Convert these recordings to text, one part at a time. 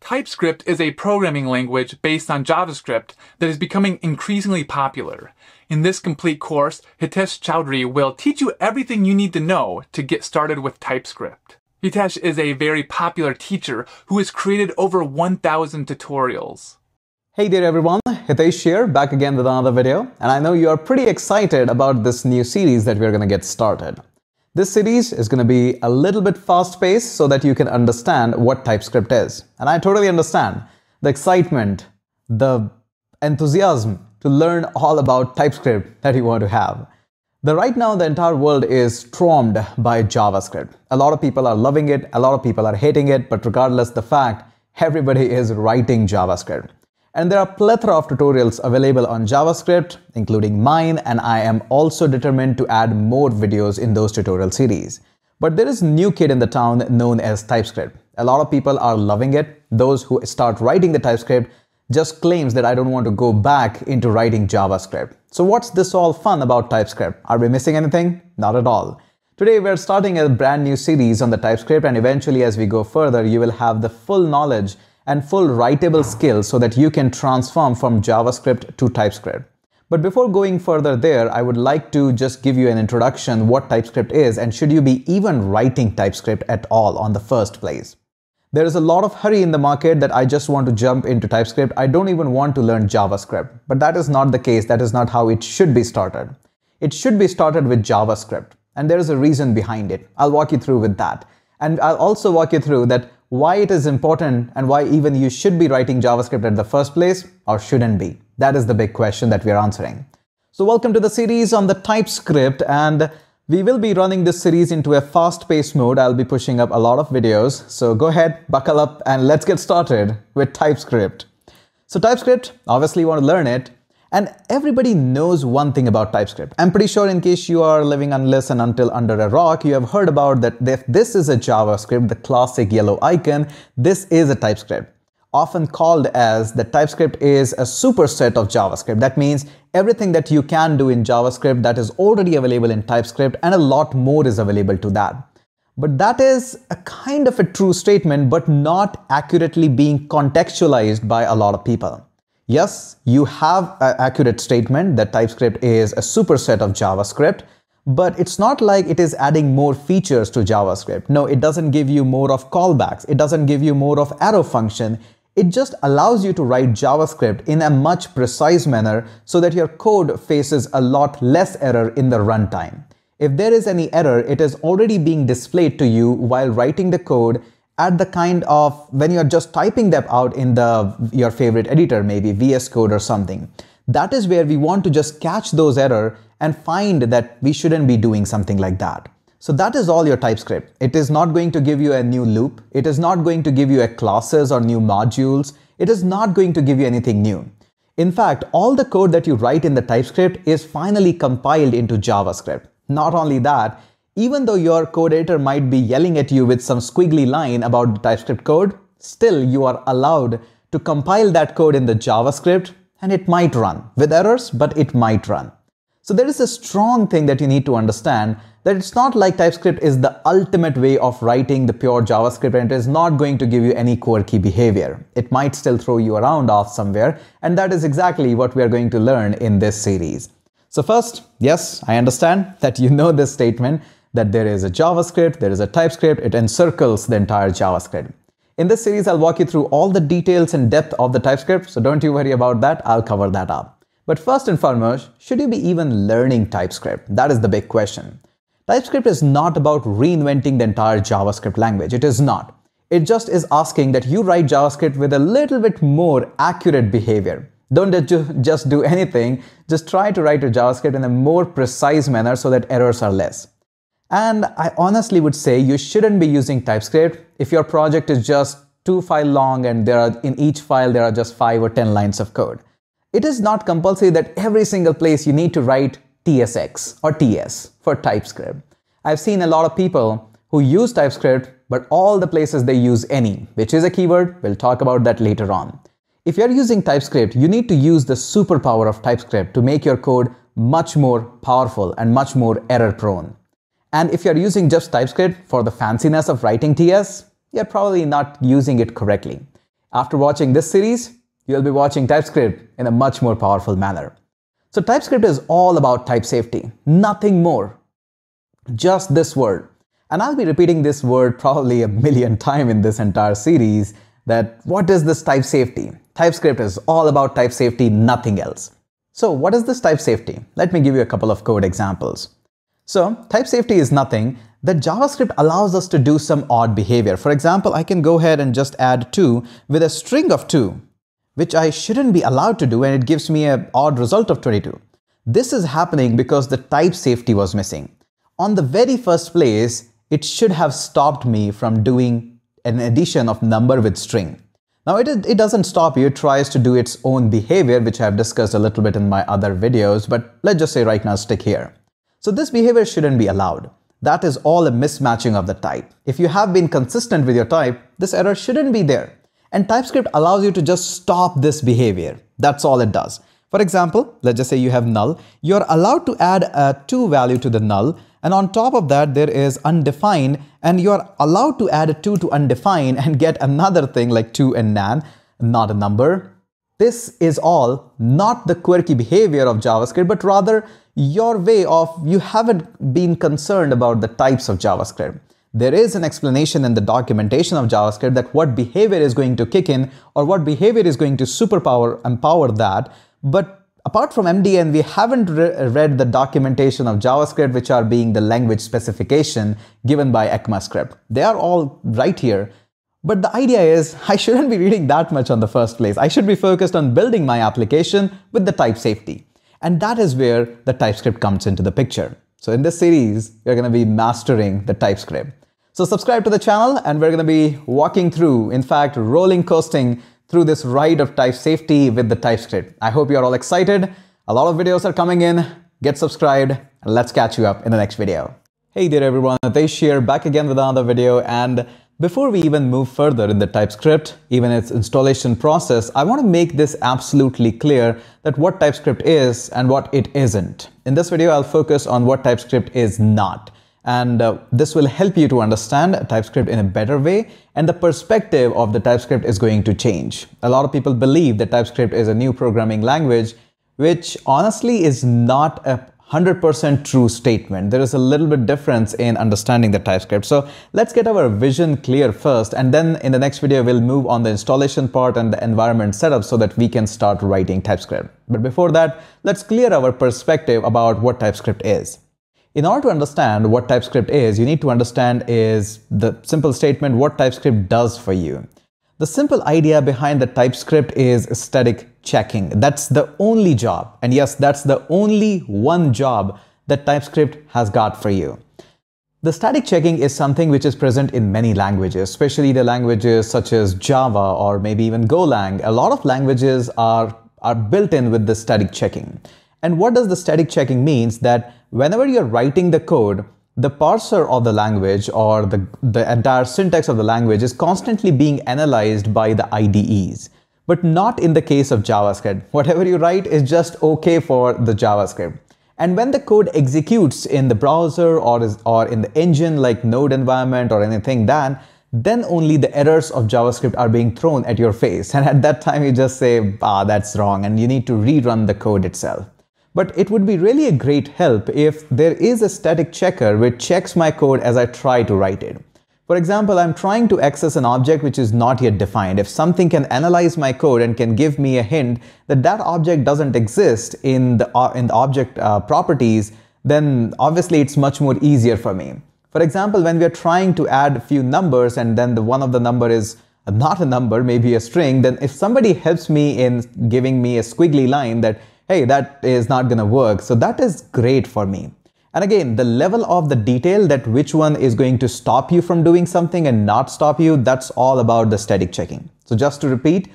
TypeScript is a programming language based on JavaScript that is becoming increasingly popular. In this complete course, Hitesh Chowdhury will teach you everything you need to know to get started with TypeScript. Hitesh is a very popular teacher who has created over 1,000 tutorials. Hey there everyone, Hitesh here, back again with another video, and I know you are pretty excited about this new series that we're going to get started. This series is going to be a little bit fast-paced so that you can understand what TypeScript is. And I totally understand the excitement, the enthusiasm to learn all about TypeScript that you want to have. Right now, the entire world is swarmed by JavaScript. A lot of people are loving it, a lot of people are hating it, but regardless the fact, everybody is writing JavaScript. And there are a plethora of tutorials available on JavaScript, including mine, and I am also determined to add more videos in those tutorial series. But there is a new kid in the town known as TypeScript. A lot of people are loving it. Those who start writing the TypeScript just claims that I don't want to go back into writing JavaScript. So what's this all fun about TypeScript? Are we missing anything? Not at all. Today we're starting a brand new series on the TypeScript, and eventually as we go further, you will have the full knowledge and full writable skills so that you can transform from JavaScript to TypeScript. But before going further there, I would like to just give you an introduction what TypeScript is and should you be even writing TypeScript at all on the first place. There is a lot of hurry in the market that I just want to jump into TypeScript. I don't even want to learn JavaScript, but that is not the case. That is not how it should be started. It should be started with JavaScript, and there is a reason behind it. I'll walk you through with that. And I'll also walk you through that why it is important and why even you should be writing JavaScript at the first place or shouldn't be. That is the big question that we are answering. So welcome to the series on the TypeScript, and we will be running this series into a fast-paced mode. I'll be pushing up a lot of videos. So go ahead, buckle up, and let's get started with TypeScript. So TypeScript, obviously you want to learn it. And everybody knows one thing about TypeScript. I'm pretty sure in case you are living unless and until under a rock, you have heard about that if this is a JavaScript, the classic yellow icon, this is a TypeScript. Often called as the TypeScript is a superset of JavaScript. That means everything that you can do in JavaScript that is already available in TypeScript, and a lot more is available to that. But that is a kind of a true statement, but not accurately being contextualized by a lot of people. Yes, you have an accurate statement that TypeScript is a superset of JavaScript, but it's not like it is adding more features to JavaScript. No, it doesn't give you more of callbacks. It doesn't give you more of arrow function. It just allows you to write JavaScript in a much precise manner so that your code faces a lot less error in the runtime. If there is any error, it is already being displayed to you while writing the code at the kind of when you're just typing them out in your favorite editor, maybe VS Code or something. That is where we want to just catch those errors and find that we shouldn't be doing something like that. So that is all your TypeScript. It is not going to give you a new loop. It is not going to give you a classes or new modules. It is not going to give you anything new. In fact, all the code that you write in the TypeScript is finally compiled into JavaScript. Not only that, even though your code editor might be yelling at you with some squiggly line about the TypeScript code, still you are allowed to compile that code in the JavaScript, and it might run with errors, but it might run. So there is a strong thing that you need to understand, that it's not like TypeScript is the ultimate way of writing the pure JavaScript, and it is not going to give you any quirky behavior. It might still throw you around off somewhere, and that is exactly what we are going to learn in this series. So first, yes, I understand that you know this statement, that there is a JavaScript, there is a TypeScript, it encircles the entire JavaScript. In this series, I'll walk you through all the details and depth of the TypeScript, so don't you worry about that, I'll cover that up. But first and foremost, should you be even learning TypeScript? That is the big question. TypeScript is not about reinventing the entire JavaScript language. It is not. It just is asking that you write JavaScript with a little bit more accurate behavior. Don't just do anything, just try to write your JavaScript in a more precise manner so that errors are less. And I honestly would say you shouldn't be using TypeScript if your project is just 2 files long and in each file there are just 5 or 10 lines of code. It is not compulsory that every single place you need to write TSX or TS for TypeScript. I've seen a lot of people who use TypeScript, but all the places they use any, which is a keyword. We'll talk about that later on. If you're using TypeScript, you need to use the superpower of TypeScript to make your code much more powerful and much more error prone. And if you're using just TypeScript for the fanciness of writing TS, you're probably not using it correctly. After watching this series, you'll be watching TypeScript in a much more powerful manner. So TypeScript is all about type safety, nothing more. Just this word. And I'll be repeating this word probably a million times in this entire series, that what is this type safety? TypeScript is all about type safety, nothing else. So what is this type safety? Let me give you a couple of code examples. So type safety is nothing that JavaScript allows us to do some odd behavior. For example, I can go ahead and just add 2 with a string of 2, which I shouldn't be allowed to do, and it gives me an odd result of 22. This is happening because the type safety was missing. On the very first place, it should have stopped me from doing an addition of number with string. Now it doesn't stop you, it tries to do its own behavior, which I've discussed a little bit in my other videos, but let's just say right now stick here. So this behavior shouldn't be allowed. That is all a mismatching of the type. If you have been consistent with your type, this error shouldn't be there. And TypeScript allows you to just stop this behavior. That's all it does. For example, let's just say you have null. You're allowed to add a 2 value to the null, and on top of that there is undefined, and you're allowed to add a 2 to undefined and get another thing like 2 and nan, not a number. This is all not the quirky behavior of JavaScript, but rather your way of you haven't been concerned about the types of JavaScript. There is an explanation in the documentation of JavaScript that what behavior is going to kick in or what behavior is going to empower that. But apart from MDN, we haven't read the documentation of JavaScript, which are being the language specification given by ECMAScript. They are all right here. But the idea is I shouldn't be reading that much on the first place. I should be focused on building my application with the type safety. And that is where the TypeScript comes into the picture. So in this series, we're going to be mastering the TypeScript. So subscribe to the channel and we're going to be walking through, in fact, coasting through this ride of type safety with the TypeScript. I hope you're all excited. A lot of videos are coming in. Get subscribed and let's catch you up in the next video. Hey there everyone, Hitesh here, back again with another video. And before we even move further in the TypeScript, even its installation process, I want to make this absolutely clear that what TypeScript is and what it isn't. In this video, I'll focus on what TypeScript is not. And this will help you to understand TypeScript in a better way, and the perspective of the TypeScript is going to change. A lot of people believe that TypeScript is a new programming language, which honestly is not a 100% true statement. There is a little bit difference in understanding the TypeScript. So let's get our vision clear first, and then in the next video we'll move on the installation part and the environment setup so that we can start writing TypeScript. But before that, let's clear our perspective about what TypeScript is. In order to understand what TypeScript is, you need to understand is the simple statement what TypeScript does for you. The simple idea behind the TypeScript is static checking. That's the only job. And yes, that's the only one job that TypeScript has got for you. The static checking is something which is present in many languages, especially the languages such as Java or maybe even Golang. A lot of languages are built in with the static checking. And what does the static checking means? That whenever you're writing the code, the parser of the language or the entire syntax of the language is constantly being analyzed by the IDEs, but not in the case of JavaScript. Whatever you write is just okay for the JavaScript. And when the code executes in the browser or in the engine like Node environment or anything, then only the errors of JavaScript are being thrown at your face. And at that time you just say, that's wrong, and you need to rerun the code itself. But it would be really a great help if there is a static checker which checks my code as I try to write it. For example, I'm trying to access an object which is not yet defined. If something can analyze my code and can give me a hint that that object doesn't exist in the object properties, then obviously it's much more easier for me. For example, when we are trying to add a few numbers and then one of the number is not a number, maybe a string, then if somebody helps me in giving me a squiggly line that hey, that is not going to work. So that is great for me. And again, the level of the detail that which one is going to stop you from doing something and not stop you, that's all about the static checking. So just to repeat,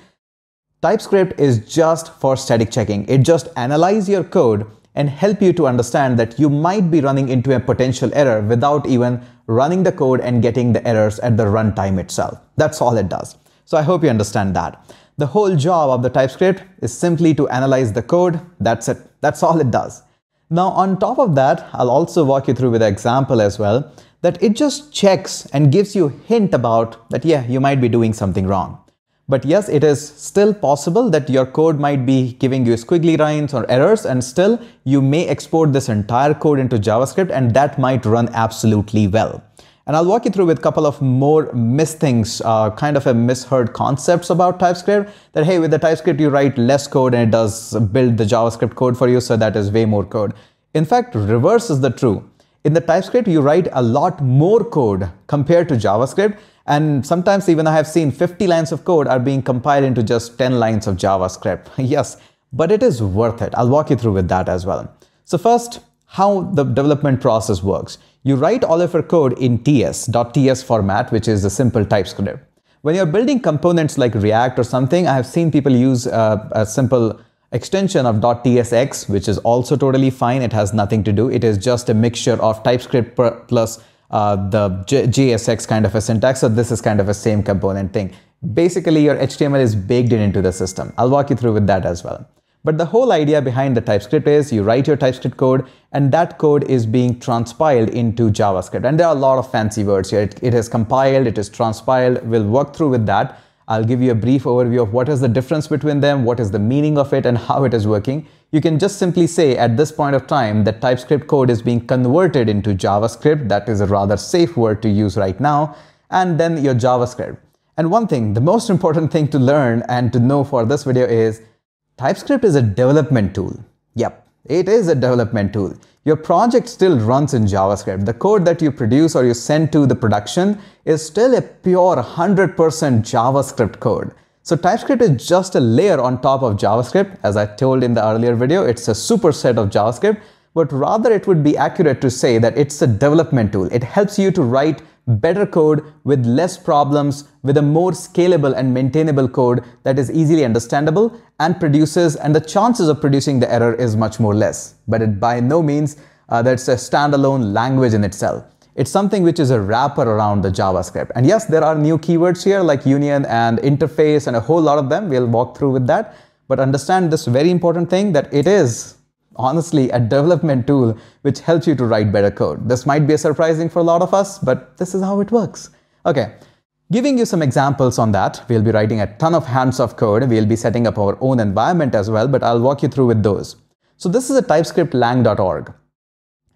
TypeScript is just for static checking. It just analyzes your code and help you to understand that you might be running into a potential error without even running the code and getting the errors at the runtime itself. That's all it does. So I hope you understand that. The whole job of the TypeScript is simply to analyze the code. That's it. That's all it does. Now, on top of that, I'll also walk you through with an example as well, that it just checks and gives you a hint about that, yeah, you might be doing something wrong. But yes, it is still possible that your code might be giving you squiggly lines or errors, and still you may export this entire code into JavaScript, and that might run absolutely well. And I'll walk you through with a couple of more things, kind of a misheard concepts about TypeScript, that hey, with the TypeScript you write less code and it does build the JavaScript code for you, so that is way more code. In fact, reverse is the true. In the TypeScript, you write a lot more code compared to JavaScript, and sometimes even I have seen 50 lines of code are being compiled into just 10 lines of JavaScript. Yes, but it is worth it. I'll walk you through with that as well. So first, how the development process works. You write all of your code in .ts format, which is a simple TypeScript. When you're building components like React or something, I have seen people use a simple extension of .tsx, which is also totally fine. It has nothing to do. It is just a mixture of TypeScript plus the JSX kind of a syntax. So this is kind of a same component thing. Basically, your HTML is baked into the system. I'll walk you through with that as well. But the whole idea behind the TypeScript is you write your TypeScript code, and that code is being transpiled into JavaScript. And there are a lot of fancy words here. It is compiled, it is transpiled. We'll work through with that. I'll give you a brief overview of what is the difference between them, what is the meaning of it, and how it is working. You can just simply say at this point of time that TypeScript code is being converted into JavaScript. That is a rather safe word to use right now. And then your JavaScript. And one thing, the most important thing to learn and to know for this video is TypeScript is a development tool. Yep, it is a development tool. Your project still runs in JavaScript. The code that you produce or you send to the production is still a pure 100% JavaScript code. So TypeScript is just a layer on top of JavaScript. As I told in the earlier video, it's a superset of JavaScript, but rather it would be accurate to say that it's a development tool. It helps you to write better code with less problems, with a more scalable and maintainable code that is easily understandable and the chances of producing the error is much more less. But it by no means that's a standalone language in itself. It's something which is a wrapper around the JavaScript. And yes, there are new keywords here like union and interface and a whole lot of them. We'll walk through with that. But understand this very important thing, that it is honestly a development tool which helps you to write better code. This might be surprising for a lot of us, but this is how it works. Okay, giving you some examples on that. We'll be writing a ton of hands-off code. We'll be setting up our own environment as well, but I'll walk you through with those. So this is a TypeScriptLang.org,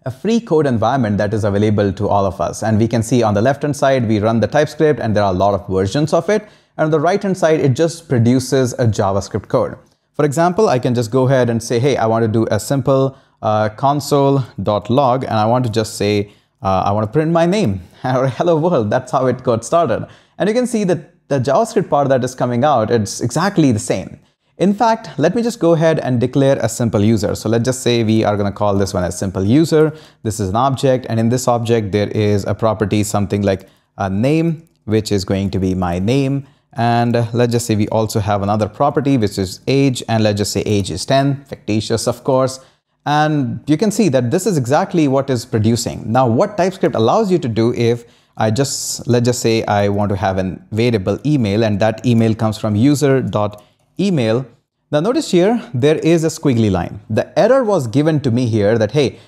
a free code environment that is available to all of us. And we can see on the left-hand side, we run the TypeScript and there are a lot of versions of it. And on the right-hand side, it just produces a JavaScript code. For example, I can just go ahead and say, hey, I want to do a simple console.log, and I want to just say, I want to print my name or hello world. That's how it got started. And you can see that the JavaScript part that is coming out, it's exactly the same. In fact, let me just go ahead and declare a simple user. So let's just say we are going to call this one a simple user. This is an object, and in this object, there is a property, something like a name, which is going to be my name. And let's just say we also have another property, which is age, and let's just say age is 10, fictitious, of course. And you can see that this is exactly what is producing. Now, what TypeScript allows you to do if let's just say I want to have a variable email, and that email comes from user.email. Now notice here, there is a squiggly line. The error was given to me here that, hey,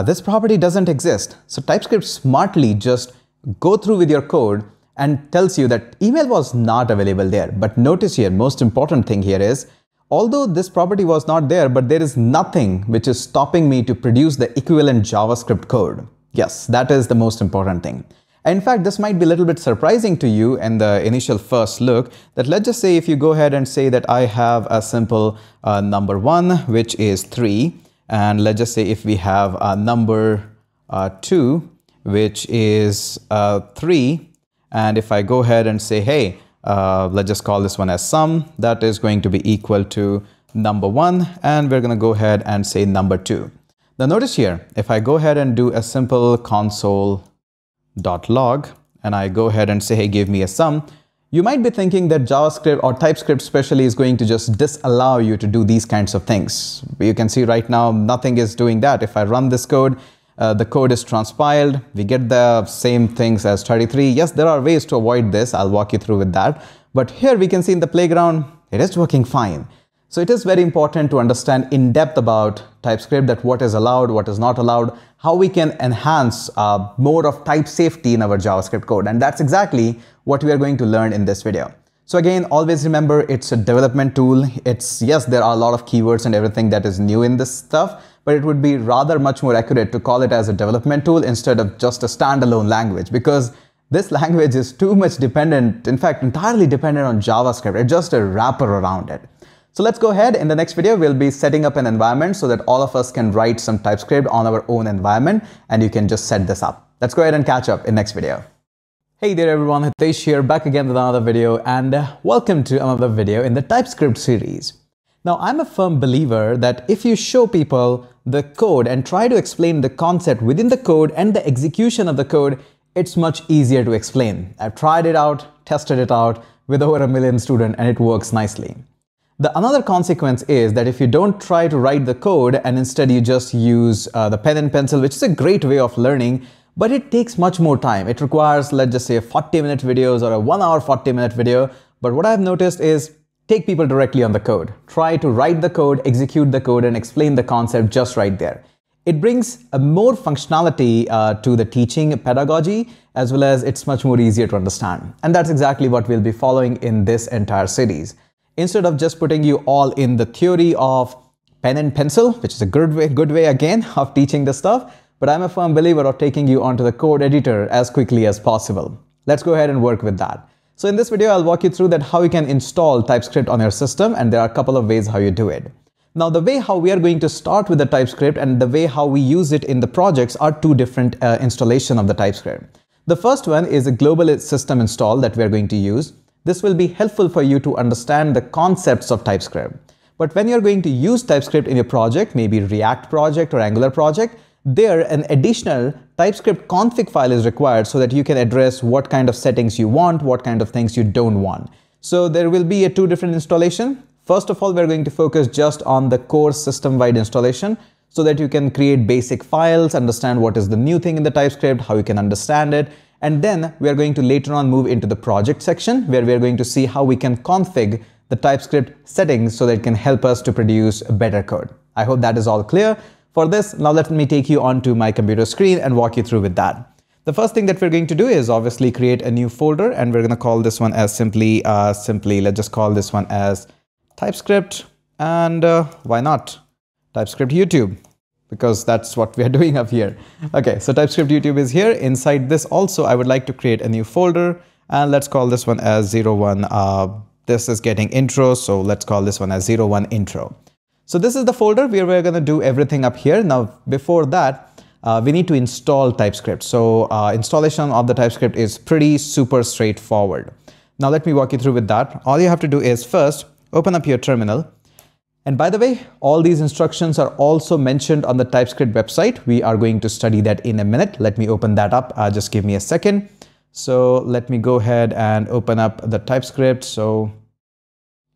this property doesn't exist. So TypeScript smartly just go through with your code and tells you that email was not available there. But notice here, most important thing here is, although this property was not there, but there is nothing which is stopping me to produce the equivalent JavaScript code. Yes, that is the most important thing. In fact, this might be a little bit surprising to you in the initial first look, that let's just say if you go ahead and say that I have a simple number 1, which is 3, and let's just say if we have a number 2, which is 3, and if I go ahead and say, hey, let's just call this one as sum, that is going to be equal to number 1, and we're going to go ahead and say number 2. Now notice here, if I go ahead and do a simple console.log, and I go ahead and say, hey, give me a sum, you might be thinking that JavaScript or TypeScript especially is going to just disallow you to do these kinds of things. You can see right now, nothing is doing that. If I run this code, the code is transpiled. We get the same things as 33. Yes, there are ways to avoid this. I'll walk you through with that. But here we can see in the playground, it is working fine. So it is very important to understand in depth about TypeScript, that what is allowed, what is not allowed, how we can enhance more of type safety in our JavaScript code. And that's exactly what we are going to learn in this video. So again, always remember it's a development tool. Yes, there are a lot of keywords and everything that is new in this stuff, but it would be rather much more accurate to call it as a development tool instead of just a standalone language, because this language is too much dependent, in fact, entirely dependent on JavaScript. It's just a wrapper around it. So let's go ahead. In the next video, we'll be setting up an environment so that all of us can write some TypeScript on our own environment, and you can just set this up. Let's go ahead and catch up in next video. Hey there everyone, Hitesh here, back again with another video, and welcome to another video in the TypeScript series. Now, I'm a firm believer that if you show people the code and try to explain the concept within the code and the execution of the code, it's much easier to explain. I've tried it out, tested it out with over 1 million students, and it works nicely. Another consequence is that if you don't try to write the code and instead you just use the pen and pencil, which is a great way of learning, but it takes much more time. It requires, let's just say, 40-minute videos or a 1 hour 40-minute video. But what I've noticed is take people directly on the code. Try to write the code, execute the code, and explain the concept just right there. It brings a more functionality to the teaching pedagogy, as well as it's much more easier to understand. And that's exactly what we'll be following in this entire series. Instead of just putting you all in the theory of pen and pencil, which is a good way again of teaching this stuff, but I'm a firm believer of taking you onto the code editor as quickly as possible. Let's go ahead and work with that. So in this video, I'll walk you through that how you can install TypeScript on your system, and there are a couple of ways how you do it. Now, the way how we are going to start with the TypeScript and the way how we use it in the projects are two different installation of the TypeScript. The first one is a global system install that we are going to use. This will be helpful for you to understand the concepts of TypeScript. But when you're going to use TypeScript in your project, maybe React project or Angular project, there an additional TypeScript config file is required so that you can address what kind of settings you want, what kind of things you don't want. So there will be two different installation. First of all, we're going to focus just on the core system-wide installation so that you can create basic files, understand what is the new thing in the TypeScript, how you can understand it. And then we are going to later on move into the project section where we are going to see how we can config the TypeScript settings so that it can help us to produce a better code. I hope that is all clear. For this, now let me take you onto my computer screen and walk you through with that. The first thing that we're going to do is obviously create a new folder, and we're going to call this one as simply, let's just call this one as TypeScript, and why not TypeScript YouTube, because that's what we are doing up here. Okay, so TypeScript YouTube is here. Inside this also, I would like to create a new folder, and let's call this one as 01. This is getting intro, so let's call this one as 01 intro. So this is the folder where we're going to do everything up here. Now, before that, we need to install TypeScript. So installation of the TypeScript is pretty super straightforward. Now, let me walk you through with that. All you have to do is first open up your terminal. And by the way, all these instructions are also mentioned on the TypeScript website. We are going to study that in a minute. Let me open that up. Just give me a second. So let me go ahead and open up the TypeScript. So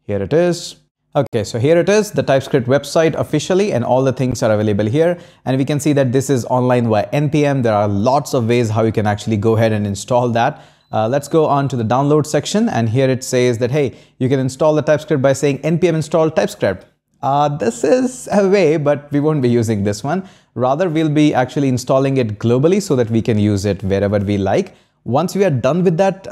here it is. Okay, so here it is, the TypeScript website officially, and all the things are available here. And we can see that this is online via NPM. There are lots of ways how you can actually go ahead and install that. Let's go on to the download section, and here it says that, hey, you can install the TypeScript by saying npm install TypeScript. This is a way, but we won't be using this one. Rather, we'll be actually installing it globally so that we can use it wherever we like. Once we are done with that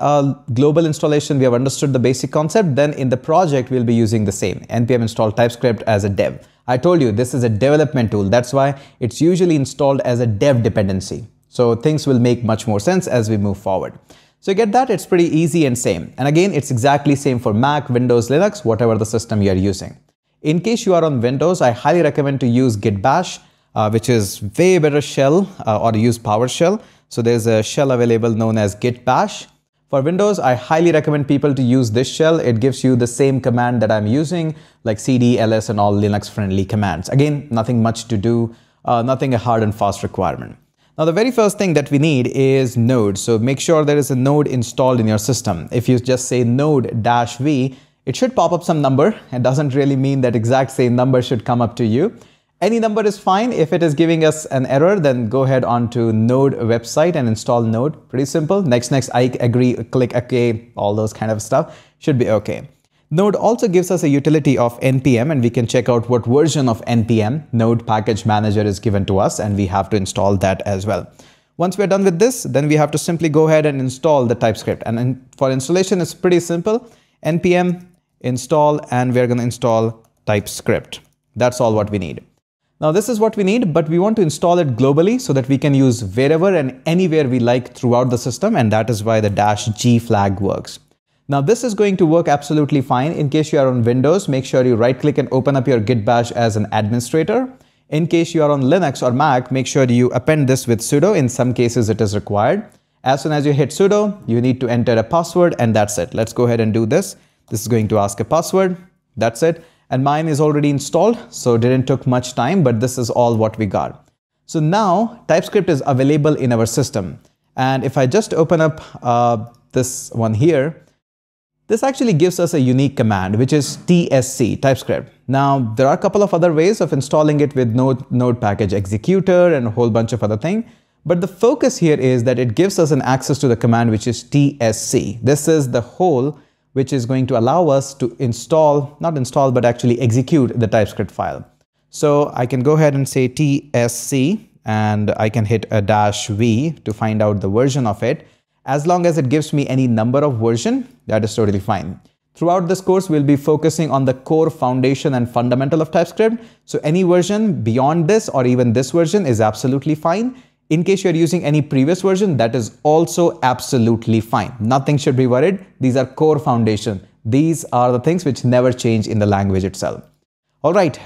global installation, we have understood the basic concept, then in the project, we'll be using the same npm install TypeScript as a dev. I told you this is a development tool. That's why it's usually installed as a dev dependency. So things will make much more sense as we move forward. So you get that, it's pretty easy and same. And again, it's exactly same for Mac, Windows, Linux, whatever the system you are using. In case you are on Windows, I highly recommend to use Git Bash, which is way better shell, or use PowerShell. So there's a shell available known as Git Bash. For Windows, I highly recommend people to use this shell. It gives you the same command that I'm using, like cd, ls, and all Linux-friendly commands. Again, nothing much to do, nothing a hard and fast requirement. Now, the very first thing that we need is Node. So make sure there is a Node installed in your system. If you just say node-v, it should pop up some number. It doesn't really mean that exact same number should come up to you. Any number is fine. If it is giving us an error, then go ahead onto Node website and install Node. Pretty simple. Next, I agree, click OK, all those kind of stuff should be okay. Node also gives us a utility of npm, and we can check out what version of npm, Node Package Manager, is given to us, and we have to install that as well. Once we're done with this, then we have to simply go ahead and install the TypeScript. And for installation, it's pretty simple. npm install, and we're going to install TypeScript. That's all what we need. Now this is what we need, but we want to install it globally so that we can use wherever and anywhere we like throughout the system, and that is why the -G flag works. Now this is going to work absolutely fine. In case you are on Windows, make sure you right click and open up your Git bash as an administrator. In case you are on Linux or Mac, make sure you append this with sudo. In some cases it is required. As soon as you hit sudo, you need to enter a password, and that's it. Let's go ahead and do this. This is going to ask a password. That's it. And mine is already installed, so it didn't took much time, but this is all what we got. So now TypeScript is available in our system. And if I just open up this one here, this actually gives us a unique command, which is TSC, TypeScript. Now, there are a couple of other ways of installing it with Node Package Executor and a whole bunch of other things. But the focus here is that it gives us an access to the command, which is TSC. This is the whole which is going to allow us to not install, but actually execute the TypeScript file. So I can go ahead and say TSC, and I can hit a -V to find out the version of it. As long as it gives me any number of version, that is totally fine. Throughout this course, we'll be focusing on the core foundation and fundamental of TypeScript. So any version beyond this or even this version is absolutely fine. In case you're using any previous version, that is also absolutely fine. Nothing should be worried. These are core foundation. These are the things which never change in the language itself. All right,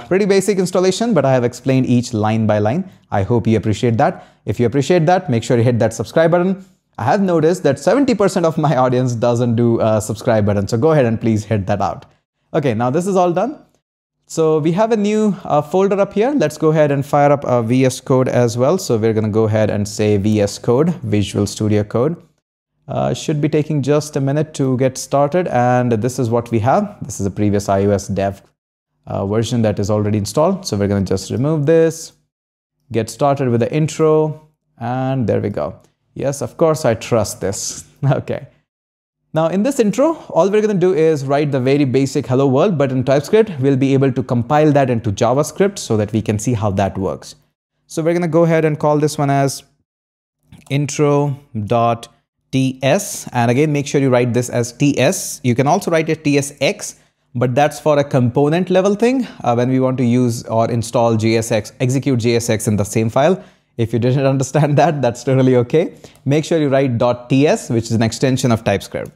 pretty basic installation, but I have explained each line by line. I hope you appreciate that. If you appreciate that, make sure you hit that subscribe button. I have noticed that 70% of my audience doesn't do a subscribe button, so go ahead and please hit that out. Okay, now this is all done. So we have a new folder up here. Let's go ahead and fire up VS Code as well. So we're going to go ahead and say VS Code, Visual Studio Code. Should be taking just a minute to get started, and this is what we have. This is a previous iOS dev version that is already installed. So we're going to just remove this, get started with the intro, and there we go. Yes, of course, I trust this. Okay. Now in this intro, all we're going to do is write the very basic hello world, but in TypeScript, we'll be able to compile that into JavaScript so that we can see how that works. So we're going to go ahead and call this one as intro.ts. And again, make sure you write this as TS. You can also write it TSX, but that's for a component level thing when we want to use or install JSX, execute JSX in the same file. If you didn't understand that, that's totally okay. Make sure you write .ts, which is an extension of TypeScript.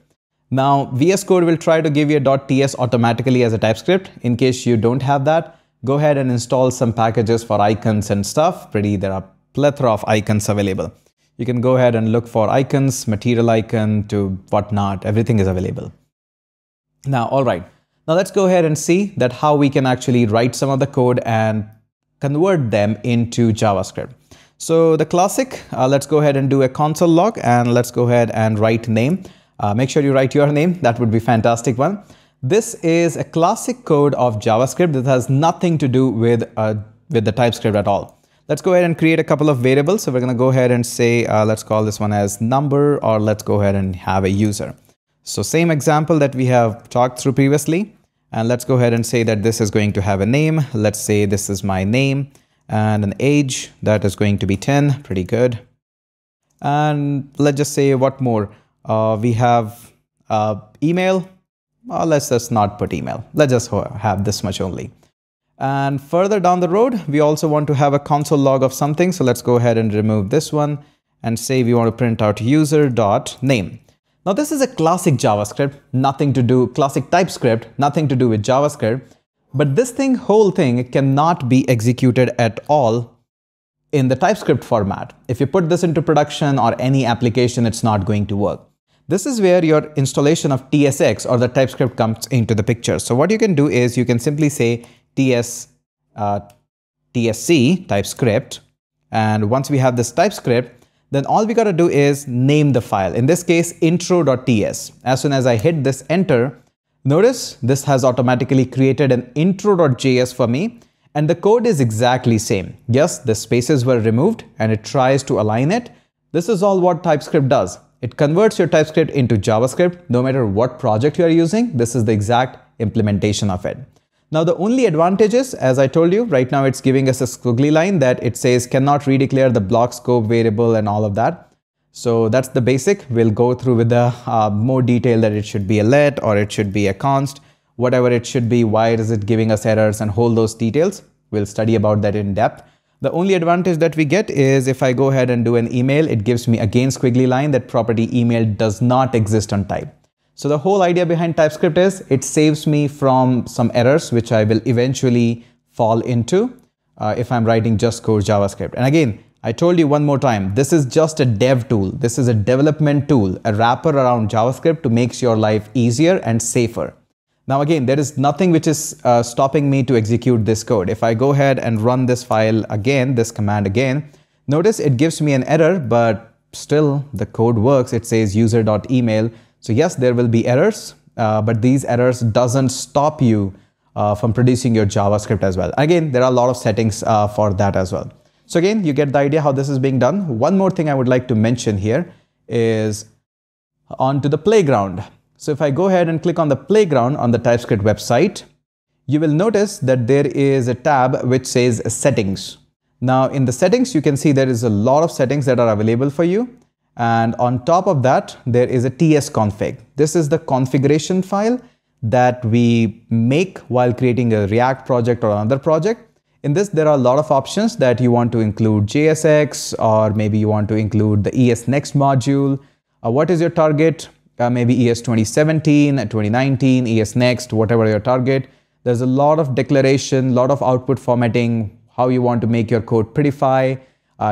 Now, VS Code will try to give you a .ts automatically as a TypeScript. In case you don't have that, go ahead and install some packages for icons and stuff. There are plethora of icons available. You can go ahead and look for icons, material icon to whatnot. Everything is available. Now, all right. Now let's go ahead and see that how we can actually write some of the code and convert them into JavaScript. So the classic, let's go ahead and do a console log, and let's go ahead and write name. Make sure you write your name. That would be fantastic one. This is a classic code of JavaScript that has nothing to do with the TypeScript at all. Let's go ahead and create a couple of variables. So we're going to go ahead and say, let's call this one as number, or let's go ahead and have a user. So same example that we have talked through previously. And let's go ahead and say that this is going to have a name. Let's say this is my name. And an age that is going to be 10, pretty good. And let's just say what more? We have email. Let's just not put email. Let's just have this much only. And further down the road, we also want to have a console log of something. So let's go ahead and remove this one and say we want to print out user.name. Now this is a classic JavaScript, classic TypeScript, nothing to do with JavaScript. But this whole thing cannot be executed at all in the TypeScript format. If you put this into production or any application, it's not going to work. This is where your installation of TSX or the TypeScript comes into the picture. So what you can do is you can simply say TSC, TypeScript. And once we have this TypeScript, then all we got to do is name the file. In this case, intro.ts. As soon as I hit this enter, notice this has automatically created an intro.js for me, and the code is exactly same. Yes, the spaces were removed and it tries to align it. This is all what TypeScript does. It converts your TypeScript into JavaScript no matter what project you are using. This is the exact implementation of it. Now the only advantage is, as I told you, right now it's giving us a squiggly line that it says cannot redeclare the block scope variable and all of that. So that's the basic. We'll go through with the more detail that it should be a let or it should be a const, whatever it should be, why is it giving us errors, and all those details. We'll study about that in depth. The only advantage that we get is if I go ahead and do an email, it gives me again squiggly line that property email does not exist on type. So the whole idea behind TypeScript is it saves me from some errors, which I will eventually fall into if I'm writing just core JavaScript. And again, I told you one more time, this is just a dev tool. This is a development tool, a wrapper around JavaScript to make your life easier and safer. Now again, there is nothing which is stopping me to execute this code. If I go ahead and run this file again, this command again, notice it gives me an error, but still the code works. It says user.email. So yes, there will be errors, but these errors doesn't stop you from producing your JavaScript as well. Again, there are a lot of settings for that as well. So again, you get the idea how this is being done. One more thing I would like to mention here is onto the playground. So if I go ahead and click on the playground on the TypeScript website, you will notice that there is a tab which says settings. Now in the settings, you can see there is a lot of settings that are available for you. And on top of that, there is a tsconfig. This is the configuration file that we make while creating a React project or another project. In this, there are a lot of options that you want to include JSX, or maybe you want to include the ES Next module. What is your target? Maybe ES 2017, 2019, ES Next, whatever your target. There's a lot of declaration, a lot of output formatting, how you want to make your code prettify.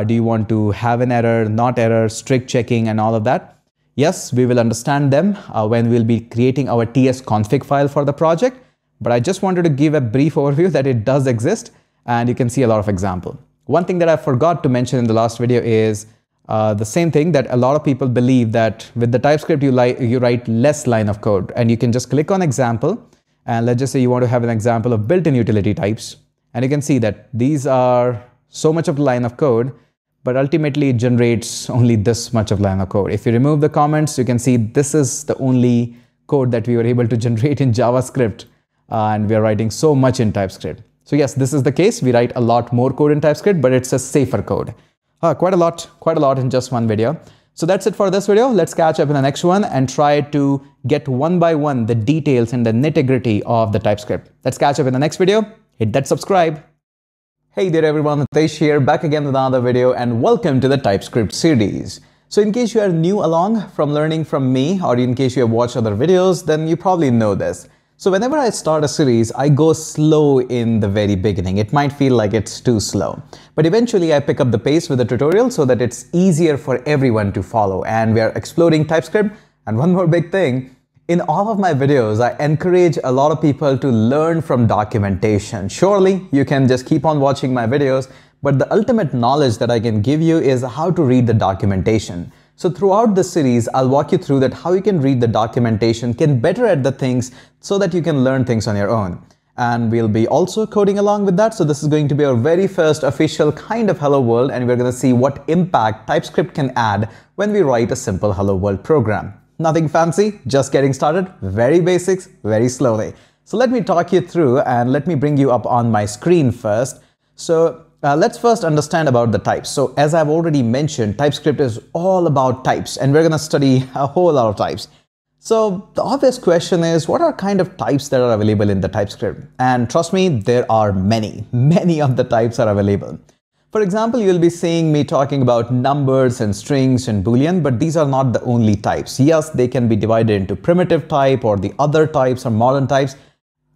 Do you want to have an error, not error, strict checking, and all of that? Yes, we will understand them when we'll be creating our tsconfig file for the project. But I just wanted to give a brief overview that it does exist, and you can see a lot of example. One thing that I forgot to mention in the last video is the same thing, that a lot of people believe that with the TypeScript you write less line of code, and you can just click on example, and let's just say you want to have an example of built-in utility types, and you can see that these are so much of the line of code, but ultimately it generates only this much of line of code. If you remove the comments, you can see this is the only code that we were able to generate in JavaScript, and we are writing so much in TypeScript. So yes, this is the case. We write a lot more code in TypeScript, but it's a safer code. Quite a lot in just one video. So that's it for this video. Let's catch up in the next one and try to get one by one the details and the nitty-gritty of the TypeScript. Let's catch up in the next video. Hit that subscribe. Hey there everyone, Hitesh here, back again with another video, and welcome to the TypeScript series. So in case you are new along from learning from me, or in case you have watched other videos, then you probably know this. So whenever I start a series, I go slow in the very beginning. It might feel like it's too slow, but eventually I pick up the pace with the tutorial so that it's easier for everyone to follow. And we are exploring TypeScript. And one more big thing, in all of my videos, I encourage a lot of people to learn from documentation. Surely you can just keep on watching my videos, but the ultimate knowledge that I can give you is how to read the documentation. So throughout the series, I'll walk you through that how you can read the documentation, get better at the things so that you can learn things on your own. And we'll be also coding along with that. So this is going to be our very first official kind of Hello World, and we're going to see what impact TypeScript can add when we write a simple Hello World program. Nothing fancy, just getting started, very basics, very slowly. So let me talk you through and let me bring you up on my screen first. So let's first understand about the types. So as I've already mentioned, TypeScript is all about types, and we're going to study a whole lot of types. So the obvious question is, what are kind of types that are available in the TypeScript? And trust me, there are many of the types are available. For example, you'll be seeing me talking about numbers and strings and Boolean, but these are not the only types. Yes, they can be divided into primitive type or the other types or modern types.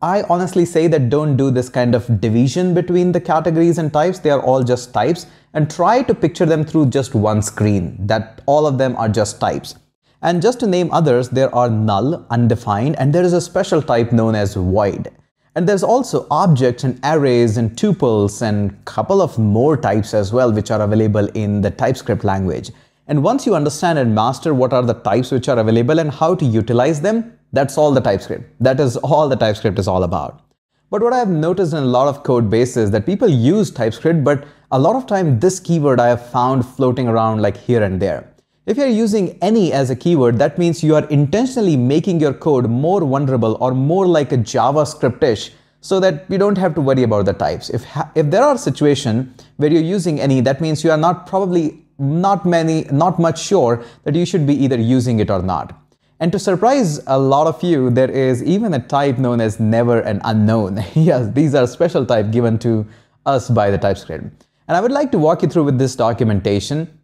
I honestly say that don't do this kind of division between the categories and types. They are all just types, and try to picture them through just one screen, that all of them are just types. And just to name others, there are null, undefined, and there is a special type known as void. And there's also objects and arrays and tuples and a couple of more types as well, which are available in the TypeScript language. And once you understand and master what are the types which are available and how to utilize them, that's all the TypeScript. That is all the TypeScript is all about. But what I have noticed in a lot of code bases that people use TypeScript, but a lot of time this keyword I have found floating around like here and there. If you're using any as a keyword, that means you are intentionally making your code more vulnerable or more like a JavaScript-ish, so that you don't have to worry about the types. If there are situations where you're using any, that means you are not probably not much sure that you should be either using it or not. And to surprise a lot of you, there is even a type known as never and unknown. Yes, these are special type given to us by the TypeScript. And I would like to walk you through with this documentation.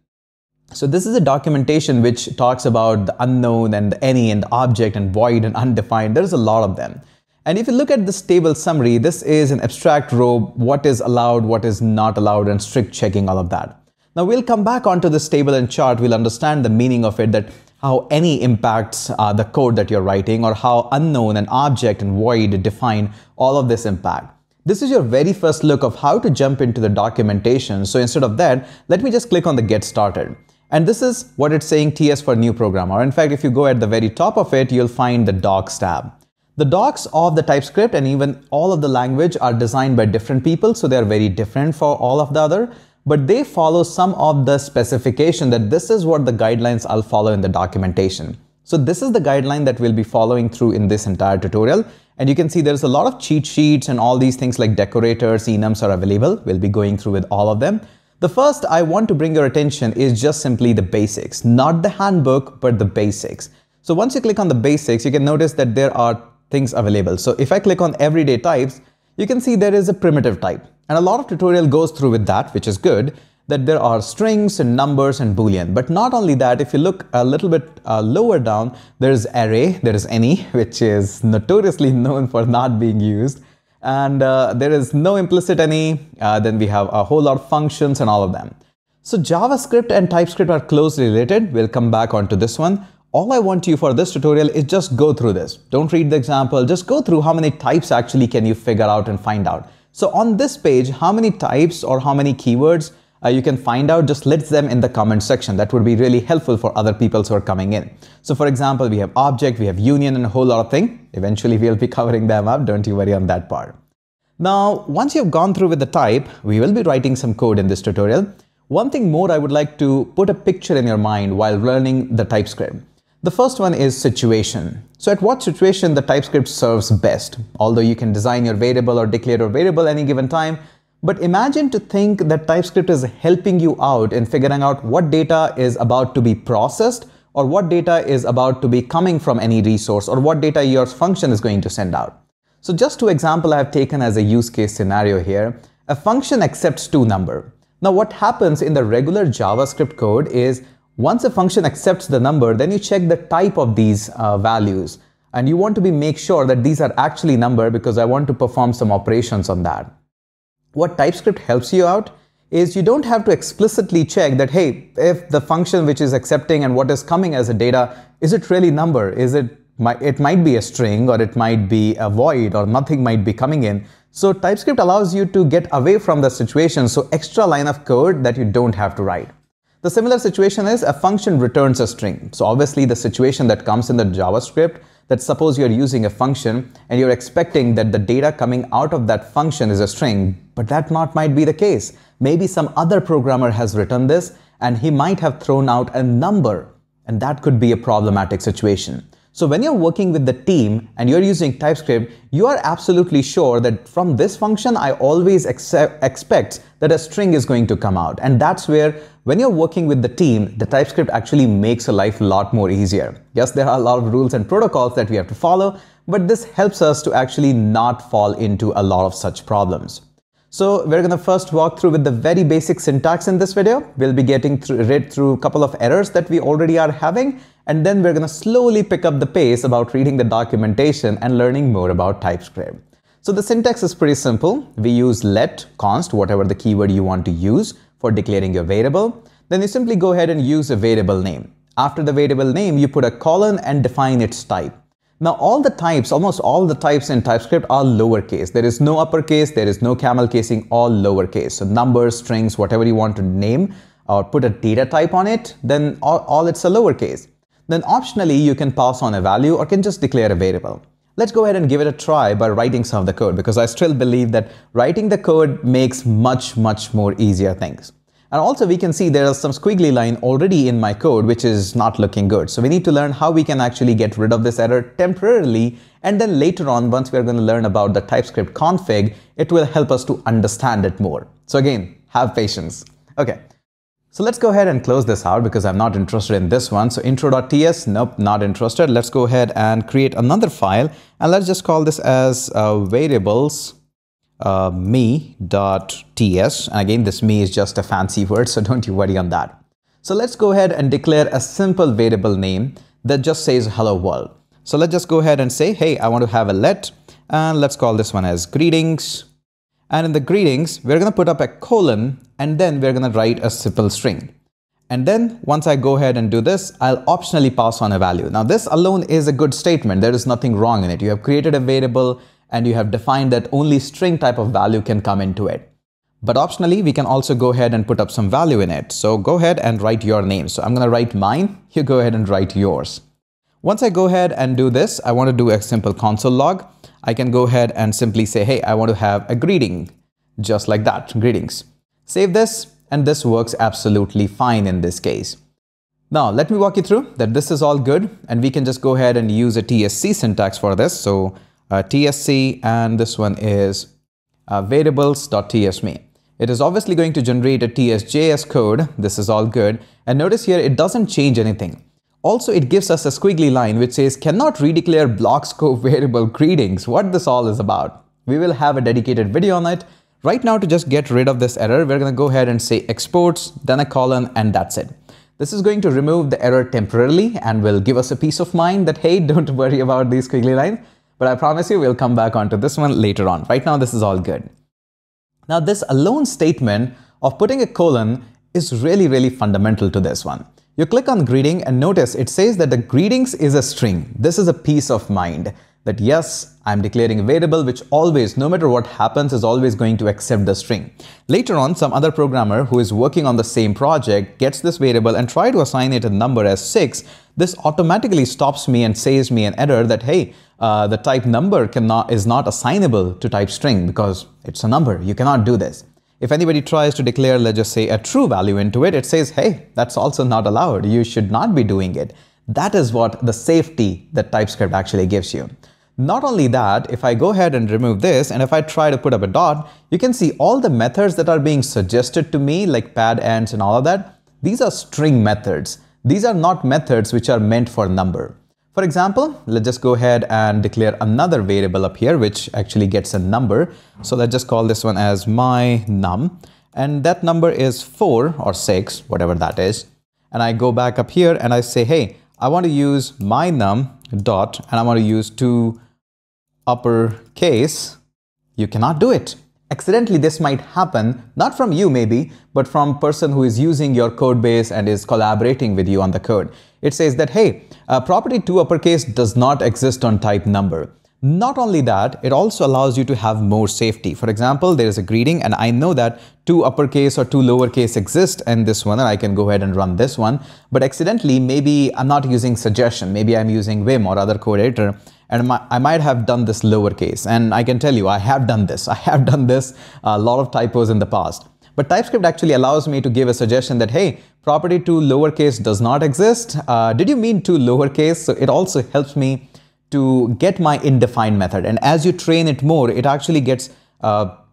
So this is a documentation which talks about the unknown and the any and the object and void and undefined. There's a lot of them. And if you look at this table summary, this is an abstract row, what is allowed, what is not allowed, and strict checking, all of that. Now we'll come back onto this table and chart. We'll understand the meaning of it, that how any impacts the code that you're writing, or how unknown and object and void define all of this impact. This is your very first look of how to jump into the documentation. So instead of that, let me just click on the Get Started. And this is what it's saying, TS for new programmer. In fact, if you go at the very top of it, you'll find the docs tab. The docs of the TypeScript and even all of the language are designed by different people, so they're very different for all of the other, but they follow some of the specification that this is what the guidelines I'll follow in the documentation. So this is the guideline that we'll be following through in this entire tutorial. And you can see there's a lot of cheat sheets and all these things like decorators, enums are available. We'll be going through with all of them. The first I want to bring your attention is just simply the basics, not the handbook, but the basics. So once you click on the basics, you can notice that there are things available. So if I click on everyday types, you can see there is a primitive type. And a lot of tutorial goes through with that, which is good, that there are strings and numbers and boolean. But not only that, if you look a little bit lower down, there's array, there is any, which is notoriously known for not being used. And there is no implicit any, then we have a whole lot of functions and all of them. So JavaScript and TypeScript are closely related. We'll come back onto this one. All I want you for this tutorial is just go through this. Don't read the example, just go through how many types actually can you figure out and find out. So on this page, how many types or how many keywords you can find out, just list them in the comment section. That would be really helpful for other people who are coming in. So for example, we have object, we have union, and a whole lot of things. Eventually we'll be covering them up, don't you worry on that part. Now, once you've gone through with the type, we will be writing some code in this tutorial. One thing more, I would like to put a picture in your mind while learning the TypeScript. The first one is situation. So at what situation the TypeScript serves best? Although you can design your variable or declare your variable any given time, but imagine to think that TypeScript is helping you out in figuring out what data is about to be processed, or what data is about to be coming from any resource, or what data your function is going to send out. So just two examples I have taken as a use case scenario here. A function accepts two numbers. Now what happens in the regular JavaScript code is once a function accepts the number, then you check the type of these values. And you want to make sure that these are actually number because I want to perform some operations on that. What TypeScript helps you out is you don't have to explicitly check that, hey, if the function which is accepting and what is coming as a data, is it really number? It might be a string, or it might be a void, or nothing might be coming in. So TypeScript allows you to get away from the situation. So extra line of code that you don't have to write. The similar situation is a function returns a string. So obviously the situation that comes in the JavaScript, that suppose you're using a function and you're expecting that the data coming out of that function is a string, but that might be the case. Maybe some other programmer has written this and he might have thrown out a number, and that could be a problematic situation. So when you're working with the team and you're using TypeScript, you are absolutely sure that from this function, I always expect that a string is going to come out. And that's where, when you're working with the team, the TypeScript actually makes your life a lot more easier. Yes, there are a lot of rules and protocols that we have to follow, but this helps us to actually not fall into a lot of such problems. So we're going to first walk through with the very basic syntax in this video. We'll be read through a couple of errors that we already are having, and then we're going to slowly pick up the pace about reading the documentation and learning more about TypeScript. So the syntax is pretty simple. We use let const, whatever the keyword you want to use for declaring your variable. Then you simply go ahead and use a variable name. After the variable name, you put a colon and define its type. Now all the types, almost all the types in TypeScript are lowercase. There is no uppercase, there is no camel casing, all lowercase. So numbers, strings, whatever you want to name or put a data type on it, then all it's a lowercase. Then optionally you can pass on a value or can just declare a variable. Let's go ahead and give it a try by writing some of the code, because I still believe that writing the code makes much more easier things. And also we can see there is some squiggly line already in my code, which is not looking good. So we need to learn how we can actually get rid of this error temporarily. And then later on, once we're going to learn about the TypeScript config, it will help us to understand it more. So again, have patience. Okay. So let's go ahead and close this out because I'm not interested in this one. So intro.ts, nope, not interested. Let's go ahead and create another file and let's just call this as variables me.ts. And again, this me is just a fancy word, so don't you worry on that. So let's go ahead and declare a simple variable name that just says hello world. So let's just go ahead and say, hey, I want to have a let, and let's call this one as greetings. And in the greetings, we're going to put up a colon, and then we're going to write a simple string. And then once I go ahead and do this, I'll optionally pass on a value. Now this alone is a good statement. There is nothing wrong in it. You have created a variable and you have defined that only string type of value can come into it. But optionally, we can also go ahead and put up some value in it. So go ahead and write your name. So I'm going to write mine. You go ahead and write yours. Once I go ahead and do this, I want to do a simple console log. I can go ahead and simply say, hey, I want to have a greeting, just like that, greetings. Save this, and this works absolutely fine in this case. Now, let me walk you through that this is all good, and we can just go ahead and use a TSC syntax for this. So TSC, and this one is variables.tsme. It is obviously going to generate a TSJS code. This is all good. And notice here, it doesn't change anything. Also, it gives us a squiggly line which says cannot redeclare block scope variable greetings. What this all is about. We will have a dedicated video on it. Right now, to just get rid of this error, we're going to go ahead and say exports, then a colon, and that's it. This is going to remove the error temporarily and will give us a peace of mind that, hey, don't worry about these squiggly lines. But I promise you, we'll come back onto this one later on. Right now, this is all good. Now, this alone statement of putting a colon is really fundamental to this one. You click on greeting and notice it says that the greetings is a string. This is a peace of mind that yes, I'm declaring a variable which always, no matter what happens, is always going to accept the string. Later on, some other programmer who is working on the same project gets this variable and try to assign it a number as 6. This automatically stops me and saves me an error that, hey, the type number is not assignable to type string because it's a number. You cannot do this. If anybody tries to declare, let's just say, a true value into it, it says, hey, that's also not allowed. You should not be doing it. That is what the safety that TypeScript actually gives you. Not only that, if I go ahead and remove this, and if I try to put up a dot, you can see all the methods that are being suggested to me, like pad ends and all of that. These are string methods. These are not methods which are meant for number. For example, let's just go ahead and declare another variable up here, which actually gets a number. So let's just call this one as my num. And that number is 4 or 6, whatever that is. And I go back up here and I say, hey, I want to use my num dot, and I want to use 2 uppercase. You cannot do it. Accidentally, this might happen, not from you maybe, but from person who is using your code base and is collaborating with you on the code. It says that, hey, property 2 uppercase does not exist on type number. Not only that, it also allows you to have more safety. For example, there is a greeting and I know that 2 uppercase or 2 lowercase exist in this one, and I can go ahead and run this one. But accidentally, maybe I'm not using suggestion. Maybe I'm using Vim or other code editor, and I might have done this lowercase. And I can tell you, I have done this. I have done this, a lot of typos in the past. But TypeScript actually allows me to give a suggestion that, hey, property 2 lowercase does not exist. Did you mean 2 lowercase? So it also helps me to get my indefined method. And as you train it more, it actually gets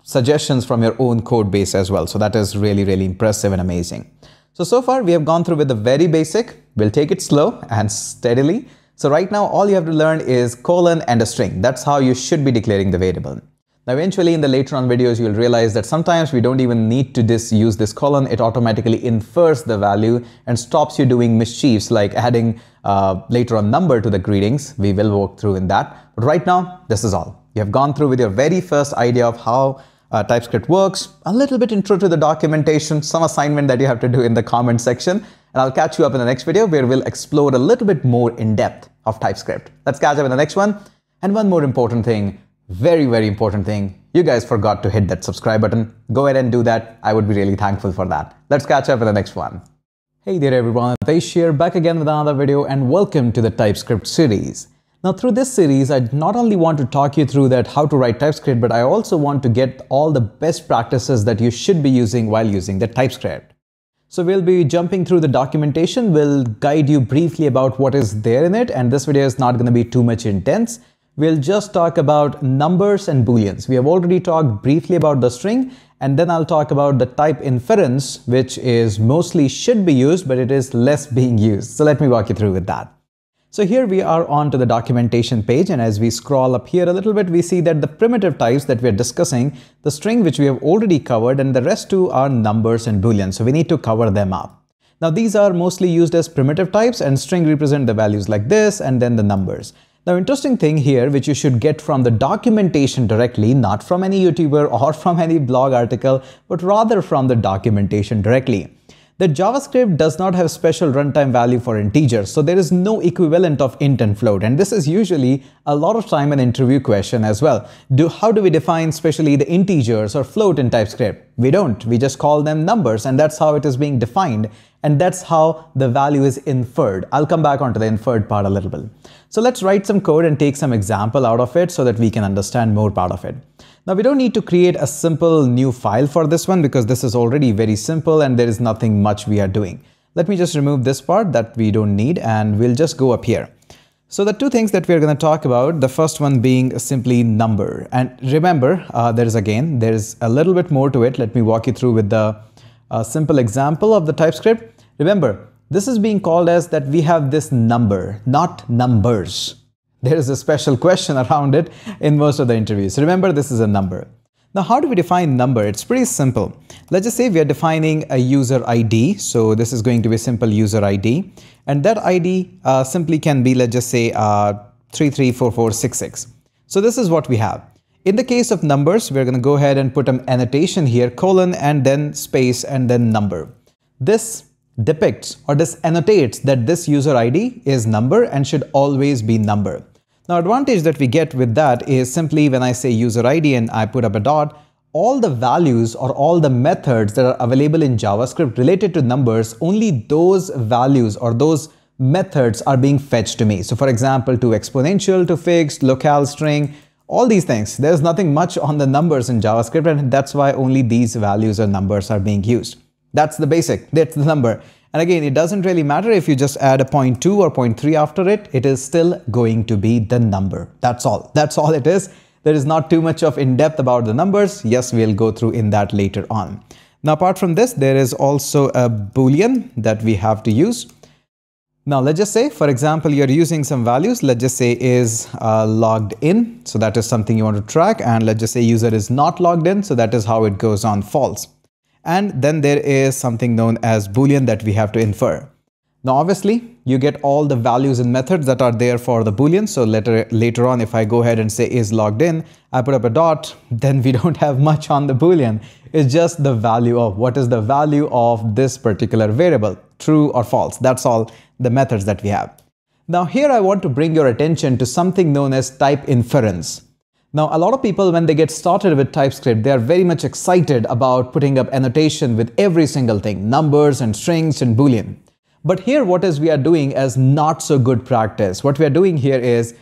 suggestions from your own code base as well. So that is really impressive and amazing. So far we have gone through with the very basic. We'll take it slow and steadily. So right now, all you have to learn is colon and a string. That's how you should be declaring the variable. Now, eventually in the later on videos, you'll realize that sometimes we don't even need to use this colon. It automatically infers the value and stops you doing mischiefs like adding later on number to the greetings. We will walk through in that. But right now, this is all. You have gone through with your very first idea of how TypeScript works, a little bit intro to the documentation, some assignment that you have to do in the comment section. And I'll catch you up in the next video where we'll explore a little bit more in depth of TypeScript. Let's catch up in the next one. And one more important thing, very important thing, you guys forgot to hit that subscribe button. Go ahead and do that. I would be really thankful for that. Let's catch up in the next one. Hey there everyone, Hitesh here, back again with another video, and welcome to the TypeScript series. Now through this series, I not only want to talk you through that how to write TypeScript, but I also want to get all the best practices that you should be using while using the TypeScript. So we'll be jumping through the documentation. We'll guide you briefly about what is there in it, and this video is not going to be too much intense. we'll just talk about numbers and booleans. We have already talked briefly about the string, and then I'll talk about the type inference, which is mostly should be used, but it is less being used. So let me walk you through with that. So here we are on to the documentation page, and as we scroll up here a little bit, we see that the primitive types that we're discussing, the string which we have already covered, and the rest two are numbers and booleans. So we need to cover them up. Now these are mostly used as primitive types, and string represent the values like this and then the numbers. Now interesting thing here, which you should get from the documentation directly, not from any YouTuber or from any blog article, but rather from the documentation directly. The JavaScript does not have special runtime value for integers, so there is no equivalent of int and float, and this is usually a lot of time an interview question as well. How do we define especially the integers or float in TypeScript? We don't. We just call them numbers, and that's how it is being defined, and that's how the value is inferred. I'll come back onto the inferred part a little bit. So let's write some code and take some example out of it so that we can understand more part of it. Now we don't need to create a simple new file for this one because this is already very simple and there is nothing much we are doing. Let me just remove this part that we don't need, and we'll just go up here. So the two things that we're going to talk about, the first one being simply number. And remember, there is a little bit more to it. Let me walk you through with the simple example of the TypeScript. Remember, this is being called as that we have this number, not numbers. There is a special question around it in most of the interviews. Remember, this is a number. Now, how do we define number? It's pretty simple. Let's just say we are defining a user ID. So this is going to be a simple user ID. And that ID simply can be, let's just say 334466. So this is what we have. In the case of numbers, we're going to go ahead and put an annotation here, colon, and then space, and then number. This depicts or this annotates that this user ID is number and should always be number. Now, advantage that we get with that is simply when I say user ID and I put up a dot, all the values or all the methods that are available in JavaScript related to numbers, only those values or those methods are being fetched to me. So for example, to exponential, to fixed, locale string, all these things. There's nothing much on the numbers in JavaScript, and that's why only these values or numbers are being used. That's the basic, that's the number. And again, it doesn't really matter if you just add a 0.2 or 0.3 after it, it is still going to be the number. That's all it is. There is not too much of in-depth about the numbers. Yes, we'll go through in that later on. Now, apart from this, there is also a Boolean that we have to use. Now, let's just say, for example, you're using some values. Let's just say is logged in. So that is something you want to track. And let's just say user is not logged in. So that is how it goes on false. And then there is something known as Boolean that we have to infer. Now, obviously, you get all the values and methods that are there for the Boolean. So later on, if I go ahead and say is logged in, I put up a dot, then we don't have much on the Boolean. It's just the value of what is the value of this particular variable, true or false. That's all the methods that we have. Now, here I want to bring your attention to something known as type inference. Now, a lot of people, when they get started with TypeScript, they are very much excited about putting up annotation with every single thing, numbers and strings and Boolean. But here, what is we are doing as not so good practice. What we are doing here is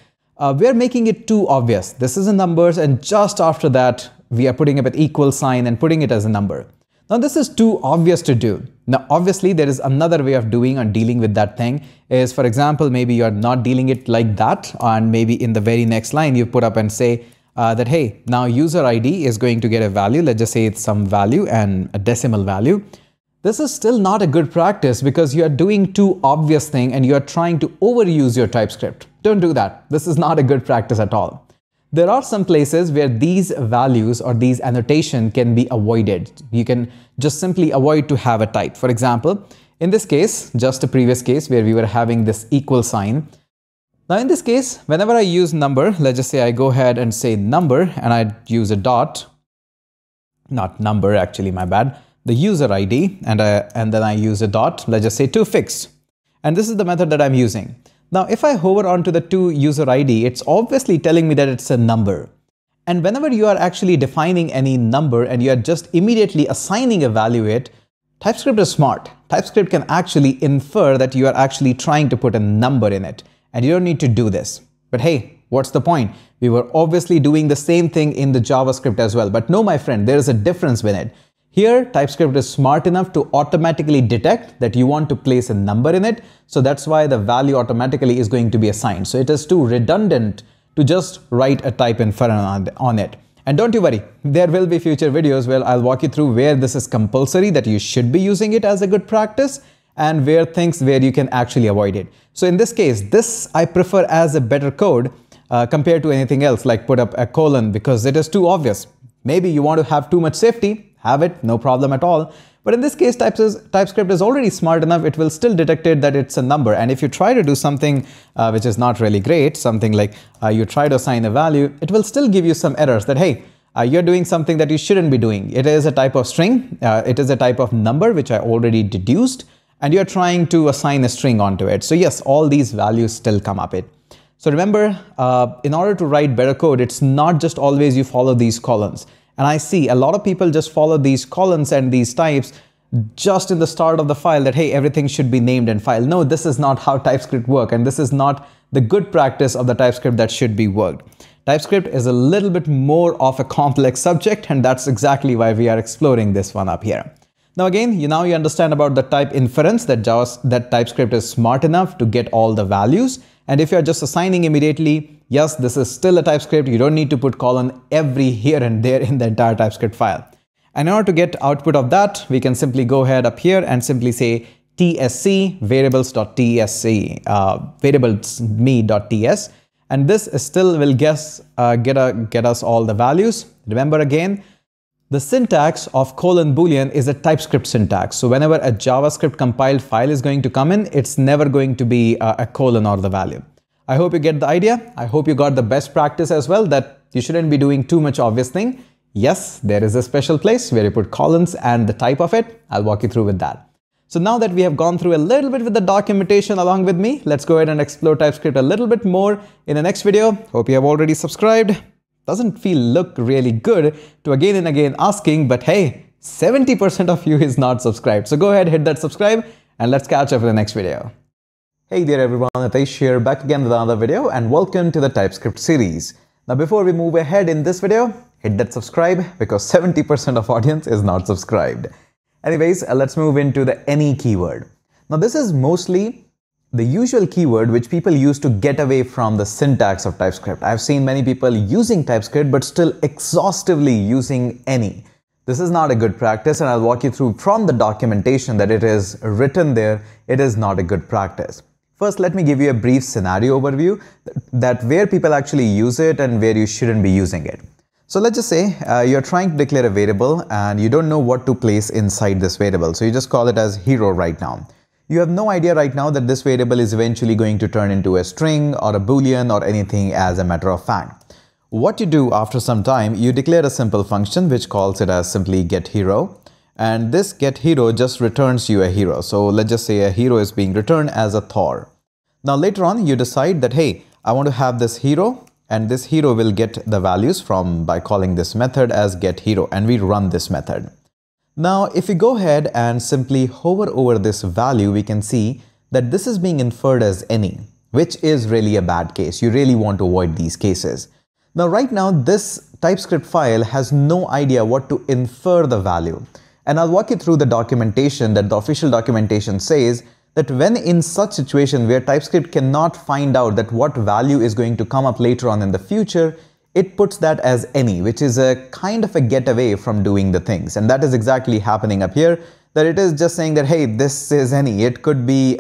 we are making it too obvious. This is a numbers, and just after that, we are putting up an equal sign and putting it as a number. Now, this is too obvious to do. Now, obviously, there is another way of doing or dealing with that thing is, for example, maybe you are not dealing it like that, and maybe in the very next line, you put up and say, that, hey, now user ID is going to get a value. Let's just say it's some value and a decimal value. This is still not a good practice because you are doing too obvious thing and you are trying to overuse your TypeScript. Don't do that. This is not a good practice at all. There are some places where these values or these annotation can be avoided. You can just simply avoid to have a type. For example, in this case, just a previous case where we were having this equal sign. Now, in this case, whenever I use number, let's just say I go ahead and say number and I use a dot, not number, actually, my bad, the user ID, and then I use a dot, let's just say to fixed. And this is the method that I'm using. Now, if I hover onto the to user ID, it's obviously telling me that it's a number. And whenever you are actually defining any number and you are just immediately assigning a value it, TypeScript is smart. TypeScript can actually infer that you are actually trying to put a number in it. And you don't need to do this. But hey, what's the point? We were obviously doing the same thing in the JavaScript as well. But no, my friend, there is a difference with it. Here, TypeScript is smart enough to automatically detect that you want to place a number in it. So that's why the value automatically is going to be assigned. So it is too redundant to just write a type inference on it. And don't you worry, there will be future videos where I'll walk you through where this is compulsory, that you should be using it as a good practice, and where you can actually avoid it. So in this case, this I prefer as a better code compared to anything else like put up a colon, because it is too obvious. Maybe you want to have too much safety, have it, no problem at all. But in this case, TypeScript is already smart enough, it will still detect it that it's a number. And if you try to do something which is not really great, something like you try to assign a value, it will still give you some errors that, hey, you're doing something that you shouldn't be doing. It is a type of string, it is a type of number which I already deduced, and you're trying to assign a string onto it. So yes, all these values still come up it. So remember, in order to write better code, it's not just always you follow these columns. And I see a lot of people just follow these columns and these types just in the start of the file that, hey, everything should be named in file. No, this is not how TypeScript works, and this is not the good practice of the TypeScript that should be worked. TypeScript is a little bit more of a complex subject, and that's exactly why we are exploring this one up here. Now again, you understand about the type inference, that TypeScript is smart enough to get all the values. And if you're just assigning immediately, yes, this is still a TypeScript. You don't need to put colon every here and there in the entire TypeScript file. And in order to get output of that, we can simply go ahead up here and simply say tsc variables.tsc, variables.me.ts. And this still will get us all the values. Remember again, the syntax of colon boolean is a TypeScript syntax. So whenever a JavaScript compiled file is going to come in, it's never going to be a colon or the value. I hope you get the idea. I hope you got the best practice as well, that you shouldn't be doing too much obvious thing. Yes, there is a special place where you put colons and the type of it. I'll walk you through with that. So now that we have gone through a little bit with the documentation along with me, let's go ahead and explore TypeScript a little bit more in the next video. Hope you have already subscribed. Doesn't look really good to again and again asking, but hey, 70% of you is not subscribed. So go ahead, hit that subscribe, and let's catch up in the next video. Hey there everyone, Hitesh here, back again with another video, and welcome to the TypeScript series. Now before we move ahead in this video, hit that subscribe, because 70% of audience is not subscribed. Anyways, let's move into the any keyword. Now this is mostly the usual keyword which people use to get away from the syntax of TypeScript. I've seen many people using TypeScript but still exhaustively using any. This is not a good practice, and I'll walk you through from the documentation that it is written there. It is not a good practice. First, let me give you a brief scenario overview that where people actually use it and where you shouldn't be using it. So let's just say you're trying to declare a variable and you don't know what to place inside this variable. So you just call it as hero right now. You have no idea right now that this variable is eventually going to turn into a string or a boolean or anything as a matter of fact. What you do after some time, you declare a simple function which calls it as simply getHero, and this getHero just returns you a hero. So let's just say a hero is being returned as a Thor. Now later on you decide that, hey, I want to have this hero, and this hero will get the values by calling this method as getHero, and we run this method. Now, if we go ahead and simply hover over this value, we can see that this is being inferred as any, which is really a bad case. You really want to avoid these cases. Now, right now, this TypeScript file has no idea what to infer the value. And I'll walk you through the documentation that the official documentation says that when in such situation where TypeScript cannot find out that what value is going to come up later on in the future, it puts that as any, which is a kind of a getaway from doing the things. And that is exactly happening up here, that it is just saying that, hey, this is any. It could be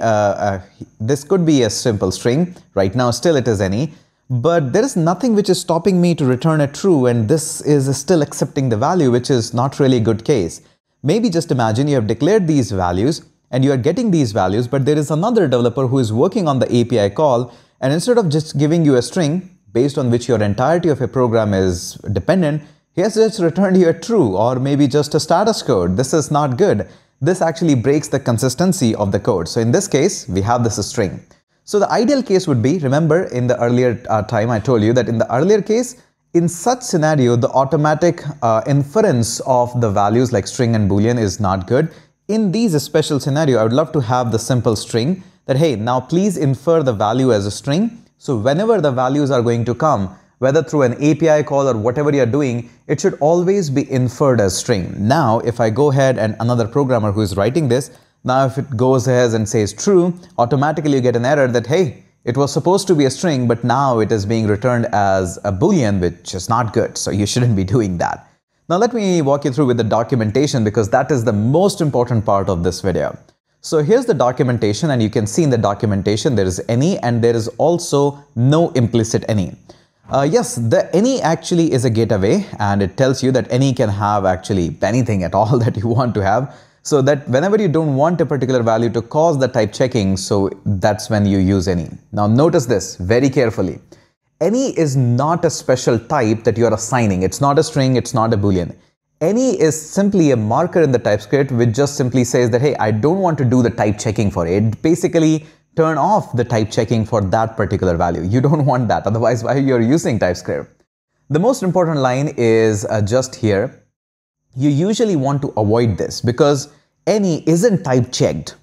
this could be a simple string. Right now, still it is any. But there is nothing which is stopping me to return a true, and this is still accepting the value, which is not really a good case. Maybe just imagine you have declared these values and you are getting these values, but there is another developer who is working on the API call, and instead of just giving you a string based on which your entirety of a program is dependent, he has just returned you a true or maybe just a status code. This is not good. This actually breaks the consistency of the code. So in this case, we have this string. So the ideal case would be, remember in the earlier time I told you that in the earlier case, in such scenario, the automatic inference of the values like string and boolean is not good. In these special scenario, I would love to have the simple string that, hey, now please infer the value as a string. So whenever the values are going to come, whether through an API call or whatever you're doing, it should always be inferred as string. Now, if I go ahead and another programmer who is writing this, now if it goes ahead and says true, automatically you get an error that, hey, It was supposed to be a string, but now it is being returned as a Boolean, which is not good. So you shouldn't be doing that. Now let me walk you through with the documentation, because that is the most important part of this video. So here's the documentation, and you can see in the documentation there is any and there is also no implicit any. Yes, the any actually is a gateway, and it tells you that any can have actually anything at all that you want to have. So that whenever you don't want a particular value to cause the type checking, so that's when you use any. Now notice this very carefully. Any is not a special type that you are assigning. It's not a string, it's not a Boolean. Any is simply a marker in the TypeScript which just simply says that, hey, I don't want to do the type checking for it. Basically, turn off the type checking for that particular value. You don't want that. Otherwise, why you're using TypeScript? The most important line is just here. You usually want to avoid this because any isn't type checked.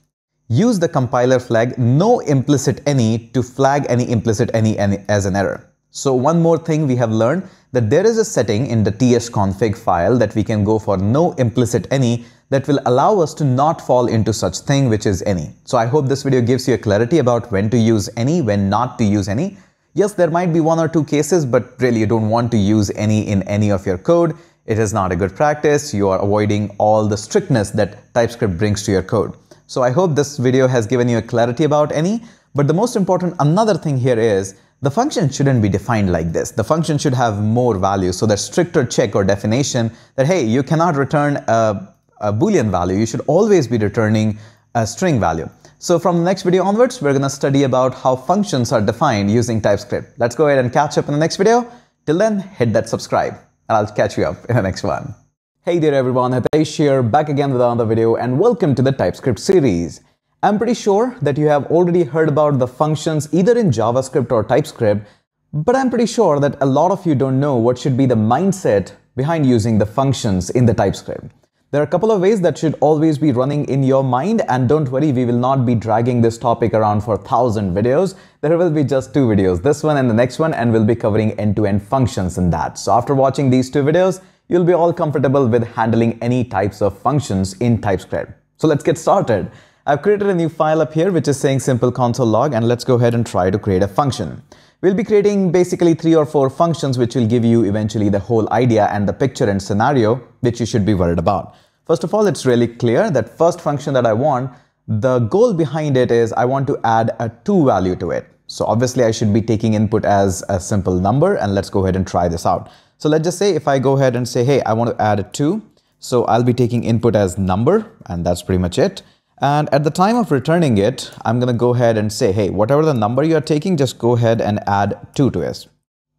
Use the compiler flag no implicit any to flag any implicit any as an error. So one more thing we have learned, that there is a setting in the tsconfig file that we can go for no implicit any that will allow us to not fall into such thing which is any. So I hope this video gives you a clarity about when to use any, when not to use any. Yes, there might be one or two cases, but really you don't want to use any in any of your code. It is not a good practice. You are avoiding all the strictness that TypeScript brings to your code. So I hope this video has given you a clarity about any. But the most important another thing here is the function shouldn't be defined like this. The function should have more value. So that stricter check or definition that, hey, you cannot return a Boolean value. You should always be returning a string value. So from the next video onwards, we're going to study about how functions are defined using TypeScript. Let's go ahead and catch up in the next video. Till then, hit that subscribe and I'll catch you up in the next one. Hey there everyone, Hitesh here, back again with another video, and welcome to the TypeScript series. I'm pretty sure that you have already heard about the functions either in JavaScript or TypeScript, but I'm pretty sure that a lot of you don't know what should be the mindset behind using the functions in the TypeScript. There are a couple of ways that should always be running in your mind, and don't worry, we will not be dragging this topic around for 1,000 videos. There will be just 2 videos, this one and the next one, and we'll be covering end-to-end functions in that. So after watching these 2 videos, you'll be all comfortable with handling any types of functions in TypeScript. So let's get started. I've created a new file up here which is saying simple console log, and let's go ahead and try to create a function. We'll be creating basically 3 or 4 functions which will give you eventually the whole idea and the picture and scenario which you should be worried about. First of all, it's really clear that first function that I want, the goal behind it is I want to add a 2 value to it. So obviously I should be taking input as a simple number, and let's go ahead and try this out. So let's just say if I go ahead and say, hey, I want to add a 2. So I'll be taking input as number, and that's pretty much it. And at the time of returning it, I'm going to go ahead and say, hey, whatever the number you are taking, just go ahead and add 2 to it.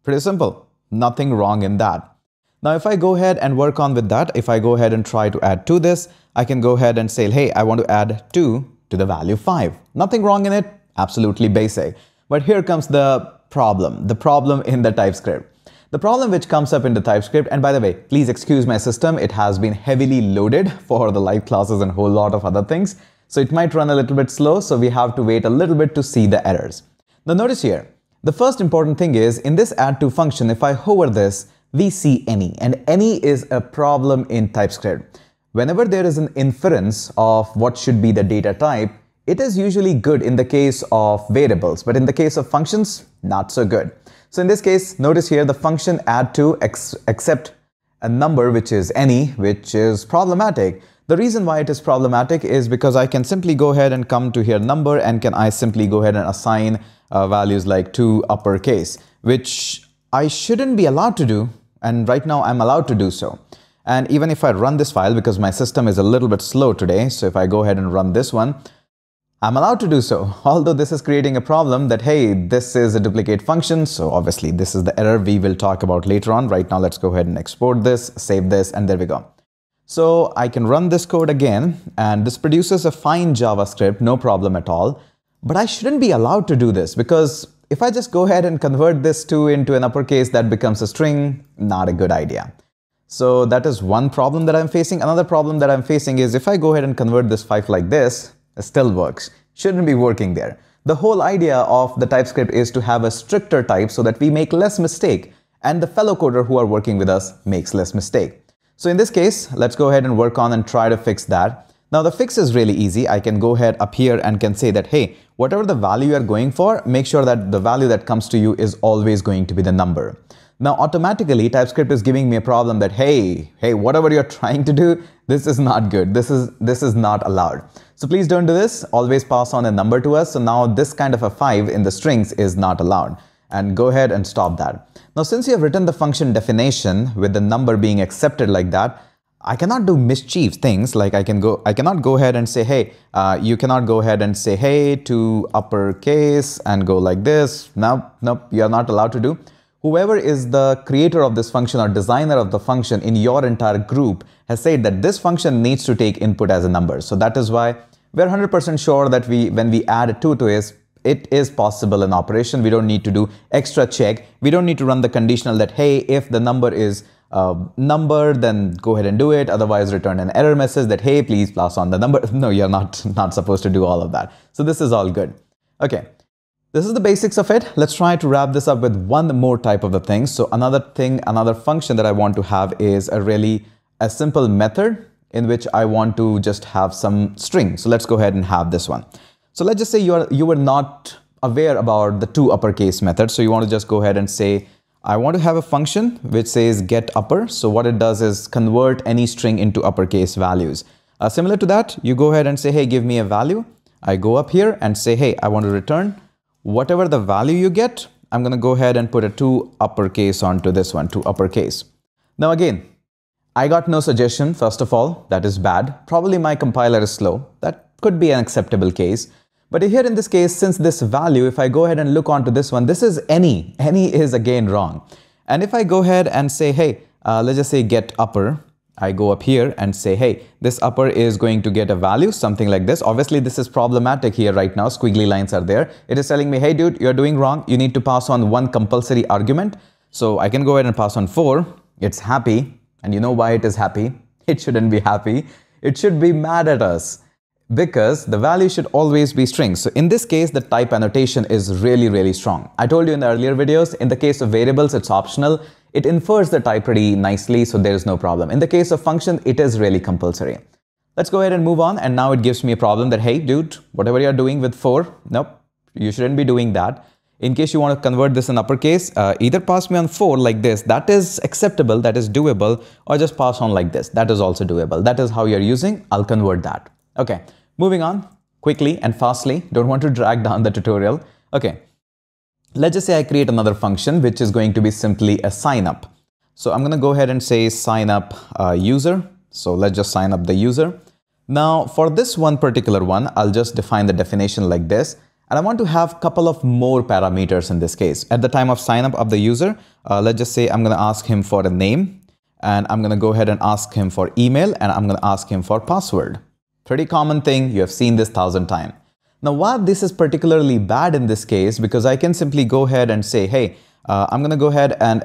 Pretty simple. Nothing wrong in that. Now, if I go ahead and work on with that, if I go ahead and try to add to this, I can go ahead and say, hey, I want to add 2 to the value 5. Nothing wrong in it. Absolutely basic. But here comes the problem in the TypeScript. The problem which comes up in the TypeScript, and by the way, please excuse my system, it has been heavily loaded for the live classes and a whole lot of other things. So it might run a little bit slow, so we have to wait a little bit to see the errors. Now notice here, the first important thing is in this add to function, if I hover this, we see any, and any is a problem in TypeScript. Whenever there is an inference of what should be the data type, it is usually good in the case of variables, but in the case of functions, not so good. So in this case, notice here the function add to accept a number which is any, which is problematic. The reason why it is problematic is because I can simply go ahead and come to here number, and can I simply go ahead and assign values like to uppercase, which I shouldn't be allowed to do, and right now I'm allowed to do so. And even if I run this file, because my system is a little bit slow today, so if I go ahead and run this one, I'm allowed to do so, although this is creating a problem that, hey, this is a duplicate function. So obviously this is the error we will talk about later on. Right now, let's go ahead and export this, save this, and there we go. So I can run this code again, and this produces a fine JavaScript, no problem at all. But I shouldn't be allowed to do this, because if I just go ahead and convert this 2 into an uppercase, that becomes a string, not a good idea. So that is one problem that I'm facing. Another problem that I'm facing is if I go ahead and convert this 5 like this, it still works. Shouldn't be working there. The whole idea of the TypeScript is to have a stricter type so that we make less mistake, and the fellow coder who are working with us makes less mistake. So in this case, let's go ahead and work on and try to fix that. Now the fix is really easy. I can go ahead up here and can say that, hey, whatever the value you are going for, make sure that the value that comes to you is always going to be the number. Now automatically TypeScript is giving me a problem that, hey, whatever you're trying to do, this is not good. This is not allowed. So please don't do this. Always pass on a number to us. So now this kind of a 5 in the strings is not allowed. And go ahead and stop that. Now since you have written the function definition with the number being accepted like that, I cannot do mischief things like I cannot go ahead and say, hey, you cannot go ahead and say, hey, to uppercase and go like this. Nope, you are not allowed to do. Whoever is the creator of this function or designer of the function in your entire group has said that this function needs to take input as a number. So that is why we're 100% sure that when we add a 2 to it is possible in operation. We don't need to do extra check. We don't need to run the conditional that, hey, if the number is number, then go ahead and do it. Otherwise, return an error message that, hey, please pass on the number. No, you're not supposed to do all of that. So this is all good. Okay. This is the basics of it. Let's try to wrap this up with one more type of the thing. So another function that I want to have is a simple method in which I want to just have some string. So let's go ahead and have this one. So let's just say you were not aware about the 2 uppercase method. So you want to just go ahead and say, I want to have a function which says get upper. So what it does is convert any string into uppercase values. Similar to that, you go ahead and say, hey, give me a value. I go up here and say, hey, I want to return whatever the value you get. I'm going to go ahead and put a 2 uppercase onto this one, 2 uppercase. Now again, I got no suggestion. First of all, that is bad. Probably my compiler is slow. That could be an acceptable case. But here in this case, since this value, if I go ahead and look onto this one, this is any is again wrong. And if I go ahead and say, hey, let's just say get upper, I go up here and say, hey, this upper is going to get a value, something like this. Obviously, this is problematic here right now. Squiggly lines are there. It is telling me, hey, dude, you're doing wrong. You need to pass on one compulsory argument. So I can go ahead and pass on 4. It's happy. And you know why it is happy? It shouldn't be happy. It should be mad at us, because the value should always be strings. So in this case, the type annotation is really strong. I told you in the earlier videos, in the case of variables, it's optional. It infers the type pretty nicely, so there is no problem. In the case of function, it is really compulsory. Let's go ahead and move on. And now it gives me a problem that, hey, dude, whatever you're doing with 4, nope, you shouldn't be doing that. In case you want to convert this in uppercase, either pass me on 4 like this. That is acceptable, that is doable, or just pass on like this. That is also doable. That is how you're using. I'll convert that. Okay, moving on quickly and fastly. Don't want to drag down the tutorial. Okay, let's just say I create another function which is going to be simply a sign up. So I'm going to go ahead and say sign up user. So let's just sign up the user. Now for this one particular one, I'll just define the definition like this. And I want to have a couple of more parameters in this case. At the time of sign up of the user, let's just say I'm going to ask him for a name, and I'm going to go ahead and ask him for email, and I'm going to ask him for password. Pretty common thing. You have seen this 1,000 times. Now, why this is particularly bad in this case, because I can simply go ahead and say, hey, I'm going to go ahead and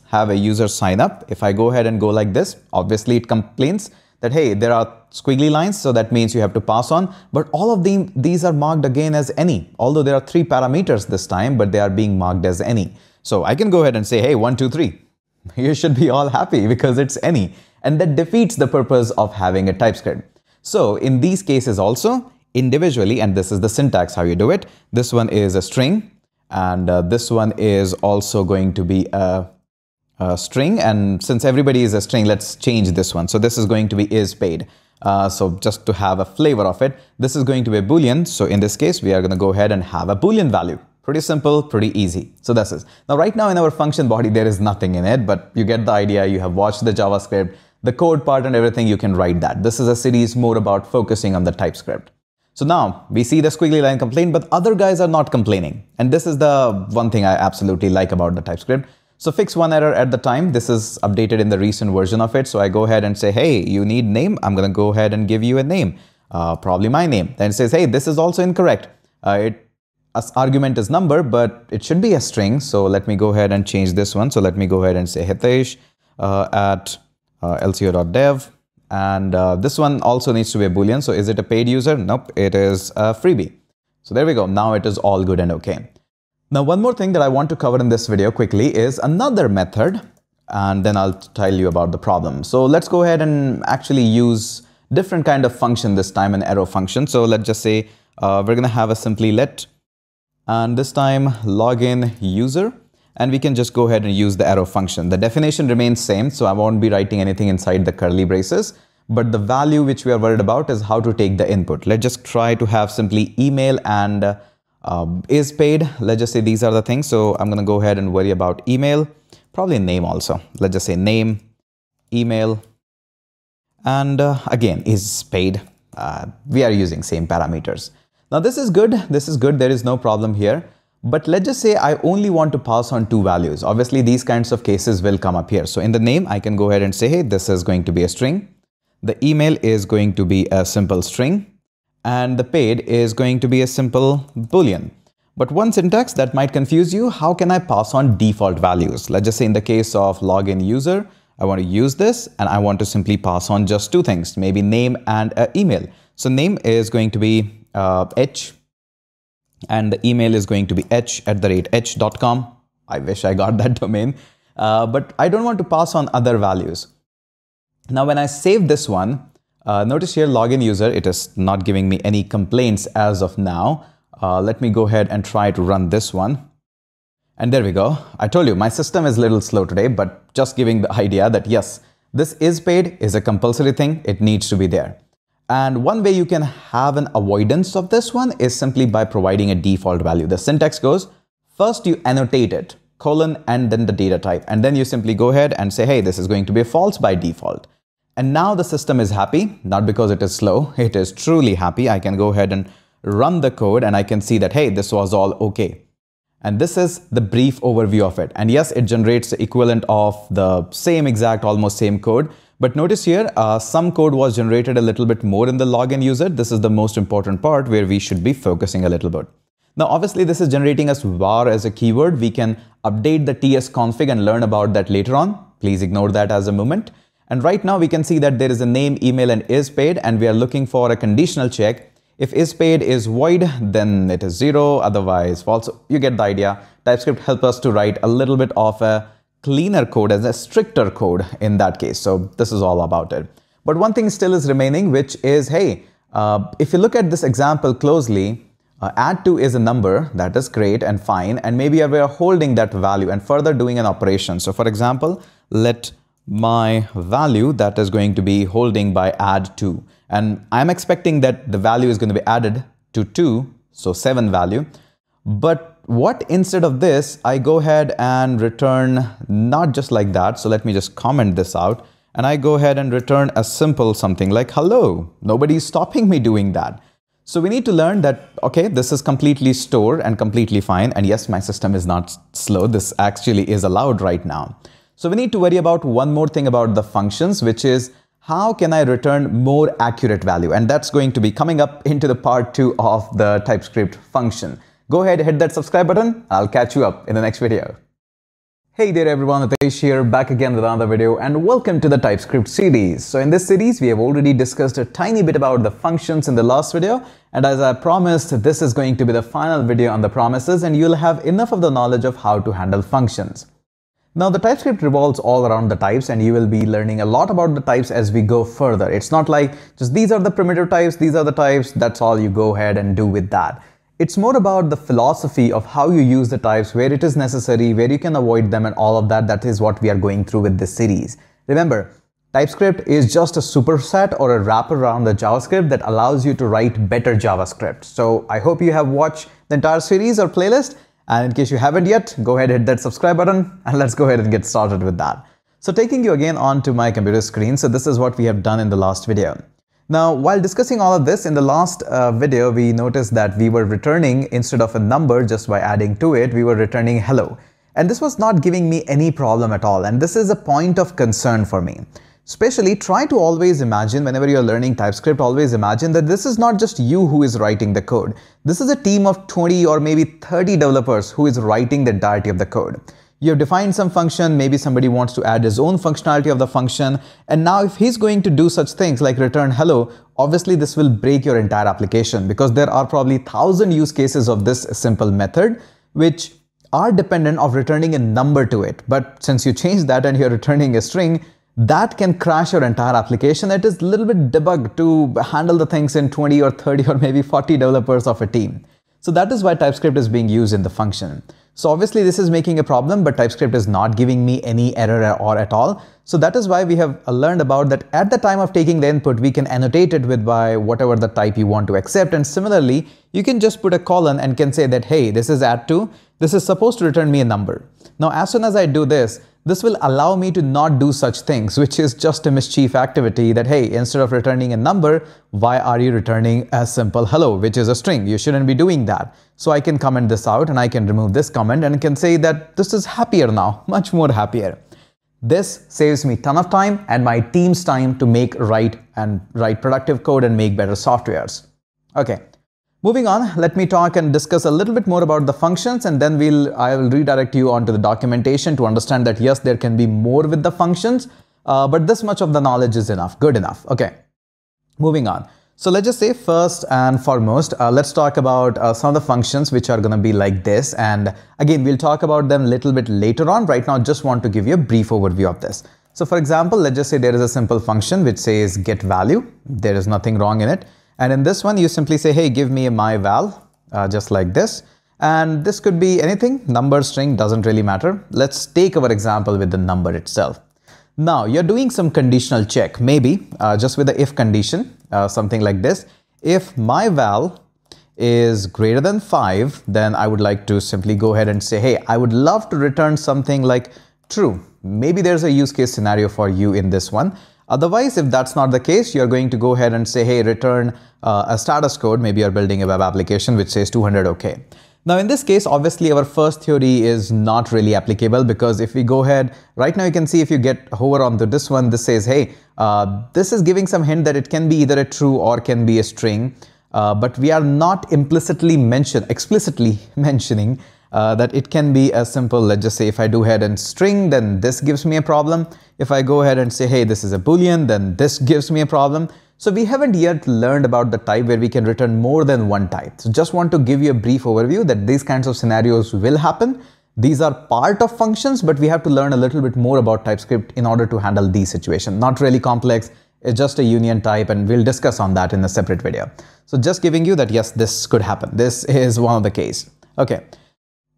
have a user sign up. If I go ahead and go like this, obviously it complains that, hey, there are squiggly lines, so that means you have to pass on. But all of these are marked again as any, although there are 3 parameters this time, but they are being marked as any. So I can go ahead and say, hey, 1, 2, 3. You should be all happy because it's any. And that defeats the purpose of having a TypeScript. So in these cases also, individually, and this is the syntax how you do it, this one is a string, and this one is also going to be a string. And since everybody is a string, let's change this one. So this is going to be is paid. So just to have a flavor of it, this is going to be a Boolean. So in this case, we are going to go ahead and have a Boolean value. Pretty simple, pretty easy. So this is. Now right now in our function body, there is nothing in it, but you get the idea. You have watched the JavaScript, the code part and everything, you can write that. This is a series more about focusing on the TypeScript. So now we see the squiggly line complaint, but other guys are not complaining. And this is the one thing I absolutely like about the TypeScript. So fix one error at the time. This is updated in the recent version of it. So I go ahead and say, hey, you need name. I'm going to go ahead and give you a name, probably my name. Then it says, hey, this is also incorrect. Argument is number, but it should be a string. So let me go ahead and change this one. So let me go ahead and say Hitesh at lco.dev. And this one also needs to be a Boolean. So is it a paid user? Nope, it is a freebie. So there we go. Now it is all good and okay. Now, one more thing that I want to cover in this video quickly is another method, and then I'll tell you about the problem. So let's go ahead and actually use different kind of function this time, an arrow function. So let's just say we're going to have a simply let, and this time login user, and we can just go ahead and use the arrow function. The definition remains same, so I won't be writing anything inside the curly braces, but the value which we are worried about is how to take the input. Let's just try to have simply email and is paid. Let's just say these are the things. So I'm going to go ahead and worry about email, probably name also. Let's just say name, email, and again is paid. We are using same parameters. Now this is good. This is good. There is no problem here. But let's just say I only want to pass on two values. Obviously, these kinds of cases will come up here. So in the name, I can go ahead and say, hey, this is going to be a string. The email is going to be a simple string. And the paid is going to be a simple Boolean. But one syntax that might confuse you, how can I pass on default values? Let's just say in the case of login user, I want to use this and I want to simply pass on just two things, maybe name and email. So name is going to be h, and the email is going to be h@h.com. I wish I got that domain, but I don't want to pass on other values. Now, when I save this one, notice here login user, it is not giving me any complaints as of now. Let me go ahead and try to run this one. And there we go. I told you my system is a little slow today, but just giving the idea that yes, this is paid is a compulsory thing. It needs to be there. And one way you can have an avoidance of this one is simply by providing a default value. The syntax goes, first you annotate it, colon, and then the data type. And then you simply go ahead and say, hey, this is going to be false by default. And now the system is happy, not because it is slow. It is truly happy. I can go ahead and run the code and I can see that, hey, this was all okay. And this is the brief overview of it. And yes, it generates the equivalent of the same exact, almost same code. But notice here, some code was generated a little bit more in the login user. This is the most important part where we should be focusing a little bit. Now, obviously, this is generating us var as a keyword. We can update the tsconfig and learn about that later on. Please ignore that as a moment. And right now we can see that there is a name, email, and is paid, and we are looking for a conditional check. If is paid is void, then it is 0, otherwise false. You get the idea. TypeScript helps us to write a little bit of a cleaner code, as a stricter code in that case. So this is all about it. But one thing still is remaining, which is, hey, if you look at this example closely, add to is a number. That is great and fine. And maybe we are holding that value and further doing an operation. So for example, let my value that is going to be holding by add to. And I'm expecting that the value is going to be added to 2, so 7 value. But what instead of this, I go ahead and return not just like that. So let me just comment this out. And I go ahead and return a simple something like hello. Nobody's stopping me doing that. So we need to learn that, okay, this is completely stored and completely fine. And yes, my system is not slow. This actually is allowed right now. So we need to worry about one more thing about the functions, which is how can I return more accurate value? And that's going to be coming up into the part 2 of the TypeScript function. Go ahead, hit that subscribe button. I'll catch you up in the next video. Hey there everyone, Hitesh here, back again with another video, and welcome to the TypeScript series. So in this series, we have already discussed a tiny bit about the functions in the last video. And as I promised, this is going to be the final video on the promises, and you'll have enough of the knowledge of how to handle functions. Now the TypeScript revolves all around the types, and you will be learning a lot about the types as we go further. It's not like just these are the primitive types, these are the types, that's all you go ahead and do with that. It's more about the philosophy of how you use the types, where it is necessary, where you can avoid them, and all of that. That is what we are going through with this series. Remember, TypeScript is just a superset or a wrapper around the JavaScript that allows you to write better JavaScript. So I hope you have watched the entire series or playlist. And in case you haven't yet, go ahead and hit that subscribe button and let's go ahead and get started with that. So taking you again onto my computer screen. So this is what we have done in the last video. Now, while discussing all of this in the last video, we noticed that we were returning, instead of a number just by adding to it, we were returning hello. And this was not giving me any problem at all. And this is a point of concern for me. Especially try to always imagine, whenever you're learning TypeScript, always imagine that this is not just you who is writing the code. This is a team of 20 or maybe 30 developers who is writing the entirety of the code. You have defined some function, maybe somebody wants to add his own functionality of the function. And now if he's going to do such things like return hello, obviously this will break your entire application, because there are probably 1,000 use cases of this simple method, which are dependent of returning a number to it. But since you change that and you're returning a string, that can crash your entire application. It is a little bit debugged to handle the things in 20 or 30 or maybe 40 developers of a team. So that is why TypeScript is being used in the function. So obviously this is making a problem, but TypeScript is not giving me any error or at all. So that is why we have learned about that at the time of taking the input, we can annotate it with by whatever the type you want to accept. And similarly, you can just put a colon and can say that, hey, this is add2, this is supposed to return me a number. Now, as soon as I do this, this will allow me to not do such things, which is just a mischief activity that, hey, instead of returning a number, why are you returning a simple hello, which is a string? You shouldn't be doing that. So I can comment this out and I can remove this comment and can say that this is happier now, much more happier. This saves me a ton of time and my team's time to write productive code and make better softwares. Okay. Moving on, let me talk and discuss a little bit more about the functions, and then I will redirect you onto the documentation to understand that yes, there can be more with the functions, but this much of the knowledge is enough, good enough. Okay, moving on. So let's just say first and foremost, let's talk about some of the functions which are going to be like this. And again, we'll talk about them a little bit later on. Right now, just want to give you a brief overview of this. So for example, let's just say there is a simple function which says get value. There is nothing wrong in it. And in this one, you simply say, hey, give me a myval, just like this. And this could be anything, number, string, doesn't really matter. Let's take our example with the number itself. Now, you're doing some conditional check, maybe just with the if condition, something like this. If myval is greater than 5, then I would like to simply go ahead and say, hey, I would love to return something like true. Maybe there's a use case scenario for you in this one. Otherwise, if that's not the case, you're going to go ahead and say, hey, return a status code. Maybe you're building a web application which says 200 OK. Now, in this case, obviously, our first theory is not really applicable because if we go ahead, right now you can see if you hover onto this one, this says, hey, this is giving some hint that it can be either a true or can be a string. But we are not explicitly mentioning that it can be a simple, let's just say if I do ahead and string, then this gives me a problem. If I go ahead and say, hey, this is a Boolean, then this gives me a problem. So we haven't yet learned about the type where we can return more than one type. So just want to give you a brief overview that these kinds of scenarios will happen. These are part of functions, but we have to learn a little bit more about TypeScript in order to handle these situations. Not really complex. It's just a union type, and we'll discuss on that in a separate video. So just giving you that, yes, this could happen. This is one of the case. Okay.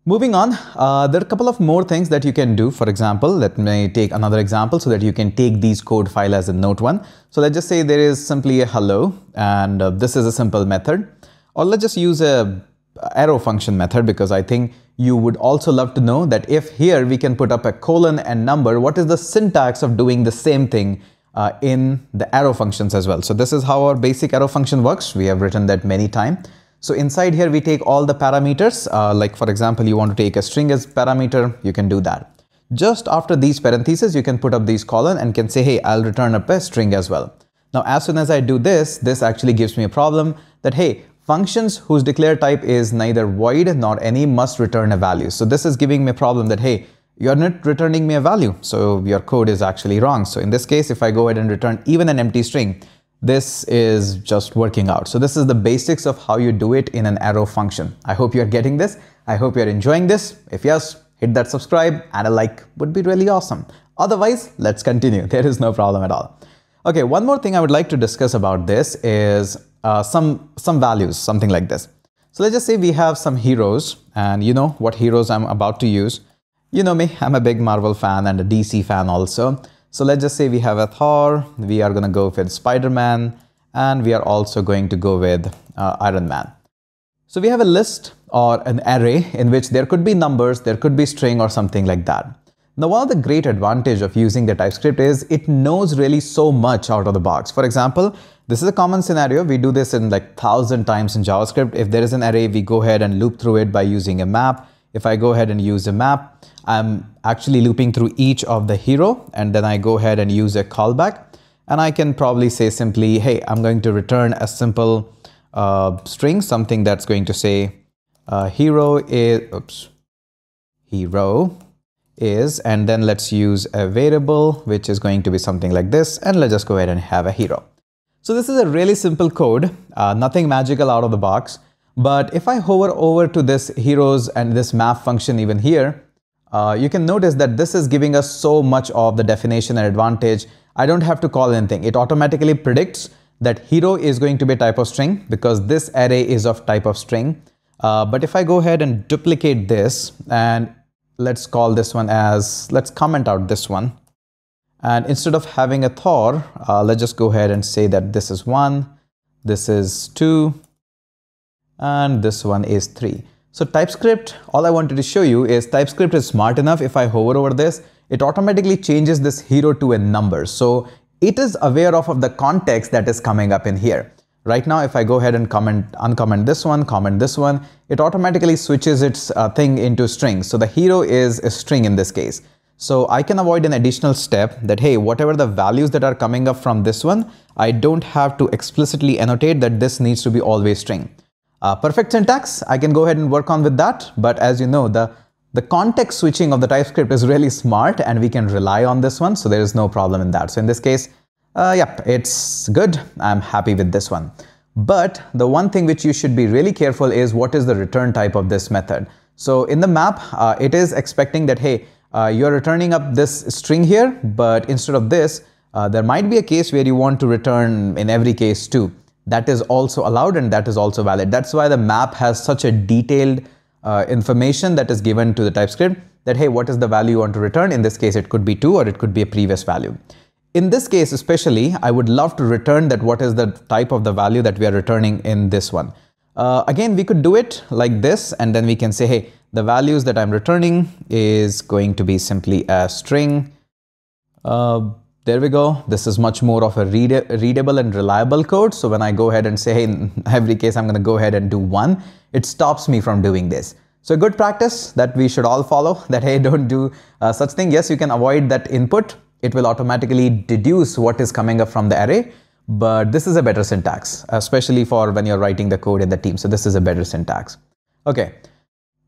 Moving on, there are a couple of more things that you can do. For example, let me take another example so that you can take these code file as a note one. So let's just say there is simply a hello, and this is a simple method. Or let's just use a arrow function method, because I think you would also love to know that if here we can put up a colon and number, what is the syntax of doing the same thing in the arrow functions as well. So this is how our basic arrow function works. We have written that many times. So inside here, we take all the parameters, like for example, you want to take a string as parameter, you can do that. Just after these parentheses, you can put up these colon and can say, hey, I'll return up a string as well. Now, as soon as I do this, this actually gives me a problem that, hey, functions whose declared type is neither void nor any must return a value. So this is giving me a problem that, hey, you're not returning me a value. So your code is actually wrong. So in this case, if I go ahead and return even an empty string, this is just working out. So this is the basics of how you do it in an arrow function. I hope you're getting this. I hope you're enjoying this. If yes, hit that subscribe and a like would be really awesome. Otherwise, let's continue. There is no problem at all. Okay, one more thing I would like to discuss about this is some values, something like this. So let's just say we have some heroes, and you know what heroes I'm about to use. You know me, I'm a big Marvel fan and a DC fan also. So let's just say we have a Thor, we are going to go with Spider-Man, and we are also going to go with Iron Man. So we have a list or an array in which there could be numbers, there could be string or something like that. Now, one of the great advantage of using the TypeScript is it knows really so much out of the box. For example, this is a common scenario. We do this in like 1,000 times in JavaScript. If there is an array, we go ahead and loop through it by using a map. If I go ahead and use a map, I'm actually looping through each of the hero, and then I go ahead and use a callback, and I can probably say simply, hey, I'm going to return a simple string, something that's going to say hero is, and then let's use a variable, which is going to be something like this, and let's just go ahead and have a hero. So this is a really simple code, nothing magical out of the box. But if I hover over to this heroes and this map function even here, you can notice that this is giving us so much of the definition and advantage. I don't have to call anything. It automatically predicts that hero is going to be a type of string because this array is of type of string. But if I go ahead and duplicate this, and let's call this one as, let's comment out this one. And instead of having a Thor, let's just go ahead and say that this is 1, this is 2, and this one is 3. So TypeScript, all I wanted to show you is TypeScript is smart enough. If I hover over this, it automatically changes this hero to a number. So it is aware of the context that is coming up in here. Right now, if I go ahead and uncomment this one, comment this one, it automatically switches its thing into strings. So the hero is a string in this case. So I can avoid an additional step that, hey, whatever the values that are coming up from this one, I don't have to explicitly annotate that this needs to be always string. Perfect syntax, I can go ahead and work on with that. But as you know, the context switching of the TypeScript is really smart and we can rely on this one. So there is no problem in that. So in this case, yep, it's good. I'm happy with this one. But the one thing which you should be really careful is what is the return type of this method. So in the map, it is expecting that, hey, you're returning up this string here, but instead of this, there might be a case where you want to return in every case 2. That is also allowed and that is also valid. That's why the map has such a detailed information that is given to the TypeScript that, hey, what is the value you want to return? In this case, it could be 2 or it could be a previous value. In this case, especially, I would love to return that what is the type of the value that we are returning in this one. Again, we could do it like this, and then we can say, hey, the values that I'm returning is going to be simply a string. There we go. This is much more of a readable and reliable code. So when I go ahead and say, hey, in every case, I'm going to go ahead and do 1, it stops me from doing this. So good practice that we should all follow that, hey, don't do such thing. Yes, you can avoid that input. It will automatically deduce what is coming up from the array. But this is a better syntax, especially for when you're writing the code in the team. So this is a better syntax. Okay.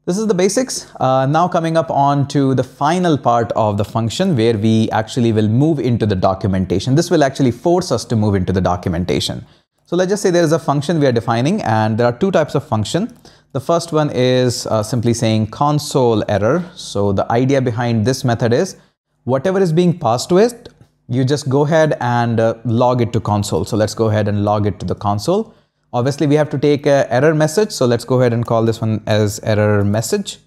This is the basics. Now coming up on to the final part of the function where we actually will move into the documentation. This will actually force us to move into the documentation. So let's just say there is a function we are defining and there are 2 types of function. The first one is simply saying console error. So the idea behind this method is whatever is being passed to it, you just go ahead and log it to console. So let's go ahead and log it to the console. Obviously, we have to take an error message. So let's go ahead and call this one as error message.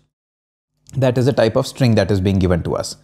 That is a type of string that is being given to us.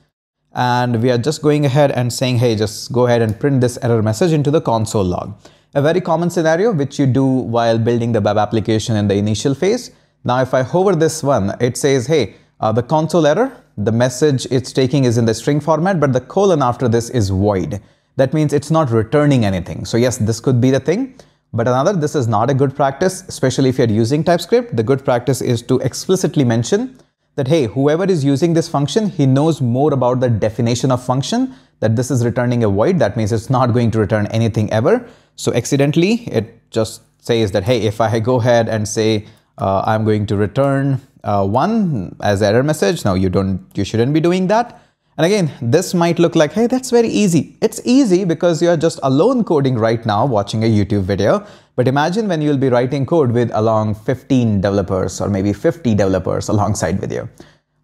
And we are just going ahead and saying, hey, just go ahead and print this error message into the console log. A very common scenario which you do while building the web application in the initial phase. Now, if I hover this one, it says, hey, the console error, the message it's taking is in the string format, but the colon after this is void. That means it's not returning anything. So yes, this could be the thing. But another, this is not a good practice, especially if you're using TypeScript. The good practice is to explicitly mention that, hey, whoever is using this function, he knows more about the definition of function, that this is returning a void. That means it's not going to return anything ever. So accidentally, it just says that, hey, if I go ahead and say, I'm going to return 1 as error message. Now you shouldn't be doing that. And again, this might look like, hey, that's very easy. It's easy because you're just alone coding right now, watching a YouTube video. But imagine when you'll be writing code with along 15 developers or maybe 50 developers alongside with you.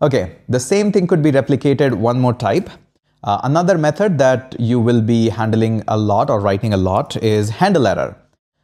Okay, the same thing could be replicated one more type. Another method that you will be handling a lot or writing a lot is handle error.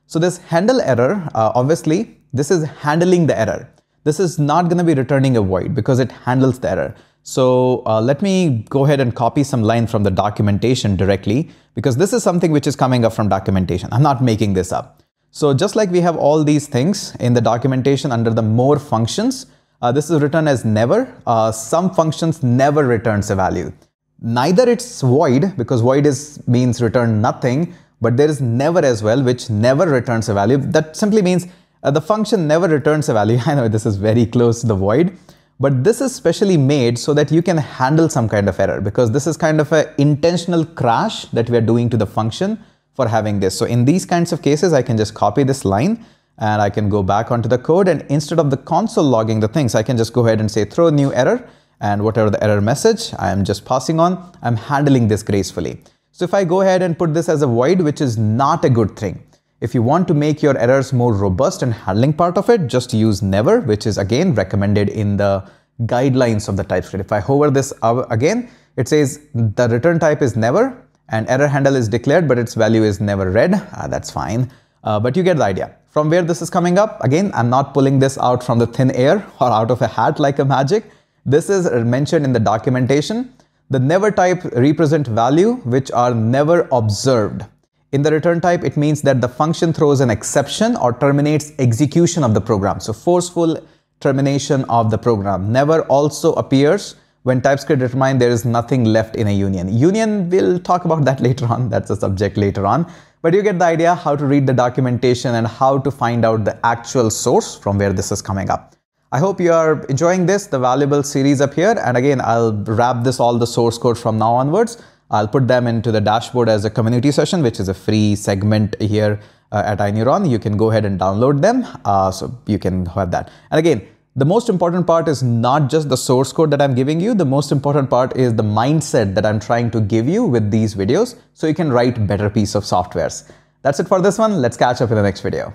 So this handle error, obviously, this is handling the error. This is not going to be returning a void because it handles the error. So let me go ahead and copy some line from the documentation directly because this is something which is coming up from documentation. I'm not making this up. So just like we have all these things in the documentation under the more functions, this is written as never. Some functions never returns a value. Neither it's void because void means return nothing, but there is never as well, which never returns a value. That simply means the function never returns a value. I know this is very close to the void. But this is specially made so that you can handle some kind of error because this is kind of an intentional crash that we are doing to the function for having this. So in these kinds of cases, I can just copy this line and I can go back onto the code, and instead of the console logging the things, I can just go ahead and say throw new error, and whatever the error message I am just passing on, I'm handling this gracefully. So if I go ahead and put this as a void, which is not a good thing. If you want to make your errors more robust and handling part of it, just use never, which is again recommended in the guidelines of the TypeScript. If I hover this again, it says the return type is never and error handle is declared, but its value is never read. That's fine. But you get the idea. From where this is coming up, again, I'm not pulling this out from the thin air or out of a hat like a magic. This is mentioned in the documentation. The never type represent value which are never observed. In the return type, it means that the function throws an exception or terminates execution of the program. So forceful termination of the program. Never also appears when TypeScript determines there is nothing left in a union. Union, we'll talk about that later on. That's a subject later on. But you get the idea how to read the documentation and how to find out the actual source from where this is coming up. I hope you are enjoying this, the valuable series up here. And again, I'll wrap this all the source code from now onwards. I'll put them into the dashboard as a community session, which is a free segment here at iNeuron. You can go ahead and download them. So you can have that. And again, the most important part is not just the source code that I'm giving you. The most important part is the mindset that I'm trying to give you with these videos so you can write better piece of softwares. That's it for this one. Let's catch up in the next video.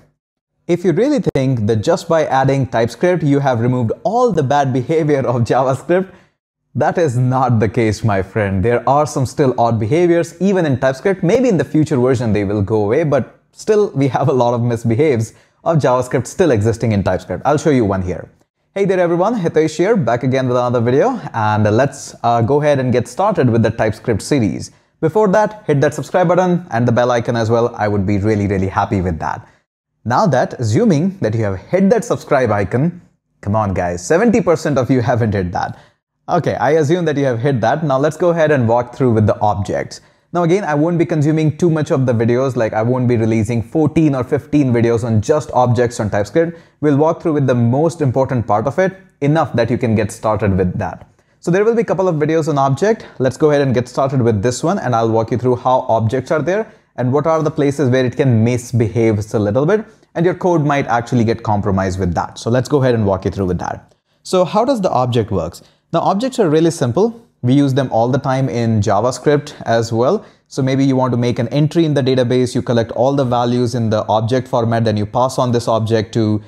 If you really think that just by adding TypeScript, you have removed all the bad behavior of JavaScript, that is not the case, my friend. There are some still odd behaviors even in TypeScript. Maybe in the future version they will go away, but still we have a lot of misbehaves of JavaScript still existing in TypeScript. I'll show you one here. Hey there everyone, Hitesh here, back again with another video, and let's go ahead and get started with the TypeScript series. Before that, hit that subscribe button and the bell icon as well. I would be really happy with that. Now that, assuming that you have hit that subscribe icon, come on guys, 70% of you haven't hit that. Okay, I assume that you have hit that. Now let's go ahead and walk through with the objects. Now again, I won't be consuming too much of the videos, like I won't be releasing 14 or 15 videos on just objects on TypeScript. We'll walk through with the most important part of it, enough that you can get started with that. So there will be a couple of videos on object. Let's go ahead and get started with this one, and I'll walk you through how objects are there and what are the places where it can misbehave just a little bit, and your code might actually get compromised with that. So let's go ahead and walk you through with that. So how does the object works? Now objects are really simple. We use them all the time in JavaScript as well. So maybe you want to make an entry in the database, you collect all the values in the object format, then you pass on this object to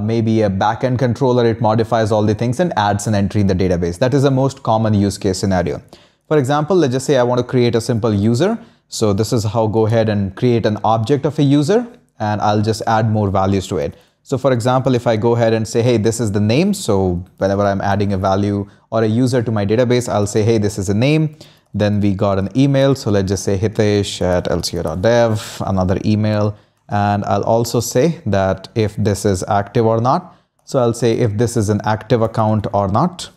maybe a backend controller. It modifies all the things and adds an entry in the database. That is the most common use case scenario. For example, let's just say I want to create a simple user. So this is how go ahead and create an object of a user, and I'll just add more values to it. So for example, if I go ahead and say, hey, this is the name. So whenever I'm adding a value or a user to my database, I'll say, hey, this is a name. Then we got an email. So let's just say hitesh@lco.dev, another email. And I'll also say that if this is active or not. So I'll say if this is an active account or not,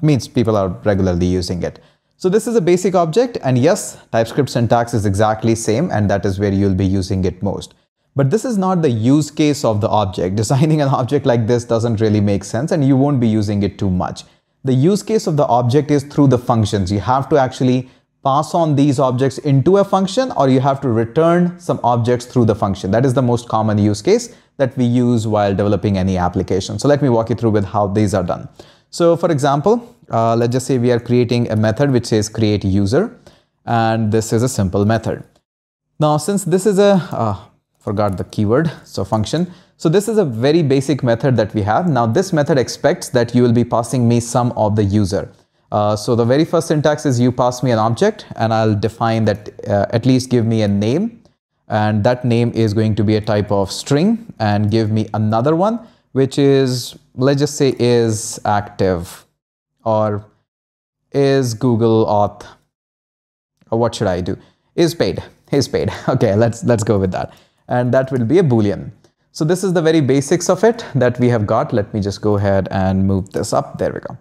means people are regularly using it. So this is a basic object, and yes, TypeScript syntax is exactly same, and that is where you'll be using it most. But this is not the use case of the object. Designing an object like this doesn't really make sense, and you won't be using it too much. The use case of the object is through the functions. You have to actually pass on these objects into a function, or you have to return some objects through the function. That is the most common use case that we use while developing any application. So let me walk you through with how these are done. So for example, let's just say we are creating a method which says create user, and this is a simple method. Now since this is a forgot the keyword, so function. So this is a very basic method that we have. Now this method expects that you will be passing me some of the user. So the very first syntax is you pass me an object, and I'll define that at least give me a name, and that name is going to be a type of string, and give me another one which is, let's just say, is active or is Google auth, or what should I do? Is paid. Okay, let's go with that. And that will be a Boolean. So this is the very basics of it that we have got. Let me just go ahead and move this up. There we go.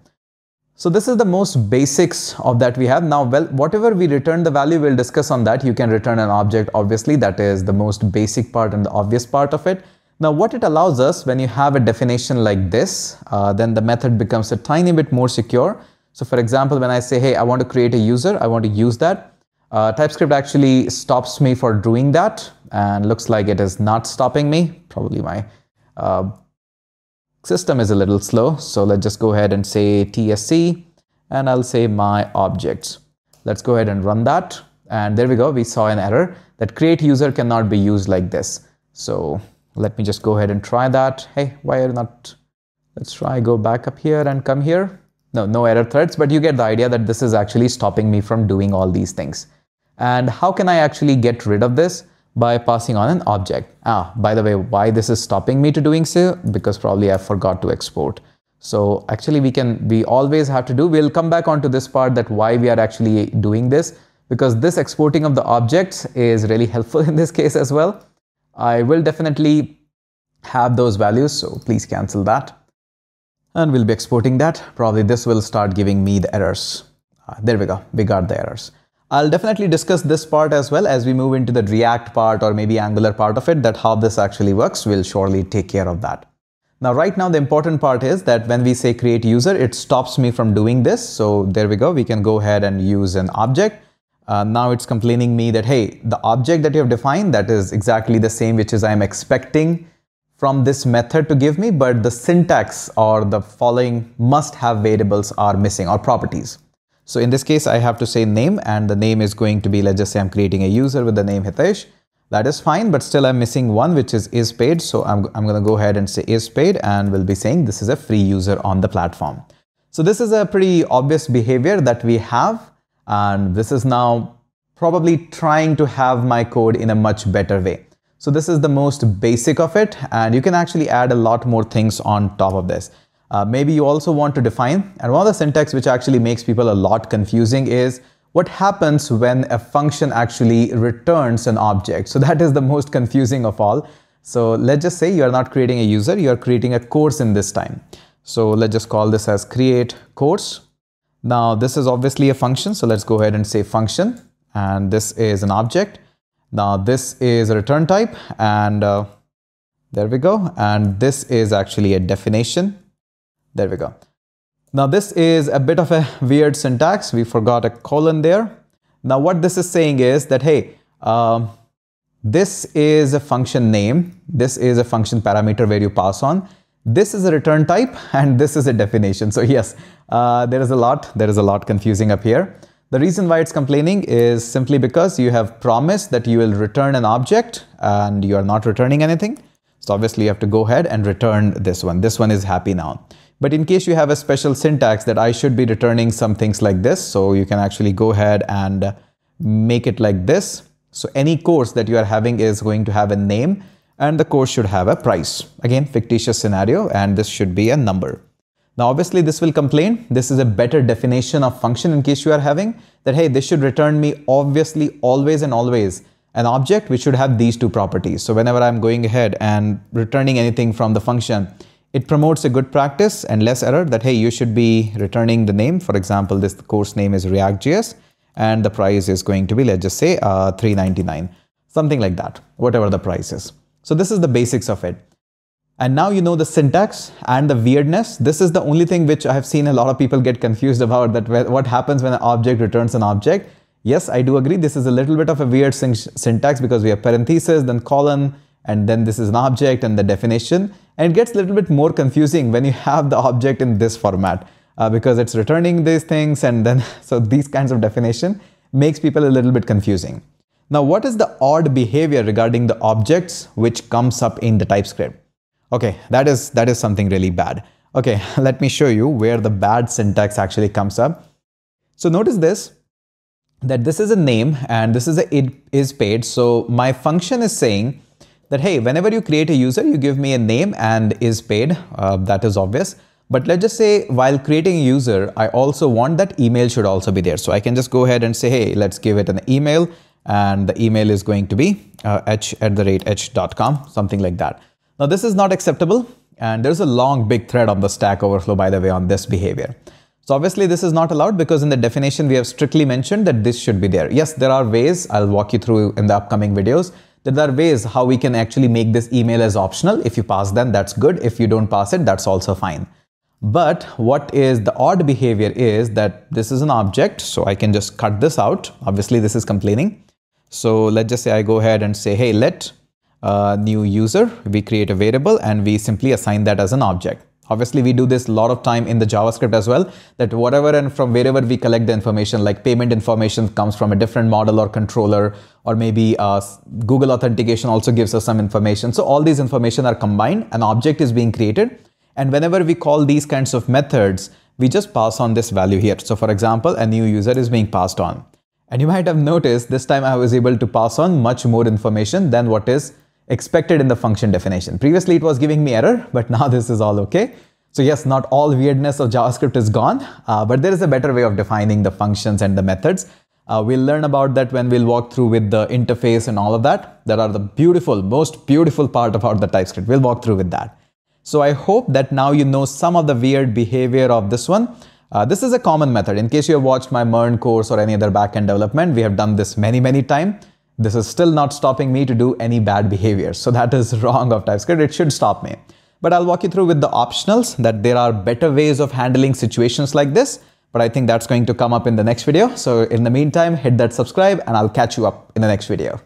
So this is the most basics of that we have. Now, well, whatever we return the value, we'll discuss on that. You can return an object, obviously. That is the most basic part and the obvious part of it. Now, what it allows us, when you have a definition like this, then the method becomes a tiny bit more secure. So for example, when I say, hey, I want to create a user, I want to use that. TypeScript actually stops me for doing that, and looks like it is not stopping me. Probably my system is a little slow. So let's just go ahead and say TSC, and I'll say my objects. Let's go ahead and run that. And there we go. We saw an error that create user cannot be used like this. So let me just go ahead and try that. Hey, why are you not Let's try go back up here and come here. No error threads, but you get the idea that this is actually stopping me from doing all these things. And how can I actually get rid of this? By passing on an object. By the way, why this is stopping me to doing so? Because probably I forgot to export. So actually we always have to do, we'll come back onto this part that why we are actually doing this, because this exporting of the objects is really helpful in this case as well. I will definitely have those values, so please cancel that. And we'll be exporting that. Probably this will start giving me the errors. There we go, we got the errors. I'll definitely discuss this part as well as we move into the React part or maybe Angular part of it, that how this actually works. We'll surely take care of that. Now, right now, the important part is that when we say create user, it stops me from doing this. So there we go. We can go ahead and use an object. Now it's complaining me that, hey, the object that you have defined, that is exactly the same, which is I'm expecting from this method to give me, but the syntax or the following must have variables are missing or properties. So in this case, I have to say name, and the name is going to be, let's just say I'm creating a user with the name Hitesh. That is fine, but still I'm missing one, which is paid. So I'm going to go ahead and say is paid, and we'll be saying this is a free user on the platform. So this is a pretty obvious behavior that we have. And this is now probably trying to have my code in a much better way. So this is the most basic of it, and you can actually add a lot more things on top of this. Maybe you also want to define, and one of the syntax which actually makes people a lot confusing is what happens when a function actually returns an object. So that is the most confusing of all. So let's just say you are not creating a user, you are creating a course in this time. So let's just call this as create course. Now this is obviously a function, so let's go ahead and say function, and this is an object. Now this is a return type, and there we go, and this is actually a definition. There we go. Now this is a bit of a weird syntax, we forgot a colon there. Now what this is saying is that, hey, this is a function name, this is a function parameter where you pass on, this is a return type, and this is a definition. So yes, there is a lot confusing up here. The reason why it's complaining is simply because you have promised that you will return an object and you are not returning anything. So obviously you have to go ahead and return this one. This one is happy now. But in case you have a special syntax that I should be returning some things like this, so you can actually go ahead and make it like this. So any course that you are having is going to have a name, and the course should have a price. Again, fictitious scenario, and this should be a number. Now, obviously, this will complain. This is a better definition of function in case you are having that, hey, this should return me obviously always and always an object which should have these two properties. So whenever I'm going ahead and returning anything from the function, it promotes a good practice and less error that, hey, you should be returning the name. For example, this course name is React.js, and the price is going to be, let's just say $3.99, something like that, whatever the price is. So this is the basics of it. And now you know the syntax and the weirdness. This is the only thing which I have seen a lot of people get confused about, that what happens when an object returns an object. Yes, I do agree. This is a little bit of a weird syntax because we have parentheses, then colon, and then this is an object and the definition. And it gets a little bit more confusing when you have the object in this format because it's returning these things, and then so these kinds of definition makes people a little bit confusing. Now, what is the odd behavior regarding the objects which comes up in the TypeScript? Okay, that is something really bad. Okay, let me show you where the bad syntax actually comes up. So notice this, that this is a name and this is a it is paid. So my function is saying that, hey, whenever you create a user, you give me a name and is paid. That is obvious. But let's just say while creating a user, I also want that email should also be there. So I can just go ahead and say, hey, let's give it an email, and the email is going to be h@h.com, something like that. Now this is not acceptable, and there's a long big thread on the Stack Overflow, by the way, on this behavior. So obviously this is not allowed because in the definition we have strictly mentioned that this should be there. Yes, there are ways, I'll walk you through in the upcoming videos, that there are ways how we can actually make this email as optional. If you pass them, that's good. If you don't pass it, that's also fine. But what is the odd behavior is that this is an object, so I can just cut this out. Obviously this is complaining. So let's just say I go ahead and say, hey, let new user, we create a variable and we simply assign that as an object. Obviously, we do this a lot of time in the JavaScript as well, that whatever and from wherever we collect the information, like payment information comes from a different model or controller, or maybe Google authentication also gives us some information. So all these information are combined, an object is being created, And whenever we call these kinds of methods, we just pass on this value here. So for example, a new user is being passed on. And you might have noticed this time I was able to pass on much more information than what is expected in the function definition. Previously it was giving me error, but now this is all okay. So yes, not all weirdness of JavaScript is gone, but there is a better way of defining the functions and the methods. We'll learn about that when we'll walk through with the interface and all of that. That are the beautiful, most beautiful part about the TypeScript. We'll walk through with that. So I hope that now you know some of the weird behavior of this one. This is a common method. In case you have watched my MERN course or any other backend development, we have done this many times. This is still not stopping me to do any bad behavior. So that is wrong of TypeScript. It should stop me. But I'll walk you through with the optionals that there are better ways of handling situations like this. But I think that's going to come up in the next video. So in the meantime, hit that subscribe and I'll catch you up in the next video.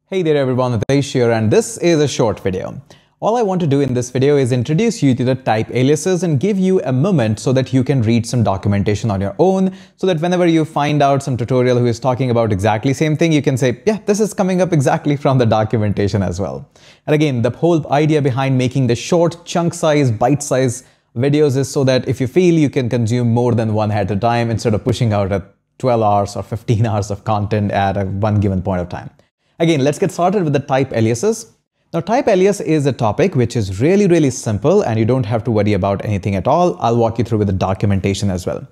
Hey there everyone, Hitesh here, and this is a short video. All I want to do in this video is introduce you to the type aliases and give you a moment so that you can read some documentation on your own, so that whenever you find out some tutorial who is talking about exactly same thing, you can say, yeah, this is coming up exactly from the documentation as well. And again, the whole idea behind making the short chunk size, bite size videos is so that if you feel you can consume more than one at a time instead of pushing out a 12 hours or 15 hours of content at one given point of time. Again, let's get started with the type aliases. Now, type alias is a topic which is really simple and you don't have to worry about anything at all. I'll walk you through with the documentation as well.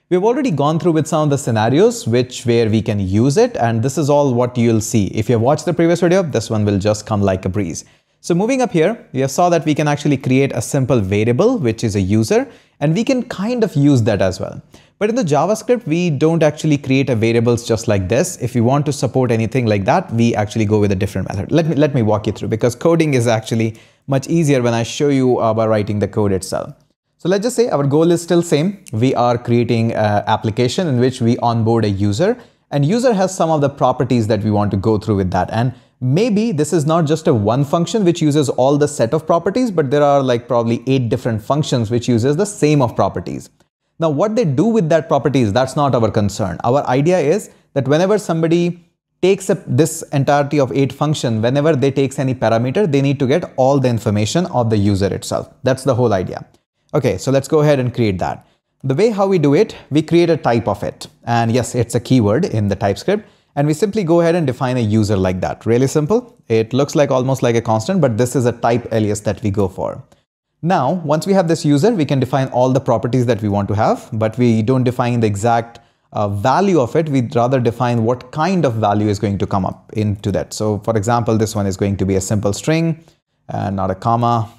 We've already gone through with some of the scenarios where we can use it, and this is all what you'll see. If you've watched the previous video, this one will just come like a breeze. So moving up here, we have saw that we can actually create a simple variable, which is a user, and we can kind of use that as well. But in the JavaScript, we don't actually create a variables just like this. If you want to support anything like that, we actually go with a different method. Let me walk you through, because coding is actually much easier when I show you by writing the code itself. So let's just say our goal is still same. We are creating an application in which we onboard a user, and user has some of the properties that we want to go through with that. And maybe this is not just a one function which uses all the set of properties, but there are like probably 8 different functions which uses the same of properties. Now, what they do with that properties, that's not our concern. Our idea is that whenever somebody takes this entirety of 8 function, whenever they takes any parameter, they need to get all the information of the user itself. That's the whole idea. Okay, so let's go ahead and create that. The way how we do it, we create a type of it. And yes, it's a keyword in the TypeScript. And we simply go ahead and define a user like that. Really simple. It looks like almost like a constant, but this is a type alias that we go for. Now, once we have this user, we can define all the properties that we want to have, but we don't define the exact value of it. We'd rather define what kind of value is going to come up into that. So for example, this one is going to be a simple string and not a comma.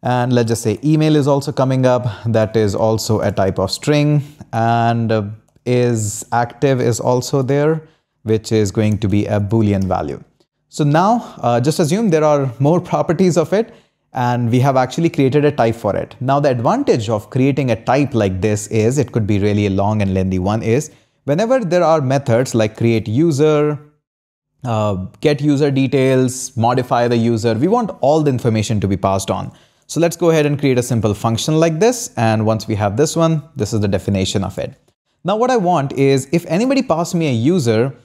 And let's just say email is also coming up. That is also a type of string, and is active is also there, which is going to be a Boolean value. So now just assume there are more properties of it, and we have actually created a type for it. Now the advantage of creating a type like this is, it could be really a long and lengthy one, is whenever there are methods like create user, get user details, modify the user, we want all the information to be passed on. So let's go ahead and create a simple function like this. And once we have this one, this is the definition of it. Now what I want is, if anybody passes me a user,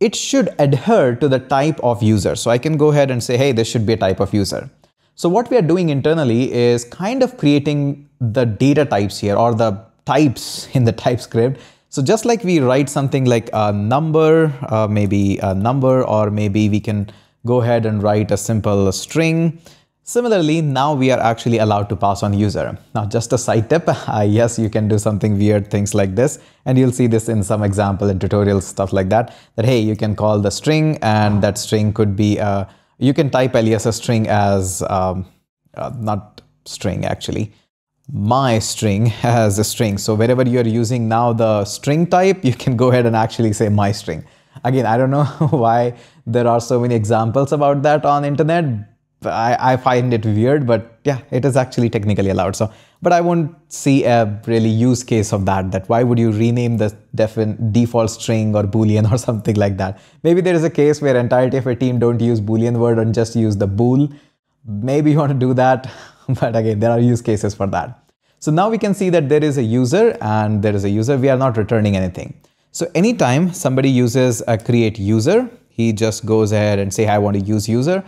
it should adhere to the type of user. So I can go ahead and say, hey, this should be a type of user. So what we are doing internally is kind of creating the data types here, or the types in the TypeScript. So just like we write something like a number, maybe a number, or maybe we can go ahead and write a simple string. Similarly, now we are actually allowed to pass on user. Now, just a side tip, yes, you can do something weird things like this, and you'll see this in some example in tutorials, stuff like that, that, hey, you can call the string, and that string could be, you can type alias a string as, not string actually, my string as a string. So wherever you're using now the string type, you can go ahead and actually say my string. Again, I don't know why there are so many examples about that on internet. I find it weird, but yeah, it is actually technically allowed. So, but I won't see a really use case of that why would you rename the default string or Boolean or something like that. Maybe there is a case where entirety of a team don't use Boolean word and just use the bool. Maybe you want to do that, but again, there are use cases for that. So now we can see that there is a user and there is a user. We are not returning anything. So anytime somebody uses a create user, he just goes ahead and say, I want to use user.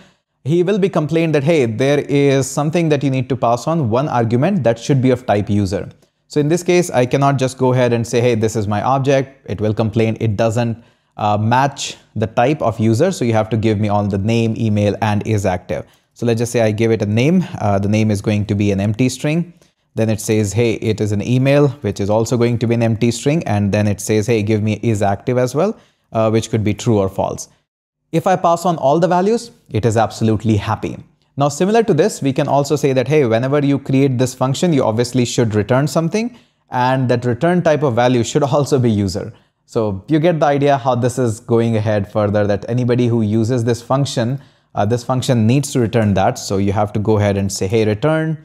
he will be complained that, hey, there is something that you need to pass on, one argument that should be of type user. So in this case, I cannot just go ahead and say, hey, this is my object. It will complain it doesn't match the type of user. So you have to give me all the name, email, and is active. So let's just say I give it a name. The name is going to be an empty string. Then it says, hey, it is an email, which is also going to be an empty string. And then it says, hey, give me is active as well, which could be true or false. If I pass on all the values, it is absolutely happy. Now, similar to this, we can also say that, hey, whenever you create this function, you obviously should return something, and that return type of value should also be user. So you get the idea how this is going ahead further, that anybody who uses this function needs to return that. So you have to go ahead and say, hey, return.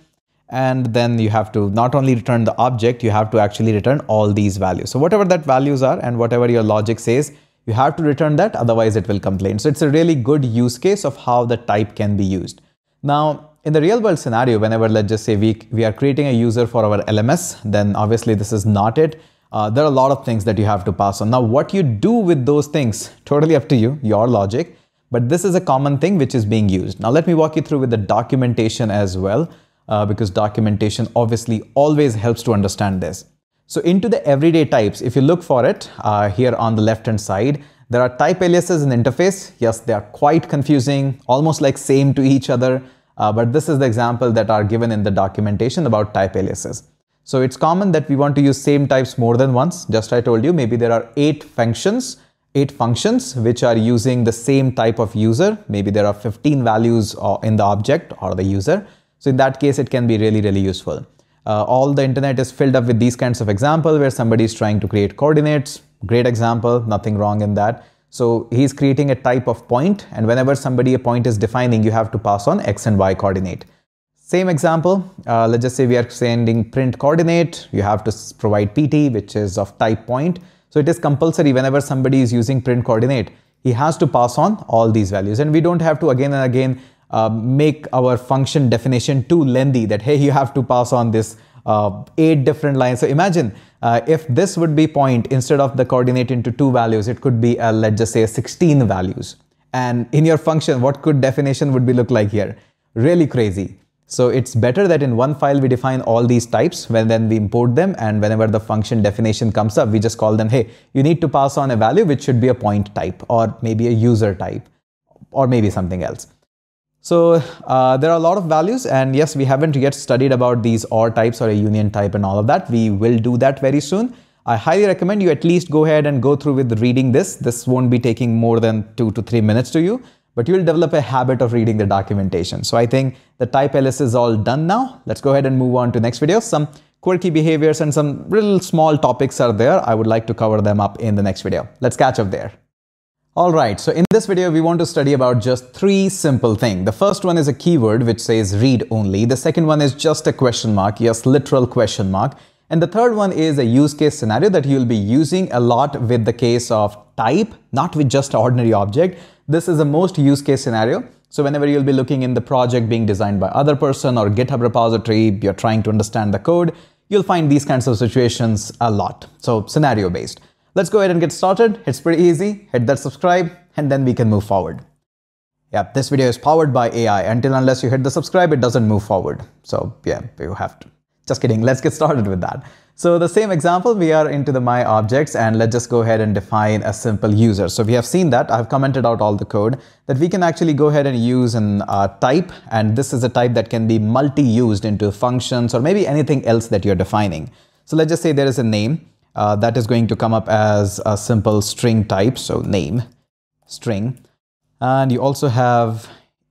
And then you have to not only return the object, you have to actually return all these values. So whatever that values are and whatever your logic says, you have to return that, otherwise it will complain. So it's a really good use case of how the type can be used. Now, in the real world scenario, whenever let's just say we are creating a user for our LMS, then obviously this is not it. There are a lot of things that you have to pass on. Now, what you do with those things, totally up to you, your logic, but this is a common thing which is being used. Now, let me walk you through with the documentation as well, because documentation obviously always helps to understand this. So into the everyday types, if you look for it here on the left-hand side, there are type aliases in the interface. Yes, they are quite confusing, almost like same to each other. But this is the example that are given in the documentation about type aliases. So it's common that we want to use same types more than once. Just I told you, maybe there are 8 functions which are using the same type of user. Maybe there are 15 values in the object or the user. So in that case, it can be really, really useful. All the internet is filled up with these kinds of examples where somebody is trying to create coordinates. Great example, nothing wrong in that. So he's creating a type of point, and whenever a point is defining, you have to pass on x and y coordinate. Same example, let's just say we are sending print coordinate. You have to provide pt, which is of type point. So it is compulsory whenever somebody is using print coordinate, he has to pass on all these values. And we don't have to again and again make our function definition too lengthy that, hey, you have to pass on this 8 different lines. So imagine if this would be point, instead of the coordinate into 2 values, it could be let's just say 16 values. And in your function, what could definition would be look like here? Really crazy. So it's better that in one file we define all these types, then we import them, and whenever the function definition comes up, we just call them, hey, you need to pass on a value which should be a point type, or maybe a user type, or maybe something else. So there are a lot of values, and yes, we haven't yet studied about these OR types or a union type and all of that. We will do that very soon. I highly recommend you at least go ahead and go through with reading this. This won't be taking more than 2 to 3 minutes to you, but you will develop a habit of reading the documentation. So I think the type alias is all done now. Let's go ahead and move on to next video. Some quirky behaviors and some real small topics are there. I would like to cover them up in the next video. Let's catch up there. Alright, so in this video, we want to study about just 3 simple things. The first one is a keyword which says read only. The second one is just a question mark, yes, literal question mark. And the third one is a use case scenario that you'll be using a lot with the case of type, not with just ordinary object. This is the most use case scenario. So whenever you'll be looking in the project being designed by other person or GitHub repository, you're trying to understand the code, you'll find these kinds of situations a lot. So scenario based. Let's go ahead and get started. It's pretty easy. Hit that subscribe and then we can move forward. Yeah, this video is powered by AI. Unless you hit the subscribe, it doesn't move forward. So yeah, you have to. Just kidding. Let's get started with that. So the same example, we are into the my objects, and let's just go ahead and define a simple user. So we have seen that I've commented out all the code that we can actually go ahead and use an type. And this is a type that can be multi-used into functions or maybe anything else that you're defining. So let's just say there is a name. That is going to come up as a simple string type. So name, string. And you also have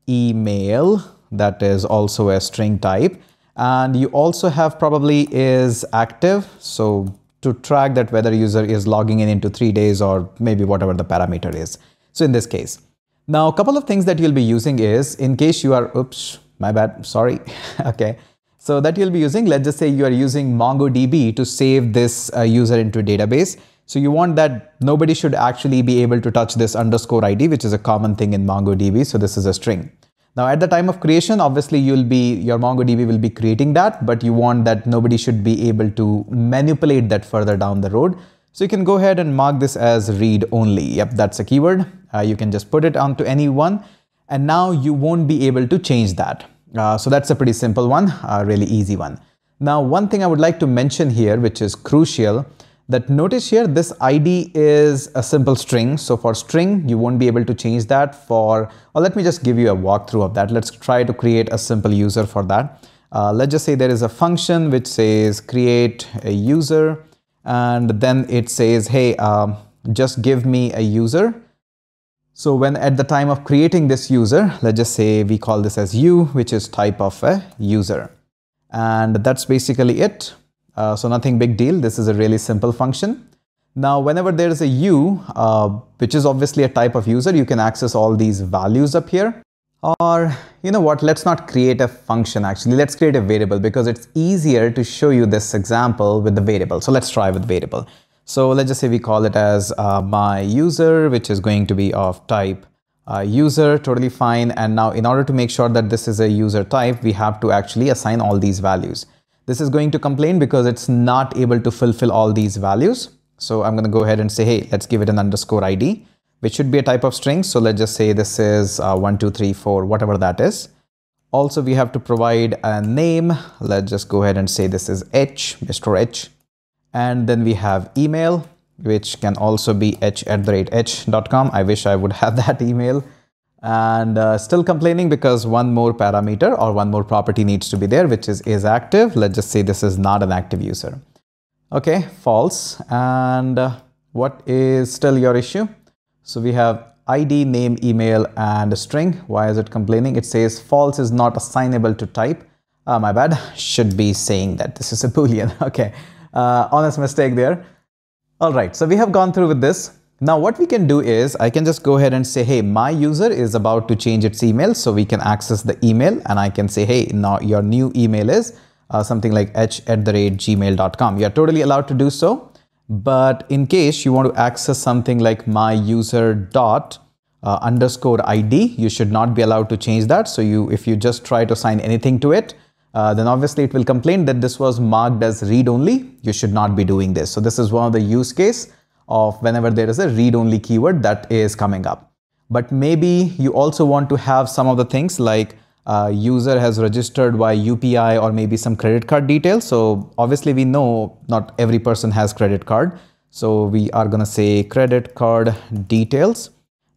email. That is also a string type. And you also have probably is active. So to track that whether user is logging in into 3 days or maybe whatever the parameter is. So in this case. Now, a couple of things that you'll be using is in case you are, oops, my bad, sorry. Okay. So that you'll be using, let's just say you are using MongoDB to save this user into a database. So you want that nobody should actually be able to touch this underscore ID, which is a common thing in MongoDB. So this is a string. Now at the time of creation, obviously your MongoDB will be creating that, but you want that nobody should be able to manipulate that further down the road. So you can go ahead and mark this as read only. Yep, that's a keyword. You can just put it onto any one. And now you won't be able to change that. So that's a pretty simple one, a really easy one. Now, one thing I would like to mention here, which is crucial, that notice here this ID is a simple string. So for string, you won't be able to change that or let me just give you a walkthrough of that. Let's try to create a simple user for that. Let's just say there is a function which says create a user, and then it says, hey, just give me a user. So when at the time of creating this user, let's just say we call this as u, which is type of a user. And that's basically it. So nothing big deal. This is a really simple function. Now, whenever there is a u, which is obviously a type of user, you can access all these values up here. Or, you know what, let's not create a function actually. Let's create a variable because it's easier to show you this example with the variable. So let's try with variable. So let's just say we call it as my user, which is going to be of type user, totally fine. And now in order to make sure that this is a user type, we have to actually assign all these values. This is going to complain because it's not able to fulfill all these values. So I'm going to go ahead and say, hey, let's give it an underscore ID, which should be a type of string. So let's just say this is 1, 2, 3, 4, whatever that is. Also, we have to provide a name. Let's just go ahead and say this is H, Mr. H. And then we have email, which can also be h@h.com. I wish I would have that email. And still complaining because one more parameter or one more property needs to be there, which is active. Let's just say this is not an active user. Okay, false. And what is still your issue? So we have ID, name, email, and a string. Why is it complaining? It says false is not assignable to type. My bad. Should be saying that this is a Boolean. Okay, honest mistake there. All right, so we have gone through with this. Now what we can do is I can just go ahead and say, hey, my user is about to change its email. So we can access the email and I can say, hey, now your new email is something like h@gmail.com. You're totally allowed to do so. But in case you want to access something like my user dot underscore ID, you should not be allowed to change that. So if you just try to assign anything to it, then obviously it will complain that this was marked as read-only. You should not be doing this. So this is one of the use case of whenever there is a read-only keyword that is coming up. But maybe you also want to have some of the things like user has registered by UPI or maybe some credit card details. So obviously we know not every person has credit card. So we are going to say credit card details.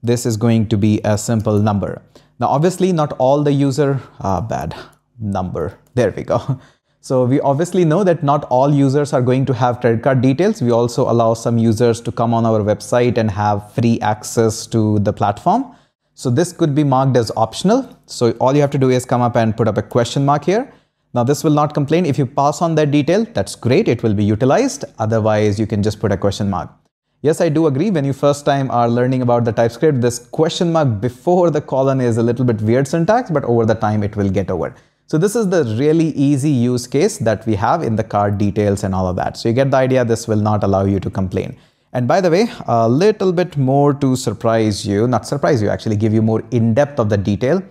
This is going to be a simple number. Now obviously not all the user, bad number. There we go. So we obviously know that not all users are going to have credit card details. We also allow some users to come on our website and have free access to the platform. So this could be marked as optional. So all you have to do is come up and put up a question mark here. Now this will not complain. If you pass on that detail, that's great. It will be utilized. Otherwise, you can just put a question mark. Yes, I do agree. When you first time are learning about the TypeScript, this question mark before the colon is a little bit weird syntax, but over the time it will get over. So this is the really easy use case that we have in the card details and all of that. So you get the idea. This will not allow you to complain. And by the way, a little bit more to surprise you, not surprise you, actually give you more in-depth of the detail.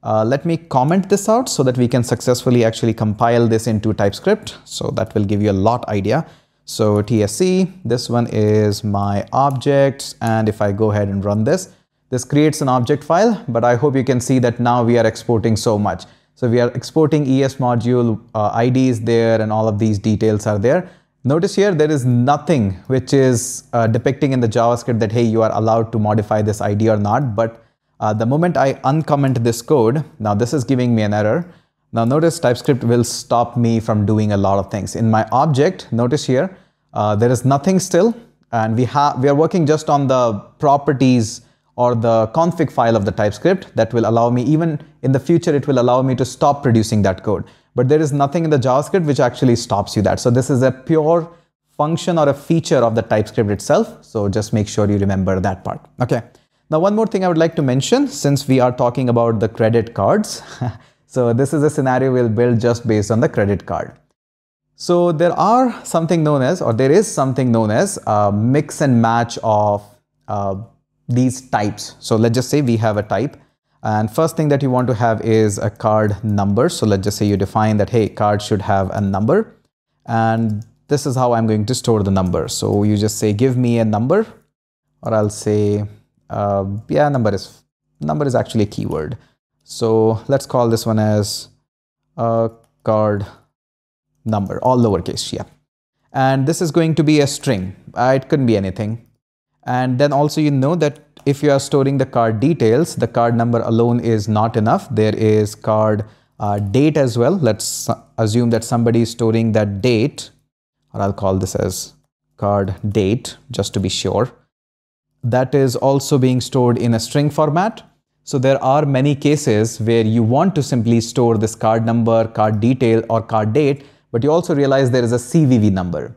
Let me comment this out so that we can successfully actually compile this into TypeScript. So that will give you a lot idea. So TSC, this one is my objects. And if I go ahead and run this, this creates an object file, but I hope you can see that now we are exporting so much. So we are exporting ES module, ID is there, and all of these details are there. Notice here, there is nothing which is depicting in the JavaScript that, hey, you are allowed to modify this ID or not. But the moment I uncomment this code, now this is giving me an error. Now notice TypeScript will stop me from doing a lot of things. In my object, notice here, there is nothing still. And we are working just on the properties or the config file of the TypeScript that will allow me, even in the future, it will allow me to stop producing that code. But there is nothing in the JavaScript which actually stops you that. So this is a pure function or a feature of the TypeScript itself. So just make sure you remember that part. Okay. Now, one more thing I would like to mention, since we are talking about the credit cards. So this is a scenario we'll build just based on the credit card. So there is something known as a mix and match of these types. So let's just say we have a type. And first thing that you want to have is a card number. So let's just say you define that, hey, card should have a number. And this is how I'm going to store the number. So you just say, give me a number, or I'll say, yeah, number is number is actually a keyword. So let's call this one as a card number, all lowercase, yeah. And this is going to be a string. It couldn't be anything. And then also you know that if you are storing the card details, the card number alone is not enough. There is card date as well. Let's assume that somebody is storing that date, or I'll call this as card date just to be sure. That is also being stored in a string format. So there are many cases where you want to simply store this card number, card detail, or card date, but you also realize there is a CVV number.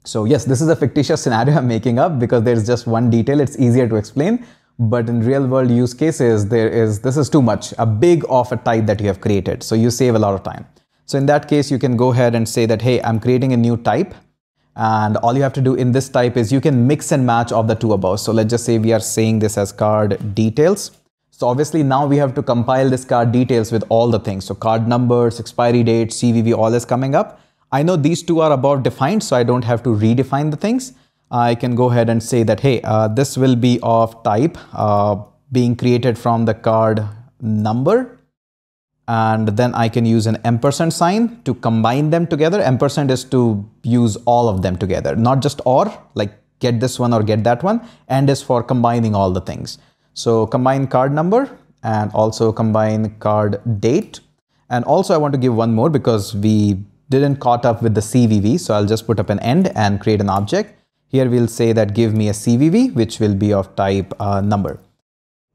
So yes, this is a fictitious scenario I'm making up because there's just one detail. It's easier to explain, but in real world use cases, this is too much, a big of a type that you have created. So you save a lot of time. So in that case, you can go ahead and say that, hey, I'm creating a new type. And all you have to do in this type is you can mix and match of the two above. So let's just say we are saying this as card details. So obviously now we have to compile this card details with all the things. So card numbers, expiry date, CVV, all is coming up. I know these two are above defined, so I don't have to redefine the things. I can go ahead and say that, hey, this will be of type being created from the card number. And then I can use an ampersand sign to combine them together. Ampersand is to use all of them together, not just or, like get this one or get that one. And is for combining all the things. So combine card number and also combine card date. And also I want to give one more because we didn't caught up with the CVV. So I'll just put up an end and create an object. Here we'll say that give me a CVV, which will be of type number.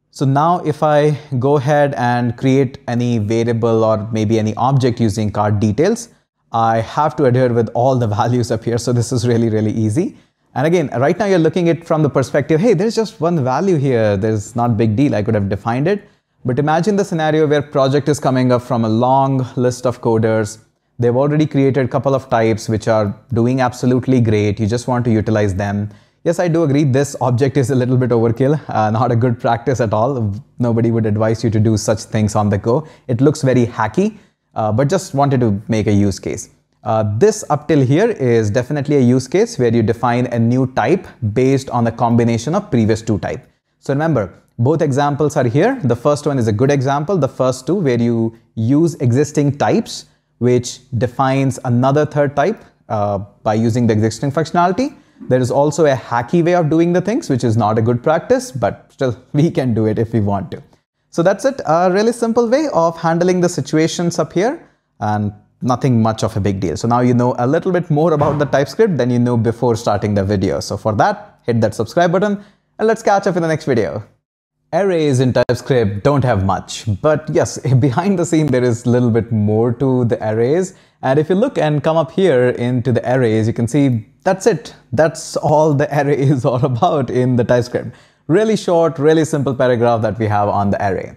So now if I go ahead and create any variable or maybe any object using card details, I have to adhere with all the values up here. So this is really, really easy. And again, right now you're looking at it from the perspective, hey, there's just one value here. There's not a big deal. I could have defined it. But imagine the scenario where project is coming up from a long list of coders. They've already created a couple of types which are doing absolutely great. You just want to utilize them. Yes, I do agree this object is a little bit overkill, not a good practice at all. Nobody would advise you to do such things on the go. It looks very hacky, but just wanted to make a use case. This up till here is definitely a use case where you define a new type based on the combination of previous two types. So remember, both examples are here. The first one is a good example. The first two where you use existing types which defines another third type by using the existing functionality. There is also a hacky way of doing the things, which is not a good practice, but still we can do it if we want to. So that's it, a really simple way of handling the situations up here and nothing much of a big deal. So now you know a little bit more about the TypeScript than you knew before starting the video. So for that, hit that subscribe button and let's catch up in the next video. Arrays in TypeScript don't have much, but yes, behind the scene there is a little bit more to the arrays. And if you look and come up here into the arrays, you can see that's it. That's all the array is all about in the TypeScript. Really short, really simple paragraph that we have on the array.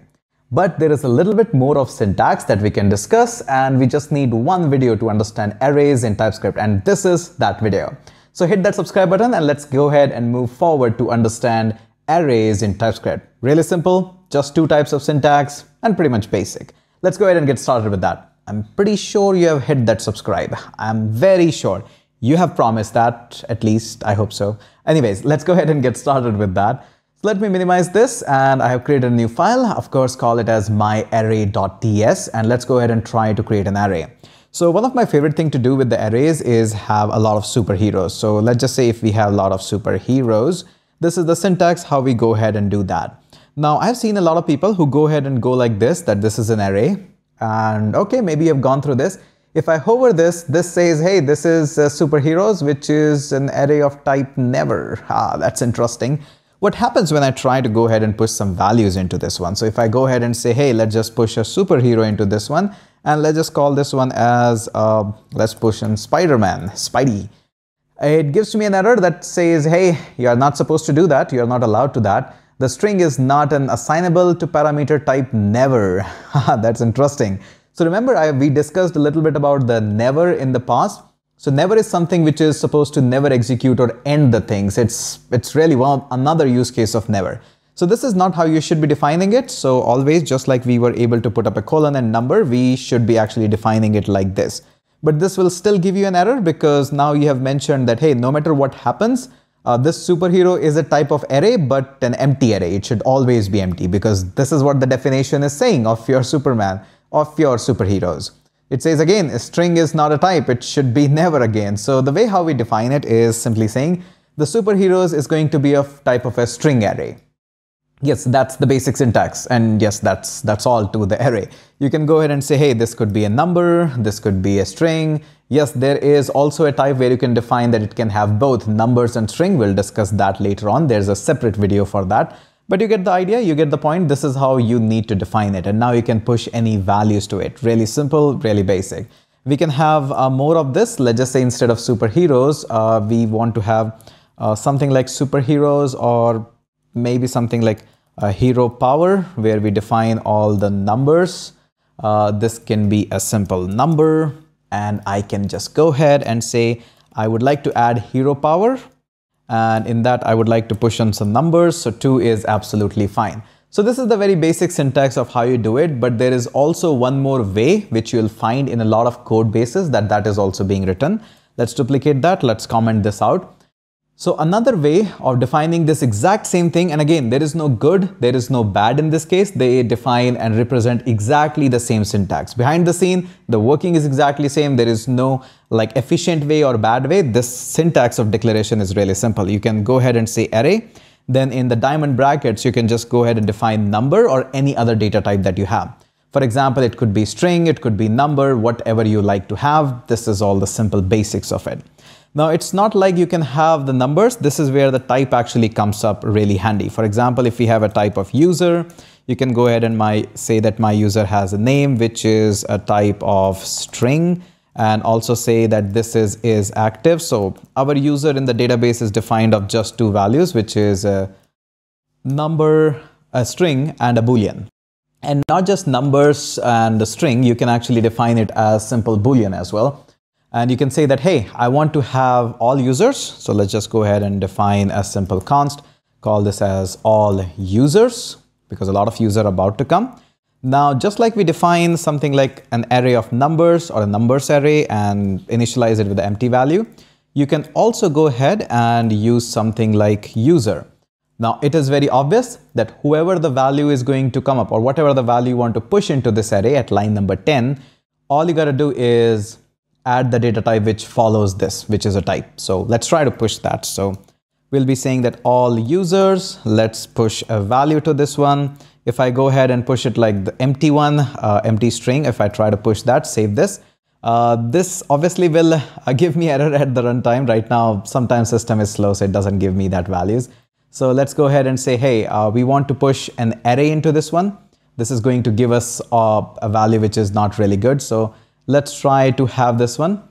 But there is a little bit more of syntax that we can discuss, and we just need one video to understand arrays in TypeScript, and this is that video. So hit that subscribe button and let's go ahead and move forward to understand arrays in TypeScript. Really simple, just two types of syntax and pretty much basic. Let's go ahead and get started with that. I'm pretty sure you have hit that subscribe. I'm very sure you have promised that, at least I hope so. Anyways, let's go ahead and get started with that. So let me minimize this and I have created a new file. Of course, call it as myarray.ts and let's go ahead and try to create an array. So one of my favorite things to do with the arrays is have a lot of superheroes. So let's just say if we have a lot of superheroes, this is the syntax how we go ahead and do that. Now I've seen a lot of people who go ahead and go like this, that this is an array. And okay, maybe you've gone through this. If I hover this, this says, hey, this is superheroes, which is an array of type never. That's interesting. What happens when I try to go ahead and push some values into this one? So if I go ahead and say, hey, let's just push a superhero into this one, and let's just call this one as, let's push in Spider-Man, Spidey. It gives me an error that says, hey, you are not supposed to do that. You are not allowed to that. The string is not an assignable to parameter type never. That's interesting. So remember, we discussed a little bit about the never in the past. So never is something which is supposed to never execute or end the things. It's really another use case of never. So this is not how you should be defining it. So always, just like we were able to put up a colon and number, we should be actually defining it like this. But this will still give you an error because now you have mentioned that, hey, no matter what happens, This superhero is a type of array, but an empty array. It should always be empty because this is what the definition is saying of your Superman, of your superheroes. It says again, a string is not a type. It should be never again. So the way how we define it is simply saying the superheroes is going to be a type of a string array. Yes, that's the basic syntax. And yes, that's all to the array. You can go ahead and say, hey, this could be a number, this could be a string. Yes, there is also a type where you can define that it can have both numbers and string. We'll discuss that later on. There's a separate video for that. But you get the idea, you get the point. This is how you need to define it. And now you can push any values to it. Really simple, really basic. We can have more of this. Let's just say instead of superheroes, we want to have something like superheroes, or maybe something like hero power, where we define all the numbers. This can be a simple number, and I can just go ahead and say I would like to add hero power, and in that I would like to push on some numbers. So 2 is absolutely fine. So this is the very basic syntax of how you do it, but there is also one more way which you'll find in a lot of code bases that is also being written. Let's duplicate that. Let's comment this out. So another way of defining this exact same thing, and again, there is no good, there is no bad in this case. They define and represent exactly the same syntax. Behind the scene, the working is exactly same. There is no like efficient way or bad way. This syntax of declaration is really simple. You can go ahead and say array. Then in the diamond brackets, you can just go ahead and define number or any other data type that you have. For example, it could be string, it could be number, whatever you like to have. This is all the simple basics of it. Now, it's not like you can have the numbers. This is where the type actually comes up really handy. For example, if we have a type of user, you can go ahead and say that my user has a name, which is a type of string, and also say that this is active. So our user in the database is defined of just 2 values, which is a number, a string, and a boolean. And not just numbers and the string, you can actually define it as simple boolean as well. And you can say that, hey, I want to have all users. So let's just go ahead and define a simple const, call this as all users, because a lot of users are about to come. Now, just like we define something like an array of numbers or a numbers array and initialize it with the empty value, you can also go ahead and use something like user. Now, it is very obvious that whoever the value is going to come up, or whatever the value you want to push into this array at line number 10, all you got to do is add the data type which follows this, which is a type. So let's try to push that. So we'll be saying that all users, let's push a value to this one. If I go ahead and push it like the empty one, empty string, if I try to push that, save this. This obviously will give me error at the runtime. Right now, sometimes system is slow, so it doesn't give me that values. So let's go ahead and say, hey, we want to push an array into this one. This is going to give us a value which is not really good. So let's try to have this one.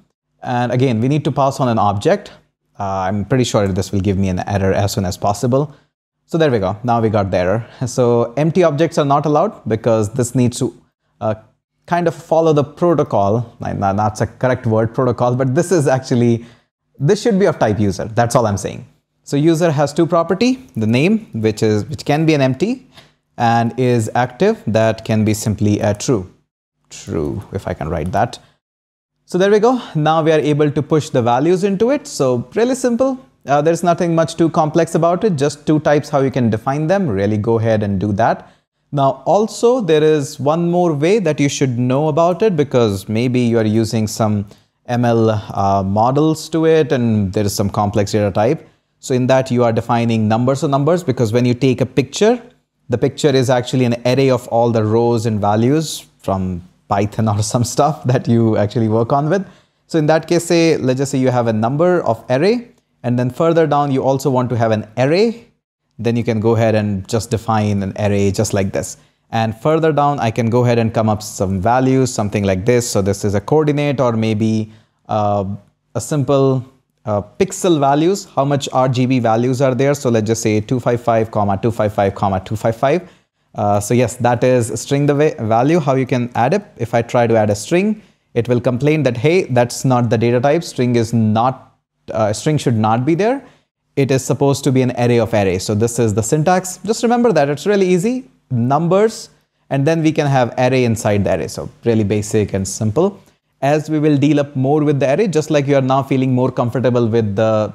And again, we need to pass on an object. I'm pretty sure this will give me an error as soon as possible. So there we go. Now we got the error. So empty objects are not allowed because this needs to kind of follow the protocol. That's a correct word, protocol, but this should be of type user. That's all I'm saying. So user has 2 property, the name, which can be an empty, and is active. That can be simply a true, if I can write that. So there we go. Now we are able to push the values into it. So really simple. There's nothing much too complex about it. Just 2 types how you can define them. Really go ahead and do that. Now also there is one more way that you should know about it, because maybe you are using some ML models to it and there is some complex data type. So in that you are defining numbers of numbers, because when you take a picture, the picture is actually an array of all the rows and values from Python or some stuff that you actually work on with. So in that case, let's just say you have a number of array, and then further down you also want to have an array. Then you can go ahead and just define an array just like this. And further down, I can go ahead and come up some values, something like this. So this is a coordinate, or maybe a simple pixel values, how much RGB values are there. So let's just say 255, 255, 255. So yes, that is string the value, how you can add it. If I try to add a string, it will complain that, hey, that's not the data type. String should not be there. It is supposed to be an array of arrays. So this is the syntax. Just remember that it's really easy. Numbers, and then we can have array inside the array. So really basic and simple. As we will deal up more with the array, just like you are now feeling more comfortable with the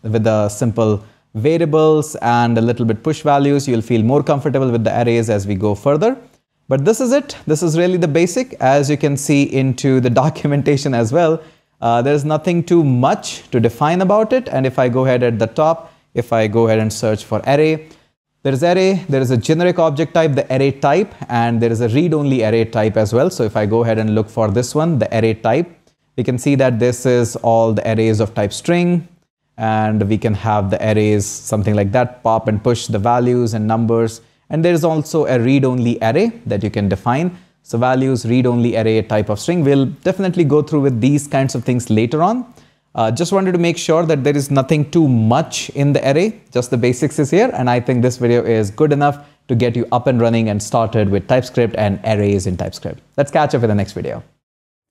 with the simple variables and a little bit push values. You'll feel more comfortable with the arrays as we go further. But this is it. This is really the basic. As you can see into the documentation as well, there's nothing too much to define about it. And if I go ahead at the top, if I go ahead and search for array, there is array, there is a generic object type, the array type, and there is a read-only array type as well. So if I go ahead and look for this one, the array type, we can see that this is all the arrays of type string, and we can have the arrays, something like that, pop and push the values and numbers. And there is also a read-only array that you can define. So values, read-only array, type of string. We'll definitely go through with these kinds of things later on. Just wanted to make sure that there is nothing too much in the array, just the basics is here. And I think this video is good enough to get you up and running and started with TypeScript and arrays in TypeScript. Let's catch up in the next video.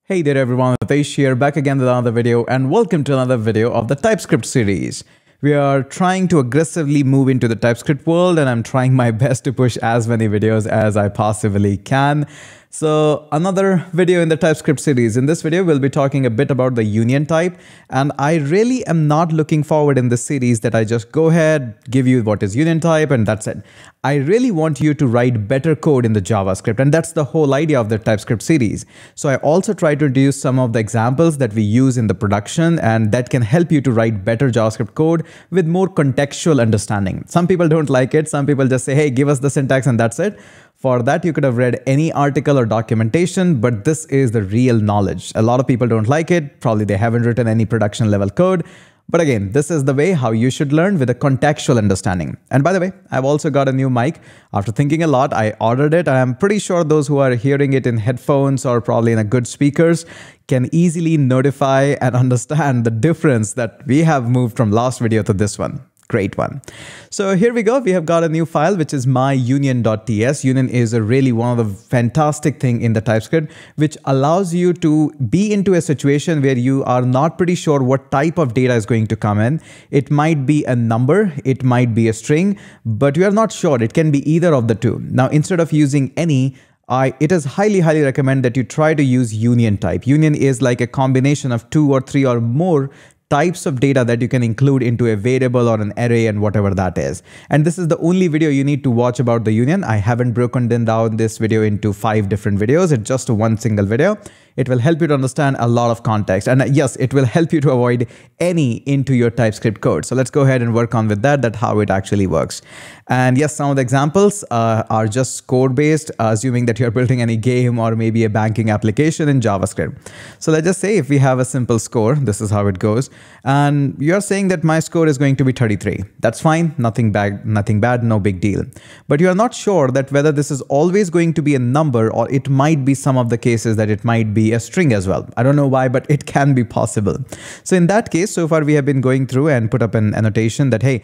Hey there everyone, Hitesh here, back again with another video, and welcome to another video of the TypeScript series. We are trying to aggressively move into the TypeScript world, and I'm trying my best to push as many videos as I possibly can. So another video in the TypeScript series. In this video, we'll be talking a bit about the union type, and I really am not looking forward in this series that I just go ahead, give you what is union type, and that's it. I really want you to write better code in the JavaScript, and that's the whole idea of the TypeScript series. So I also try to introduce some of the examples that we use in the production, and that can help you to write better JavaScript code with more contextual understanding. Some people don't like it. Some people just say, hey, give us the syntax and that's it. For that, you could have read any article or documentation, but this is the real knowledge. A lot of people don't like it. Probably they haven't written any production level code. But again, this is the way how you should learn with a contextual understanding. And by the way, I've also got a new mic. After thinking a lot, I ordered it. I'm pretty sure those who are hearing it in headphones or probably in a good speakers can easily notify and understand the difference that we have moved from last video to this one. Great one. So here we go. We have got a new file, which is myunion.ts. Union is really one of the fantastic thing in the TypeScript, which allows you to be into a situation where you are not pretty sure what type of data is going to come in. It might be a number, it might be a string, but you are not sure. It can be either of the two. Now, instead of using any, it is highly recommend that you try to use union type. Union is like a combination of 2 or 3 or more types of data that you can include into a variable or an array and whatever that is. And this is the only video you need to watch about the union. I haven't broken down this video into 5 different videos. It's just one single video. It will help you to understand a lot of context. And yes, it will help you to avoid any into your TypeScript code. So let's go ahead and work on with that's how it actually works. And yes, some of the examples are just score based, assuming that you're building any game or maybe a banking application in JavaScript. So let's just say if we have a simple score, this is how it goes. And you're saying that my score is going to be 33. That's fine, nothing bad, no big deal. But you are not sure that whether this is always going to be a number, or it might be some of the cases that it might be a string as well. I don't know why, but it can be possible. So in that case, so far we have been going through and put up an annotation that, hey,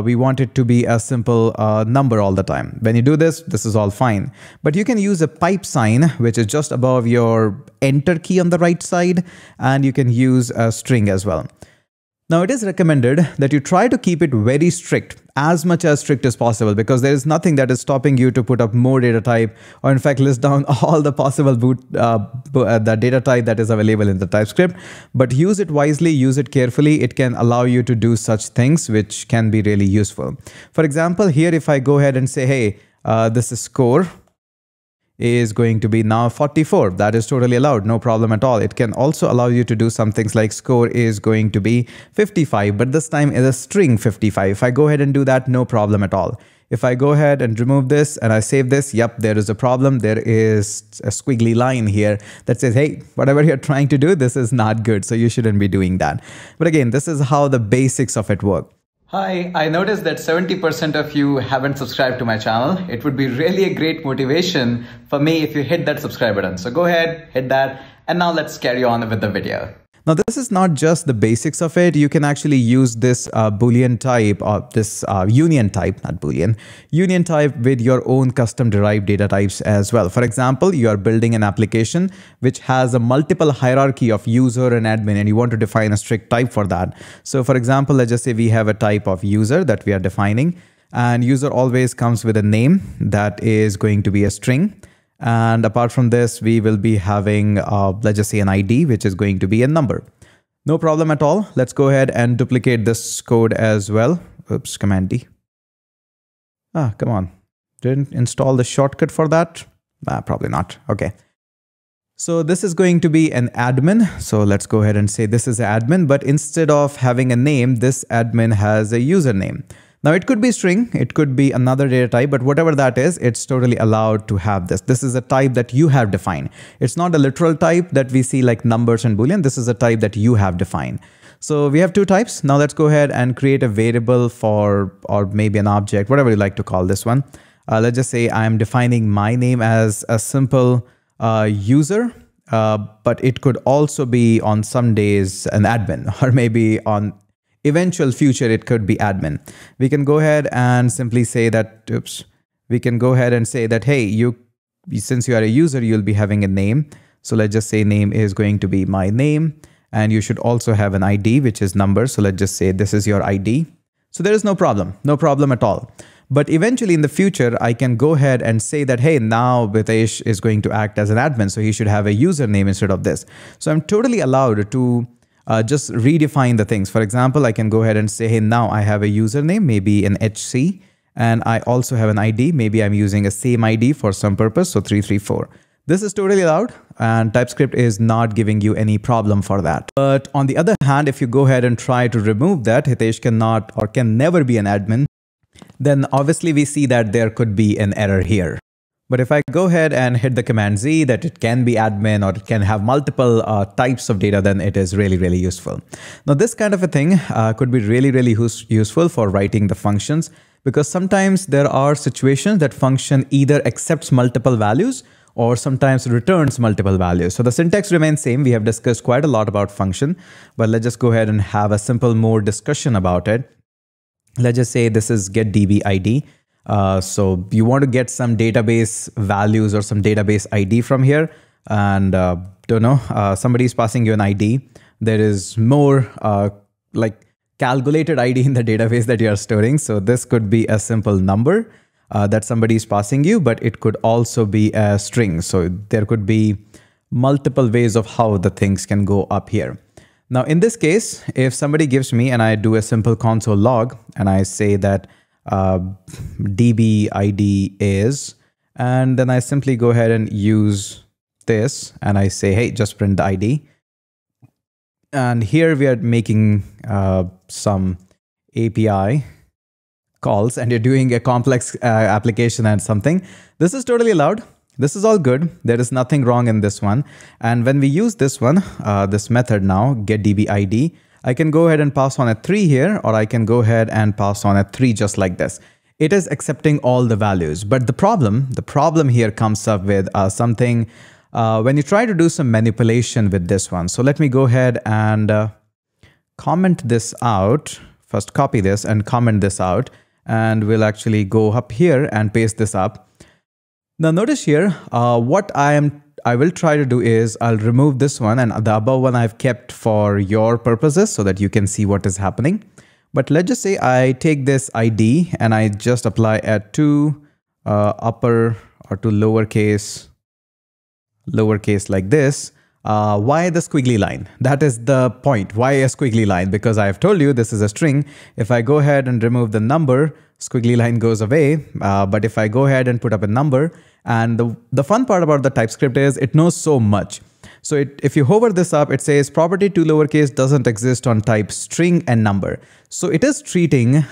we want it to be a simple number all the time. When you do this, this is all fine. But you can use a pipe sign, which is just above your enter key on the right side, and you can use a string as well. Now, it is recommended that you try to keep it very strict, as much as strict as possible, because there is nothing that is stopping you to put up more data type, or in fact list down all the possible the data type that is available in the TypeScript. But use it wisely, use it carefully. It can allow you to do such things which can be really useful. For example, here if I go ahead and say, hey, this is score is going to be now 44. That is totally allowed, no problem at all. It can also allow you to do some things like score is going to be 55, but this time is a string 55. If I go ahead and do that, no problem at all. If I go ahead and remove this and I save this, yep, there is a problem. There is a squiggly line here that says, hey, whatever you're trying to do, this is not good. So you shouldn't be doing that. But again, this is how the basics of it work. Hi, I noticed that 70% of you haven't subscribed to my channel. It would be really a great motivation for me if you hit that subscribe button. So go ahead, hit that, and now let's carry on with the video. Now, this is not just the basics of it. You can actually use this Boolean type, or this union type, not Boolean, union type with your own custom derived data types as well. For example, you are building an application which has a multiple hierarchy of user and admin, and you want to define a strict type for that. So for example, let's just say we have a type of user that we are defining, and user always comes with a name that is going to be a string. And apart from this, we will be having, let's just say an ID, which is going to be a number. No problem at all. Let's go ahead and duplicate this code as well. Oops, Command D. Come on. Didn't install the shortcut for that? Probably not. Okay. So this is going to be an admin. So let's go ahead and say this is an admin, but instead of having a name, this admin has a username. Now it could be string, it could be another data type, but whatever that is, it's totally allowed to have this. This is a type that you have defined. It's not a literal type that we see like numbers and Boolean. This is a type that you have defined. So we have two types. Now let's go ahead and create a variable for, or maybe an object, whatever you like to call this one. Let's just say I'm defining my name as a simple user, but it could also be on some days an admin, or maybe on eventual future, it could be admin. We can go ahead and simply say that, oops, we can go ahead and say that, hey, since you are a user, you'll be having a name. So let's just say name is going to be my name, and you should also have an ID, which is number. So let's just say this is your ID. So there is no problem at all. But eventually in the future, I can go ahead and say that, hey, now Hitesh is going to act as an admin, so he should have a username instead of this. So I'm totally allowed to just redefine the things. For example, I can go ahead and say, hey, now I have a username, maybe an HC, and I also have an ID. Maybe I'm using a same ID for some purpose, so 334. This is totally allowed, and TypeScript is not giving you any problem for that. But on the other hand, if you go ahead and try to remove that, Hitesh cannot or can never be an admin, then obviously we see that there could be an error here. But if I go ahead and hit the Command Z, that it can be admin or it can have multiple types of data, then it is really, really useful. Now, this kind of a thing could be really, really useful for writing the functions, because sometimes there are situations that function either accepts multiple values or sometimes returns multiple values. So the syntax remains same. We have discussed quite a lot about function, but let's just go ahead and have a simple more discussion about it. Let's just say this is getDBID. So you want to get some database values or some database ID from here, and don't know, somebody is passing you an ID. There is more like calculated ID in the database that you are storing. So this could be a simple number that somebody is passing you, but it could also be a string. So there could be multiple ways of how the things can go up here. Now, in this case, if somebody gives me and I do a simple console log and I say that DBID is, and then I simply go ahead and use this and I say, hey, just print the ID. And here we are making some API calls and you're doing a complex application and something. This is totally allowed. This is all good. There is nothing wrong in this one. And when we use this one, this method now, getDBID, I can go ahead and pass on a 3 here, or I can go ahead and pass on a 3 just like this. It is accepting all the values. But the problem here comes up with something when you try to do some manipulation with this one. So let me go ahead and comment this out. First copy this and comment this out. And we'll actually go up here and paste this up. Now notice here, what I will try to do is I'll remove this one, and the above one I've kept for your purposes so that you can see what is happening. But let's just say I take this ID and I just apply a to upper or to lowercase like this. Why the squiggly line? That is the point. Why a squiggly line? Because I have told you this is a string. If I go ahead and remove the number, squiggly line goes away. But if I go ahead and put up a number, and the fun part about the TypeScript is it knows so much. So if you hover this up, it says property to lowercase doesn't exist on type string and number. So it is treating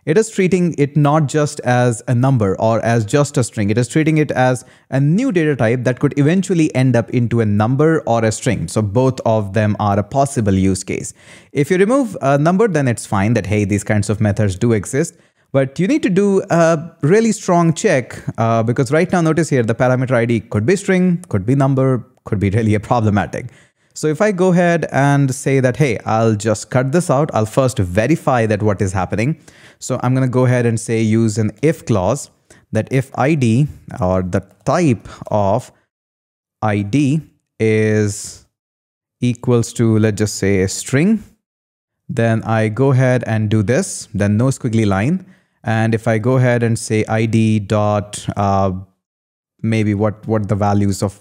it not just as a number or as just a string. It is treating it as a new data type that could eventually end up into a number or a string. So both of them are a possible use case. If you remove a number, then it's fine that, hey, these kinds of methods do exist. But you need to do a really strong check because right now, notice here, the parameter ID could be string, could be number, could be really problematic. So if I go ahead and say that, hey, I'll just cut this out, I'll first verify that what is happening. So I'm going to go ahead and say use an if clause, that if ID or the type of ID is equals to, let's just say, a string, then I go ahead and do this, then no squiggly line. And if I go ahead and say ID dot maybe what the values of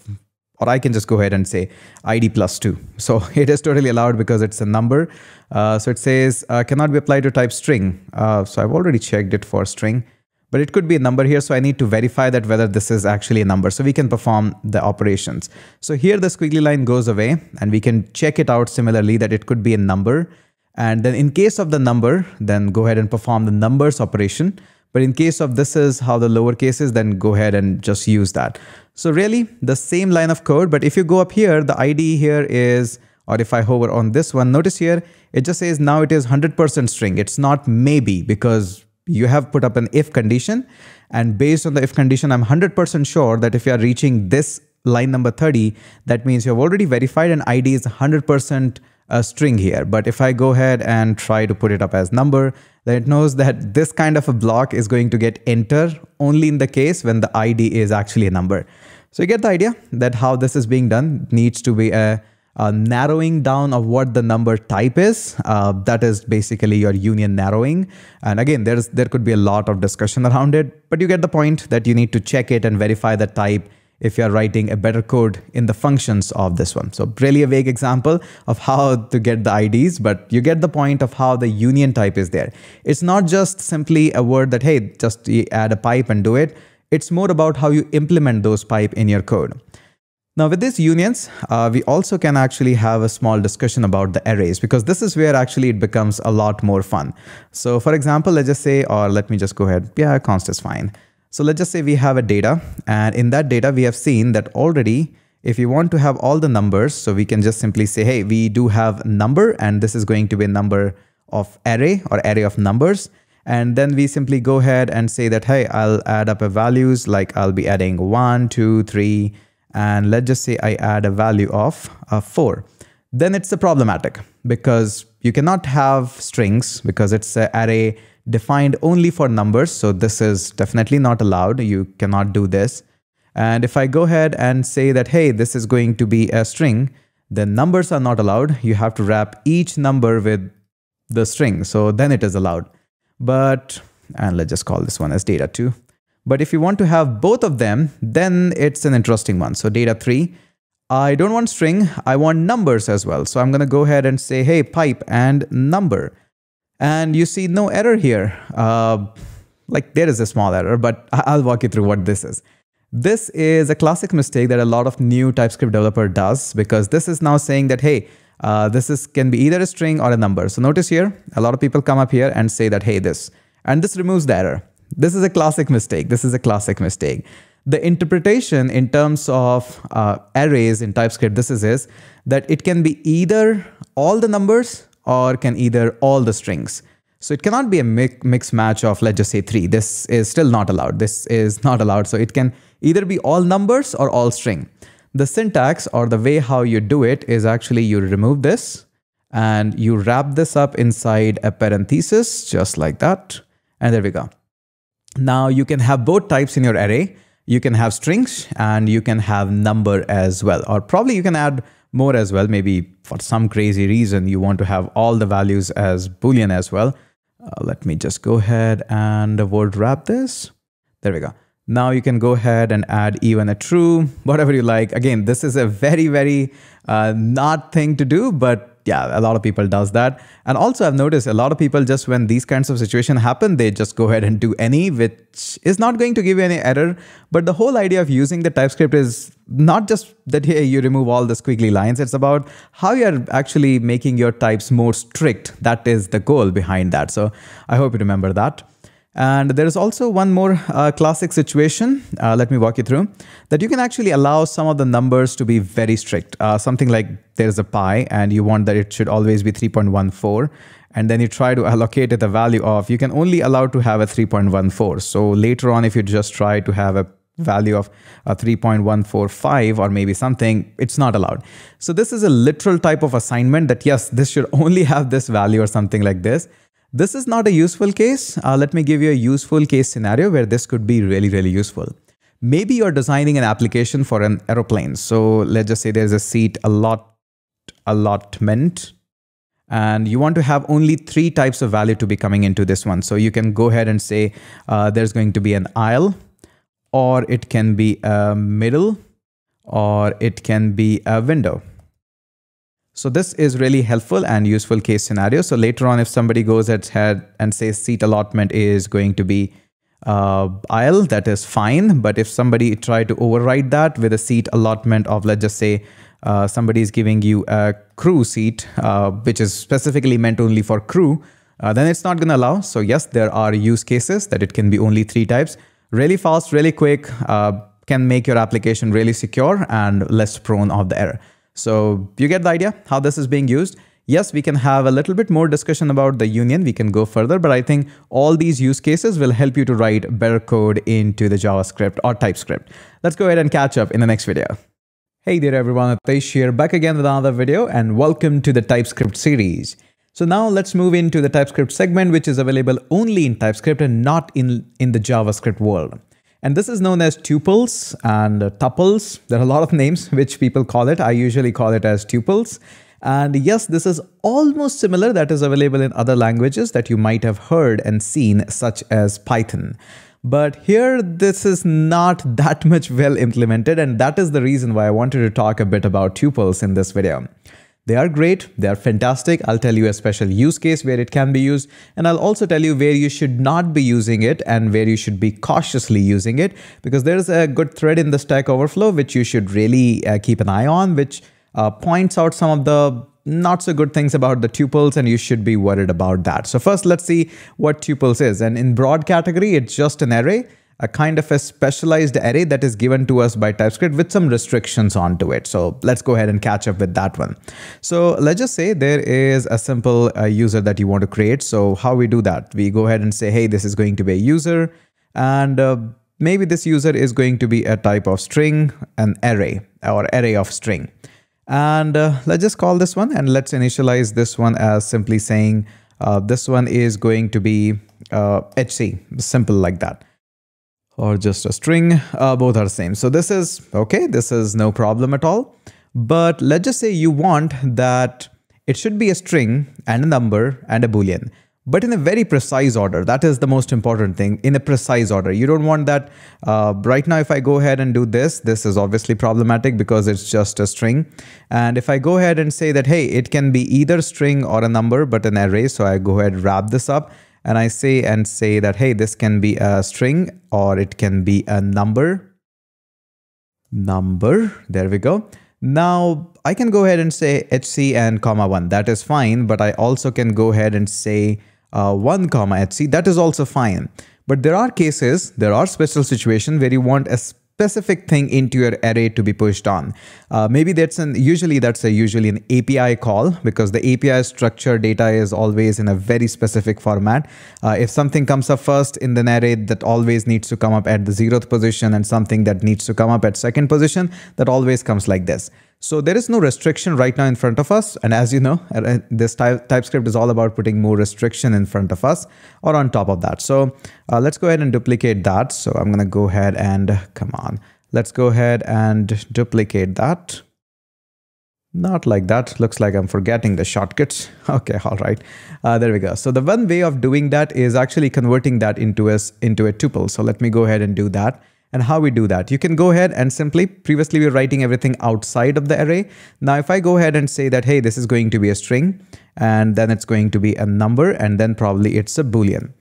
or I can just go ahead and say ID plus 2. So it is totally allowed because it's a number. So it says cannot be applied to type string. So I've already checked it for string, but it could be a number here. So I need to verify that whether this is actually a number so we can perform the operations. So here the squiggly line goes away and we can check it out similarly that it could be a number. And then in case of the number, then go ahead and perform the numbers operation. But in case of this is how the lowercase is, then go ahead and just use that. So really the same line of code, but if you go up here, the ID here is, or if I hover on this one, notice here, it just says now it is 100% string. It's not maybe because you have put up an if condition. And based on the if condition, I'm 100% sure that if you are reaching this line number 30, that means you have already verified an ID is 100% a string here. But if I go ahead and try to put it up as number, then it knows that this kind of a block is going to get enter only in the case when the ID is actually a number. So you get the idea that how this is being done needs to be a narrowing down of what the number type is. That is basically your union narrowing. And again, there could be a lot of discussion around it, but you get the point that you need to check it and verify the type if you're writing a better code in the functions of this one. So really a vague example of how to get the IDs, but you get the point of how the union type is there. It's not just simply a word that, hey, just add a pipe and do it. It's more about how you implement those pipe in your code. Now with these unions, we also can actually have a small discussion about the arrays, because this is where actually it becomes a lot more fun. So for example, let's just say, or let me just go ahead. Yeah, const is fine. So let's just say we have a data, and in that data, we have seen that already, if you want to have all the numbers, so we can just simply say, hey, we do have number, and this is going to be a number of array or array of numbers. And then we simply go ahead and say that, hey, I'll add up a values, like I'll be adding 1, 2, 3, and let's just say I add a value of 4. Then it's a problematic because you cannot have strings because it's an array defined only for numbers. So this is definitely not allowed. You cannot do this. And if I go ahead and say that, hey, this is going to be a string, then numbers are not allowed. You have to wrap each number with the string. So then it is allowed. But, and let's just call this one as data2. But if you want to have both of them, then it's an interesting one. So data3, I don't want string, I want numbers as well. So I'm going to go ahead and say, hey, pipe and number. And you see no error here. Like there is a small error, but I'll walk you through what this is. This is a classic mistake that a lot of new TypeScript developer does, because this is now saying that, hey, can be either a string or a number. So notice here, a lot of people come up here and say that, hey, this, and this removes the error. This is a classic mistake. This is a classic mistake. The interpretation in terms of arrays in TypeScript, this is that it can be either all the numbers or can either all the strings. So it cannot be a mix match of, let's just say 3. This is still not allowed. This is not allowed. So it can either be all numbers or all string. The syntax or the way how you do it is actually you remove this and you wrap this up inside a parenthesis, just like that. And there we go. Now you can have both types in your array. You can have strings and you can have number as well, or probably you can add more as well. Maybe for some crazy reason, you want to have all the values as Boolean as well. Let me just go ahead and word wrap this. There we go. Now you can go ahead and add even a true, whatever you like. Again, this is a very, very not thing to do, but yeah, a lot of people does that. And also I've noticed a lot of people just when these kinds of situations happen, they just go ahead and do any, which is not going to give you any error. But the whole idea of using the TypeScript is not just that here you remove all the squiggly lines. It's about how you're actually making your types more strict. That is the goal behind that. So I hope you remember that. And there is also one more classic situation, let me walk you through, that you can actually allow some of the numbers to be very strict. Something like there's a pi and you want that it should always be 3.14. And then you try to allocate it a value of, you can only allow to have a 3.14. So later on, if you just try to have a value of 3.145 or maybe something, it's not allowed. So this is a literal type of assignment that yes, this should only have this value or something like this. This is not a useful case. Let me give you a useful case scenario where this could be really, really useful. Maybe you're designing an application for an aeroplane. So let's just say there's a seat allotment, and you want to have only 3 types of value to be coming into this one. So you can go ahead and say there's going to be an aisle, or it can be a middle, or it can be a window. So this is really helpful and useful case scenario. So later on, if somebody goes ahead and says seat allotment is going to be aisle, that is fine. But if somebody try to override that with a seat allotment of, let's just say, somebody is giving you a crew seat, which is specifically meant only for crew, then it's not going to allow. So yes, there are use cases that it can be only 3 types. Really fast, really quick, can make your application really secure and less prone of the error. So you get the idea how this is being used. Yes, we can have a little bit more discussion about the union. We can go further, but I think all these use cases will help you to write better code into the JavaScript or TypeScript. Let's go ahead and catch up in the next video. Hey there everyone, Hitesh here, back again with another video, and welcome to the TypeScript series. So now let's move into the TypeScript segment, which is available only in TypeScript and not in the JavaScript world. And this is known as tuples and tuples. There are a lot of names which people call it. I usually call it as tuples. And yes, this is almost similar that is available in other languages that you might have heard and seen, such as Python. But here, this is not that much well implemented. And that is the reason why I wanted to talk a bit about tuples in this video. They are great. They are fantastic. I'll tell you a special use case where it can be used. And I'll also tell you where you should not be using it and where you should be cautiously using it, because there is a good thread in the Stack Overflow, which you should really keep an eye on, which points out some of the not so good things about the tuples, and you should be worried about that. So first, let's see what tuples is. And in broad category, it's just an array, a kind of a specialized array that is given to us by TypeScript with some restrictions onto it. So let's go ahead and catch up with that one. So let's just say there is a simple user that you want to create. So how we do that? We go ahead and say, hey, this is going to be a user, and maybe this user is going to be a type of string, an array or array of string. And let's just call this one, and let's initialize this one as simply saying this one is going to be HC, simple like that. Or just a string, both are the same. So this is okay, this is no problem at all. But let's just say you want that it should be a string and a number and a Boolean, but in a very precise order. That is the most important thing, in a precise order. You don't want that right now. If I go ahead and do this, this is obviously problematic because it's just a string. And if I go ahead and say that, hey, it can be either string or a number, but an array. So I go ahead and wrap this up. And I say that, hey, this can be a string or it can be a number. There we go. Now I can go ahead and say HC and comma 1. That is fine. But I also can go ahead and say 1 comma HC. That is also fine. But there are cases, there are special situations where you want a specific thing into your array to be pushed on. Maybe that's usually an API call, because the API structure data is always in a very specific format. If something comes up first in the array, that always needs to come up at the 0th position, and something that needs to come up at 2nd position, that always comes like this. So there is no restriction right now in front of us. And as you know, this TypeScript is all about putting more restriction in front of us or on top of that. So let's go ahead and duplicate that. So I'm going to go ahead and let's go ahead and duplicate that. Not like that. Looks like I'm forgetting the shortcuts. Okay, all right. There we go. So the one way of doing that is actually converting that into a tuple. So let me go ahead and do that. And how we do that? You can go ahead and simply, previously we were writing everything outside of the array. Now if I go ahead and say that, hey, this is going to be a string, and then it's going to be a number, and then probably it's a Boolean.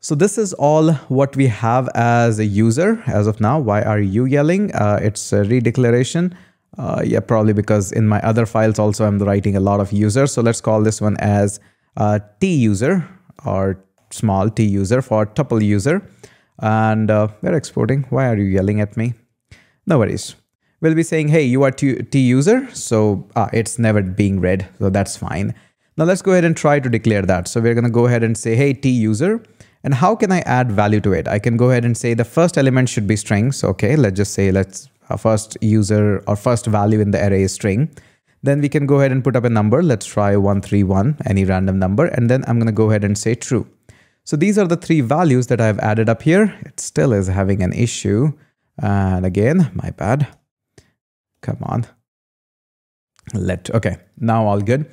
So this is all what we have as a user as of now. Why are you yelling? It's a redeclaration. Yeah, probably because in my other files also I'm writing a lot of users. So let's call this one as T user, or small t user for tuple user. And we're exporting. Why are you yelling at me? No worries. We'll be saying, hey, you are T user. So it's never being read. So that's fine. Now let's go ahead and try to declare that. So we're going to go ahead and say, hey, T user. And how can I add value to it? I can go ahead and say the first element should be strings. Okay, let's just say first user or first value in the array is string. Then we can go ahead and put up a number. Let's try 131, any random number. And then I'm going to go ahead and say true. So these are the 3 values that I've added up here. It still is having an issue. And again, my bad. Come on. Okay, now all good.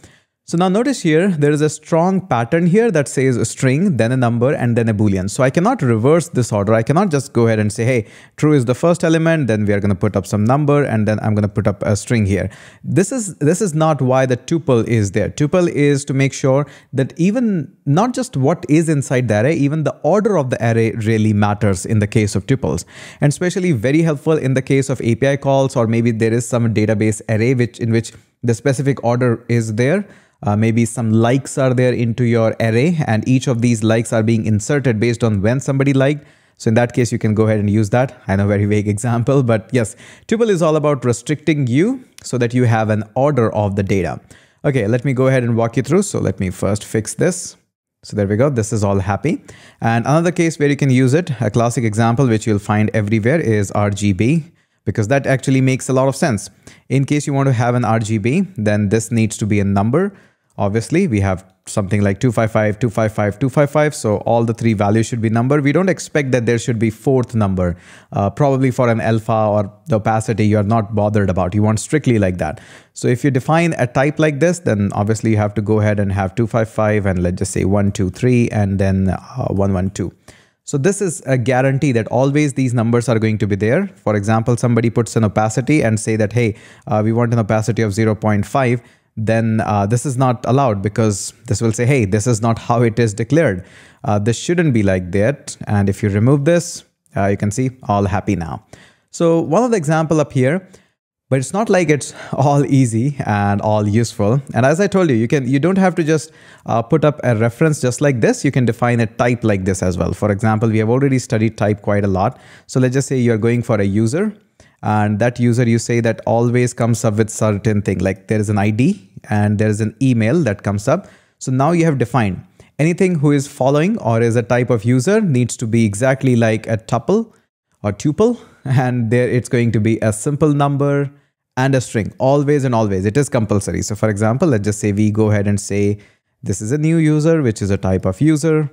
So now notice here, there is a strong pattern here that says a string, then a number, and then a Boolean. So I cannot reverse this order. I cannot just go ahead and say, hey, true is the first element, then we are going to put up some number, and then I'm going to put up a string here. This is not why the tuple is there. Tuple is to make sure that even not just what is inside the array, even the order of the array really matters in the case of tuples. And especially very helpful in the case of API calls, or maybe there is some database array in which the specific order is there. Maybe some likes are there into your array, and each of these likes are being inserted based on when somebody liked. So in that case, you can go ahead and use that. I know, very vague example, but yes, tuple is all about restricting you so that you have an order of the data. Okay, let me go ahead and walk you through. So let me first fix this. So there we go. This is all happy. And another case where you can use it, a classic example which you'll find everywhere, is RGB. Because that actually makes a lot of sense. In case you want to have an RGB, then this needs to be a number. Obviously, we have something like 255, 255, 255. So all the three values should be number. We don't expect that there should be fourth number. Probably for an alpha or the opacity, you are not bothered about. You want strictly like that. So if you define a type like this, then obviously you have to go ahead and have 255 and let's just say 123 and then 112. So this is a guarantee that always these numbers are going to be there. For example, somebody puts an opacity and say that, hey, we want an opacity of 0.5. Then this is not allowed, because this will say, hey, this is not how it is declared. This shouldn't be like that. And if you remove this, you can see all happy now. So one of the example up here, but it's not like it's all easy and all useful. And as I told you, you don't have to just put up a reference just like this. You can define a type like this as well. For example, we have already studied type quite a lot. So let's just say you're going for a user, and that user, you say that always comes up with certain thing, like there is an ID and there is an email that comes up. So now you have defined anything who is following or is a type of user needs to be exactly like a tuple or tuple, and there it's going to be a simple number and a string, always and always. It is compulsory. So for example, let's just say we go ahead and say this is a new user, which is a type of user.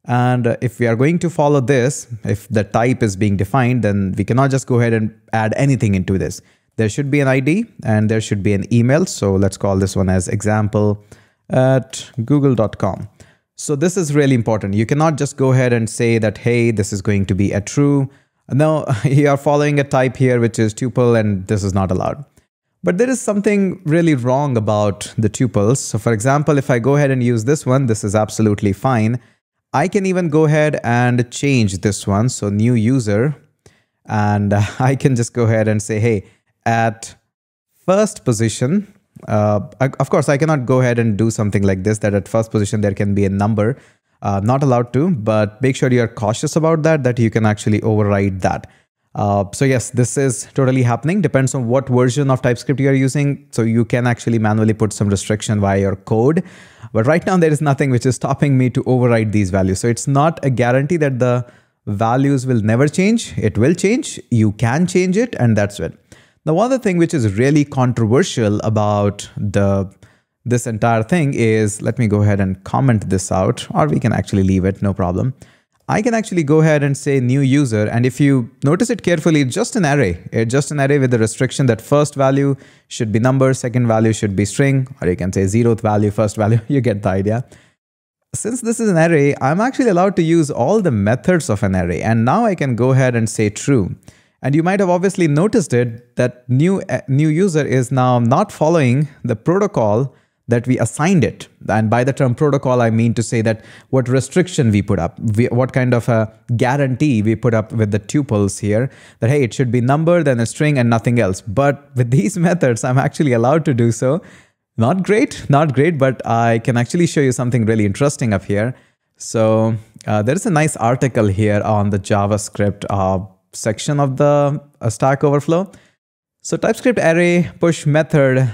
And if we are going to follow this, if the type is being defined, then we cannot just go ahead and add anything into this. There should be an ID and there should be an email. So let's call this one as example@google.com. So this is really important. You cannot just go ahead and say that, hey, this is going to be a true. No, you are following a type here, which is tuple, and this is not allowed. But there is something really wrong about the tuples. So for example, if I go ahead and use this one, this is absolutely fine. I can even go ahead and change this one. So new user, and I can just go ahead and say, hey, at first position, of course, I cannot go ahead and do something like this, that at first position, there can be a number. Not allowed to, but make sure you're cautious about that you can actually override that. So yes, this is totally happening. Depends on what version of TypeScript you are using. So you can actually manually put some restriction via your code. But right now there is nothing which is stopping me to override these values. So it's not a guarantee that the values will never change. It will change. You can change it, and that's it. Now, one other thing which is really controversial about this entire thing is, let me go ahead and comment this out, or we can actually leave it, no problem. I can actually go ahead and say new user, and if you notice it carefully, it's just an array. It's just an array with the restriction that first value should be number, second value should be string, or you can say 0th value, first value. You get the idea. Since this is an array, I'm actually allowed to use all the methods of an array, and now I can go ahead and say true. And you might have obviously noticed it, that new user is now not following the protocol that we assigned it. And by the term protocol, I mean to say that what restriction we put up, what kind of a guarantee we put up with the tuples here, that, hey, it should be number, then a string and nothing else. But with these methods, I'm actually allowed to do so. Not great, but I can actually show you something really interesting up here. So there is a nice article here on the JavaScript section of the Stack Overflow. So TypeScript array push method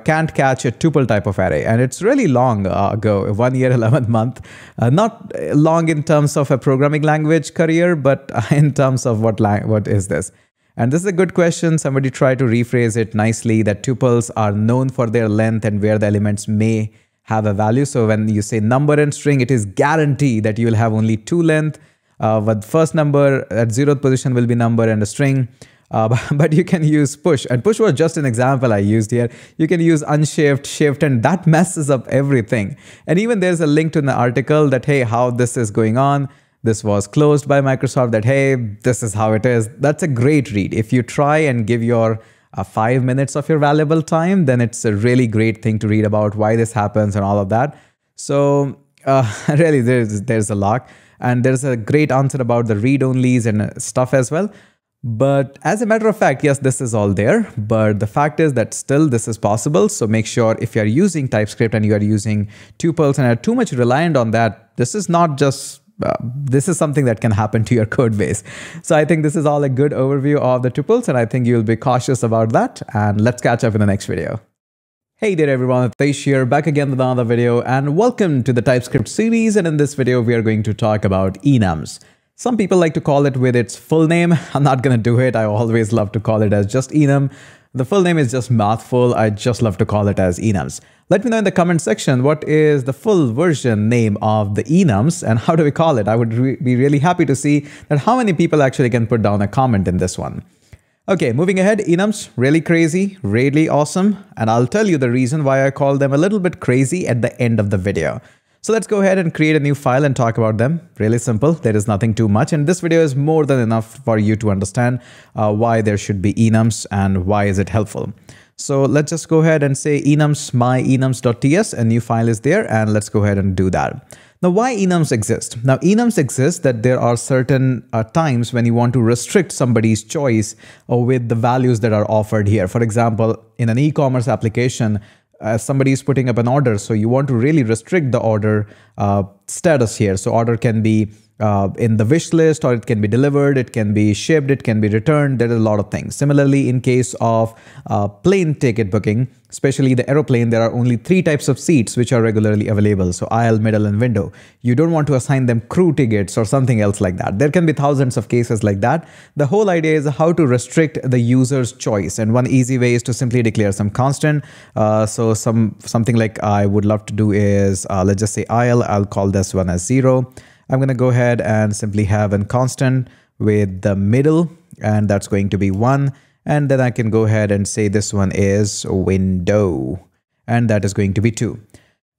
can't catch a tuple type of array. And it's really long ago, 1 year, 11th month. Not long in terms of a programming language career, but in terms of what is this? And this is a good question. Somebody tried to rephrase it nicely, that tuples are known for their length and where the elements may have a value. So when you say number and string, it is guaranteed that you will have only two length. But first number at 0th position will be number and a string. But you can use push, and push was just an example I used here. You can use unshift, shift, and that messes up everything. And even there's a link to an article that, hey, how this is going on. This was closed by Microsoft, that, hey, this is how it is. That's a great read. If you try and give your 5 minutes of your valuable time, then it's a really great thing to read about why this happens and all of that. So really, there's a lot. And there's a great answer about the read-onlys and stuff as well. But as a matter of fact, yes, this is all there. But the fact is that still this is possible. So make sure if you're using TypeScript and you are using tuples and are too much reliant on that, this is not just this is something that can happen to your code base. So I think this is all a good overview of the tuples, and I think you'll be cautious about that. And let's catch up in the next video. Hey there everyone, Hitesh here, back again with another video, and welcome to the TypeScript series. And in this video, we are going to talk about enums. Some people like to call it with its full name. I'm not going to do it. I always love to call it as just enum. The full name is just mouthful. I just love to call it as enums. Let me know in the comment section what is the full version name of the enums and how do we call it. I would be really happy to see that how many people actually can put down a comment in this one. Okay, moving ahead, enums, really crazy, really awesome. And I'll tell you the reason why I call them a little bit crazy at the end of the video. So let's go ahead and create a new file and talk about them. Really simple. There is nothing too much. And this video is more than enough for you to understand why there should be enums and why is it helpful. So let's just go ahead and say enums my-enums.ts, a new file is there, and let's go ahead and do that. Now, why enums exist? Now, enums exist that there are certain times when you want to restrict somebody's choice with the values that are offered here. For example, in an e-commerce application, somebody is putting up an order, so you want to really restrict the order status here. So order can be in the wish list, or it can be delivered, it can be shipped, it can be returned. There are a lot of things. Similarly, in case of plane ticket booking, especially the aeroplane, there are only 3 types of seats which are regularly available. So aisle, middle, and window. You don't want to assign them crew tickets or something else like that. There can be thousands of cases like that. The whole idea is how to restrict the user's choice. And one easy way is to simply declare some constant. So something like I would love to do is, let's just say aisle. I'll call this one as 0. I'm going to go ahead and simply have a constant with the middle, and that's going to be 1. And then I can go ahead and say this one is window, and that is going to be 2.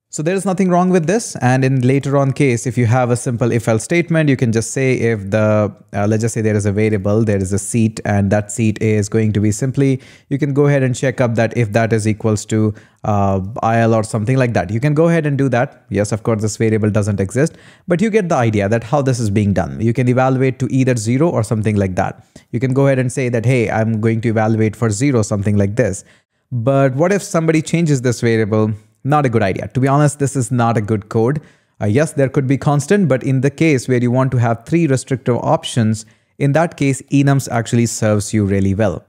So there is nothing wrong with this. And in later on case, if you have a simple if-else statement, you can just say if the, let's just say there is a variable, there is a seat, and that seat is going to be simply, you can go ahead and check up that if that is equals to aisle or something like that. You can go ahead and do that. Yes, of course, this variable doesn't exist, but you get the idea that how this is being done. You can evaluate to either 0 or something like that. You can go ahead and say that, hey, I'm going to evaluate for 0, something like this. But what if somebody changes this variable? Not a good idea. To be honest, this is not a good code. Yes, there could be constant, but in the case where you want to have 3 restrictive options, in that case, enums actually serves you really well.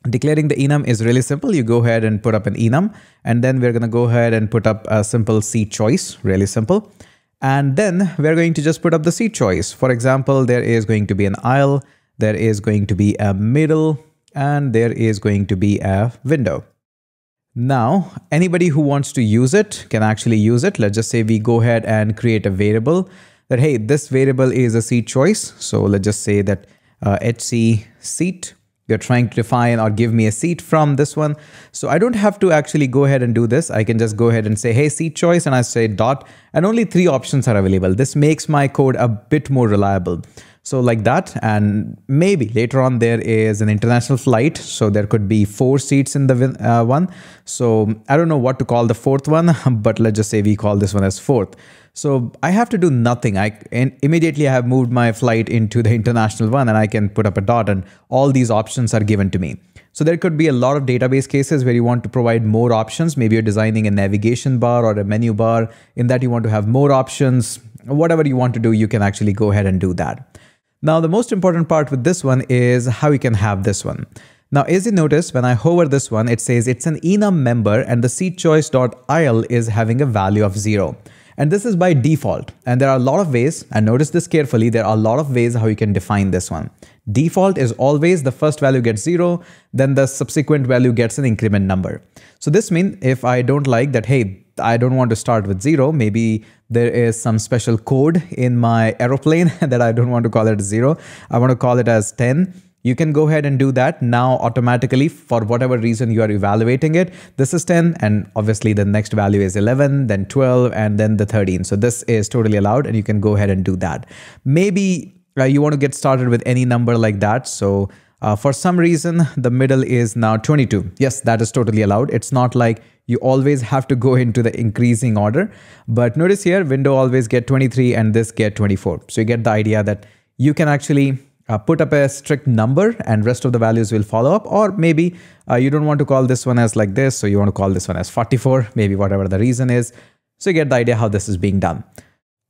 Declaring the enum is really simple. You go ahead and put up an enum, and then we're going to go ahead and put up a simple seat choice, really simple. And then we're going to just put up the seat choice. For example, there is going to be an aisle, there is going to be a middle, and there is going to be a window. Now, anybody who wants to use it can actually use it. Let's just say we go ahead and create a variable that, hey, this variable is a seat choice. So let's just say that HC seat, you're trying to define or give me a seat from this one. So I don't have to actually go ahead and do this. I can just go ahead and say, hey, seat choice, and I say dot, and only 3 options are available. This makes my code a bit more reliable. So like that, and maybe later on there is an international flight. So there could be 4 seats in the one. So I don't know what to call the 4th one, but let's just say we call this one as 4th. So I have to do nothing. Immediately I have moved my flight into the international one, and I can put up a dot, and all these options are given to me. So there could be a lot of database cases where you want to provide more options. Maybe you're designing a navigation bar or a menu bar. In that you want to have more options. Whatever you want to do, you can actually go ahead and do that. Now, the most important part with this one is how you can have this one. Now, as you notice, when I hover this one, it says it's an enum member, and the seat choice.aisle is having a value of 0. And this is by default. And there are a lot of ways, and notice this carefully, there are a lot of ways how you can define this one. Default is always the first value gets 0, then the subsequent value gets an increment number. So this means if I don't like that, hey, I don't want to start with 0, maybe there is some special code in my aeroplane that I don't want to call it 0. I want to call it as 10. You can go ahead and do that now automatically for whatever reason you are evaluating it. This is 10, and obviously the next value is 11, then 12, and then the 13. So this is totally allowed, and you can go ahead and do that. Maybe you want to get started with any number like that. So for some reason, the middle is now 22. Yes, that is totally allowed. It's not like you always have to go into the increasing order. But notice here, window always get 23 and this get 24. So you get the idea that you can actually put up a strict number and rest of the values will follow up. Or maybe you don't want to call this one as like this, so you want to call this one as 44, maybe whatever the reason is. So you get the idea how this is being done.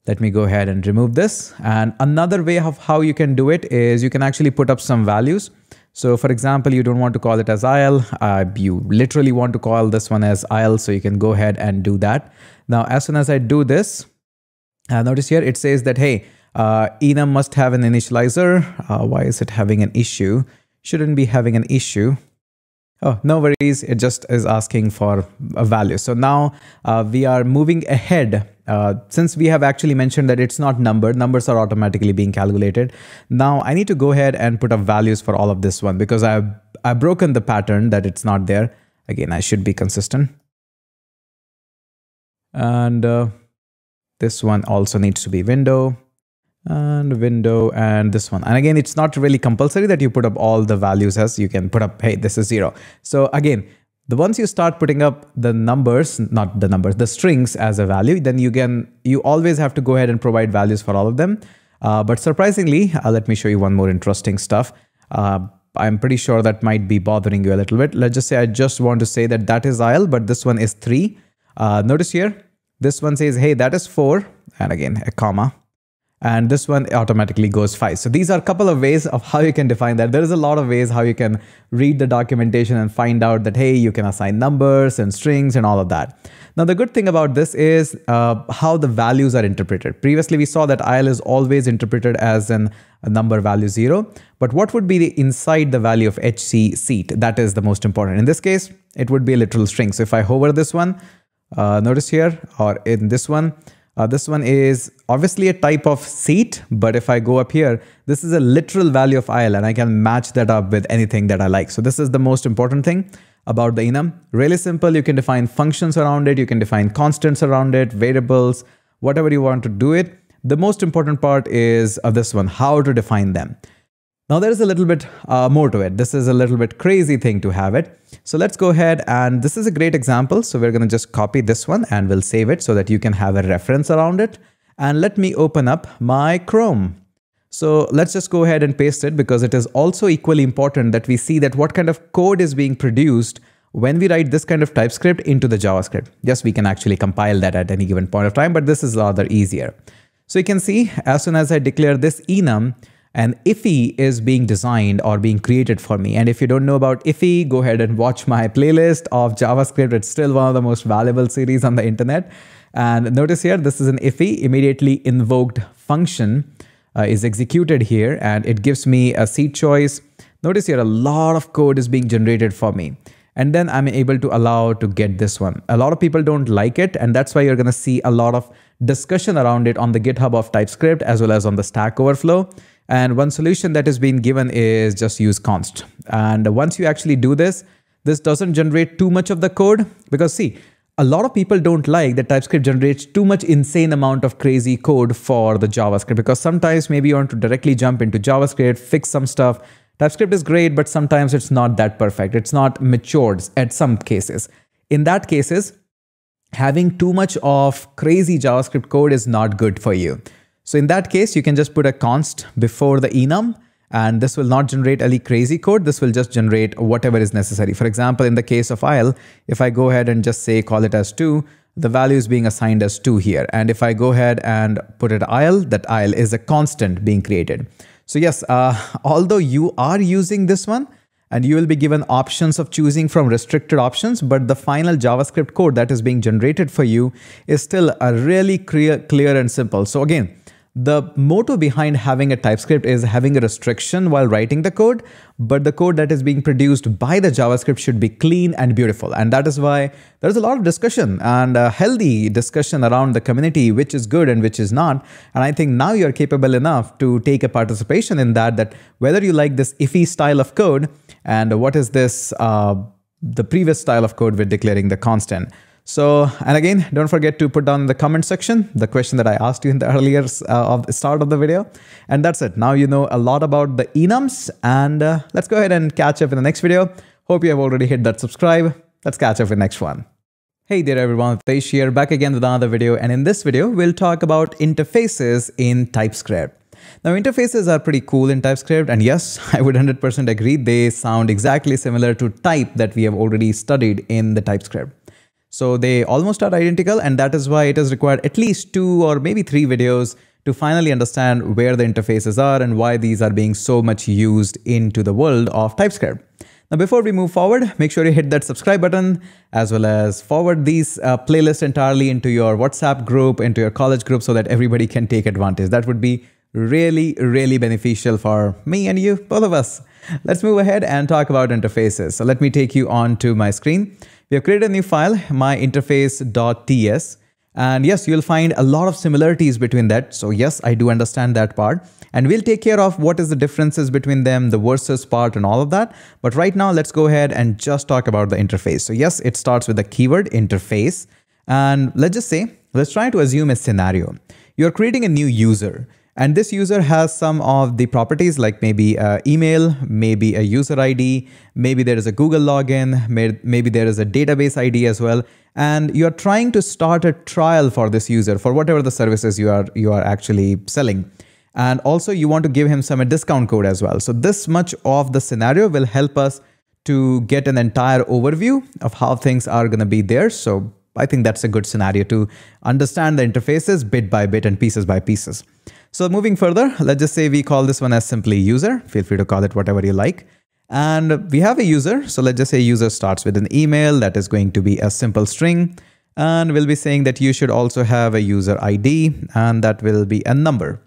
Let me go ahead and remove this. And another way of how you can do it is you can actually put up some values. So for example, you don't want to call it as IL. You literally want to call this one as IL. So you can go ahead and do that. Now, as soon as I do this, notice here it says that, hey, enum must have an initializer. Why is it having an issue? Shouldn't be having an issue. Oh, no worries. It just is asking for a value. So now we are moving ahead. Since we have actually mentioned that it's not numbered, numbers are automatically being calculated. Now I need to go ahead and put up values for all of this one because I've broken the pattern that it's not there. Again, I should be consistent. And this one also needs to be window and window and this one. And again, it's not really compulsory that you put up all the values as you can put up, hey, this is 0. So again, once you start putting up the numbers, not the numbers, the strings as a value, then you always have to go ahead and provide values for all of them. But surprisingly, let me show you one more interesting stuff. I'm pretty sure that might be bothering you a little bit. Let's just say I just want to say that that is IL, but this one is 3. Notice here, this one says, hey, that is 4. And again, a comma. And this one automatically goes 5. So these are a couple of ways of how you can define that. There is a lot of ways how you can read the documentation and find out that, hey, you can assign numbers and strings and all of that. Now, the good thing about this is how the values are interpreted. Previously, we saw that IL is always interpreted as a number value 0. But what would be inside the value of HC seat? That is the most important. In this case, it would be a literal string. So if I hover this one, notice here, or in this one is obviously a type of seat, but if I go up here, this is a literal value of IL and I can match that up with anything that I like. So this is the most important thing about the enum. Really simple. You can define functions around it. You can define constants around it, variables, whatever you want to do it. The most important part is this one, how to define them. Now there is a little bit more to it. This is a little bit crazy thing to have it. So let's go ahead, and this is a great example. So we're going to just copy this one and we'll save it so that you can have a reference around it. And let me open up my Chrome. So let's just go ahead and paste it because it is also equally important that we see that what kind of code is being produced when we write this kind of TypeScript into the JavaScript. Yes, we can actually compile that at any given point of time, but this is rather easier. So you can see as soon as I declare this enum, an IIFE is being designed or being created for me. And if you don't know about IIFE, go ahead and watch my playlist of JavaScript. It's still one of the most valuable series on the internet. And notice here, this is an IIFE, immediately invoked function is executed here, and it gives me a seat choice. Notice here, a lot of code is being generated for me. And then I'm able to allow to get this one. A lot of people don't like it, and that's why you're going to see a lot of discussion around it on the GitHub of TypeScript as well as on the Stack Overflow. And one solution that is being given is just use const. And once you actually do this, this doesn't generate too much of the code because see, a lot of people don't like that TypeScript generates too much insane amount of crazy code for the JavaScript because sometimes maybe you want to directly jump into JavaScript, fix some stuff. TypeScript is great, but sometimes it's not that perfect. It's not matured at some cases. In that cases, having too much of crazy JavaScript code is not good for you. So in that case, you can just put a const before the enum, and this will not generate any crazy code. This will just generate whatever is necessary. For example, in the case of IL, if I go ahead and just say call it as 2, the value is being assigned as 2 here. And if I go ahead and put it IL, that IL is a constant being created. So yes, although you are using this one, and you will be given options of choosing from restricted options, but the final JavaScript code that is being generated for you is still a really clear and simple. So again, The motto behind having a TypeScript is having a restriction while writing the code, but the code that is being produced by the JavaScript should be clean and beautiful. And that is why there's a lot of discussion and a healthy discussion around the community, which is good and which is not. And I think now you're capable enough to take a participation in that whether you like this iffy style of code and what is this, the previous style of code with declaring the constant. So, and again, don't forget to put down in the comment section the question that I asked you in the earlier of the start of the video. And that's it. Now you know a lot about the enums, and let's go ahead and catch up in the next video. Hope you have already hit that subscribe. Let's catch up in the next one. Hey there everyone, Hitesh here, back again with another video. And in this video, we'll talk about interfaces in TypeScript. Now, interfaces are pretty cool in TypeScript, and yes, I would 100% agree. They sound exactly similar to type that we have already studied in the TypeScript. So they almost are identical, and that is why it is required at least 2 or maybe 3 videos to finally understand where the interfaces are and why these are being so much used into the world of TypeScript. Now, before we move forward, make sure you hit that subscribe button as well as forward these playlists entirely into your WhatsApp group, into your college group, so that everybody can take advantage. That would be really, really beneficial for me and you, both of us. Let's move ahead and talk about interfaces. So let me take you on to my screen. We have created a new file, myinterface.ts. And yes, you'll find a lot of similarities between that. So yes, I do understand that part. And we'll take care of what is the differences between them, the versus part and all of that. But right now, let's go ahead and just talk about the interface. So yes, it starts with the keyword interface. And let's try to assume a scenario. You're creating a new user. And this user has some of the properties like maybe email, maybe a user ID, maybe there is a Google login, maybe there is a database ID as well. And you're trying to start a trial for this user for whatever the services you are actually selling. And also you want to give him a discount code as well. So this much of the scenario will help us to get an entire overview of how things are going to be there. So I think that's a good scenario to understand the interfaces bit by bit and pieces by pieces. So moving further, let's just say we call this one as simply user. Feel free to call it whatever you like. And we have a user. So let's just say user starts with an email that is going to be a simple string. And we'll be saying that you should also have a user ID, and that will be a number.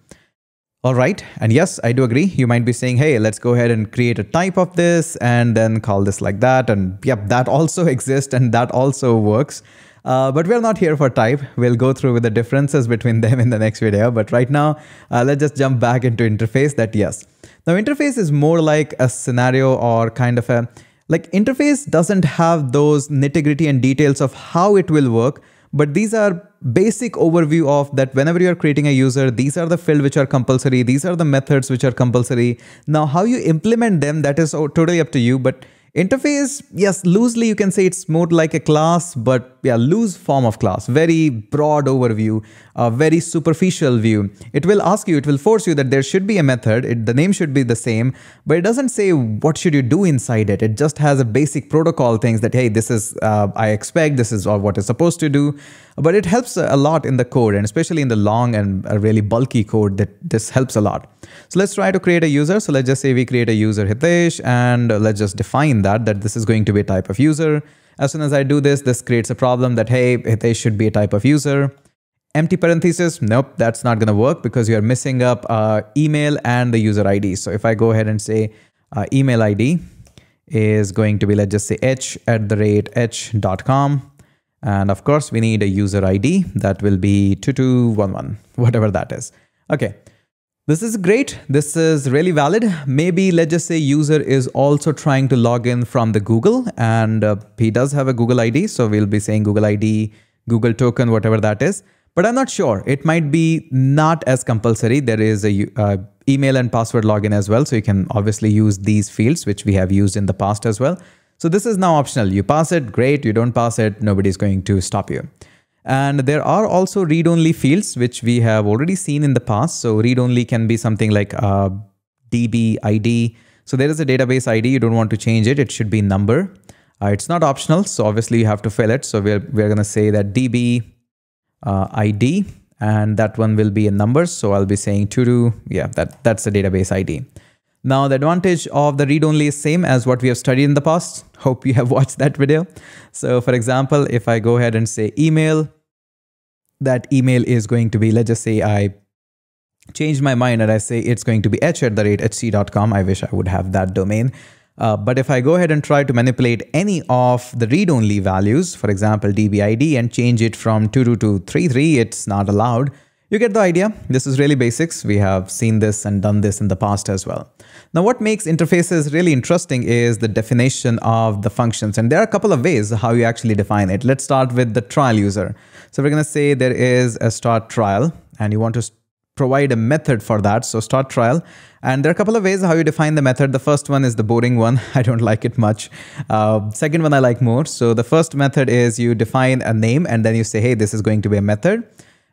All right. And yes, I do agree. You might be saying, hey, let's go ahead and create a type of this and then call this like that. And yep, that also exists and that also works. But we're not here for type. We'll go through with the differences between them in the next video. But right now, let's just jump back into interface. Yes. Now, interface is more like a scenario or kind of interface doesn't have those nitty-gritty and details of how it will work. But these are basic overview of that whenever you're creating a user, these are the fields which are compulsory. These are the methods which are compulsory. Now, how you implement them, that is totally up to you. But interface, yes, loosely you can say it's more like a class, but yeah, loose form of class, very broad overview, a very superficial view. It will ask you, it will force you that there should be a method, the name should be the same, but it doesn't say what should you do inside it. It just has a basic protocol things that, hey, this is, I expect this is what it's supposed to do. But it helps a lot in the code, and especially in the long and really bulky code, that this helps a lot. So let's try to create a user. So let's just say we create a user Hitesh, and let's just define that this is going to be a type of user. As soon as I do this, this creates a problem that, hey, Hitesh should be a type of user. Empty parenthesis, nope, that's not going to work because you're missing up email and the user ID. So if I go ahead and say email ID is going to be, let's just say h@h.com. And of course, we need a user ID that will be 2211, whatever that is. Okay, this is great. This is really valid. Maybe let's just say user is also trying to log in from the Google, and he does have a Google ID. So we'll be saying Google ID, Google token, whatever that is. But I'm not sure. It might be not as compulsory. There is a email and password login as well. So you can obviously use these fields, which we have used in the past as well. So this is now optional. You pass it, great. You don't pass it, nobody's going to stop you. And there are also read-only fields, which we have already seen in the past. So read-only can be something like DB ID. So there is a database ID. You don't want to change it. It should be number. It's not optional. So obviously you have to fill it. So we're going to say that DB ID, and that one will be a number. So I'll be saying 22. Yeah, that's the database ID. Now, the advantage of the read-only is same as what we have studied in the past. Hope you have watched that video. So for example, if I go ahead and say email, that email is going to be, let's just say I change my mind and I say it's going to be h@hc.com, I wish I would have that domain. But if I go ahead and try to manipulate any of the read-only values, for example, dbid, and change it from 22 to 33, it's not allowed. You get the idea. This is really basics. We have seen this and done this in the past as well. Now, what makes interfaces really interesting is the definition of the functions. And there are a couple of ways how you actually define it. Let's start with the trial user. So we're going to say there is a start trial and you want to provide a method for that. So start trial. And there are a couple of ways how you define the method. The first one is the boring one. I don't like it much. Second one I like more. So the first method is you define a name and then you say, hey, this is going to be a method.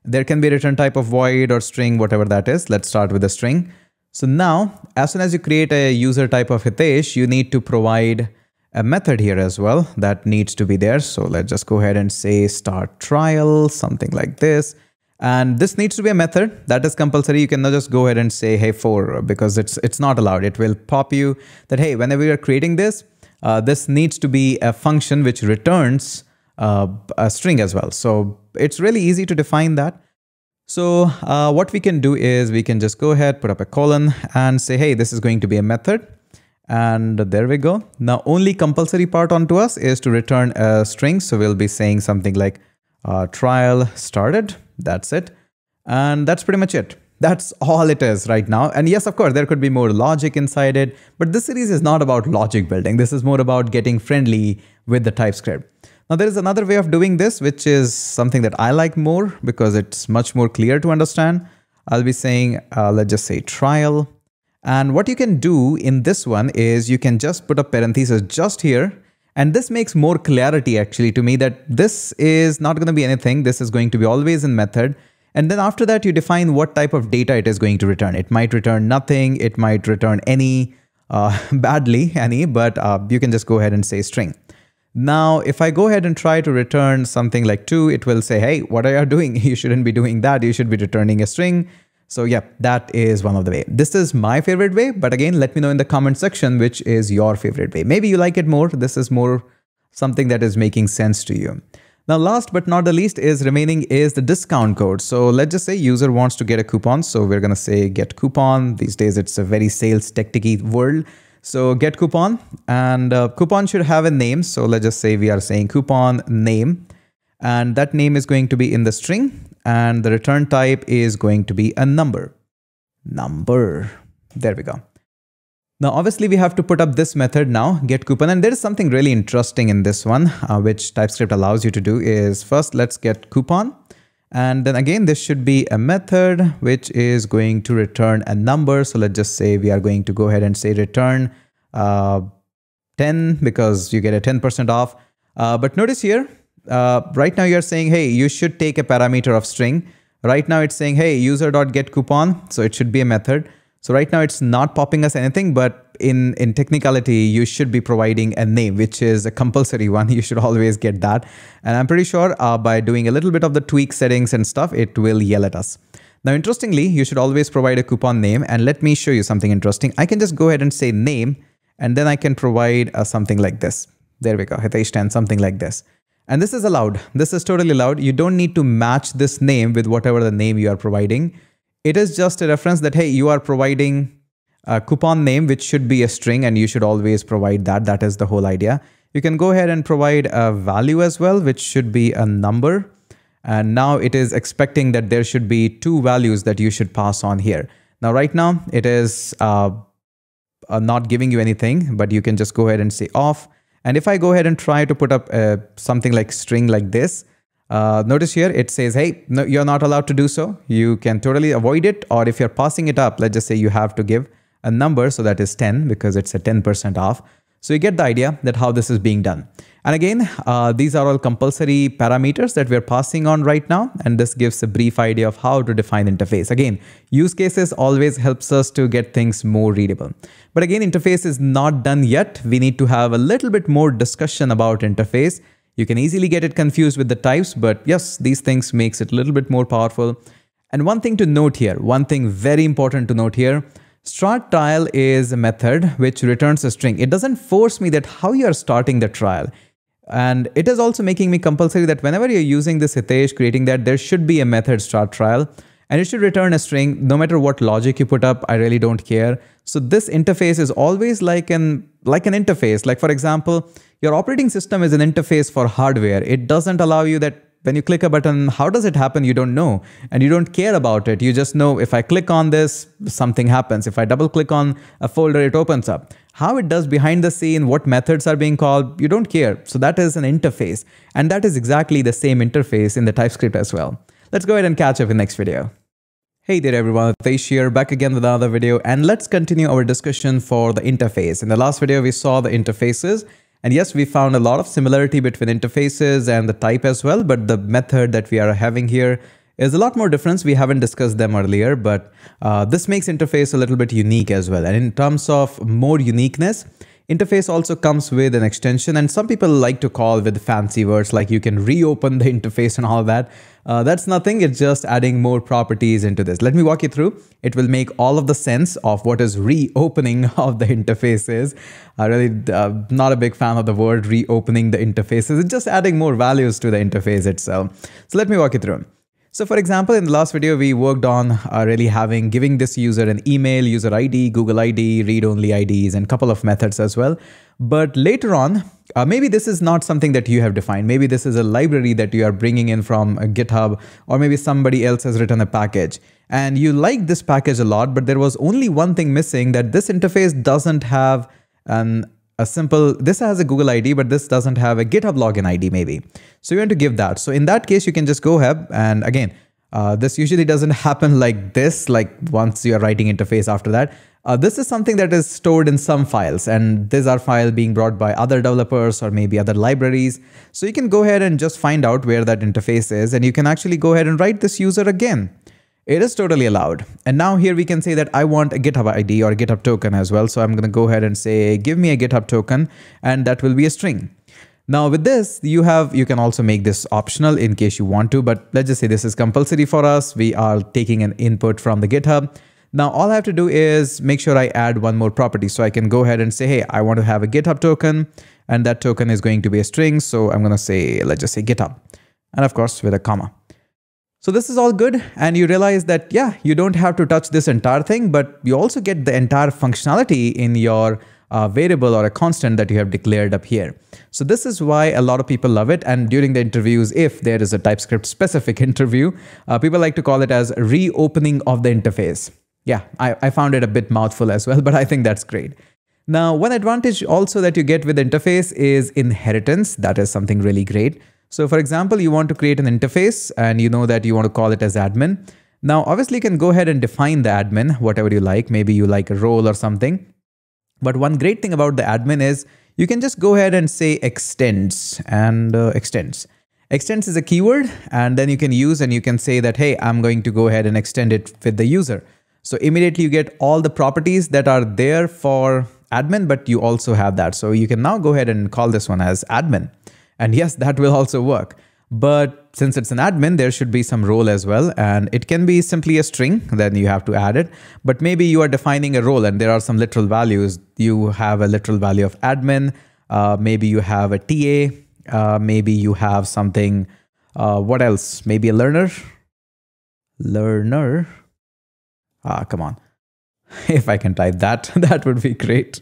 There can be a return type of void or string, whatever that is. Let's start with a string. So now, as soon as you create a user type of Hitesh, you need to provide a method here as well that needs to be there. So let's just go ahead and say start trial, something like this. And this needs to be a method that is compulsory. You cannot just go ahead and say, hey, for, because it's not allowed. It will pop you that, hey, whenever you're creating this, this needs to be a function which returns a string as well. So it's really easy to define that. So what we can do is we can just go ahead, put up a colon and say, hey, this is going to be a method. And there we go. Now only compulsory part onto us is to return a string. So we'll be saying something like trial started. That's it. And that's pretty much it. That's all it is right now. And yes, of course, there could be more logic inside it, but this series is not about logic building. This is more about getting friendly with the TypeScript. Now, there is another way of doing this, which is something that I like more because it's much more clear to understand. I'll be saying, let's just say trial. And what you can do in this one is you can just put a parenthesis just here. And this makes more clarity actually to me that this is not going to be anything. This is going to be always in method. And then after that, you define what type of data it is going to return. It might return nothing. It might return any, badly any, but you can just go ahead and say string. Now, if I go ahead and try to return something like 2, it will say, hey, what are you doing? You shouldn't be doing that. You should be returning a string. So yeah, that is one of the way. This is my favorite way. But again, let me know in the comment section, which is your favorite way. Maybe you like it more. This is more something that is making sense to you. Now, last but not the least is remaining is the discount code. So let's just say user wants to get a coupon. So we're going to say get coupon. These days, it's a very sales tech-techy world. So get coupon, and coupon should have a name. So let's just say we are saying coupon name, and that name is going to be in the string, and the return type is going to be a number. There we go. Now, obviously, we have to put up this method now, get coupon. And there is something really interesting in this one, which TypeScript allows you to do is first, let's get coupon. And then again, this should be a method which is going to return a number. So let's just say we are going to go ahead and say return 10 because you get a 10% off. But notice here, right now you're saying, hey, you should take a parameter of string. Right now it's saying, hey, user.getCoupon. So it should be a method. So right now it's not popping us anything, but in technicality, you should be providing a name, which is a compulsory one. You should always get that. And I'm pretty sure by doing a little bit of the tweak settings and stuff, it will yell at us. Now, interestingly, you should always provide a coupon name. And let me show you something interesting. I can just go ahead and say name, and then I can provide something like this. There we go, Hitesh 10, something like this. And this is allowed. This is totally allowed. You don't need to match this name with whatever the name you are providing. It is just a reference that, hey, you are providing a coupon name, which should be a string, and you should always provide that. That is the whole idea. You can go ahead and provide a value as well, which should be a number. And now it is expecting that there should be 2 values that you should pass on here. Now, right now, it is not giving you anything, but you can just go ahead and say off. And if I go ahead and try to put up something like string like this, notice here, it says, hey, no, you're not allowed to do so. You can totally avoid it. Or if you're passing it up, let's just say you have to give a number. So that is 10 because it's a 10% off. So you get the idea that how this is being done. And again, these are all compulsory parameters that we're passing on right now. And this gives a brief idea of how to define interface. Again, use cases always helps us to get things more readable. But again, interface is not done yet. We need to have a little bit more discussion about interface. You can easily get it confused with the types, but yes, these things makes it a little bit more powerful. And one thing to note here, one thing very important to note here, start trial is a method which returns a string. It doesn't force me that how you are starting the trial. And it is also making me compulsory that whenever you're using this Hitesh, creating that, there should be a method start trial. and it should return a string no matter what logic you put up. I really don't care. So this interface is always like an interface. Like for example, your operating system is an interface for hardware. It doesn't allow you that when you click a button, how does it happen? You don't know, and you don't care about it. You just know if I click on this, something happens. If I double click on a folder, it opens up. How it does behind the scene, what methods are being called, you don't care. So that is an interface, and that is exactly the same interface in the TypeScript as well. Let's go ahead and catch up in the next video. Hey there everyone, Hitesh here, back again with another video, and let's continue our discussion for the interface. In the last video, we saw the interfaces. And yes, we found a lot of similarity between interfaces and the type as well, but the method that we are having here is a lot more difference. We haven't discussed them earlier, but this makes interface a little bit unique as well. And in terms of more uniqueness, interface also comes with an extension, and some people like to call with fancy words like you can reopen the interface and all that. That's nothing, it's just adding more properties into this. Let me walk you through. It will make all of the sense of what is reopening of the interfaces. I really not a big fan of the word reopening the interfaces. It's just adding more values to the interface itself. So let me walk you through. So for example, in the last video, we worked on giving this user an email, user ID, Google ID, read-only IDs, and a couple of methods as well. But later on, maybe this is not something that you have defined. Maybe this is a library that you are bringing in from GitHub, or maybe somebody else has written a package. And you like this package a lot, but there was only one thing missing, that this interface doesn't have this has a Google ID, but this doesn't have a GitHub login ID maybe. So you want to give that. So in that case, you can just go ahead, and again, this usually doesn't happen like this, like once you're writing interface after that. This is something that is stored in some files, and these are files being brought by other developers or maybe other libraries. So you can go ahead and just find out where that interface is, and you can actually go ahead and write this user again. It is totally allowed. And now here we can say that I want a GitHub ID or a GitHub token as well. So I'm going to go ahead and say, give me a GitHub token, and that will be a string. Now with this, you can also make this optional in case you want to, but let's just say this is compulsory for us. We are taking an input from the GitHub. Now all I have to do is make sure I add one more property. So I can go ahead and say, hey, I want to have a GitHub token, and that token is going to be a string. So I'm going to say, let's just say GitHub, and of course with a comma. So this is all good, and you realize that, yeah, you don't have to touch this entire thing, but you also get the entire functionality in your variable or a constant that you have declared up here. So this is why a lot of people love it. And during the interviews, if there is a TypeScript specific interview, people like to call it as reopening of the interface. Yeah, I found it a bit mouthful as well, but I think that's great. Now, one advantage also that you get with the interface is inheritance. That is something really great. So for example, you want to create an interface, and you know that you want to call it as admin. Now, obviously you can go ahead and define the admin, whatever you like. Maybe you like a role or something. But one great thing about the admin is you can just go ahead and say extends and extends. Extends is a keyword, and then you can use, and you can say that, hey, I'm going to go ahead and extend it with the user. So immediately you get all the properties that are there for admin, but you also have that. So you can now go ahead and call this one as admin. And yes, that will also work. But since it's an admin, there should be some role as well. And it can be simply a string, then you have to add it. But maybe you are defining a role and there are some literal values. You have a literal value of admin. Maybe you have a TA. Maybe you have something, what else? Maybe a learner. Learner. Come on. If I can type that, that would be great.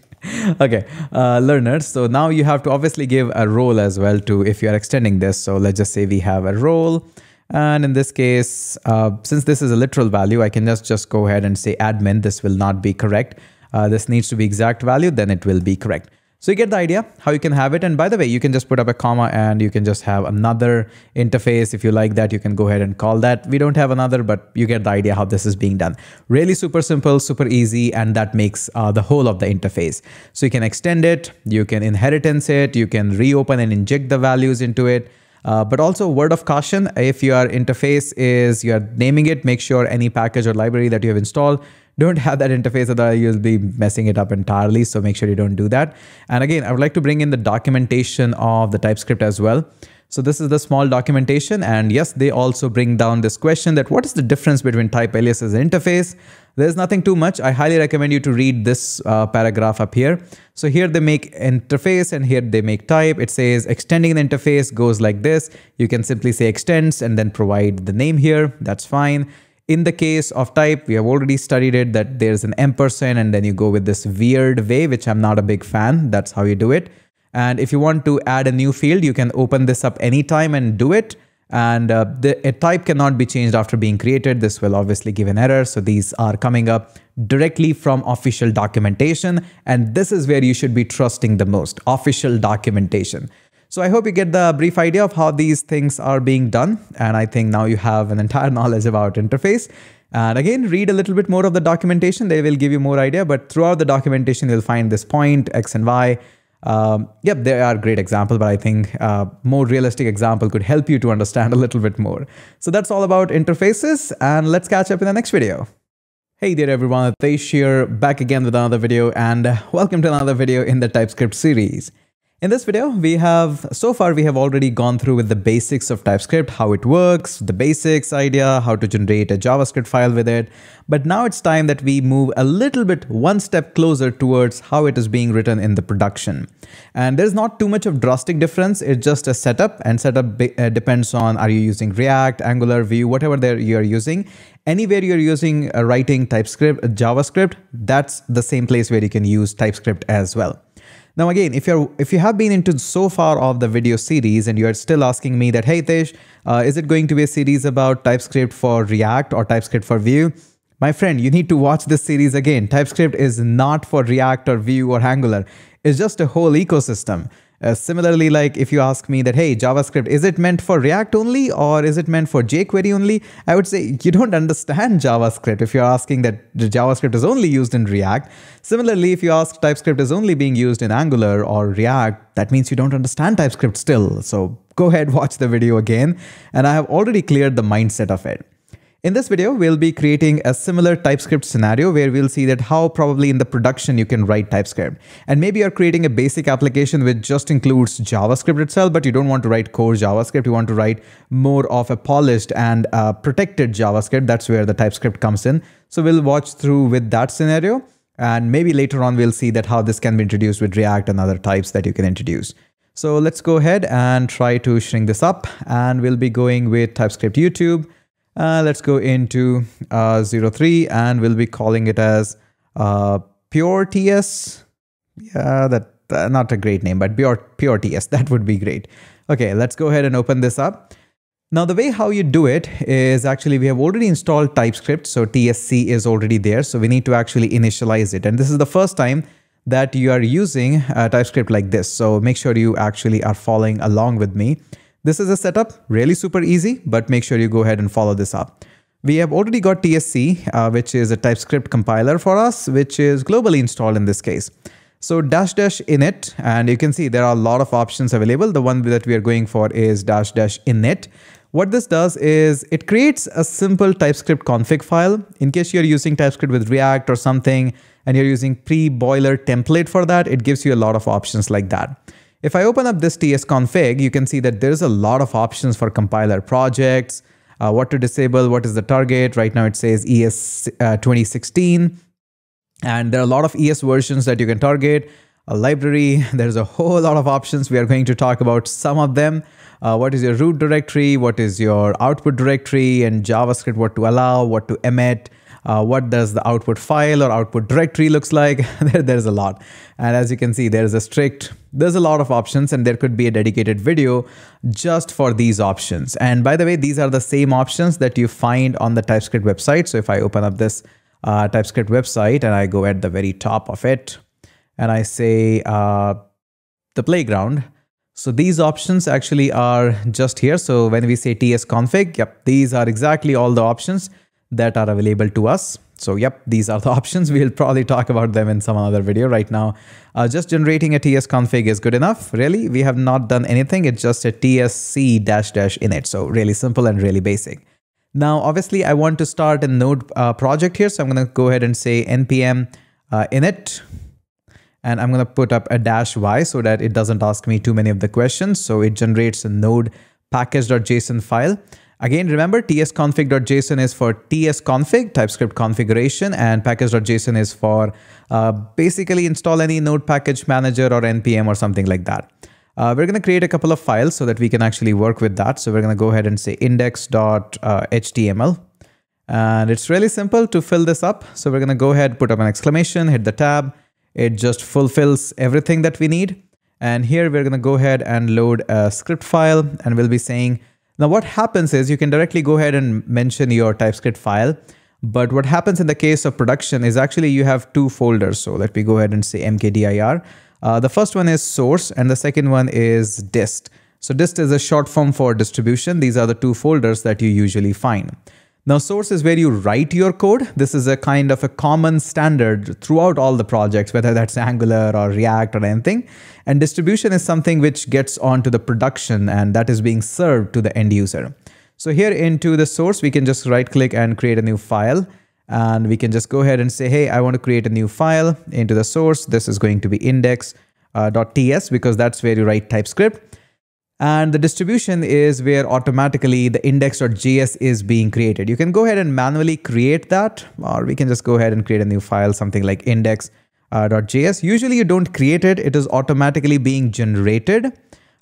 Okay, learners. So now you have to obviously give a role as well to if you are extending this. So let's just say we have a role. And in this case, since this is a literal value, I can just go ahead and say admin. This will not be correct. This needs to be exact value, then it will be correct. So you get the idea how you can have it. And by the way, you can just put up a comma and you can just have another interface. If you like that, you can go ahead and call that. We don't have another, but you get the idea how this is being done. Really super simple, super easy. And that makes the whole of the interface. So you can extend it, you can inheritance it, you can reopen and inject the values into it. But also word of caution, if your interface is, you're naming it, make sure any package or library that you have installed don't have that interface, otherwise you'll be messing it up entirely. So make sure you don't do that. And again, I would like to bring in the documentation of the TypeScript as well. So this is the small documentation. And yes, they also bring down this question that what is the difference between type aliases and interface? There's nothing too much. I highly recommend you to read this paragraph up here. So here they make interface and here they make type. It says extending the interface goes like this. You can simply say extends and then provide the name here. That's fine. In the case of type, we have already studied it, that there's an ampersand and then you go with this weird way, which I'm not a big fan. That's how you do it. And if you want to add a new field, you can open this up anytime and do it. And a type cannot be changed after being created. This will obviously give an error. So these are coming up directly from official documentation. And this is where you should be trusting the most, official documentation. So I hope you get the brief idea of how these things are being done. And I think now you have an entire knowledge about interface. And again, read a little bit more of the documentation. They will give you more idea. But throughout the documentation, you'll find this point, X and Y. Yep, they are great examples, but I think more realistic example could help you to understand a little bit more. So that's all about interfaces. And let's catch up in the next video. Hey there everyone, Hitesh here, back again with another video, and welcome to another video in the TypeScript series. In this video, so far we have already gone through with the basics of TypeScript, how it works, the basics idea, how to generate a JavaScript file with it. But now it's time that we move a little bit one step closer towards how it is being written in the production. And there's not too much of drastic difference. It's just a setup, and setup depends on, are you using React, Angular, Vue, whatever you're using. Anywhere you're using writing TypeScript, JavaScript, that's the same place where you can use TypeScript as well. Now again, if you have been into so far of the video series and you are still asking me that, hey Hitesh, is it going to be a series about TypeScript for React or TypeScript for Vue? My friend, you need to watch this series again. TypeScript is not for React or Vue or Angular. It's just a whole ecosystem. Similarly, like if you ask me that, hey, JavaScript, is it meant for React only or is it meant for jQuery only? I would say you don't understand JavaScript if you're asking that the JavaScript is only used in React. Similarly, if you ask TypeScript is only being used in Angular or React, that means you don't understand TypeScript still. So go ahead, watch the video again. And I have already cleared the mindset of it. In this video, we'll be creating a similar TypeScript scenario where we'll see that how probably in the production you can write TypeScript. And maybe you're creating a basic application which just includes JavaScript itself, but you don't want to write core JavaScript. You want to write more of a polished and protected JavaScript. That's where the TypeScript comes in. So we'll watch through with that scenario. And maybe later on, we'll see that how this can be introduced with React and other types that you can introduce. So let's go ahead and try to shrink this up. And we'll be going with TypeScript YouTube. Let's go into 03 and we'll be calling it as Pure TS. Yeah, that not a great name, but Pure TS, that would be great. Okay, let's go ahead and open this up. Now the way how you do it is actually we have already installed TypeScript, so TSC is already there. So we need to actually initialize it. And this is the first time that you are using TypeScript like this. So make sure you actually are following along with me. This is a setup, really super easy, but make sure you go ahead and follow this up. We have already got TSC, which is a TypeScript compiler for us, which is globally installed in this case. So --init, and you can see there are a lot of options available. The one that we are going for is --init. What this does is it creates a simple TypeScript config file. In case you're using TypeScript with React or something, and you're using pre-boiler template for that, it gives you a lot of options like that. If I open up this tsconfig, you can see that there's a lot of options for compiler projects, what to disable, what is the target. Right now it says ES 2016. And there are a lot of ES versions that you can target. A library, there's a whole lot of options. We are going to talk about some of them. What is your root directory? What is your output directory? And JavaScript, what to allow, what to emit. What does the output file or output directory looks like? There's a lot. And as you can see, there's a lot of options, and there could be a dedicated video just for these options. And by the way, these are the same options that you find on the TypeScript website. So if I open up this TypeScript website and I go at the very top of it and I say the playground. So these options actually are just here. So when we say tsconfig, yep, these are exactly all the options that are available to us. So yep, these are the options. We'll probably talk about them in some other video. Right now, just generating a tsconfig is good enough. Really, we have not done anything. It's just a tsc --init. So really simple and really basic. Now, obviously, I want to start a node project here. So I'm going to go ahead and say npm init. And I'm going to put up a -y so that it doesn't ask me too many of the questions. So it generates a node package.json file. Again, remember tsconfig.json is for tsconfig, TypeScript configuration, and package.json is for basically install any node package manager or npm or something like that. We're going to create a couple of files so that we can actually work with that. So we're going to go ahead and say index.html. And it's really simple to fill this up. So we're going to go ahead, put up an exclamation, hit the tab. It just fulfills everything that we need. And here we're going to go ahead and load a script file, and we'll be saying, now what happens is you can directly go ahead and mention your TypeScript file. But what happens in the case of production is actually you have two folders. So let me go ahead and say mkdir. The first one is source and the second one is dist. So dist is a short form for distribution. These are the two folders that you usually find. Now source is where you write your code. This is a kind of a common standard throughout all the projects, whether that's Angular or React or anything. And distribution is something which gets onto the production and that is being served to the end user. So here into the source, we can just right click and create a new file. And we can just go ahead and say, hey, I want to create a new file into the source. This is going to be index.ts because that's where you write TypeScript. And the distribution is where automatically the index.js is being created. You can go ahead and manually create that, or we can just go ahead and create a new file, something like index.js. Usually you don't create it, it is automatically being generated.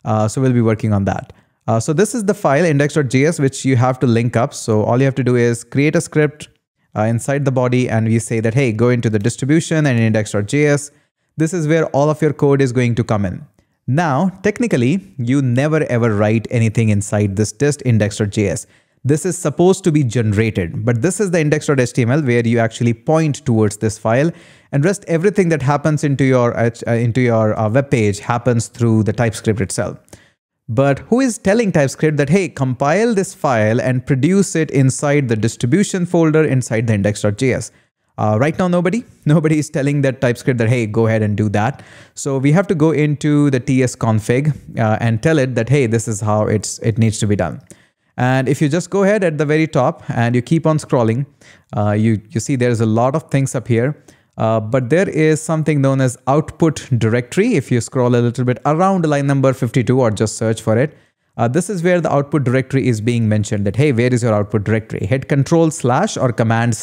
So we'll be working on that. So this is the file index.js, which you have to link up. So all you have to do is create a script inside the body, and we say that, hey, go into the distribution and index.js. This is where all of your code is going to come in. Now, technically, you never ever write anything inside this dist index.js. This is supposed to be generated, but this is the index.html where you actually point towards this file, and rest everything that happens into your web page happens through the TypeScript itself. But who is telling TypeScript that, hey, compile this file and produce it inside the distribution folder inside the index.js? Right now, nobody is telling that TypeScript that, hey, go ahead and do that. So we have to go into the tsconfig and tell it that, hey, this is how it needs to be done. And if you just go ahead at the very top and you keep on scrolling, you see there's a lot of things up here. But there is something known as output directory. If you scroll a little bit around line number 52 or just search for it, this is where the output directory is being mentioned that, hey, where is your output directory? Hit Control/ or Command/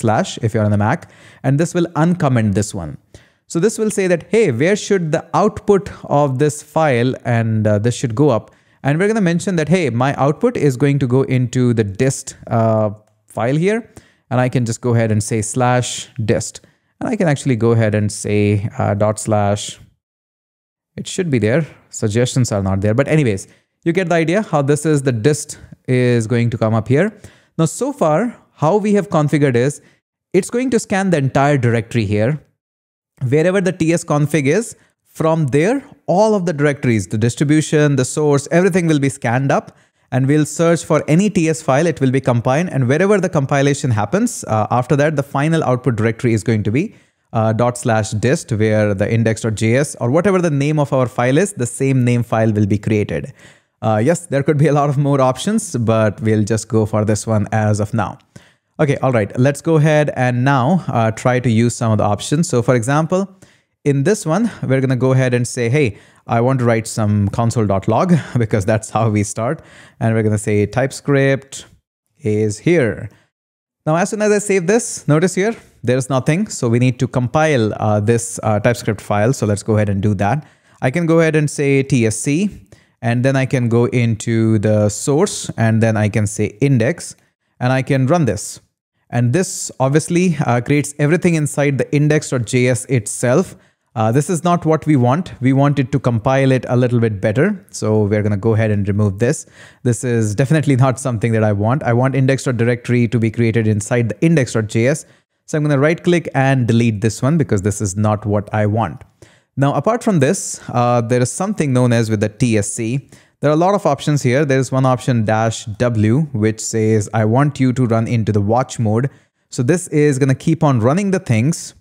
if you're on the Mac, and this will uncomment this one. So this will say that, hey, where should the output of this file, and this should go up. And we're going to mention that, hey, my output is going to go into the dist file here, and I can just go ahead and say /dist. And I can actually go ahead and say /. It should be there. Suggestions are not there. But anyways, you get the idea how this is the dist is going to come up here. Now, so far, how we have configured is it's going to scan the entire directory here. Wherever the tsconfig is, from there, all of the directories, the distribution, the source, everything will be scanned up. And we'll search for any TS file, it will be compiled. And wherever the compilation happens, after that, the final output directory is going to be /dist, where the index.js or whatever the name of our file is, the same name file will be created. Yes, there could be a lot of more options, but we'll just go for this one as of now. Okay, all right, let's go ahead and now try to use some of the options. So for example, in this one, we're going to go ahead and say, hey, I want to write some console.log because that's how we start. And we're going to say TypeScript is here. Now, as soon as I save this, notice here, there's nothing. So we need to compile this TypeScript file. So let's go ahead and do that. I can go ahead and say TSC, and then I can go into the source, and then I can say index, and I can run this. And this obviously creates everything inside the index.js itself. This is not what we want. We want it to compile it a little bit better. So we're going to go ahead and remove this. This is definitely not something that I want. I want index.directory to be created inside the index.js. So I'm going to right click and delete this one because this is not what I want. Now, apart from this, there is something known as with the TSC. There are a lot of options here. There is one option -w, which says, I want you to run into the watch mode. So this is going to keep on running the things.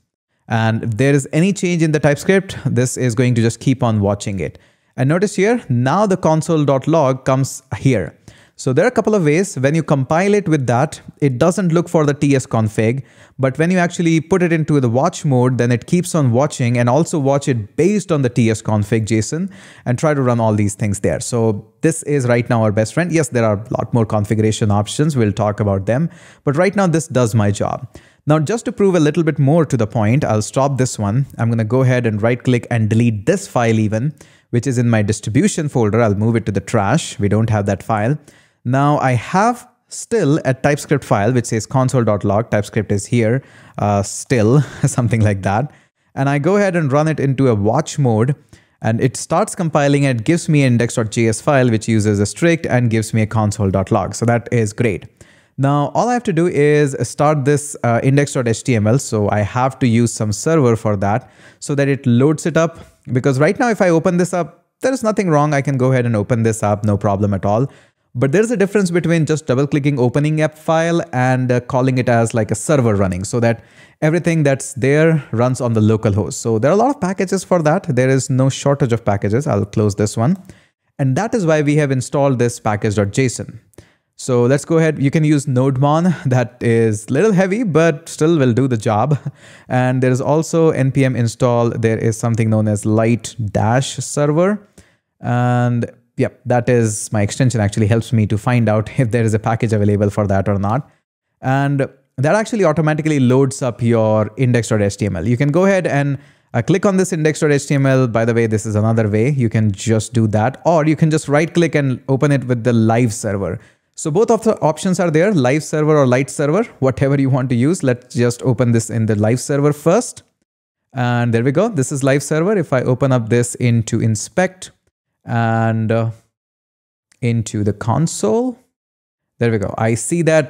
And if there is any change in the TypeScript, this is going to just keep on watching it. And notice here, now the console.log comes here. So there are a couple of ways. When you compile it with that, it doesn't look for the tsconfig. But when you actually put it into the watch mode, then it keeps on watching and also watch it based on the tsconfig JSON and try to run all these things there. So this is right now our best friend. Yes, there are a lot more configuration options. We'll talk about them. But right now, this does my job. Now, just to prove a little bit more to the point, I'll stop this one. I'm going to go ahead and right click and delete this file even, which is in my distribution folder. I'll move it to the trash. We don't have that file. Now I have still a TypeScript file which says console.log. TypeScript is here, still, something like that. And I go ahead and run it into a watch mode, and it starts compiling and gives me an index.js file which uses a strict and gives me a console.log. So that is great. Now, all I have to do is start this index.html. So I have to use some server for that so that it loads it up. Because right now, if I open this up, there is nothing wrong. I can go ahead and open this up, no problem at all. But there's a difference between just double-clicking opening app file and calling it as like a server running, so that everything that's there runs on the local host. So there are a lot of packages for that. There is no shortage of packages. I'll close this one. And that is why we have installed this package.json. So let's go ahead. You can use nodemon. That is a little heavy, but still will do the job. And there is also npm install. There is something known as light-server. And yep, that is my extension. Actually helps me to find out if there is a package available for that or not. And that actually automatically loads up your index.html. You can go ahead and click on this index.html. By the way, this is another way. You can just do that, or you can just right click and open it with the live server. So both of the options are there, live server or light server, whatever you want to use. Let's just open this in the live server first. And there we go. This is live server. If I open up this into inspect and into the console, there we go. I see that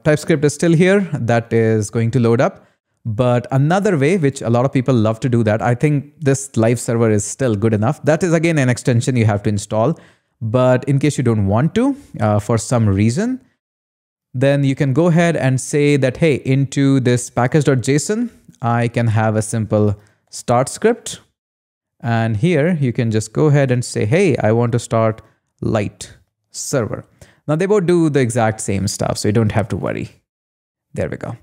TypeScript is still here. That is going to load up. But another way, which a lot of people love to do that, I think this live server is still good enough. That is again an extension you have to install. But in case you don't want to, for some reason, then you can go ahead and say that, hey, into this package.json, I can have a simple start script. And here you can just go ahead and say, hey, I want to start light server. Now they both do the exact same stuff, so you don't have to worry. There we go.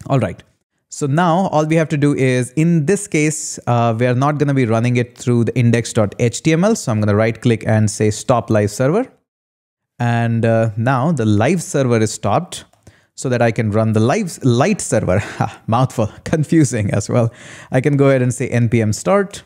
All right. So now all we have to do is, in this case, we are not going to be running it through the index.html. So I'm going to right click and say stop live server. And now the live server is stopped so that I can run the light server. Mouthful, confusing as well. I can go ahead and say npm start.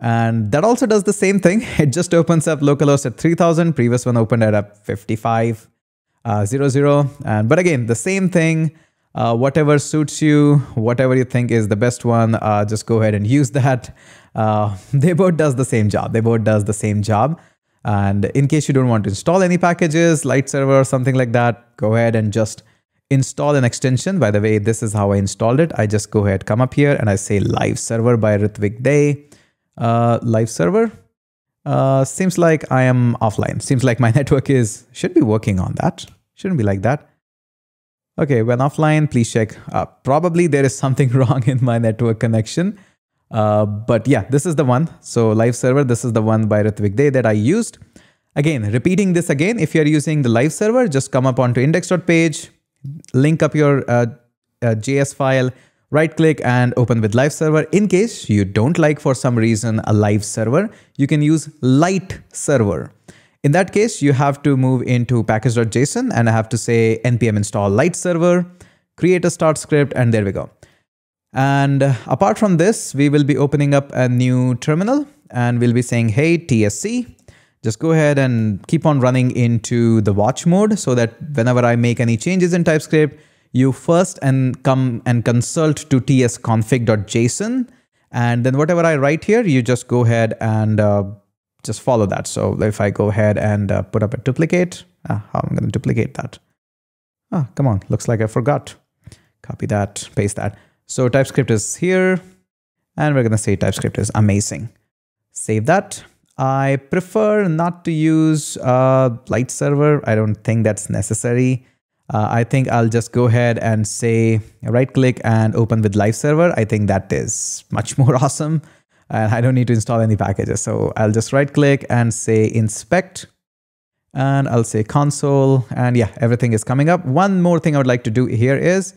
And that also does the same thing. It just opens up localhost at 3000. Previous one opened at 5500. But again, the same thing. Whatever suits you, whatever you think is the best one, just go ahead and use that. They both does the same job. They both does the same job. And in case you don't want to install any packages, light server or something like that, go ahead and just install an extension. By the way, this is how I installed it. I just go ahead, come up here, and I say live server by Ritvik Day. Live server. Seems like I am offline. Seems like my network should be working on that. Shouldn't be like that. Okay, when offline, please check. Probably there is something wrong in my network connection. But yeah, this is the one. So live server, this is the one by Ritvik Day that I used. Again, repeating this again, if you're using the live server, just come up onto index.page, link up your JS file, right click and open with live server. In case you don't like, for some reason, a live server, you can use light server. In that case, you have to move into package.json and I have to say npm install light server, create a start script, and there we go. And apart from this, we will be opening up a new terminal and we'll be saying, hey, TSC, just go ahead and keep on running into the watch mode so that whenever I make any changes in TypeScript, you first come and consult to tsconfig.json. And then whatever I write here, you just go ahead and just follow that. So if I go ahead and put up a duplicate, how am I going to duplicate that? Oh, come on, looks like I forgot. Copy that, paste that. So TypeScript is here and we're going to say TypeScript is amazing. Save that. I prefer not to use light server. I don't think that's necessary. I think I'll just go ahead and say right click and open with live server. I think that is much more awesome. And I don't need to install any packages. So I'll just right click and say inspect and I'll say console, and yeah, everything is coming up. One more thing I would like to do here is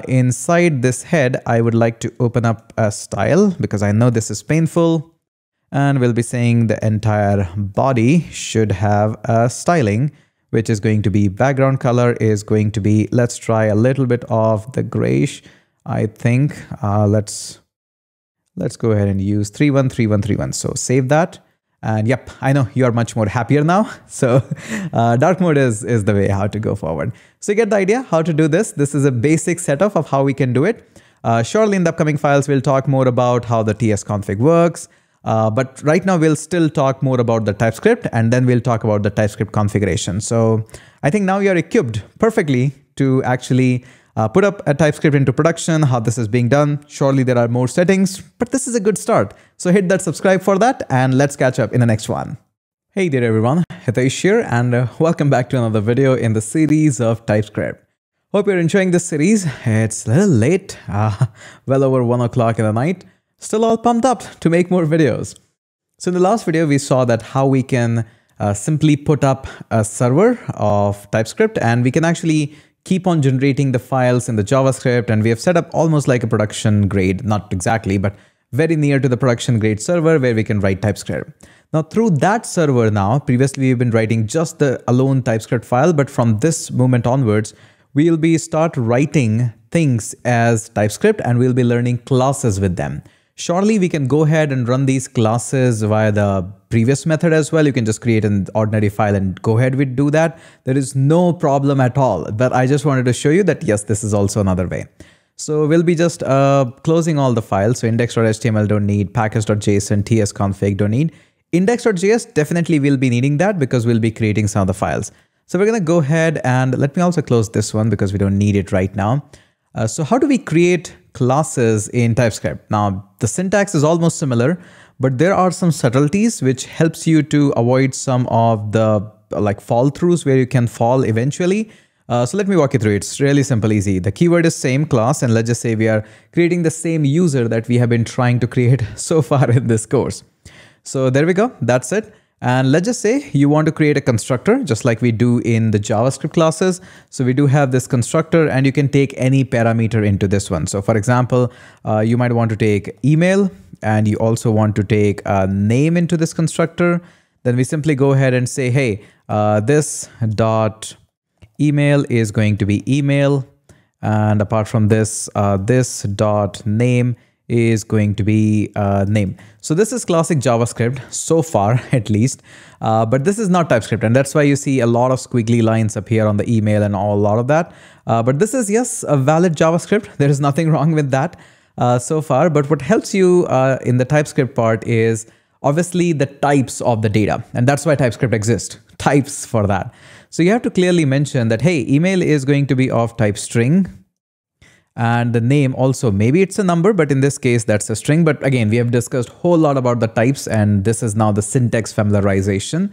inside this head, I would like to open up a style because I know this is painful, and we'll be saying the entire body should have a styling, which is going to be background color is going to be, let's try a little bit of the grayish. I think let's go ahead and use 313131. So save that. And yep, I know you are much more happier now. So dark mode is the way how to go forward. So you get the idea how to do this. This is a basic setup of how we can do it. Surely in the upcoming files, we'll talk more about how the tsconfig works. But right now we'll still talk more about the TypeScript, and then we'll talk about the TypeScript configuration. So I think now you're equipped perfectly to actually put up a TypeScript into production, how this is being done. Surely there are more settings, but this is a good start. So hit that subscribe for that, and let's catch up in the next one. Hey there everyone, Hitesh here, and welcome back to another video in the series of TypeScript. Hope you're enjoying this series. It's a little late, well over 1 o'clock in the night. Still all pumped up to make more videos. So in the last video, we saw that how we can simply put up a server of TypeScript, and we can actually keep on generating the files in the JavaScript, and we have set up almost like a production grade, not exactly, but very near to the production grade server where we can write TypeScript. Now through that server now, previously we've been writing just the alone TypeScript file, but from this moment onwards, we'll be start writing things as TypeScript, and we'll be learning classes with them. Surely we can go ahead and run these classes via the previous method as well. You can just create an ordinary file and go ahead with do that. There is no problem at all. But I just wanted to show you that yes, this is also another way. So we'll be just closing all the files. So index.html don't need, package.json, tsconfig don't need. Index.js definitely will be needing that because we'll be creating some of the files. So we're going to go ahead and let me also close this one because we don't need it right now. So how do we create classes in TypeScript? Now, the syntax is almost similar, but there are some subtleties which helps you to avoid some of the like fall throughs where you can fall eventually. So let me walk you through it. It's really simple, easy. The keyword is same class, and let's just say we are creating the same user that we have been trying to create so far in this course. So there we go. That's it. And let's just say you want to create a constructor just like we do in the JavaScript classes. So we do have this constructor, and you can take any parameter into this one. So for example, you might want to take email, and you also want to take a name into this constructor. Then we simply go ahead and say, hey, this dot email is going to be email. And apart from this, this dot name is going to be name. So this is classic JavaScript so far, at least, but this is not TypeScript, and that's why you see a lot of squiggly lines up here on the email and a lot of that. But this is, yes, a valid JavaScript. There is nothing wrong with that so far. But what helps you in the TypeScript part is obviously the types of the data, and that's why TypeScript exists, types for that. So you have to clearly mention that, hey, email is going to be of type string. And the name also, maybe it's a number, but in this case, that's a string. But again, we have discussed a whole lot about the types, and this is now the syntax familiarization.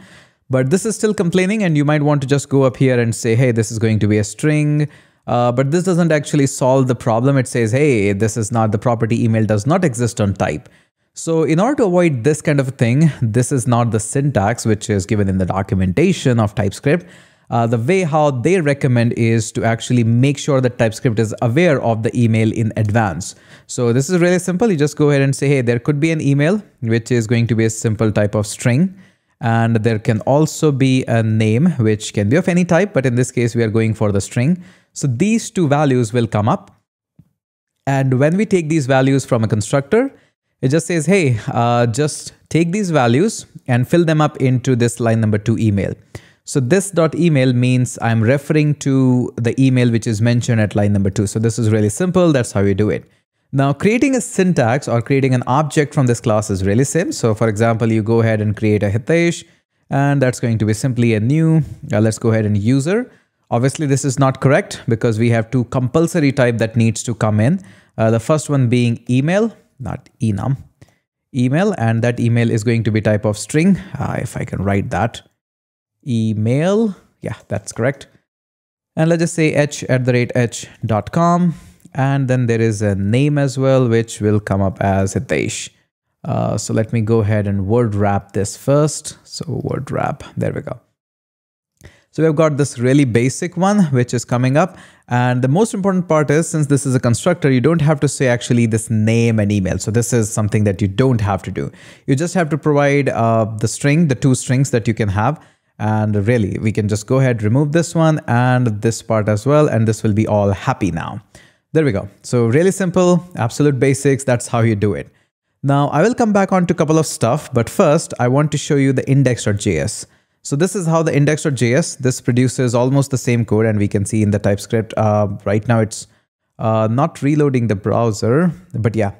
But this is still complaining, and you might want to just go up here and say, hey, this is going to be a string. But this doesn't actually solve the problem. It says, hey, this is not the property email does not exist on type. So in order to avoid this kind of a thing, this is not the syntax which is given in the documentation of TypeScript. The way how they recommend is to actually make sure that TypeScript is aware of the email in advance. So this is really simple. You just go ahead and say, hey, there could be an email, which is going to be a simple type of string. And there can also be a name, which can be of any type. But in this case, we are going for the string. So these two values will come up. And when we take these values from a constructor, it just says, hey, just take these values and fill them up into this line number 2 email. So this dot email means I'm referring to the email which is mentioned at line number 2. So this is really simple. That's how you do it. Now, creating a syntax or creating an object from this class is really simple. So for example, you go ahead and create a Hitesh, and that's going to be simply a new, let's go ahead and user. Obviously, this is not correct because we have two compulsory type that needs to come in. The first one being email, not enum, email, and that email is going to be type of string. If I can write that. Email, yeah, that's correct. And let's just say h@h.com, and then there is a name as well, which will come up as Hitesh. So let me go ahead and word wrap this first. So word wrap, there we go. So we've got this really basic one, which is coming up. And the most important part is, since this is a constructor, you don't have to say actually this name and email. So this is something that you don't have to do. You just have to provide the string, the two strings that you can have. And really, we can just go ahead, remove this one and this part as well. And this will be all happy now. There we go. So really simple, absolute basics. That's how you do it. Now I will come back on to a couple of stuff, but first I want to show you the index.js. So this is how the index.js, this produces almost the same code, and we can see in the TypeScript, right now it's not reloading the browser, but yeah,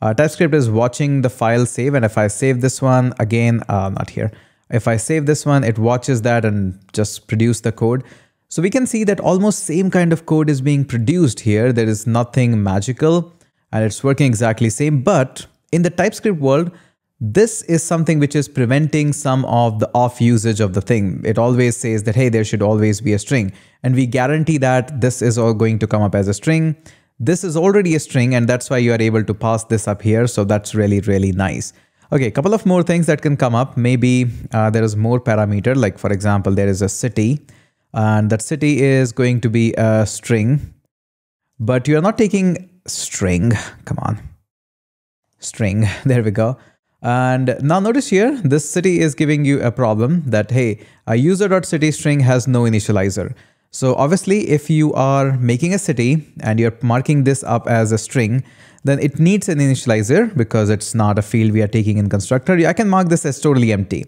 TypeScript is watching the file save, and if I save this one again, not here, if I save this one, it watches that and just produce the code. So we can see that almost same kind of code is being produced here. There is nothing magical and it's working exactly same, but in the TypeScript world, this is something which is preventing some of the off usage of the thing. It always says that, hey, there should always be a string. And we guarantee that this is all going to come up as a string. This is already a string, and that's why you are able to pass this up here. So that's really, really nice. Okay, a couple of more things that can come up. Maybe there is more parameter, like for example, there is a city, and that city is going to be a string, but you are not taking string. Come on, string. There we go. And now notice here, this city is giving you a problem that, hey, a user.city string has no initializer. So obviously, if you are making a city and you're marking this up as a string, then it needs an initializer because it's not a field we are taking in constructor. I can mark this as totally empty.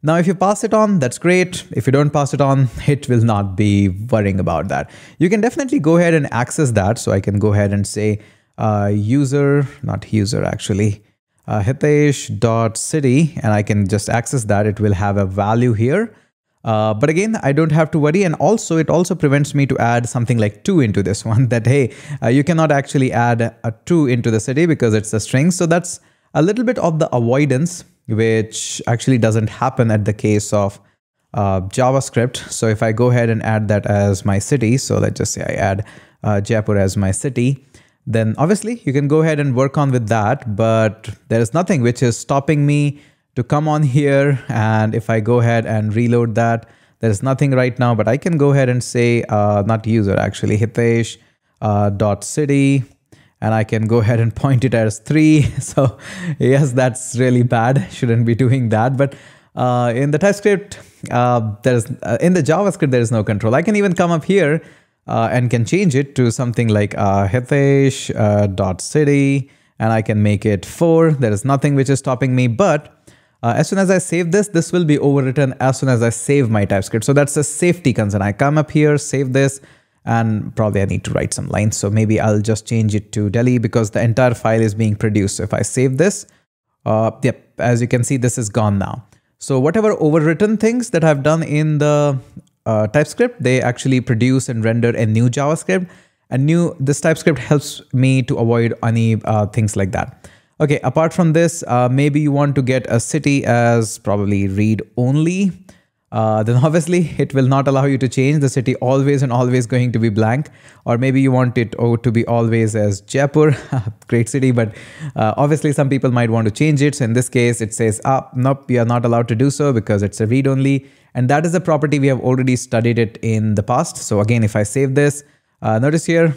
Now, if you pass it on, that's great. If you don't pass it on, it will not be worrying about that. You can definitely go ahead and access that. So I can go ahead and say Hitesh.city, and I can just access that. It will have a value here. But again, I don't have to worry. And also, it also prevents me to add something like 2 into this one, that, hey, you cannot actually add a 2 into the city because it's a string. So that's a little bit of the avoidance, which actually doesn't happen at the case of JavaScript. So if I go ahead and add that as my city, so let's just say I add Jaipur as my city, then obviously you can go ahead and work on with that, but there is nothing which is stopping me to come on here. And if I go ahead and reload that, there is nothing right now, but I can go ahead and say, not user, actually, Hitesh dot city, and I can go ahead and point it as 3. So yes, that's really bad. Shouldn't be doing that. But in the TypeScript, in the JavaScript, there is no control. I can even come up here and can change it to something like Hitesh.city, and I can make it 4. There is nothing which is stopping me, but as soon as I save this, this will be overwritten as soon as I save my TypeScript. So that's a safety concern. I come up here, save this, and probably I need to write some lines. So maybe I'll just change it to Delhi because the entire file is being produced. So if I save this, yep, as you can see, this is gone now. So whatever overwritten things that I've done in the TypeScript, they actually produce and render a new JavaScript. This TypeScript helps me to avoid any things like that. Okay, apart from this, maybe you want to get a city as probably read only. Then obviously it will not allow you to change the city, always and always going to be blank. Or maybe you want it to be always as Jaipur, great city, but obviously some people might want to change it. So in this case, it says, nope, you are not allowed to do so because it's a read only. And that is a property we have already studied it in the past. So again, if I save this, notice here,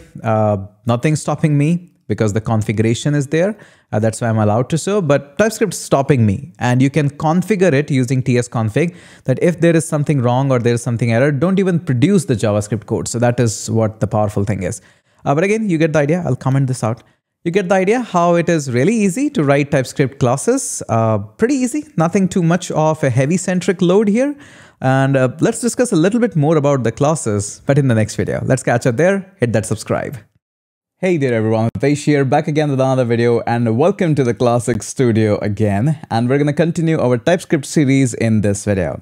nothing's stopping me because the configuration is there. That's why I'm allowed to so, but TypeScript is stopping me. And you can configure it using tsconfig that if there is something wrong or there is something error, don't even produce the JavaScript code. So that is what the powerful thing is. But again, you get the idea. I'll comment this out. You get the idea how it is really easy to write TypeScript classes. Pretty easy, nothing too much of a heavy centric load here. And let's discuss a little bit more about the classes, but in the next video. Let's catch up there. Hit that subscribe. Hey there everyone, Hitesh here, back again with another video, and welcome to the Classic Studio again. And we're going to continue our TypeScript series in this video.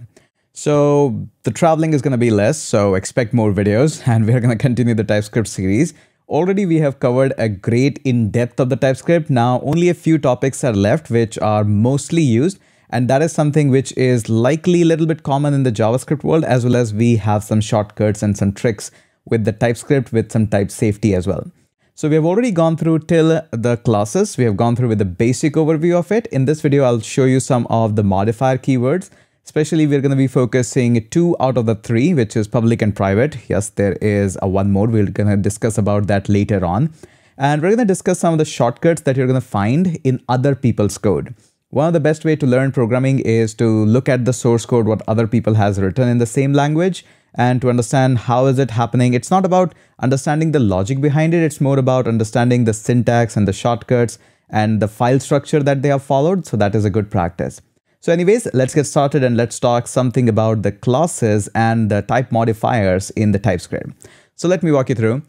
So the traveling is going to be less, so expect more videos, and we're going to continue the TypeScript series. Already we have covered a great in-depth of the TypeScript. Now only a few topics are left which are mostly used, and that is something which is likely a little bit common in the JavaScript world, as well as we have some shortcuts and some tricks with the TypeScript with some type safety as well. So we have already gone through till the classes. We have gone through with the basic overview of it. In this video, I'll show you some of the modifier keywords. Especially, we're going to be focusing 2 out of the 3, which is public and private. Yes, there is one more. We're going to discuss about that later on. And we're going to discuss some of the shortcuts that you're going to find in other people's code. One of the best way to learn programming is to look at the source code, what other people has written in the same language, and to understand how is it happening. It's not about understanding the logic behind it. It's more about understanding the syntax and the shortcuts and the file structure that they have followed. So that is a good practice. So anyways, let's get started and let's talk something about the classes and the type modifiers in the TypeScript. So let me walk you through.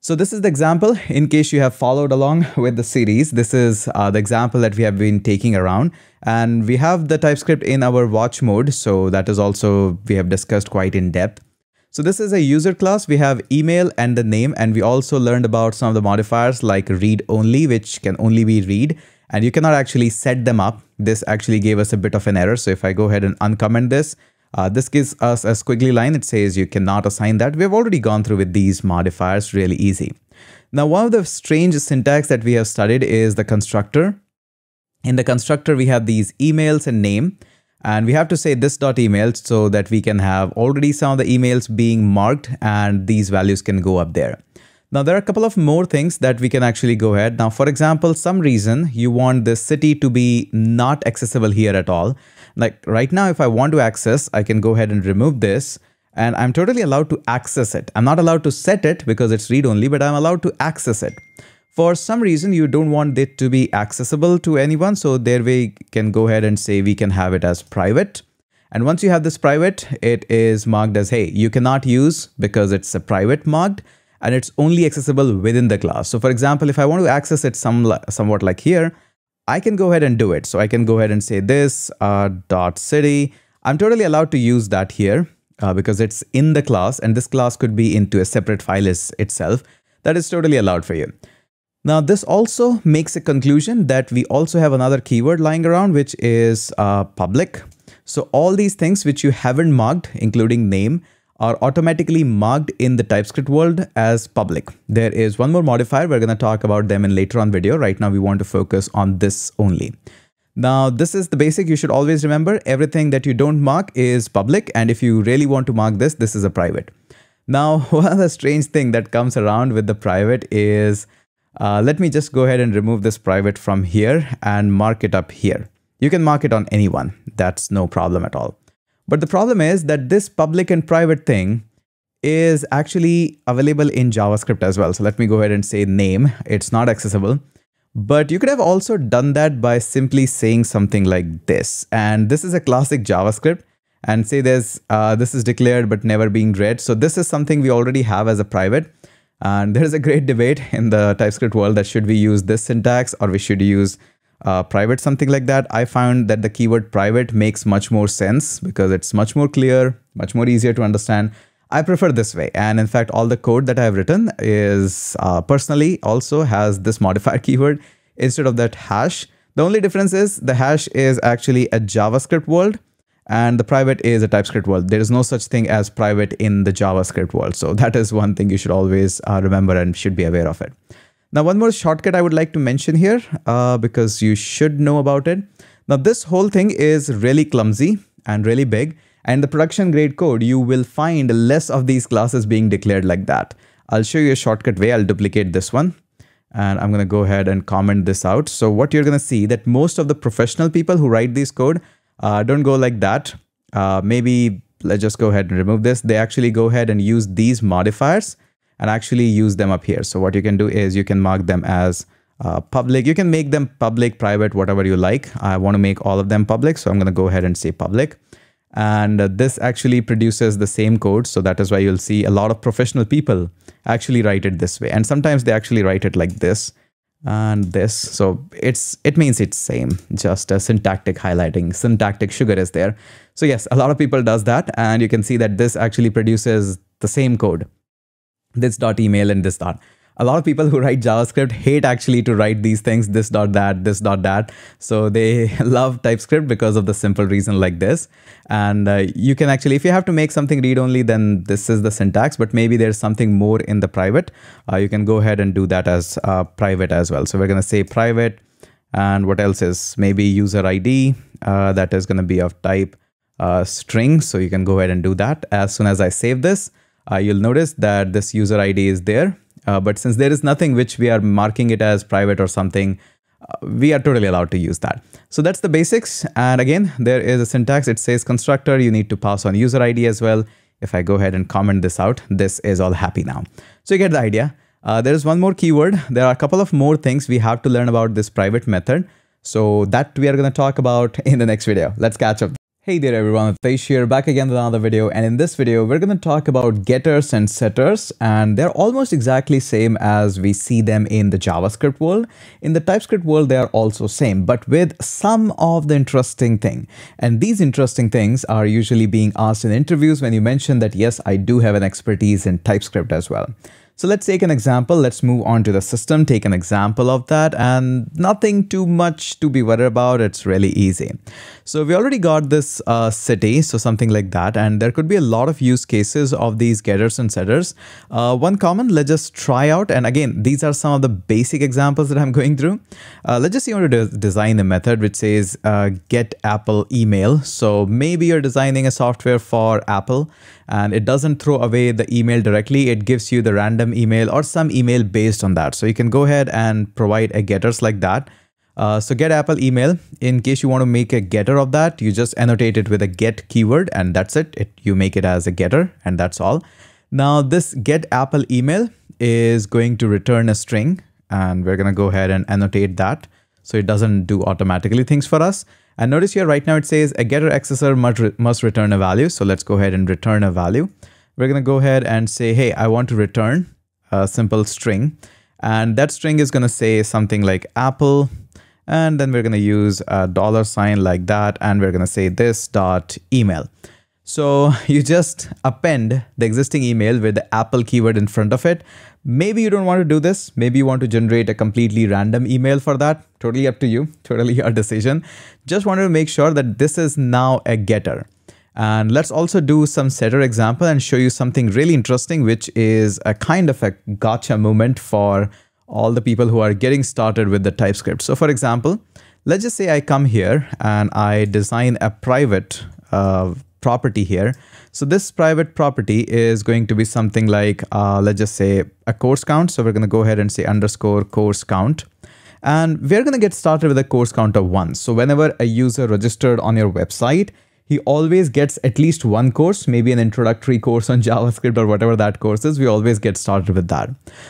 So this is the example in case you have followed along with the series. This is the example that we have been taking around, and we have the TypeScript in our watch mode. So that is also we have discussed quite in depth. So this is a user class. We have email and the name, and we also learned about some of the modifiers like read only, which can only be read, and you cannot actually set them up. This actually gave us a bit of an error. So if I go ahead and uncomment this, this gives us a squiggly line. It says you cannot assign that. We've already gone through with these modifiers really easy. Now, one of the strange syntax that we have studied is the constructor. In the constructor, we have these emails and name, and we have to say this.email so that we can have already some of the emails being marked and these values can go up there. Now, there are a couple of more things that we can actually go ahead. Now, for example, some reason you want this city to be not accessible here at all. Like right now, if I want to access, I can go ahead and remove this, and I'm totally allowed to access it. I'm not allowed to set it because it's read only, but I'm allowed to access it. For some reason, you don't want it to be accessible to anyone. So there we can go ahead and say we can have it as private. And once you have this private, it is marked as, hey, you cannot use because it's a private marked, and it's only accessible within the class. So for example, if I want to access it somewhat like here, I can go ahead and do it. So I can go ahead and say this dot city. I'm totally allowed to use that here because it's in the class, and this class could be into a separate file itself. That is totally allowed for you. Now, this also makes a conclusion that we also have another keyword lying around, which is public. So all these things which you haven't marked, including name, are automatically marked in the TypeScript world as public. There is one more modifier. We're going to talk about them in later on video. Right now, we want to focus on this only. Now, this is the basic. You should always remember everything that you don't mark is public. And if you really want to mark this, this is a private. Now, one of the strange thing that comes around with the private is, let me just go ahead and remove this private from here and mark it up here. You can mark it on anyone. That's no problem at all. But the problem is that this public and private thing is actually available in JavaScript as well. So let me go ahead and say name. It's not accessible. But you could have also done that by simply saying something like this. And this is a classic JavaScript. And say this is declared but never being read. So this is something we already have as a private. And there is a great debate in the TypeScript world that should we use this syntax or we should use private, something like that. I found that the keyword private makes much more sense because it's much more clear, much more easier to understand. I prefer this way. And in fact, all the code that I have written is personally also has this modifier keyword instead of that hash. The only difference is the hash is actually a JavaScript world and the private is a TypeScript world. There is no such thing as private in the JavaScript world. So that is one thing you should always remember and should be aware of it. Now, one more shortcut I would like to mention here because you should know about it. Now, this whole thing is really clumsy and really big. And the production grade code, you will find less of these classes being declared like that. I'll show you a shortcut way. I'll duplicate this one. And I'm going to go ahead and comment this out. So what you're going to see that most of the professional people who write this code don't go like that. Maybe let's just go ahead and remove this. They actually go ahead and use these modifiers and actually use them up here. So what you can do is you can mark them as public. You can make them public, private, whatever you like. I want to make all of them public. So I'm going to go ahead and say public. And this actually produces the same code. So that is why you'll see a lot of professional people actually write it this way. And sometimes they actually write it like this and this. So it means it's same, just a syntactic highlighting, syntactic sugar is there. So yes, a lot of people does that. And you can see that this actually produces the same code. This dot email and this dot. A lot of people who write JavaScript hate actually to write these things, this dot that, this dot that. So they love TypeScript because of the simple reason like this. And you can actually, if you have to make something read only, then this is the syntax, but maybe there's something more in the private. You can go ahead and do that as private as well. So we're going to say private, and what else is maybe user ID that is going to be of type string. So you can go ahead and do that. As soon as I save this, you'll notice that this user ID is there. But since there is nothing which we are marking it as private or something, we are totally allowed to use that. So that's the basics. And again, there is a syntax. It says constructor. You need to pass on user ID as well. If I go ahead and comment this out, this is all happy now. So you get the idea. There's one more keyword. There are a couple of more things we have to learn about this private method. So that we are going to talk about in the next video. Let's catch up. Hey there everyone, Hitesh here, back again with another video, and in this video we're going to talk about getters and setters, and they're almost exactly same as we see them in the JavaScript world. In the TypeScript world they are also same, but with some of the interesting thing, and these interesting things are usually being asked in interviews when you mention that yes, I do have an expertise in TypeScript as well. So let's take an example. Let's move on to the system, take an example of that, and nothing too much to be worried about. It's really easy. So we already got this city, so something like that, and there could be a lot of use cases of these getters and setters. One common, let's just try out, and again, these are some of the basic examples that I'm going through. Let's just say you want to design a method which says get Apple email. So maybe you're designing a software for Apple, and it doesn't throw away the email directly. It gives you the random email or some email based on that. So you can go ahead and provide a getters like that. So get Apple email. In case you want to make a getter of that, you just annotate it with a get keyword, and that's it. You make it as a getter, and that's all. Now this get Apple email is going to return a string, and we're going to go ahead and annotate that so it doesn't do automatically things for us. And notice here right now it says a getter accessor must return a value. So let's go ahead and return a value. We're going to go ahead and say, hey, I want to return a simple string. And that string is going to say something like Apple. And then we're going to use a $ like that. And we're going to say this dot email. So you just append the existing email with the Apple keyword in front of it. Maybe you don't want to do this. Maybe you want to generate a completely random email for that. Totally up to you. Totally your decision. Just wanted to make sure that this is now a getter. And let's also do some setter example and show you something really interesting, which is a kind of a gotcha moment for all the people who are getting started with the TypeScript. So for example, let's just say I come here and I design a private property here. So this private property is going to be something like, let's just say a course count. So we're going to go ahead and say underscore course count. And we're going to get started with a course count of 1. So whenever a user registered on your website, he always gets at least one course, maybe an introductory course on JavaScript or whatever that course is. We always get started with that.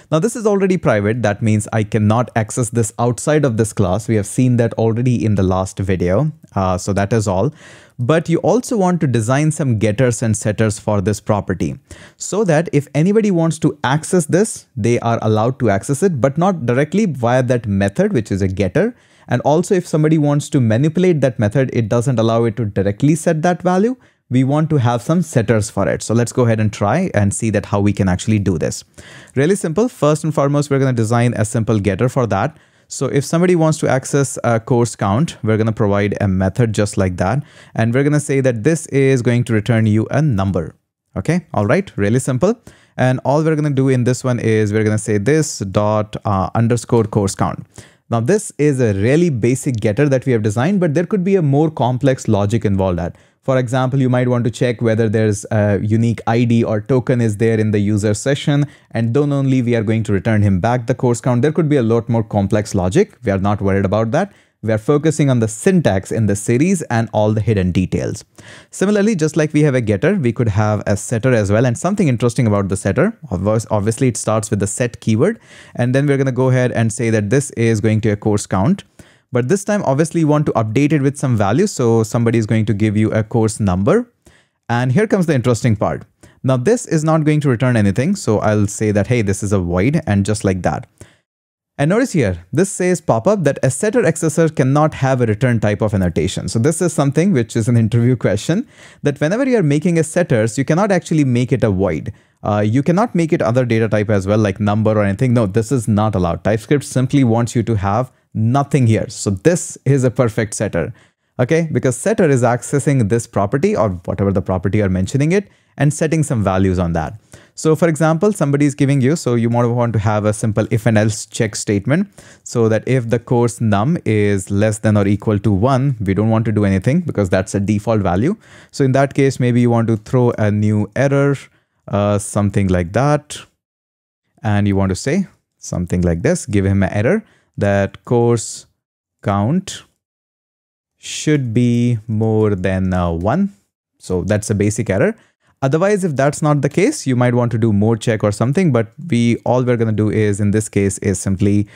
Now this is already private. That means I cannot access this outside of this class. We have seen that already in the last video. So that is all. But you also want to design some getters and setters for this property so that if anybody wants to access this, they are allowed to access it, but not directly via that method, which is a getter. And also if somebody wants to manipulate that method, it doesn't allow it to directly set that value. We want to have some setters for it. So let's go ahead and try and see that how we can actually do this. Really simple. First and foremost, we're going to design a simple getter for that. So if somebody wants to access a course count, we're going to provide a method just like that. And we're going to say that this is going to return you a number. Okay. All right. Really simple. And all we're going to do in this one is we're going to say this dot underscore course count. Now this is a really basic getter that we have designed, but there could be a more complex logic involved at. For example, you might want to check whether there's a unique ID or token is there in the user session, and then only we are going to return him back the course count. There could be a lot more complex logic. We are not worried about that. We are focusing on the syntax in the series and all the hidden details. Similarly, just like we have a getter, we could have a setter as well. And something interesting about the setter, obviously it starts with the set keyword. And then we're going to go ahead and say that this is going to a course count. But this time, obviously, you want to update it with some value. So somebody is going to give you a course number. And here comes the interesting part. Now, this is not going to return anything. So I'll say that, hey, this is a void, and just like that. And notice here, this says pop-up that a setter accessor cannot have a return type of annotation. So this is something which is an interview question, that whenever you're making a setters, you cannot actually make it a void. You cannot make it other data type as well, like number or anything. No, this is not allowed. TypeScript simply wants you to have nothing here. So this is a perfect setter. Okay, because setter is accessing this property or whatever the property you're mentioning it and setting some values on that. So for example, somebody is giving you, so you might want to have a simple if and else check statement so that if the course num is less than or equal to 1, we don't want to do anything because that's a default value. So in that case, maybe you want to throw a new error, something like that. And you want to say something like this, give him an error that course count should be more than 1. So that's a basic error. Otherwise, if that's not the case, you might want to do mode check or something, but all we're going to do is, in this case, is simply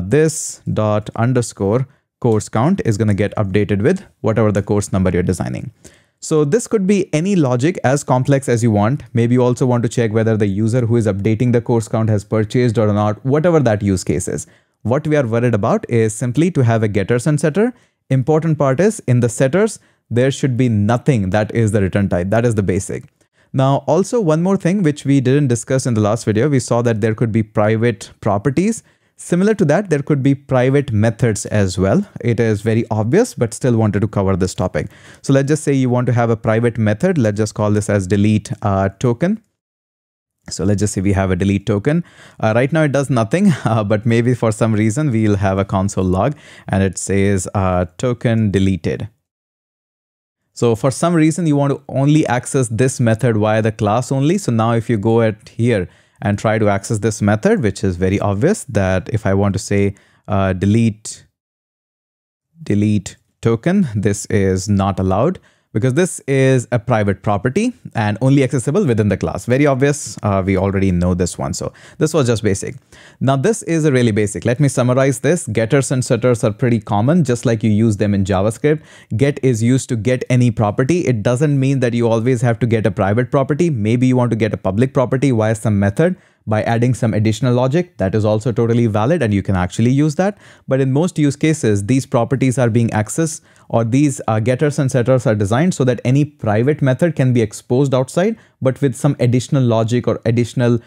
this dot underscore course count is going to get updated with whatever the course number you're designing. So this could be any logic as complex as you want. Maybe you also want to check whether the user who is updating the course count has purchased or not, whatever that use case is. What we are worried about is simply to have a getters and setter. Important part is in the setters, there should be nothing that is the return type. That is the basic. Now, also one more thing which we didn't discuss in the last video, we saw that there could be private properties. Similar to that, there could be private methods as well. It is very obvious, but still wanted to cover this topic. So let's just say you want to have a private method. Let's just call this as delete token. So let's just say we have a delete token. Right now it does nothing, but maybe for some reason we'll have a console log and it says token deleted. So for some reason you want to only access this method via the class only. So now if you go at here and try to access this method, which is very obvious that if I want to say delete token, this is not allowed because this is a private property and only accessible within the class. Very obvious. We already know this one. So this was just basic. Now this is a really basic. Let me summarize this. Getters and setters are pretty common, just like you use them in JavaScript. Get is used to get any property. It doesn't mean that you always have to get a private property. Maybe you want to get a public property via some method by adding some additional logic. That is also totally valid and you can actually use that. But in most use cases, these properties are being accessed, or these getters and setters are designed so that any private method can be exposed outside, but with some additional logic or additional,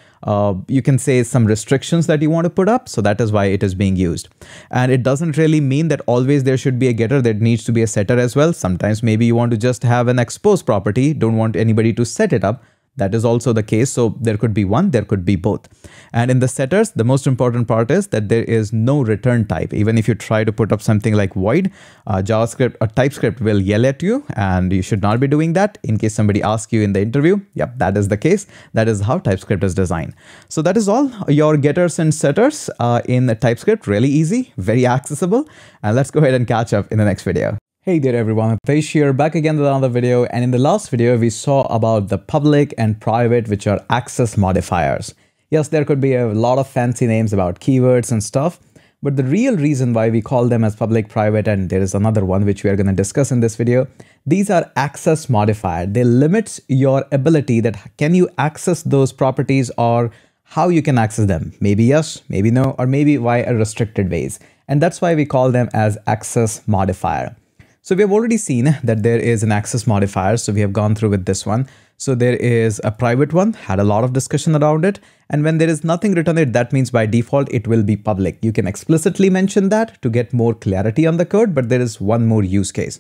you can say some restrictions that you want to put up. So that is why it is being used. And it doesn't really mean that always there should be a getter. There needs to be a setter as well. Sometimes maybe you want to just have an expose property, don't want anybody to set it up. That is also the case. So there could be one, there could be both. And in the setters, the most important part is that there is no return type. Even if you try to put up something like void, JavaScript or TypeScript will yell at you, and you should not be doing that. In case somebody asks you in the interview, yep, that is the case. That is how TypeScript is designed. So that is all your getters and setters in the TypeScript. Really easy, very accessible. And let's go ahead and catch up in the next video. Hey there everyone, Hitesh here, back again with another video, and in the last video we saw about the public and private, which are access modifiers. Yes, there could be a lot of fancy names about keywords and stuff, but the real reason why we call them as public, private, and there is another one which we are going to discuss in this video, these are access modifier. They limit your ability that can you access those properties or how you can access them. Maybe yes, maybe no, or maybe via restricted ways. And that's why we call them as access modifier. So we have already seen that there is an access modifier. So we have gone through with this one. So there is a private one, had a lot of discussion around it. And when there is nothing written it, that means by default, it will be public. You can explicitly mention that to get more clarity on the code, but there is one more use case.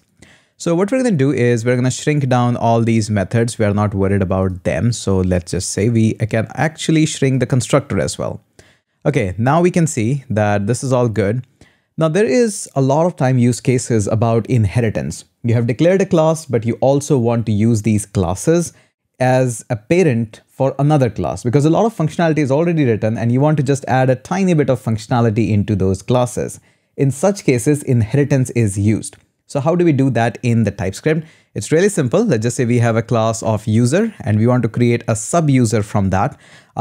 So what we're going to do is we're going to shrink down all these methods. We are not worried about them. So let's just say we can actually shrink the constructor as well. Okay, now we can see that this is all good. Now there is a lot of time use cases about inheritance. You have declared a class, but you also want to use these classes as a parent for another class because a lot of functionality is already written and you want to just add a tiny bit of functionality into those classes. In such cases, inheritance is used. So how do we do that in the TypeScript? It's really simple. Let's just say we have a class of user and we want to create a sub-user from that.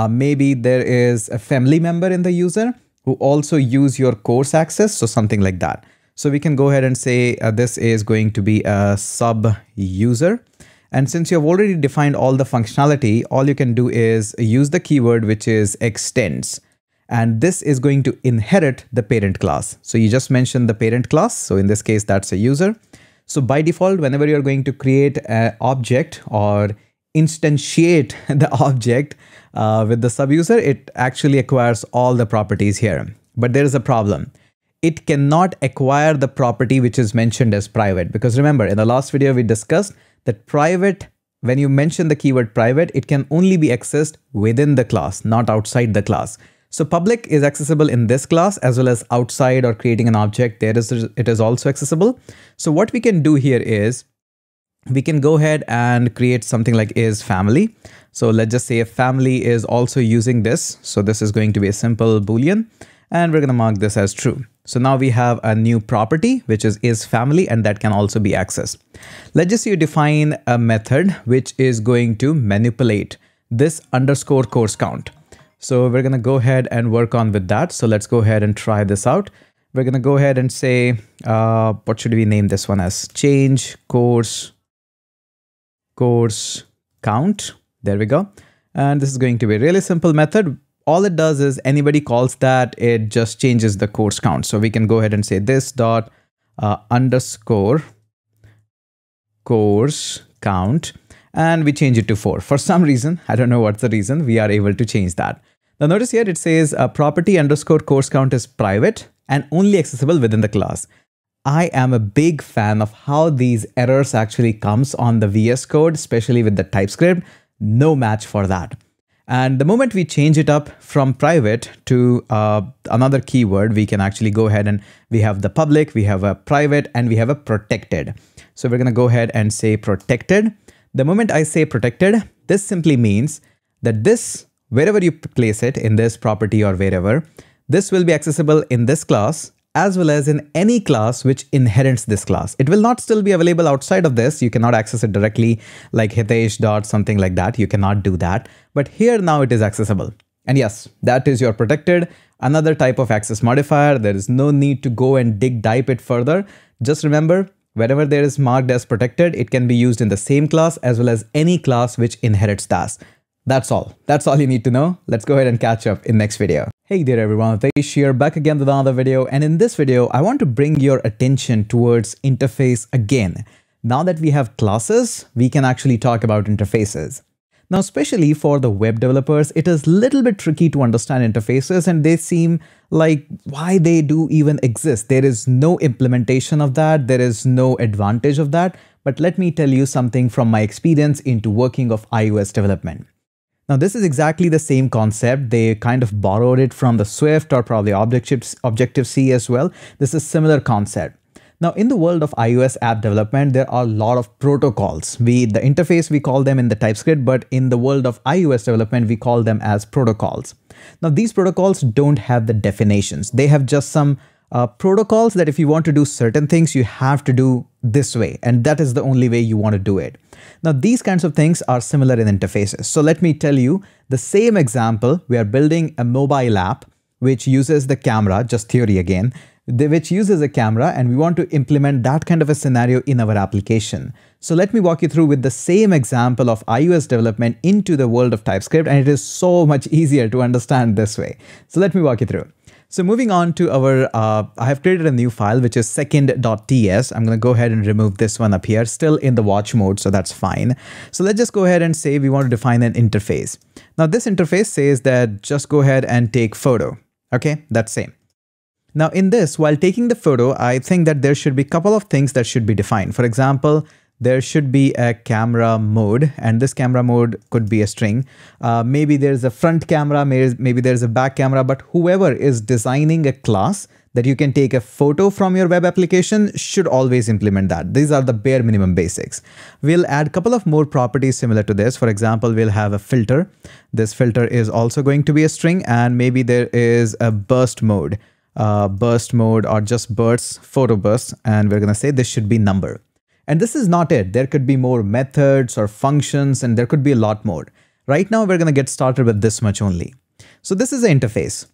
Maybe there is a family member in the user who also use your course access, so something like that. So we can go ahead and say this is going to be a sub user. And since you have already defined all the functionality, all you can do is use the keyword which is extends. And this is going to inherit the parent class. So you just mentioned the parent class. So in this case, that's a user. So by default, whenever you're going to create an object or instantiate the object with the sub-user, it actually acquires all the properties here. But there is a problem. It cannot acquire the property which is mentioned as private. Because remember, in the last video, we discussed that private, when you mention the keyword private, it can only be accessed within the class, not outside the class. So public is accessible in this class as well as outside or creating an object. It is also accessible. So what we can do here is we can go ahead and create something like is family. So let's just say a family is also using this. So this is going to be a simple Boolean. and we're going to mark this as true. So now we have a new property, which is family, and that can also be accessed. Let's just say you define a method which is going to manipulate this underscore course count. So we're going to go ahead and work on with that. So let's go ahead and try this out. We're going to go ahead and say, what should we name this one as? Change course count. There we go. And this is going to be a really simple method. All it does is anybody calls that, it just changes the course count. So we can go ahead and say this dot underscore course count, and we change it to 4. For some reason, I don't know what's the reason, we are able to change that. Now notice here it says property underscore course count is private and only accessible within the class. I am a big fan of how these errors actually comes on the VS Code, especially with the TypeScript. No match for that. And the moment we change it up from private to another keyword, we can actually go ahead and we have the public, we have a private, and we have a protected. So we're going to go ahead and say protected. The moment I say protected, this simply means that this, wherever you place it in this property or wherever, this will be accessible in this class as well as in any class which inherits this class. It will not still be available outside of this. You cannot access it directly like Hitesh dot something like that. You cannot do that. But here now it is accessible. And yes, that is your protected. Another type of access modifier. There is no need to go and dive it further. Just remember, wherever there is marked as protected, it can be used in the same class as well as any class which inherits that. That's all. That's all you need to know. Let's go ahead and catch up in next video. Hey there everyone, Hitesh here, back again with another video, and in this video I want to bring your attention towards interface again. Now that we have classes, we can actually talk about interfaces. Now especially for the web developers, it is a little bit tricky to understand interfaces, and they seem like why they do even exist. There is no implementation of that, there is no advantage of that, but let me tell you something from my experience into working of iOS development. Now this is exactly the same concept. They kind of borrowed it from the Swift or probably Objective-C as well. This is similar concept. Now in the world of iOS app development, there are a lot of protocols. The interface, we call them in the TypeScript, but in the world of iOS development, we call them as protocols. Now these protocols don't have the definitions. They have just some protocols that if you want to do certain things, you have to do this way, and that is the only way you want to do it. Now these kinds of things are similar in interfaces. So let me tell you the same example. We are building a mobile app which uses the camera, just theory again, which uses a camera, and we want to implement that kind of a scenario in our application. So let me walk you through with the same example of iOS development into the world of TypeScript, and it is so much easier to understand this way. So let me walk you through. So moving on to our, I have created a new file, which is second.ts. I'm going to go ahead and remove this one up here, still in the watch mode, so that's fine. So let's just go ahead and say we want to define an interface. Now this interface says that just go ahead and take photo. Okay, that's same. Now in this, while taking the photo, I think that there should be a couple of things that should be defined. For example, there should be a camera mode, and this camera mode could be a string. Maybe there's a front camera, maybe there's a back camera, but whoever is designing a class that you can take a photo from your web application should always implement that. These are the bare minimum basics. We'll add a couple of more properties similar to this. For example, we'll have a filter. This filter is also going to be a string, and maybe there is a burst mode or just bursts, photo bursts, and we're going to say this should be number. And this is not it. There could be more methods or functions, and there could be a lot more. Right now, we're going to get started with this much only. So this is the interface.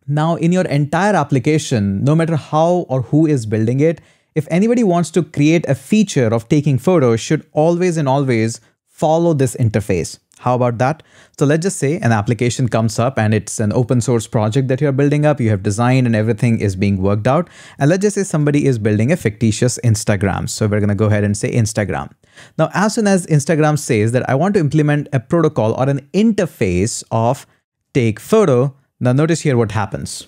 Now in your entire application, no matter how or who is building it, if anybody wants to create a feature of taking photos, should always and always follow this interface. How about that? So let's just say an application comes up and it's an open source project that you're building up. You have designed and everything is being worked out. And let's just say somebody is building a fictitious Instagram. So we're going to go ahead and say Instagram. Now, as soon as Instagram says that I want to implement a protocol or an interface of take photo, now notice here what happens.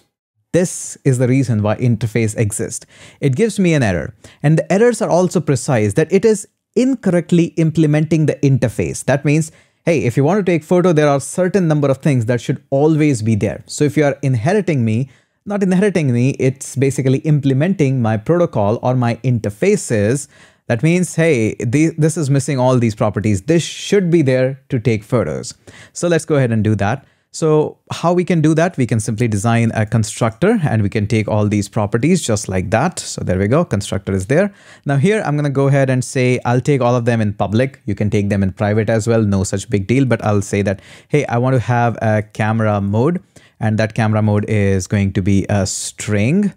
This is the reason why interface exists. It gives me an error. And the errors are also precise that it is incorrectly implementing the interface. That means, hey, if you want to take photo, there are certain number of things that should always be there. So if you are not inheriting me, it's basically implementing my protocol or my interfaces. That means, hey, this is missing all these properties. This should be there to take photos. So let's go ahead and do that. So how we can do that? We can simply design a constructor and we can take all these properties just like that. So there we go. Constructor is there. Now here, I'm going to go ahead and say, I'll take all of them in public. You can take them in private as well. No such big deal, but I'll say that, hey, I want to have a camera mode, and that camera mode is going to be a string.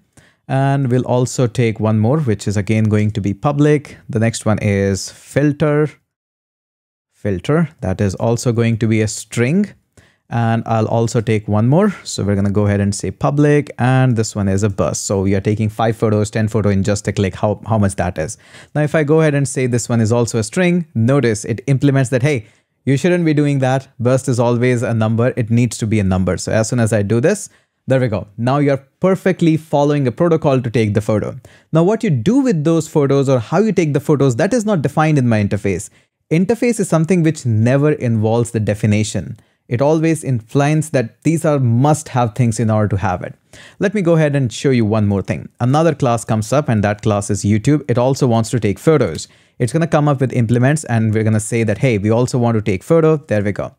And we'll also take one more, which is again going to be public. The next one is filter. That is also going to be a string. And I'll also take one more. So we're going to go ahead and say public, and this one is a burst. So we are taking 5 photos, 10 photos in just a click, how much that is. Now, if I go ahead and say this one is also a string, notice it implements that, hey, you shouldn't be doing that. Burst is always a number. It needs to be a number. So as soon as I do this, there we go. Now you're perfectly following a protocol to take the photo. Now what you do with those photos or how you take the photos, that is not defined in my interface. Interface is something which never involves the definition. It always implies that these are must-have things in order to have it. Let me go ahead and show you one more thing. Another class comes up, and that class is YouTube. It also wants to take photos. It's going to come up with implements, and we're going to say that, hey, we also want to take photo. There we go.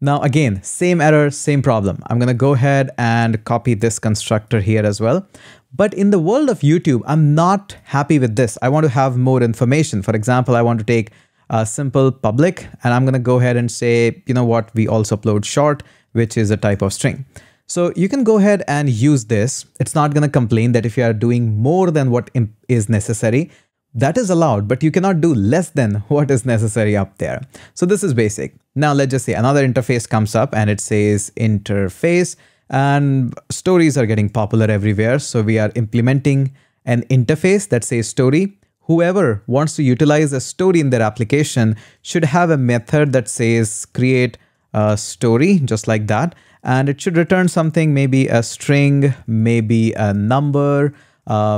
Now again, same error, same problem. I'm going to go ahead and copy this constructor here as well. But in the world of YouTube, I'm not happy with this. I want to have more information. For example, I want to take a simple public, and I'm going to go ahead and say, you know what, we also upload short, which is a type of string. So you can go ahead and use this. It's not going to complain that if you are doing more than what is necessary, that is allowed, but you cannot do less than what is necessary up there. So this is basic. Now let's just say another interface comes up and it says interface, and stories are getting popular everywhere. So we are implementing an interface that says story. Whoever wants to utilize a story in their application should have a method that says create a story, just like that. And it should return something, maybe a string, maybe a number,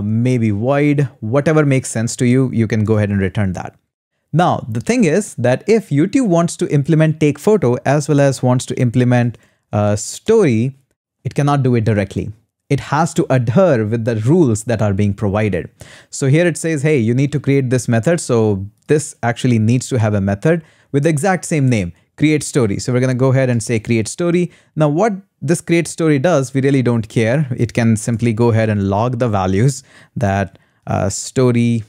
maybe void, whatever makes sense to you, you can go ahead and return that. Now, the thing is that if YouTube wants to implement take photo as well as wants to implement a story, it cannot do it directly. It has to adhere with the rules that are being provided. So here it says, hey, you need to create this method. So this actually needs to have a method with the exact same name, create story. So we're going to go ahead and say create story. Now what this create story does, we really don't care. It can simply go ahead and log the values that story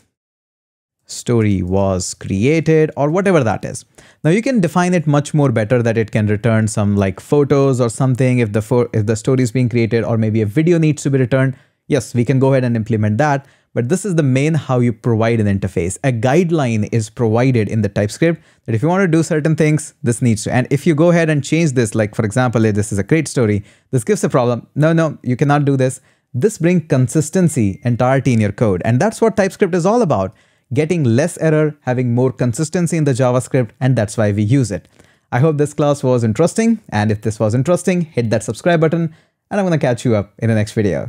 was created or whatever that is. Now you can define it much more better that it can return some like photos or something if the story is being created, or maybe a video needs to be returned. Yes, we can go ahead and implement that. But this is the main how you provide an interface. A guideline is provided in the TypeScript that if you want to do certain things, this needs to. And if you go ahead and change this, like for example, if this is a create story, this gives a problem. No, you cannot do this. This brings consistency, entirety in your code. And that's what TypeScript is all about. Getting less error, having more consistency in the JavaScript, and that's why we use it. I hope this class was interesting, and if this was interesting, hit that subscribe button, and I'm going to catch you up in the next video.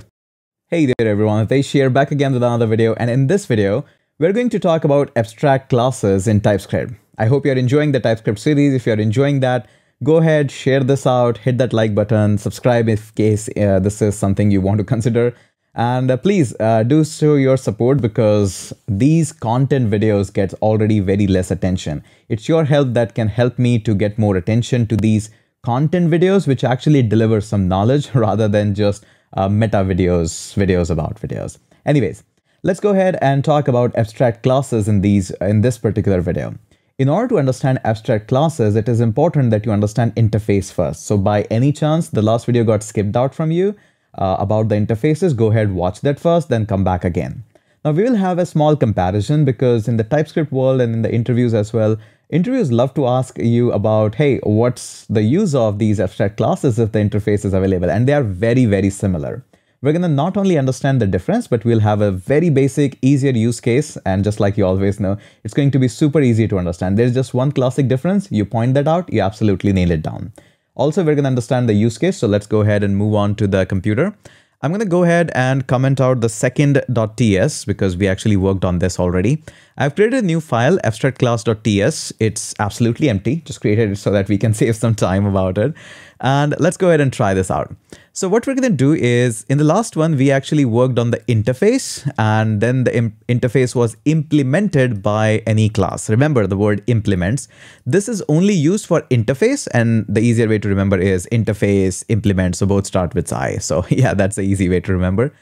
Hey there everyone, Hitesh here, back again with another video, and in this video, we're going to talk about abstract classes in TypeScript. I hope you're enjoying the TypeScript series. If you're enjoying that, go ahead, share this out, hit that like button, subscribe in case this is something you want to consider. And please do show your support, because these content videos get already very less attention. It's your help that can help me to get more attention to these content videos, which actually deliver some knowledge rather than just meta videos about videos. Anyways, let's go ahead and talk about abstract classes in this particular video. In order to understand abstract classes, it is important that you understand interface first. So by any chance, the last video got skipped out from you, about the interfaces, go ahead, watch that first, then come back again. Now we will have a small comparison, because in the TypeScript world and in the interviews as well, interviews love to ask you about, hey, what's the use of these abstract classes if the interface is available? And they are very, very similar. We're going to not only understand the difference, but we'll have a very basic, easier use case. And just like you always know, it's going to be super easy to understand. There's just one classic difference. You point that out, you absolutely nail it down. Also, we're going to understand the use case. So let's go ahead and move on to the computer. I'm going to go ahead and comment out the second.ts, because we actually worked on this already. I've created a new file, abstractclass.ts. It's absolutely empty. Just created it so that we can save some time about it. And let's go ahead and try this out. So what we're going to do is, in the last one, we actually worked on the interface, and then the interface was implemented by any class. Remember the word implements. This is only used for interface, and the easier way to remember is interface, implement. So both start with I. So yeah, that's the easy way to remember.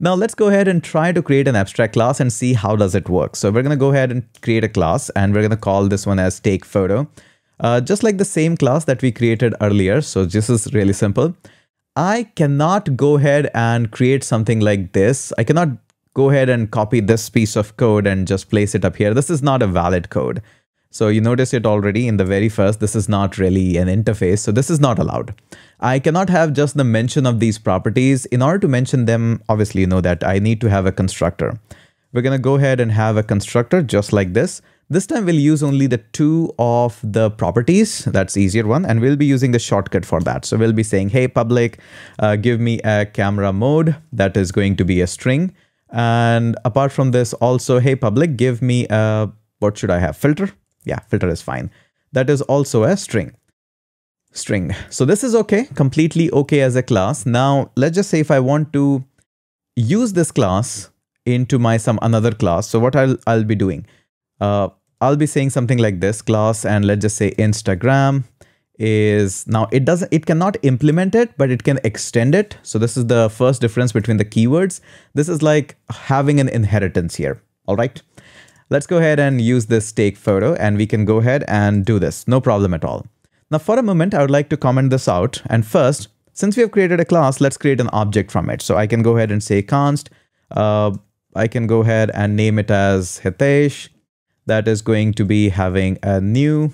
Now let's go ahead and try to create an abstract class and see how does it work. So we're going to go ahead and create a class, and we're going to call this one as take photo. Just like the same class that we created earlier. So this is really simple. I cannot go ahead and create something like this. I cannot go ahead and copy this piece of code and just place it up here. This is not a valid code. So you notice it already in the very first, this is not really an interface. So this is not allowed. I cannot have just the mention of these properties. In order to mention them, obviously you know that I need to have a constructor. We're going to go ahead and have a constructor just like this. This time we'll use only the two of the properties. That's the easier one. And we'll be using the shortcut for that. So we'll be saying, hey, public, give me a camera mode. That is going to be a string. And apart from this also, hey, public, give me a, what should I have? Filter? Yeah, filter is fine. That is also a string. So this is okay, completely okay as a class. Now, let's just say if I want to use this class into my another class. So what I'll be doing, I'll be saying something like this class, and let's just say Instagram is, now it cannot implement it, but it can extend it. So this is the first difference between the keywords. This is like having an inheritance here. All right. Let's go ahead and use this take photo, and we can go ahead and do this. No problem at all. Now for a moment, I would like to comment this out. And first, since we have created a class, let's create an object from it. So I can go ahead and say const. I can go ahead and name it as Hitesh. That is going to be having a new,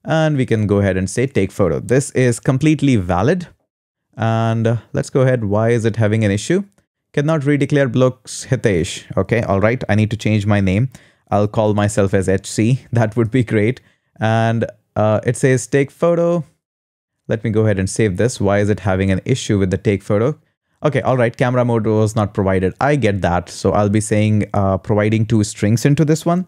and we can go ahead and say take photo. This is completely valid. And let's go ahead. Why is it having an issue? Cannot redeclare blocks Hitesh. Okay, all right. I need to change my name. I'll call myself as HC. That would be great. And it says take photo. Let me go ahead and save this. Why is it having an issue with the take photo? Okay, all right. Camera mode was not provided. I get that. So I'll be saying providing two strings into this one.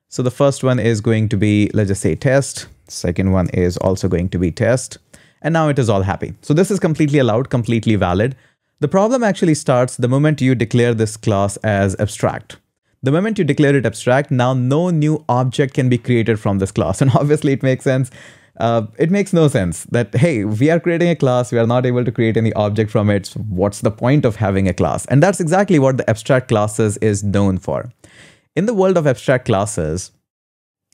So the first one is going to be, let's just say test. Second one is also going to be test. And now it is all happy. So this is completely allowed, completely valid. The problem actually starts the moment you declare this class as abstract. The moment you declare it abstract, now no new object can be created from this class. And obviously it makes sense. It makes no sense that, hey, we are creating a class. We are not able to create any object from it. So what's the point of having a class? And that's exactly what the abstract classes is known for. In the world of abstract classes,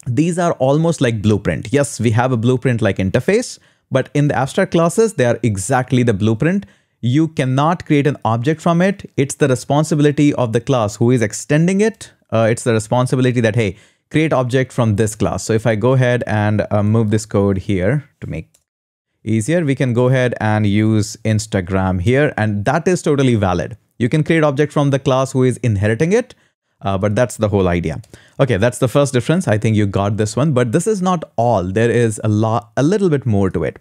these are almost like blueprint. Yes, we have a blueprint like interface, but in the abstract classes, they are exactly the blueprint. You cannot create an object from it. It's the responsibility of the class who is extending it. It's the responsibility that, hey, create object from this class. So if I go ahead and move this code here to make easier, we can go ahead and use Instagram here, and that is totally valid. You can create object from the class who is inheriting it, but that's the whole idea. Okay, that's the first difference. I think you got this one, but this is not all. There is a little bit more to it.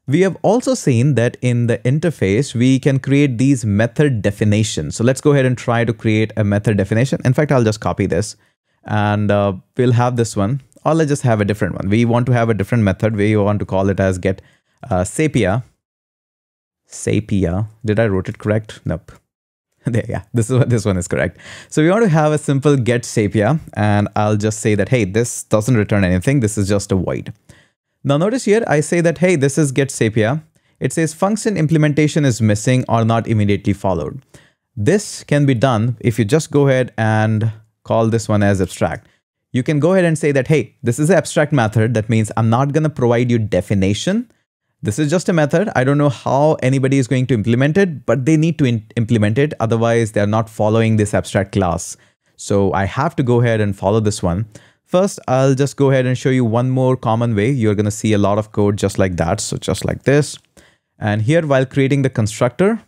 We have also seen that in the interface, we can create these method definitions. So let's go ahead and try to create a method definition. In fact, I'll just copy this and we'll have this one, or let's just have a different one. We want to have a different method. We want to call it as get sepia. Sepia. Did I wrote it correct? Nope. There, yeah, this one is correct. So we want to have a simple get sepia, and I'll just say that, hey, this doesn't return anything. This is just a void. Now notice here, I say that, hey, this is get sepia. It says function implementation is missing or not immediately followed. This can be done if you just go ahead and call this one as abstract. You can go ahead and say that, hey, this is an abstract method. That means I'm not going to provide you definition. This is just a method. I don't know how anybody is going to implement it, but they need to implement it. Otherwise, they're not following this abstract class. So I have to go ahead and follow this one. First, I'll just go ahead and show you one more common way. You're going to see a lot of code just like that. So just like this. And here, while creating the constructor,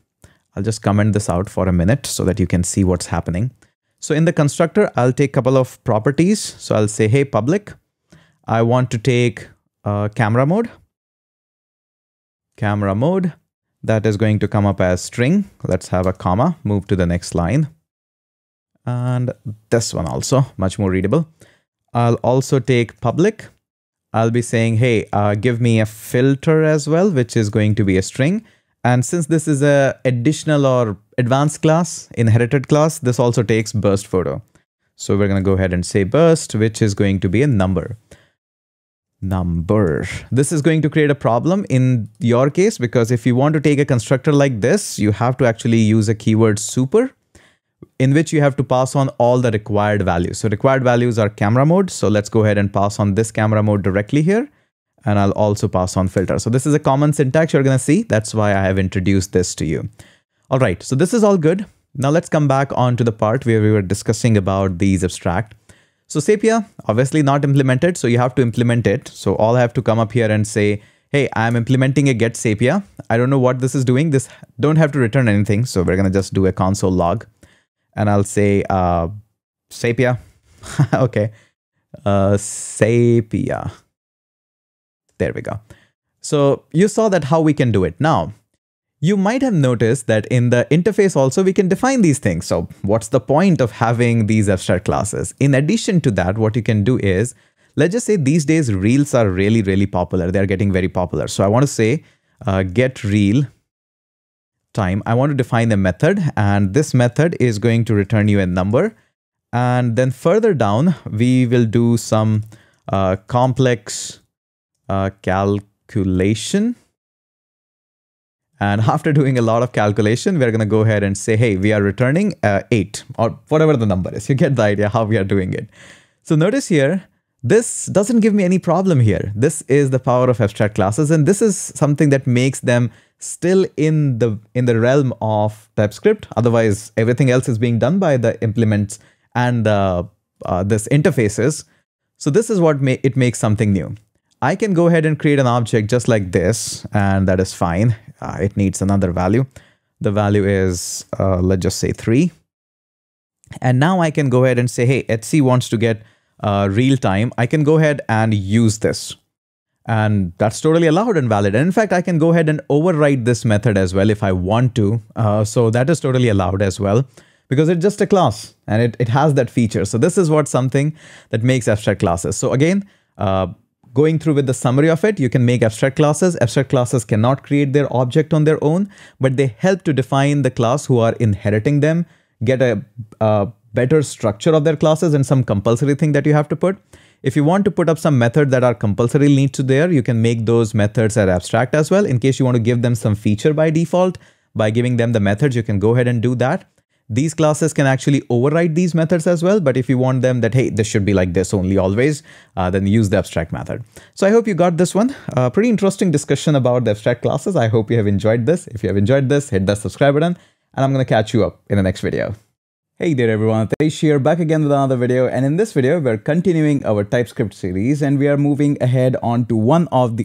I'll just comment this out for a minute so that you can see what's happening. So in the constructor, I'll take a couple of properties. So I'll say, hey, public, I want to take camera mode. Camera mode, that is going to come up as string. Let's have a comma, move to the next line. And this one also, much more readable. I'll also take public. I'll be saying, hey, give me a filter as well, which is going to be a string. And since this is a additional or advanced class, inherited class, this also takes burst photo. So we're going to go ahead and say burst, which is going to be a number. This is going to create a problem in your case, because if you want to take a constructor like this, you have to actually use a keyword super, in which you have to pass on all the required values. So required values are camera mode. So let's go ahead and pass on this camera mode directly here. And I'll also pass on filter. So this is a common syntax you're going to see. That's why I have introduced this to you. All right, so this is all good. Now let's come back on to the part where we were discussing about these abstract. So Sapia, obviously not implemented, so you have to implement it. So all I have to come up here and say, hey, I'm implementing a get Sapia. I don't know what this is doing. This don't have to return anything. So we're going to just do a console log. And I'll say Sapia. Okay, Sapia. There we go. So you saw that how we can do it. Now, you might have noticed that in the interface also we can define these things. So what's the point of having these abstract classes? In addition to that, what you can do is, let's just say these days reels are really, really popular. They're getting very popular. So I want to say get reel time. I want to define a method, and this method is going to return you a number. And then further down, we will do some complex calculation. And after doing a lot of calculation, we're going to go ahead and say, hey, we are returning 8 or whatever the number is. You get the idea how we are doing it. So notice here, this doesn't give me any problem here. This is the power of abstract classes. And this is something that makes them still in the realm of TypeScript. Otherwise, everything else is being done by the implements and this interfaces. So this is what it makes something new. I can go ahead and create an object just like this, and that is fine. It needs another value. The value is, let's just say 3. And now I can go ahead and say, hey, Etsy wants to get real time. I can go ahead and use this. And that's totally allowed and valid. And in fact, I can go ahead and override this method as well if I want to. So that is totally allowed as well, because it's just a class and it has that feature. So this is what something that makes abstract classes. So again, going through with the summary of it, you can make abstract classes. Abstract classes cannot create their object on their own, but they help to define the class who are inheriting them, get a better structure of their classes and some compulsory thing that you have to put. If you want to put up some methods that are compulsory need to there, you can make those methods as abstract as well. In case you want to give them some feature by default, by giving them the methods, you can go ahead and do that. These classes can actually override these methods as well. But if you want them that, hey, this should be like this only always, then use the abstract method. So I hope you got this one. Pretty interesting discussion about the abstract classes. I hope you have enjoyed this. If you have enjoyed this, hit the subscribe button, and I'm going to catch you up in the next video. Hey there everyone, Hitesh here, back again with another video. And in this video, we're continuing our TypeScript series, and we are moving ahead on to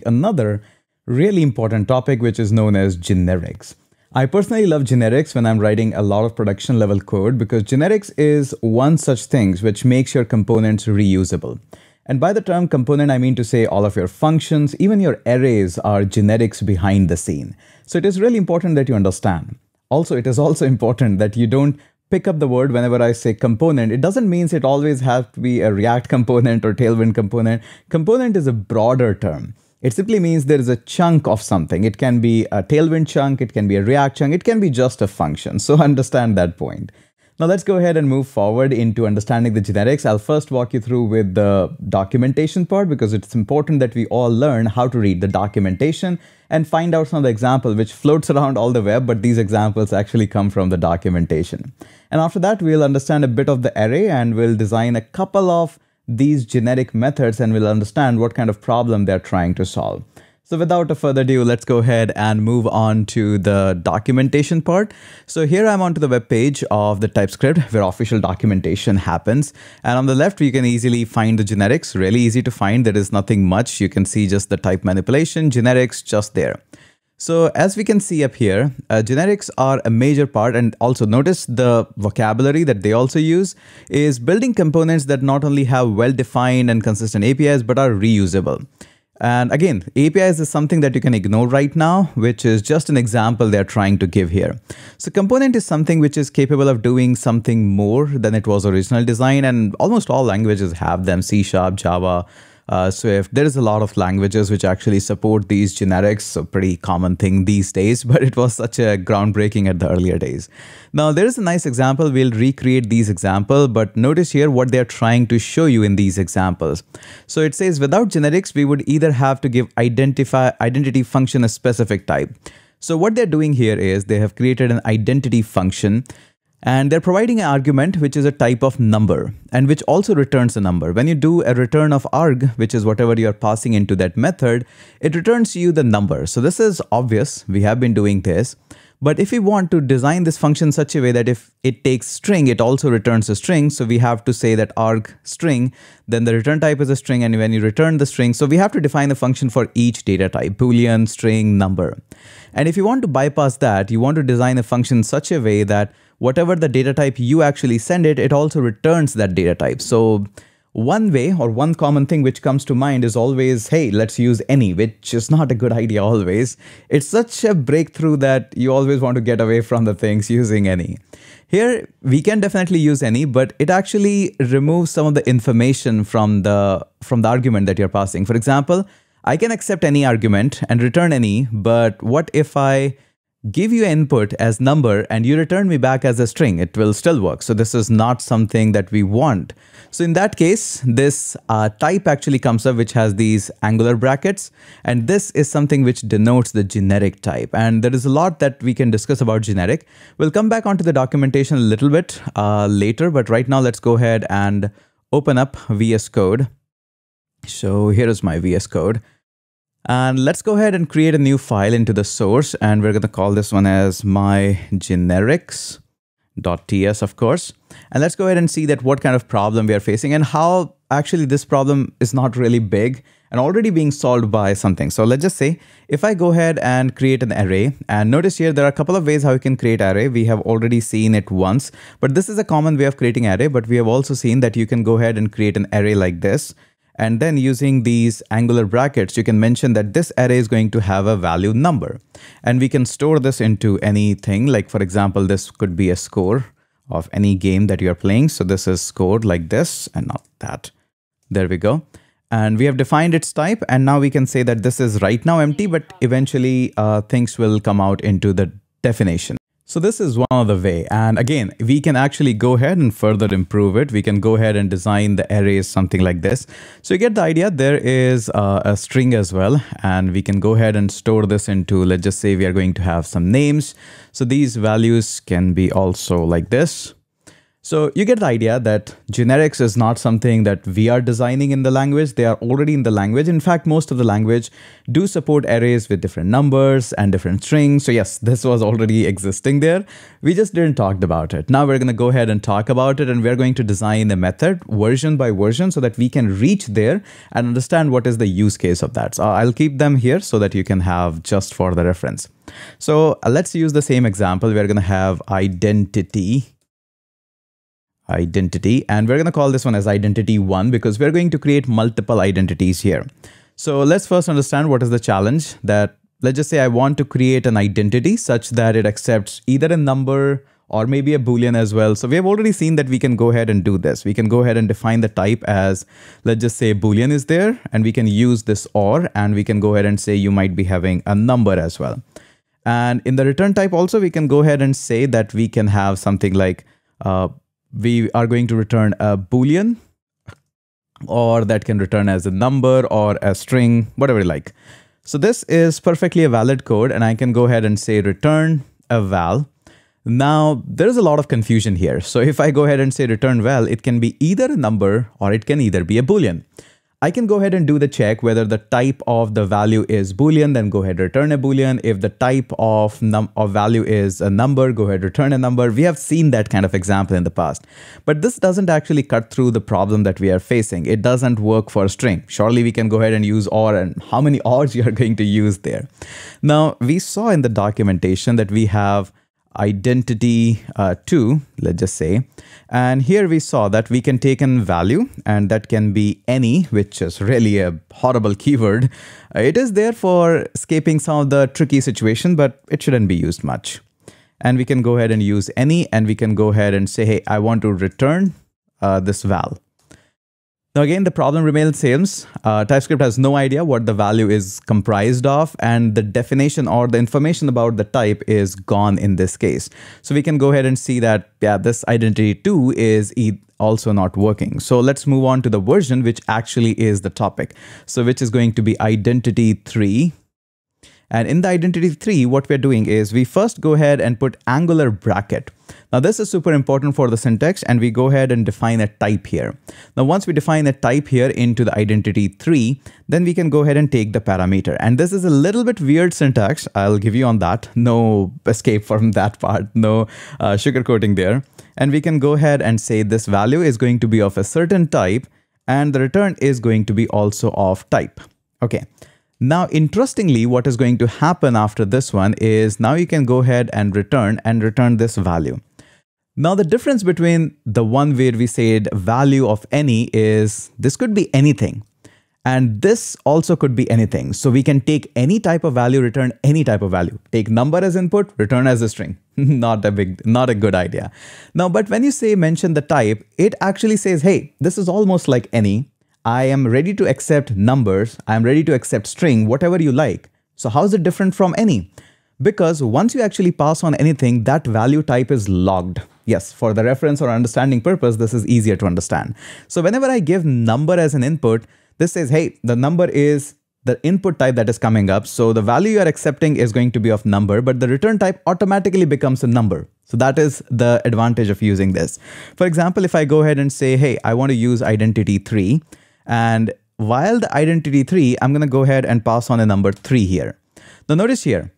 another really important topic, which is known as generics. I personally love generics when I'm writing a lot of production level code, because generics is one such thing which makes your components reusable. And by the term component, I mean to say all of your functions, even your arrays are generics behind the scene. So it is really important that you understand. Also, it is also important that you don't pick up the word whenever I say component. It doesn't mean it always has to be a React component or Tailwind component. Component is a broader term. It simply means there is a chunk of something. It can be a Tailwind chunk, it can be a React chunk, it can be just a function. So understand that point. Now let's go ahead and move forward into understanding the generics. I'll first walk you through with the documentation part, because it's important that we all learn how to read the documentation and find out some of the example which floats around all the web, but these examples actually come from the documentation. And after that, we'll understand a bit of the array, and we'll design a couple of these generic methods, and we'll understand what kind of problem they're trying to solve. So without a further ado, let's go ahead and move on to the documentation part. So here I'm onto the web page of the TypeScript where official documentation happens. And on the left, you can easily find the generics, really easy to find. There is nothing much. You can see just the type manipulation, generics just there. So as we can see up here, generics are a major part, and also notice the vocabulary that they also use is building components that not only have well-defined and consistent APIs, but are reusable. And again, APIs is something that you can ignore right now, which is just an example they're trying to give here. So component is something which is capable of doing something more than it was original design, and almost all languages have them: C#, Java, Swift. There is a lot of languages which actually support these generics, a pretty common thing these days, but it was such a groundbreaking at the earlier days. Now, there is a nice example. We'll recreate these examples, but notice here what they're trying to show you in these examples. So it says without generics, we would either have to give identity function a specific type. So what they're doing here is they have created an identity function, and they're providing an argument which is a type of number and which also returns a number. When you do a return of arg, which is whatever you're passing into that method, it returns you the number. So this is obvious. We have been doing this. But if we want to design this function such a way that if it takes string, it also returns a string. So we have to say that arg string, then the return type is a string. And when you return the string, so we have to define a function for each data type: Boolean, string, number. And if you want to bypass that, you want to design a function such a way that whatever the data type you actually send it, it also returns that data type. So one way, or one common thing which comes to mind is always, hey, let's use any, which is not a good idea always. It's such a breakthrough that you always want to get away from the things using any. Here, we can definitely use any, but it actually removes some of the information from the argument that you're passing. For example, I can accept any argument and return any, but what if I give you input as number and you return me back as a string? It will still work. So this is not something that we want. So in that case, this type actually comes up, which has these angular brackets. And this is something which denotes the generic type. And there is a lot that we can discuss about generic. We'll come back onto the documentation a little bit later. But right now, let's go ahead and open up VS Code. So here is my VS Code. And let's go ahead and create a new file into the source, and we're going to call this one as my generics.ts, of course. And let's go ahead and see that what kind of problem we are facing and how actually this problem is not really big and already being solved by something. So let's just say if I go ahead and create an array, and notice here there are a couple of ways how you can create array. We have already seen it once, but this is a common way of creating array. But we have also seen that you can go ahead and create an array like this. And then using these angular brackets, you can mention that this array is going to have a value number. And we can store this into anything. Like, for example, this could be a score of any game that you're playing. So this is scored like this and not that. There we go. And we have defined its type. And now we can say that this is right now empty, but eventually things will come out into the definition. So this is one of the way. And again, we can actually go ahead and further improve it. We can go ahead and design the arrays something like this. So you get the idea. There is a string as well. And we can go ahead and store this into, let's just say we are going to have some names. So these values can be also like this. So you get the idea that generics is not something that we are designing in the language. They are already in the language. In fact, most of the language do support arrays with different numbers and different strings. So yes, this was already existing there. We just didn't talk about it. Now we're going to go ahead and talk about it, and we're going to design a method version by version so that we can reach there and understand what is the use case of that. So I'll keep them here so that you can have just for the reference. So let's use the same example. We're going to have identity, and we're going to call this one as identity1 because we're going to create multiple identities here. So let's first understand what is the challenge. That let's just say I want to create an identity such that it accepts either a number or maybe a Boolean as well. So we have already seen that we can go ahead and do this. We can go ahead and define the type as, let's just say Boolean is there, and we can use this or, and we can go ahead and say you might be having a number as well. And in the return type also, we can go ahead and say that we can have something like, we are going to return a Boolean, or that can return as a number or a string, whatever you like. So this is perfectly a valid code, and I can go ahead and say return a val. Now there is a lot of confusion here. So if I go ahead and say return val, it can be either a number or it can either be a Boolean. I can go ahead and do the check whether the type of the value is Boolean, then go ahead return a Boolean. If the type of value is a number, go ahead return a number. We have seen that kind of example in the past, but this doesn't actually cut through the problem that we are facing. It doesn't work for a string. Surely we can go ahead and use or, and how many ors you are going to use there. Now we saw in the documentation that we have identity 2, let's just say. And here we saw that we can take in value, and that can be any, which is really a horrible keyword. It is there for escaping some of the tricky situation, but it shouldn't be used much. And we can go ahead and use any, and we can go ahead and say, hey, I want to return this val. Now again, the problem remains same. TypeScript has no idea what the value is comprised of, and the definition or the information about the type is gone in this case. So we can go ahead and see that, yeah, this identity 2 is also not working. So let's move on to the version which actually is the topic. So which is going to be identity 3. And in the identity 3, what we're doing is we first go ahead and put angular bracket. Now this is super important for the syntax, and we go ahead and define a type here. Now once we define a type here into the identity 3, then we can go ahead and take the parameter. And this is a little bit weird syntax. I'll give you on that. No escape from that part. No sugarcoating there. And we can go ahead and say this value is going to be of a certain type, and the return is going to be also of type. Okay. Now, interestingly, what is going to happen after this one is now you can go ahead and return this value. Now, the difference between the one where we said value of any is this could be anything, and this also could be anything. So we can take any type of value, return any type of value. Take number as input, return as a string. Not a good idea. Now, but when you say mention the type, it actually says, hey, this is almost like any. I am ready to accept numbers. I'm ready to accept string, whatever you like. So how is it different from any? Because once you actually pass on anything, that value type is logged. Yes, for the reference or understanding purpose, this is easier to understand. So whenever I give number as an input, this says, hey, the number is the input type that is coming up. So the value you are accepting is going to be of number, but the return type automatically becomes a number. So that is the advantage of using this. For example, if I go ahead and say, hey, I want to use identity 3. And while the identity 3, I'm going to go ahead and pass on a number 3 here. Now notice here,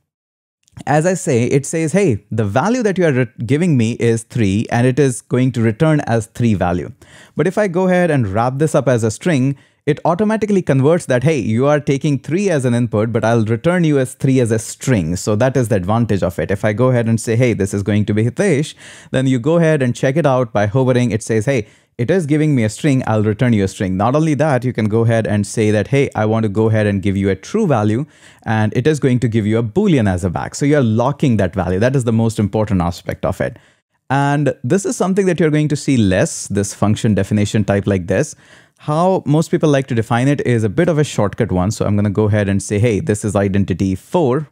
as I say, it says, hey, the value that you are giving me is 3, and it is going to return as 3 value. But if I go ahead and wrap this up as a string, it automatically converts that, hey, you are taking 3 as an input, but I'll return you as 3 as a string. So that is the advantage of it. If I go ahead and say, hey, this is going to be Hitesh, then you go ahead and check it out by hovering. It says, hey, it is giving me a string, I'll return you a string. Not only that, you can go ahead and say that, hey, I want to go ahead and give you a true value, and it is going to give you a Boolean as a back. So you're locking that value. That is the most important aspect of it. And this is something that you're going to see less, this function definition type like this. How most people like to define it is a bit of a shortcut one. So I'm going to go ahead and say, hey, this is identity 4.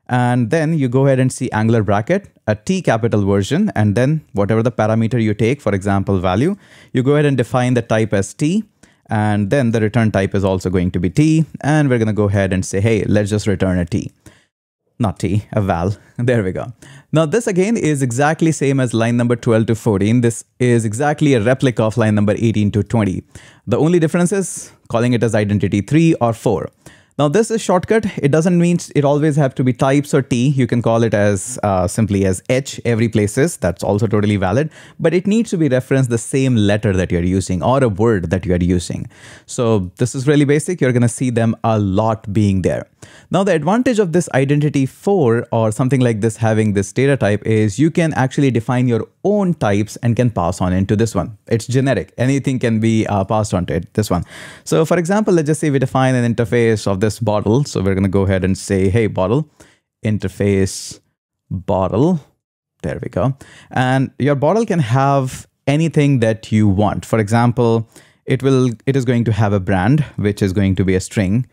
And then you go ahead and see angular bracket, a T capital version, and then whatever the parameter you take, for example, value, you go ahead and define the type as T, and then the return type is also going to be T, and we're going to go ahead and say, hey, let's just return a T. Not T, a val. There we go. Now this again is exactly same as line number 12 to 14. This is exactly a replica of line number 18 to 20. The only difference is calling it as identity 3 or 4. Now this is shortcut. It doesn't mean it always have to be types or T. You can call it as simply as H every places. That's also totally valid, but it needs to be referenced the same letter that you're using or a word that you are using. So this is really basic. You're going to see them a lot being there. Now the advantage of this identity 4 or something like this having this data type is you can actually define your own types and can pass on into this one. It's generic. Anything can be passed on to it, this one. So for example, let's just say we define an interface of this bottle. So we're going to go ahead and say, hey, bottle, interface bottle. There we go. And your bottle can have anything that you want. For example, it is going to have a brand, which is going to be a string.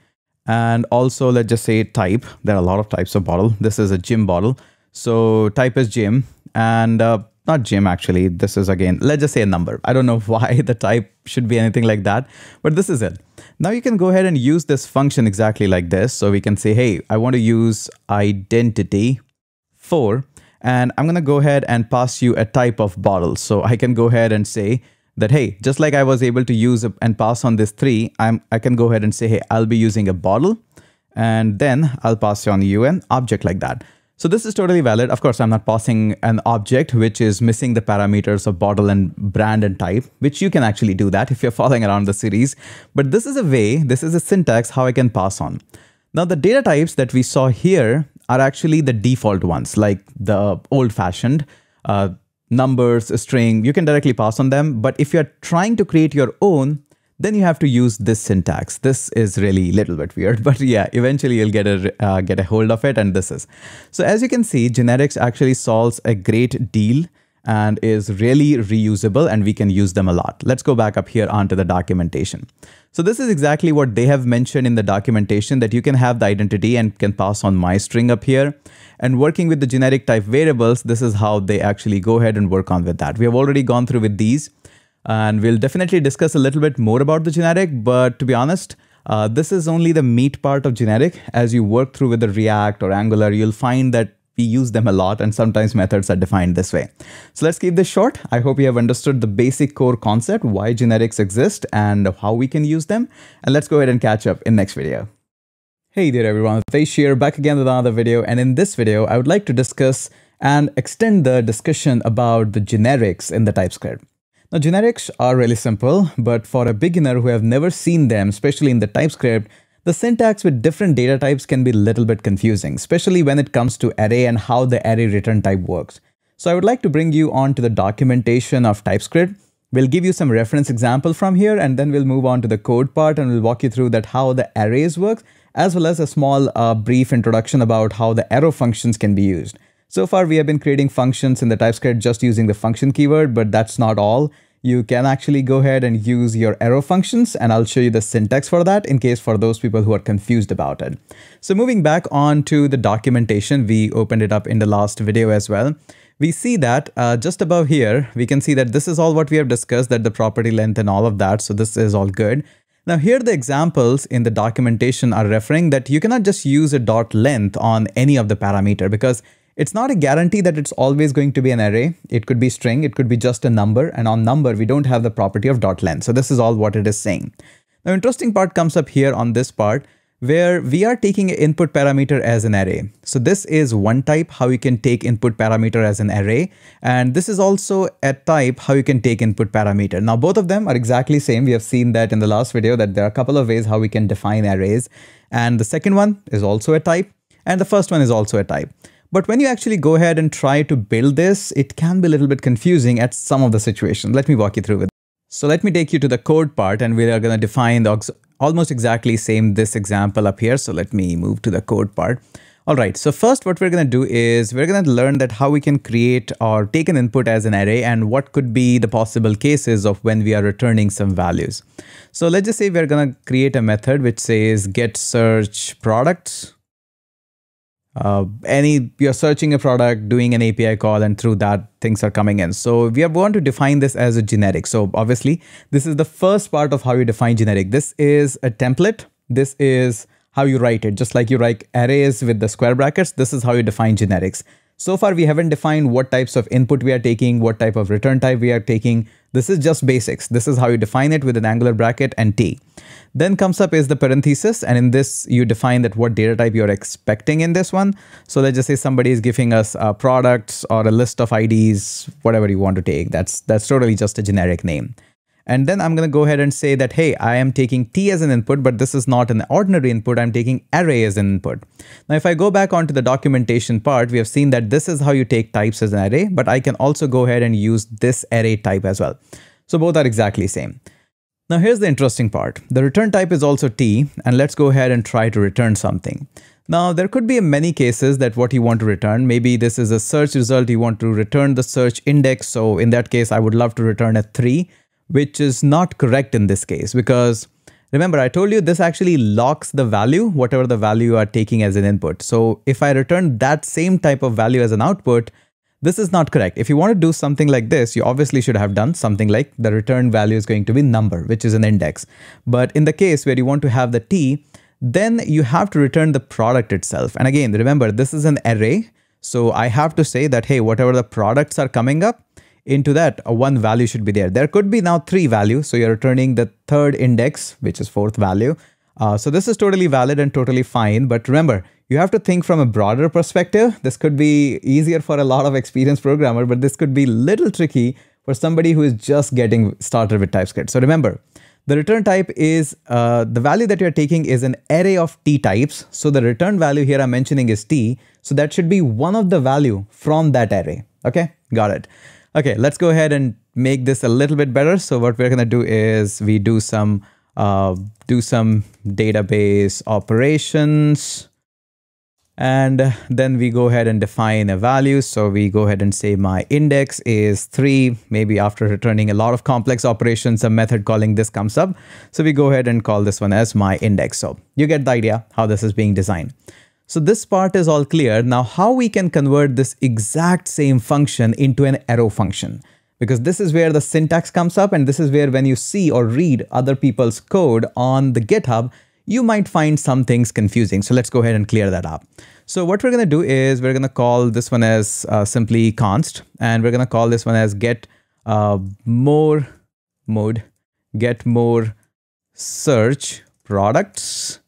And also, let's just say type. There are a lot of types of bottle. This is a gym bottle. So type is gym, and not gym actually. This is again, let's just say a number. I don't know why the type should be anything like that, but this is it. Now you can go ahead and use this function exactly like this. So we can say, hey, I want to use identity 4, and I'm going to go ahead and pass you a type of bottle. So I can go ahead and say that, hey, just like I was able to use and pass on this 3, I can go ahead and say, hey, I'll be using a bottle, and then I'll pass on you an object like that. So this is totally valid. Of course, I'm not passing an object which is missing the parameters of bottle and brand and type, which you can actually do that if you're following around the series. But this is a way, this is a syntax how I can pass on. Now the data types that we saw here are actually the default ones, like the old-fashioned numbers, a string. You can directly pass on them. But if you're trying to create your own, then you have to use this syntax. This is really a little bit weird, but yeah, eventually you'll get a hold of it, and this is. So as you can see, generics actually solves a great deal and is really reusable, and we can use them a lot. Let's go back up here onto the documentation. So this is exactly what they have mentioned in the documentation, that you can have the identity and can pass on my string up here. And working with the generic type variables, this is how they actually go ahead and work on with that. We have already gone through with these, and we'll definitely discuss a little bit more about the generic, but to be honest, this is only the meat part of generic. As you work through with the React or Angular, you'll find that we use them a lot, and sometimes methods are defined this way. So let's keep this short. I hope you have understood the basic core concept, why generics exist and how we can use them. And let's go ahead and catch up in next video. Hey there everyone, Hitesh here, back again with another video. And in this video, I would like to discuss and extend the discussion about the generics in the TypeScript. Now, generics are really simple, but for a beginner who have never seen them, especially in the TypeScript, the syntax with different data types can be a little bit confusing, especially when it comes to array and how the array return type works. So I would like to bring you on to the documentation of TypeScript. We'll give you some reference example from here, and then we'll move on to the code part, and we'll walk you through that how the arrays work, as well as a small brief introduction about how the arrow functions can be used. So far, we have been creating functions in the TypeScript just using the function keyword, but that's not all. You can actually go ahead and use your arrow functions, and I'll show you the syntax for that in case for those people who are confused about it. So moving back on to the documentation, we opened it up in the last video as well. We see that just above here, we can see that this is all what we have discussed, that the property length and all of that. So this is all good. Now here the examples in the documentation are referring that you cannot just use a dot length on any of the parameter, because it's not a guarantee that it's always going to be an array. It could be string, it could be just a number, and on number, we don't have the property of dot length. So this is all what it is saying. Now, interesting part comes up here on this part, where we are taking an input parameter as an array. So this is one type, how you can take input parameter as an array. And this is also a type, how you can take input parameter. Now, both of them are exactly same. We have seen that in the last video, that there are a couple of ways how we can define arrays. And the second one is also a type, and the first one is also a type. But when you actually go ahead and try to build this, it can be a little bit confusing at some of the situations. Let me walk you through it. So let me take you to the code part, and we are going to define the almost exactly same this example up here. So let me move to the code part. All right, so first what we're going to do is we're going to learn that how we can create or take an input as an array, and what could be the possible cases of when we are returning some values. So let's just say we're going to create a method which says get search products. You're searching a product, doing an API call, and through that things are coming in. So we are going to define this as a generic. So obviously this is the first part of how you define generic. This is a template. This is how you write it. Just like you write arrays with the square brackets, this is how you define generics. So far, we haven't defined what types of input we are taking, what type of return type we are taking. This is just basics. This is how you define it with an angular bracket and T. Then comes up is the parenthesis, and in this you define that what data type you're expecting in this one. So let's just say somebody is giving us products or a list of IDs, whatever you want to take. That's totally just a generic name. And then I'm going to go ahead and say that, hey, I am taking T as an input, but this is not an ordinary input. I'm taking array as an input. Now, if I go back onto the documentation part, we have seen that this is how you take types as an array, but I can also go ahead and use this array type as well. So both are exactly same. Now, here's the interesting part. The return type is also T, and let's go ahead and try to return something. Now, there could be many cases that what you want to return. Maybe this is a search result. You want to return the search index. So in that case, I would love to return a 3. Which is not correct in this case, because remember, I told you this actually locks the value, whatever the value you are taking as an input. So if I return that same type of value as an output, this is not correct. If you want to do something like this, you obviously should have done something like the return value is going to be number, which is an index. But in the case where you want to have the T, then you have to return the product itself. And again, remember, this is an array. So I have to say that, hey, whatever the products are coming up, into that, one value should be there. There could be now 3 values. So you're returning the third index, which is 4th value. So this is totally valid and totally fine. But remember, you have to think from a broader perspective. This could be easier for a lot of experienced programmer, but this could be a little tricky for somebody who is just getting started with TypeScript. So remember, The return type is the value that you're taking is an array of t types. So the return value here I'm mentioning is t. So that should be one of the value from that array. Okay, got it. Okay, let's go ahead and make this a little bit better. So what we're gonna do is we do some database operations. And then we go ahead and define a value. So we go ahead and say my index is 3. Maybe after returning a lot of complex operations, a method calling this comes up. So we go ahead and call this one as my index. So you get the idea how this is being designed. So this part is all clear. Now how we can convert this exact same function into an arrow function? Because this is where the syntax comes up, and this is where when you see or read other people's code on the GitHub, you might find some things confusing. So let's go ahead and clear that up. So what we're going to do is we're going to call this one as simply const, and we're going to call this one as get more search products.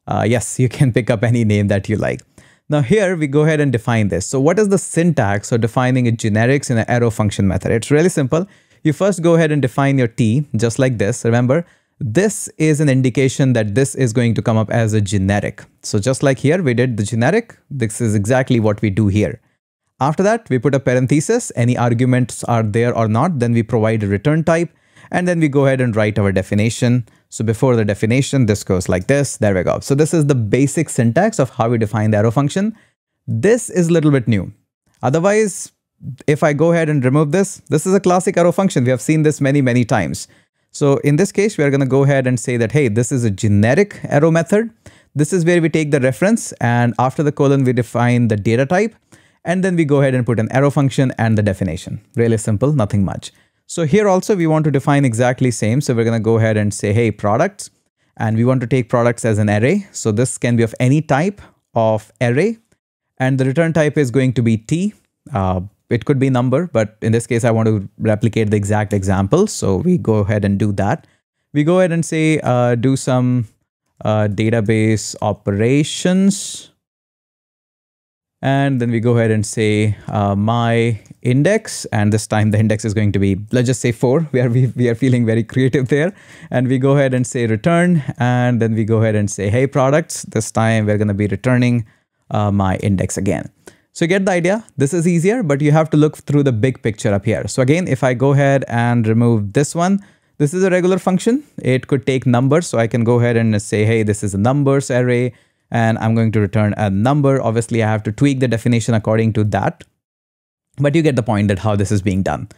Yes, you can pick up any name that you like. Now here we go ahead and define this. So what is the syntax for defining a generics in an arrow function method? It's really simple. You first go ahead and define your t just like this. Remember, this is an indication that this is going to come up as a generic. So just like here we did the generic, this is exactly what we do here. After that, we put a parenthesis, any arguments are there or not, then we provide a return type, and then we go ahead and write our definition. So before the definition, this goes like this. There we go. So this is the basic syntax of how we define the arrow function. This is a little bit new. Otherwise, if I go ahead and remove this, this is a classic arrow function. We have seen this many, many times. So in this case, we are going to go ahead and say that, hey, this is a generic arrow method. This is where we take the reference, and after the colon, we define the data type. And then we go ahead and put an arrow function and the definition. Really simple, nothing much. So here also we want to define exactly same. So we're going to go ahead and say, hey, products, and we want to take products as an array. So this can be of any type of array, and the return type is going to be t. It could be number, but in this case, I want to replicate the exact example. So we go ahead and do that. We go ahead and say, do some database operations. And then we go ahead and say my index, and this time the index is going to be, let's just say 4. We are feeling very creative there. And we go ahead and say return, and then we go ahead and say, hey, products. This time we're going to be returning my index again. So you get the idea. This is easier, but you have to look through the big picture up here. So again, if I go ahead and remove this one, this is a regular function. It could take numbers. So I can go ahead and say, hey, this is a numbers array, and I'm going to return a number. Obviously, I have to tweak the definition according to that. But you get the point that how this is being done.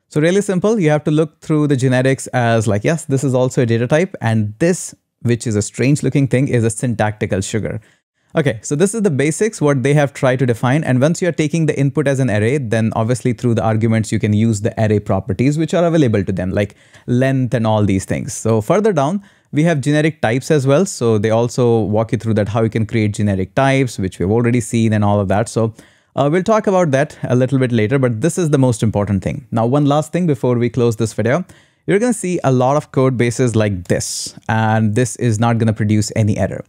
So really simple. You have to look through the generics as like, yes, this is also a data type. And this, which is a strange looking thing, is a syntactical sugar. Okay, so this is the basics, what they have tried to define. And once you're taking the input as an array, then obviously through the arguments, you can use the array properties, which are available to them, like length and all these things. So further down, we have generic types as well. So they also walk you through that, how you can create generic types, which we've already seen and all of that. So we'll talk about that a little bit later, but this is the most important thing. Now, one last thing before we close this video, you're going to see a lot of code bases like this, and this is not going to produce any error.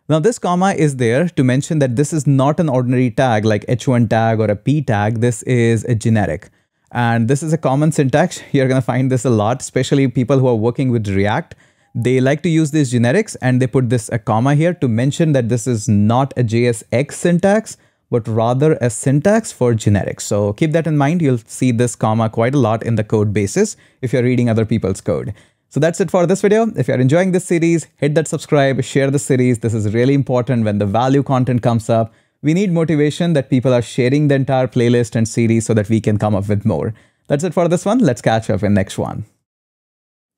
Now this comma is there to mention that this is not an ordinary tag like h1 tag or a p tag. This is a generic. And this is a common syntax. You're going to find this a lot, especially people who are working with React. They like to use these generics, and they put this a comma here to mention that this is not a JSX syntax, but rather a syntax for generics. So keep that in mind. You'll see this comma quite a lot in the code bases if you're reading other people's code. So that's it for this video. If you're enjoying this series, hit that subscribe, share the series. This is really important when the value content comes up. We need motivation that people are sharing the entire playlist and series so that we can come up with more. That's it for this one. Let's catch up in next one.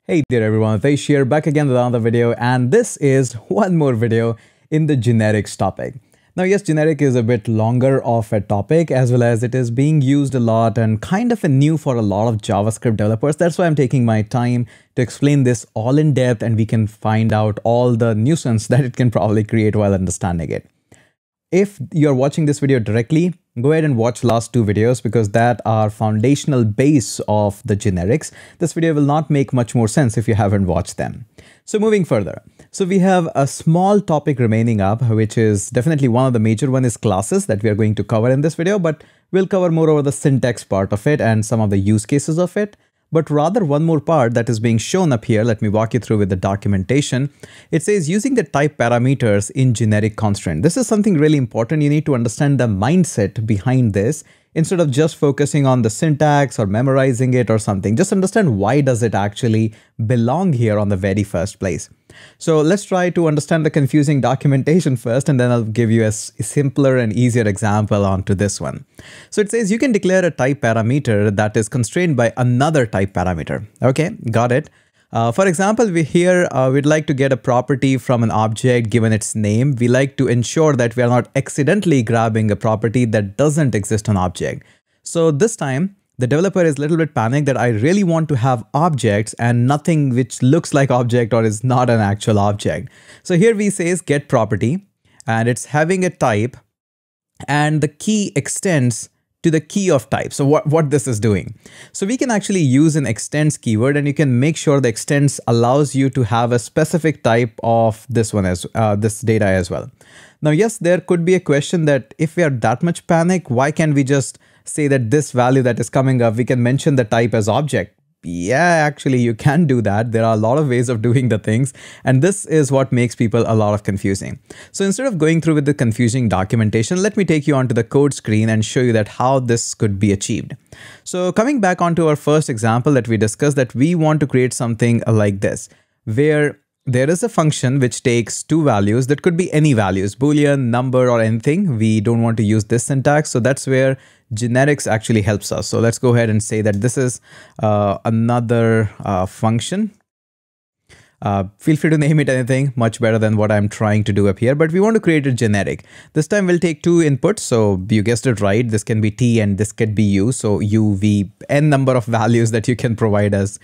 Hey there everyone, Hitesh here, back again with another video, and this is one more video in the generics topic. Now yes, generic is a bit longer of a topic, as well as it is being used a lot and kind of a new for a lot of JavaScript developers. That's why I'm taking my time to explain this all in depth, and we can find out all the nuisance that it can probably create while understanding it. If you're watching this video directly, go ahead and watch last 2 videos because that are foundational base of the generics. This video will not make much more sense if you haven't watched them. So moving further. So we have a small topic remaining up, which is definitely one of the major one is classes that we are going to cover in this video, but we'll cover more over the syntax part of it and some of the use cases of it. but rather one more part that is being shown up here. Let me walk you through with the documentation. It says using the type parameters in generic constraint. This is something really important. You need to understand the mindset behind this instead of just focusing on the syntax or memorizing it or something. Just understand why does it actually belong here on the very first place. So let's try to understand the confusing documentation first, and then I'll give you a simpler and easier example onto this one. So it says you can declare a type parameter that is constrained by another type parameter. Okay, got it. For example, we'd like to get a property from an object given its name. We like to ensure that we are not accidentally grabbing a property that doesn't exist on object. So this time, the developer is a little bit panicked that I really want to have objects and nothing which looks like object or is not an actual object. So here we say is get property, and it's having a type, and the key extends to the key of type. So what this is doing. So we can actually use an extends keyword, and you can make sure the extends allows you to have a specific type of this one as this data as well. Now, yes, there could be a question that if we are that much panic, why can't we just say that this value that is coming up, we can mention the type as object? Yeah, actually you can do that. There are a lot of ways of doing the things, and this is what makes people a lot of confusing. So instead of going through with the confusing documentation, let me take you onto the code screen and show you that how this could be achieved. So coming back onto our first example that we discussed, that we want to create something like this, where there is a function which takes two values. That could be any values, Boolean, number, or anything. We don't want to use this syntax. So that's where generics actually helps us. So let's go ahead and say that this is another function. Feel free to name it anything, much better than what I'm trying to do up here, but we want to create a generic. This time we'll take two inputs. So you guessed it right. This can be T and this could be U. So U, V, N number of values that you can provide as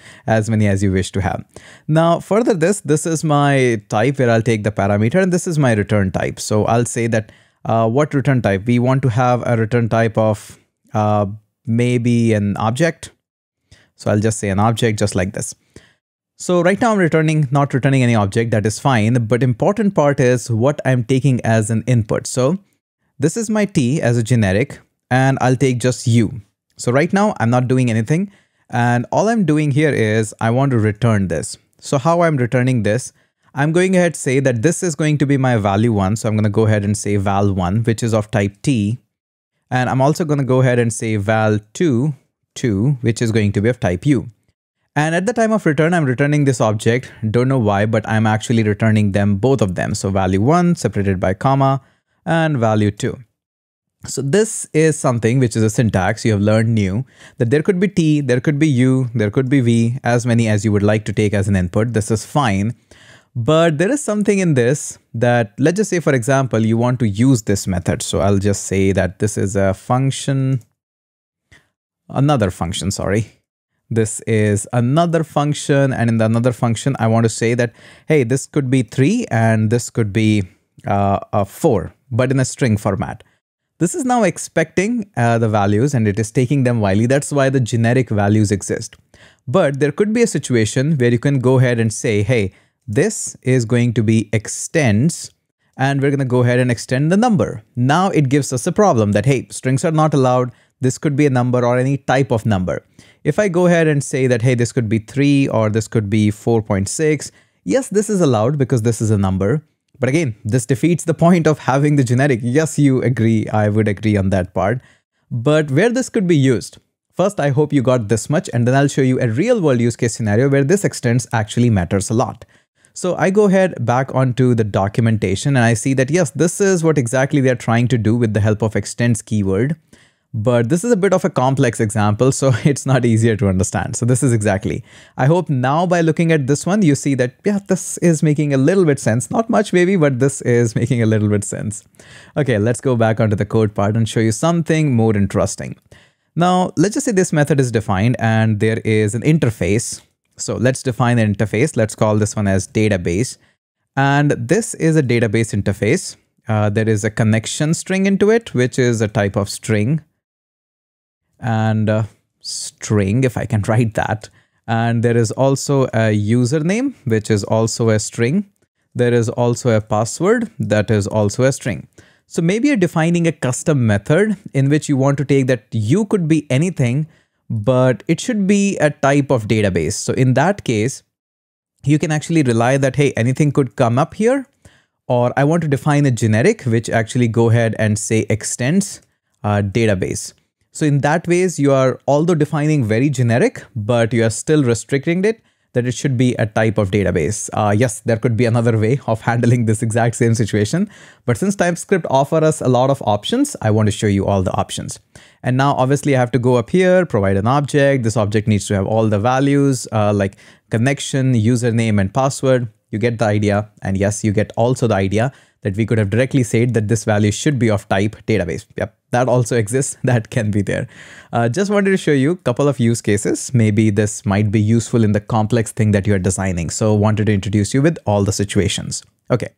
many as you wish to have. Now further this is my type where I'll take the parameter, and this is my return type. So I'll say that what return type? We want to have a return type of maybe an object. So I'll just say an object just like this. So right now I'm not returning any object. That is fine. But important part is what I'm taking as an input. So this is my T as a generic, and I'll take just U. So right now I'm not doing anything, and all I'm doing here is I want to return this. So how I'm returning this, I'm going ahead to say that this is going to be my value 1. So I'm going to go ahead and say val1, which is of type T. And I'm also going to go ahead and say val2, which is going to be of type U. And at the time of return, I'm returning this object. Don't know why, but I'm actually returning them, both of them. So value 1 separated by comma and value 2. So this is something which is a syntax you have learned new, that there could be T, there could be U, there could be V, as many as you would like to take as an input. This is fine. But there is something in this that, let's just say, for example, you want to use this method. So I'll just say that this is a function, another function, sorry. This is another function, and in the another function, I want to say that, hey, this could be 3 and this could be 4, but in a string format. This is now expecting the values, and it is taking them whiley. That's why the generic values exist. But there could be a situation where you can go ahead and say, hey, this is going to be extends, and we're going to go ahead and extend the number. Now it gives us a problem that, hey, strings are not allowed. This could be a number or any type of number. If I go ahead and say that, hey, this could be 3 or this could be 4.6, yes, this is allowed because this is a number. But again, this defeats the point of having the generic. Yes, you agree. I would agree on that part. But where this could be used, first, I hope you got this much, and then I'll show you a real world use case scenario where this extends actually matters a lot. So I go ahead back onto the documentation, and I see that, yes, this is what exactly they're trying to do with the help of extends keyword. But this is a bit of a complex example, so it's not easier to understand. So this is exactly. I hope now by looking at this one, you see that, yeah, this is making a little bit sense. Not much maybe, but this is making a little bit sense. Okay, let's go back onto the code part and show you something more interesting. Now, let's just say this method is defined and there is an interface. So let's define an interface. Let's call this one as database. And this is a database interface. There is a connection string into it, which is a type of string. And string, if I can write that. And there is also a username, which is also a string. There is also a password that is also a string. So maybe you're defining a custom method in which you want to take that you could be anything, but it should be a type of database. So in that case, you can actually rely that, hey, anything could come up here, or I want to define a generic, which actually go ahead and say extends database. So in that ways, you are although defining very generic, but you are still restricting it that it should be a type of database. Yes, there could be another way of handling this exact same situation, but since TypeScript offers us a lot of options, I want to show you all the options. And now obviously I have to go up here, provide an object. This object needs to have all the values like connection, username, and password. You get the idea. And yes, you get also the idea that we could have directly said that this value should be of type database. Yep, that also exists. That can be there. Just wanted to show you a couple of use cases. Maybe this might be useful in the complex thing that you are designing. So wanted to introduce you with all the situations. Okay.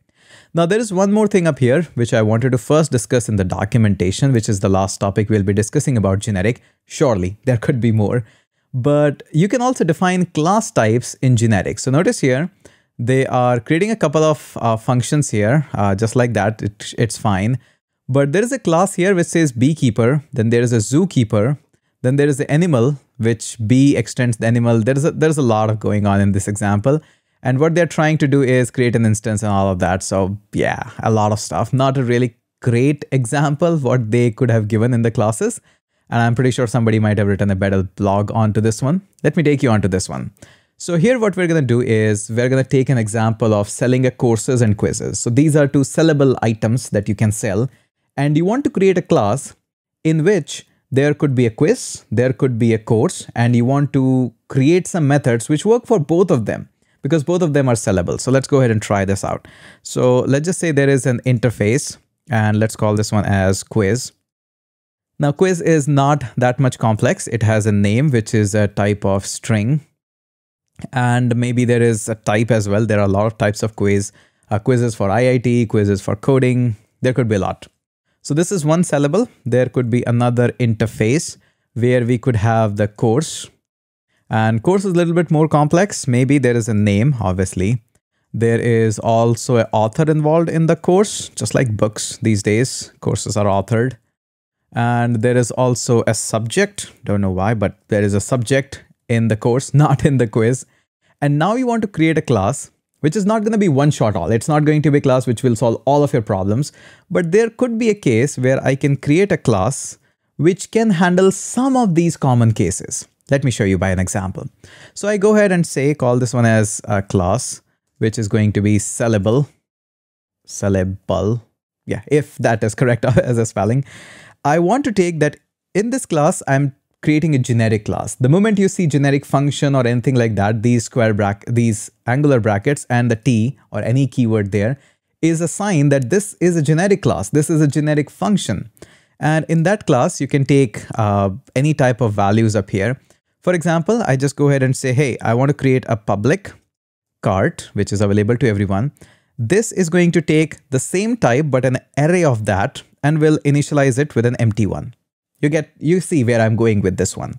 Now there is one more thing up here, which I wanted to first discuss in the documentation, which is the last topic we'll be discussing about generic. Surely there could be more, but you can also define class types in generic. So notice here, they are creating a couple of functions here, just like that. It's fine. But there is a class here which says beekeeper. Then there is a zookeeper. Then there is the animal, which bee extends the animal. There's a lot of going on in this example. And what they're trying to do is create an instance and all of that. So yeah, a lot of stuff. Not a really great example what they could have given in the classes. And I'm pretty sure somebody might have written a better blog onto this one. Let me take you onto this one. So here what we're going to do is we're going to take an example of selling a courses and quizzes. So these are two sellable items that you can sell. And you want to create a class in which there could be a quiz, there could be a course, and you want to create some methods which work for both of them because both of them are sellable. So let's go ahead and try this out. So let's just say there is an interface and let's call this one as quiz. Now quiz is not that much complex. It has a name, which is a type of string. And maybe there is a type as well. There are a lot of types of quiz, quizzes for IIT, quizzes for coding. There could be a lot. So this is one sellable. There could be another interface where we could have the course. And course is a little bit more complex. Maybe there is a name, obviously. There is also an author involved in the course, just like books these days. Courses are authored. And there is also a subject. Don't know why, but there is a subject in the course, not in the quiz. And now you want to create a class, which is not going to be one shot all. It's not going to be a class which will solve all of your problems, but there could be a case where I can create a class which can handle some of these common cases. Let me show you by an example. So I go ahead and say, call this one as a class, which is going to be sellable. Yeah, if that is correct as a spelling. I want to take that in this class, I'm creating a generic class. The moment you see generic function or anything like that, these angular brackets and the T or any keyword there is a sign that this is a generic class. This is a generic function. And in that class, you can take any type of values up here. For example, I just go ahead and say, hey, I want to create a public cart, which is available to everyone. This is going to take the same type, but an array of that, and will initialize it with an empty one. You see where I'm going with this one.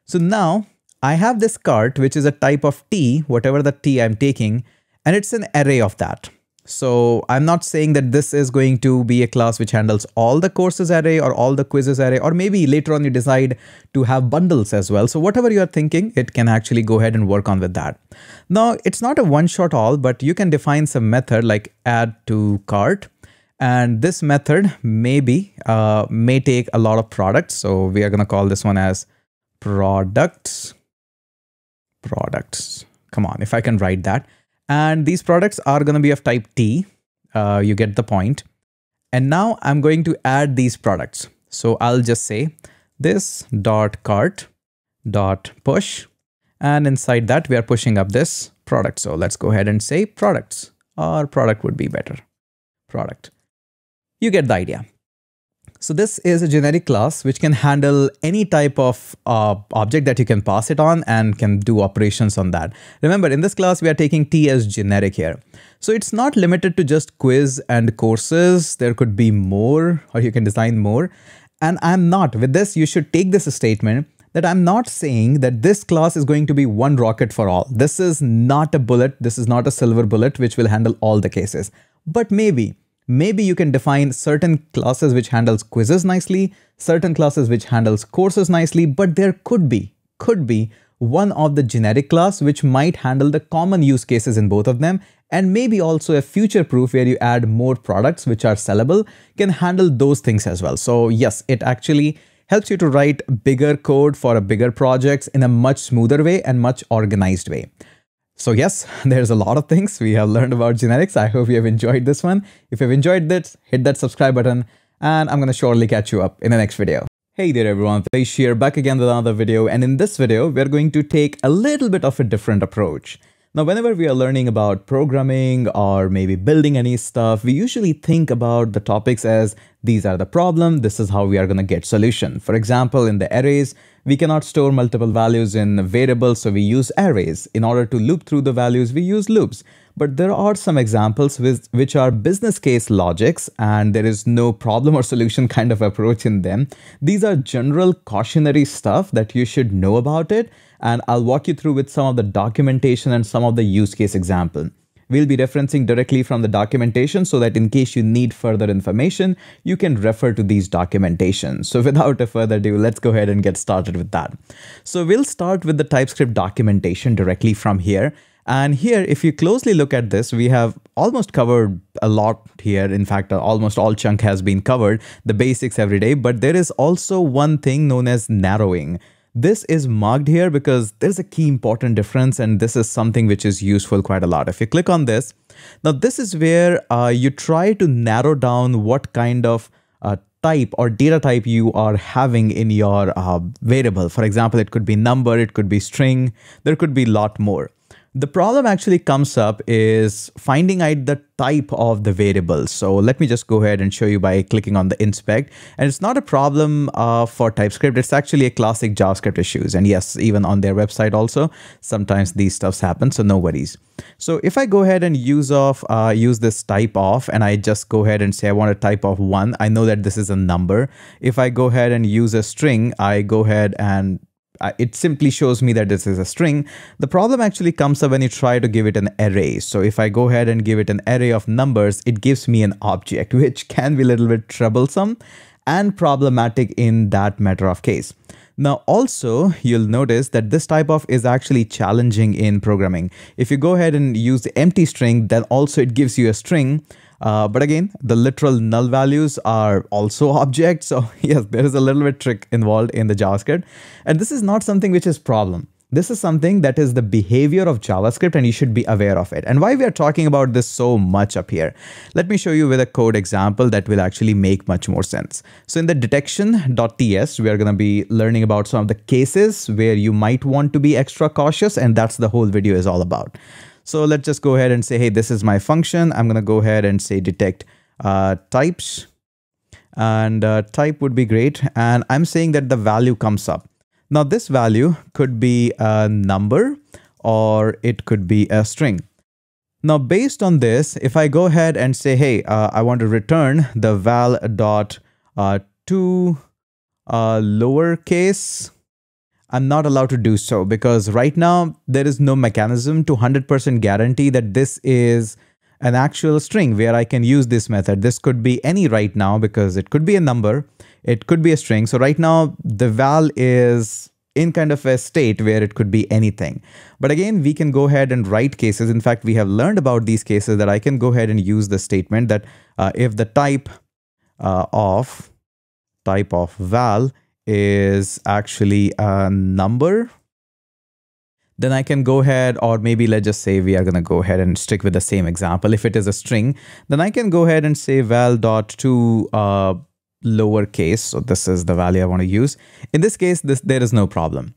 So now I have this cart, which is a type of T, whatever the T I'm taking, and it's an array of that. So I'm not saying that this is going to be a class which handles all the courses array or all the quizzes array, or maybe later on you decide to have bundles as well. So whatever you're thinking, it can actually go ahead and work on with that. Now it's not a one shot all, but you can define some method like add to cart. And this method may take a lot of products. So we are going to call this one as products. Come on, if I can write that. And these products are going to be of type T. You get the point. And now I'm going to add these products. So I'll just say this dot cart dot push. And inside that, we are pushing up this product. So let's go ahead and say products, or product would be better. Product. You get the idea. So this is a generic class which can handle any type of object that you can pass it on and can do operations on that. Remember, in this class, we are taking T as generic here. So it's not limited to just quiz and courses. There could be more, or you can design more. And I'm not, with this, you should take this statement that I'm not saying that this class is going to be one rocket for all. This is not a bullet. This is not a silver bullet which will handle all the cases. But maybe you can define certain classes which handles quizzes nicely, certain classes which handles courses nicely, but there could be could be one of the generic class which might handle the common use cases in both of them, and maybe also a future proof where you add more products which are sellable can handle those things as well. So yes, it actually helps you to write bigger code for a bigger projects in a much smoother way and much organized way. So yes, there's a lot of things we have learned about generics. I hope you have enjoyed this one. If you've enjoyed this, hit that subscribe button, and I'm going to surely catch you up in the next video. Hey there everyone, Hitesh here, back again with another video, and in this video, we're going to take a little bit of a different approach. Now, whenever we are learning about programming or maybe building any stuff, we usually think about the topics as these are the problem, this is how we are going to get solution. For example, in the arrays, we cannot store multiple values in variables, so we use arrays. In order to loop through the values, we use loops. But there are some examples which are business case logics, and there is no problem or solution kind of approach in them. These are general cautionary stuff that you should know about it, and I'll walk you through with some of the documentation and some of the use case example. We'll be referencing directly from the documentation so that in case you need further information, you can refer to these documentations. So without a further ado, let's go ahead and get started with that. So we'll start with the TypeScript documentation directly from here. And here, if you closely look at this, we have almost covered a lot here. In fact, almost all chunk has been covered, the basics every day, but there is also one thing known as narrowing. This is marked here because there's a key important difference, and this is something which is useful quite a lot. If you click on this, now this is where you try to narrow down what kind of type or data type you are having in your variable. For example, it could be number, it could be string, there could be a lot more. The problem actually comes up is finding out the type of the variable. So let me just go ahead and show you by clicking on the inspect. And it's not a problem for TypeScript. It's actually a classic JavaScript issues. And yes, even on their website also, sometimes these stuffs happen. So no worries. So if I go ahead and use this type of, and I just go ahead and say I want a type of 1, I know that this is a number. If I go ahead and use a string, I go ahead and it simply shows me that this is a string. The problem actually comes up when you try to give it an array. So if I go ahead and give it an array of numbers, it gives me an object, which can be a little bit troublesome and problematic in that matter of case. Now, also, you'll notice that this type of is actually challenging in programming. If you go ahead and use the empty string, then also it gives you a string. But again, the literal null values are also objects. So yes, there is a little bit trick involved in the JavaScript. And this is not something which is problem. This is something that is the behavior of JavaScript, and you should be aware of it. And why we are talking about this so much up here? Let me show you with a code example that will actually make much more sense. So in the detection.ts, we are going to be learning about some of the cases where you might want to be extra cautious, and that's the whole video is all about. So let's just go ahead and say, hey, this is my function. I'm going to go ahead and say detect types, and type would be great. And I'm saying that the value comes up. Now this value could be a number or it could be a string. Now based on this, if I go ahead and say, hey, I want to return the val dot to lowercase, I'm not allowed to do so because right now there is no mechanism to 100% guarantee that this is an actual string where I can use this method. This could be any right now because it could be a number, it could be a string. So right now the val is in kind of a state where it could be anything. But again, we can go ahead and write cases. In fact, we have learned about these cases that I can go ahead and use the statement that if the type of val is actually a number, then I can go ahead, or maybe let's just say we are going to go ahead and stick with the same example. If it is a string, then I can go ahead and say val dot to lowercase. So this is the value I want to use. In this case, there is no problem.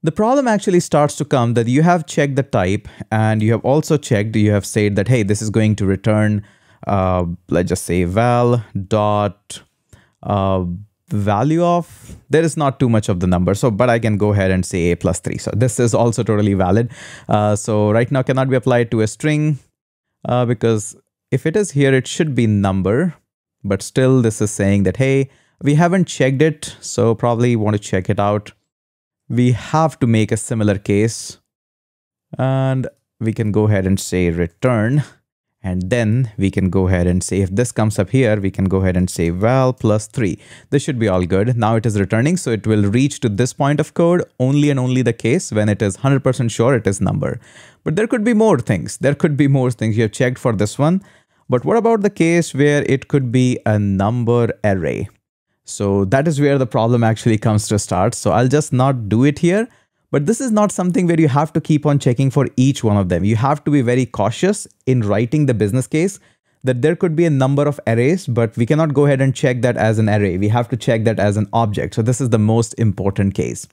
The problem actually starts to come that you have checked the type, and you have also checked, you have said that, hey, this is going to return, let's just say val dot value of, there is not too much of the number. So, but I can go ahead and say a plus 3. So this is also totally valid. So right now cannot be applied to a string because if it is here, it should be number, but still this is saying that, hey, we haven't checked it. So probably want to check it out. We have to make a similar case, and we can go ahead and say return. And then we can go ahead and say, if this comes up here, we can go ahead and say val plus 3. This should be all good. Now it is returning, so it will reach to this point of code only and only the case when it is 100% sure it is number. But there could be more things. There could be more things. You have checked for this one. But what about the case where it could be a number array? So that is where the problem actually comes to start. So I'll just not do it here. But this is not something where you have to keep on checking for each one of them. You have to be very cautious in writing the business case that there could be a number of arrays, but we cannot go ahead and check that as an array. We have to check that as an object. So this is the most important case.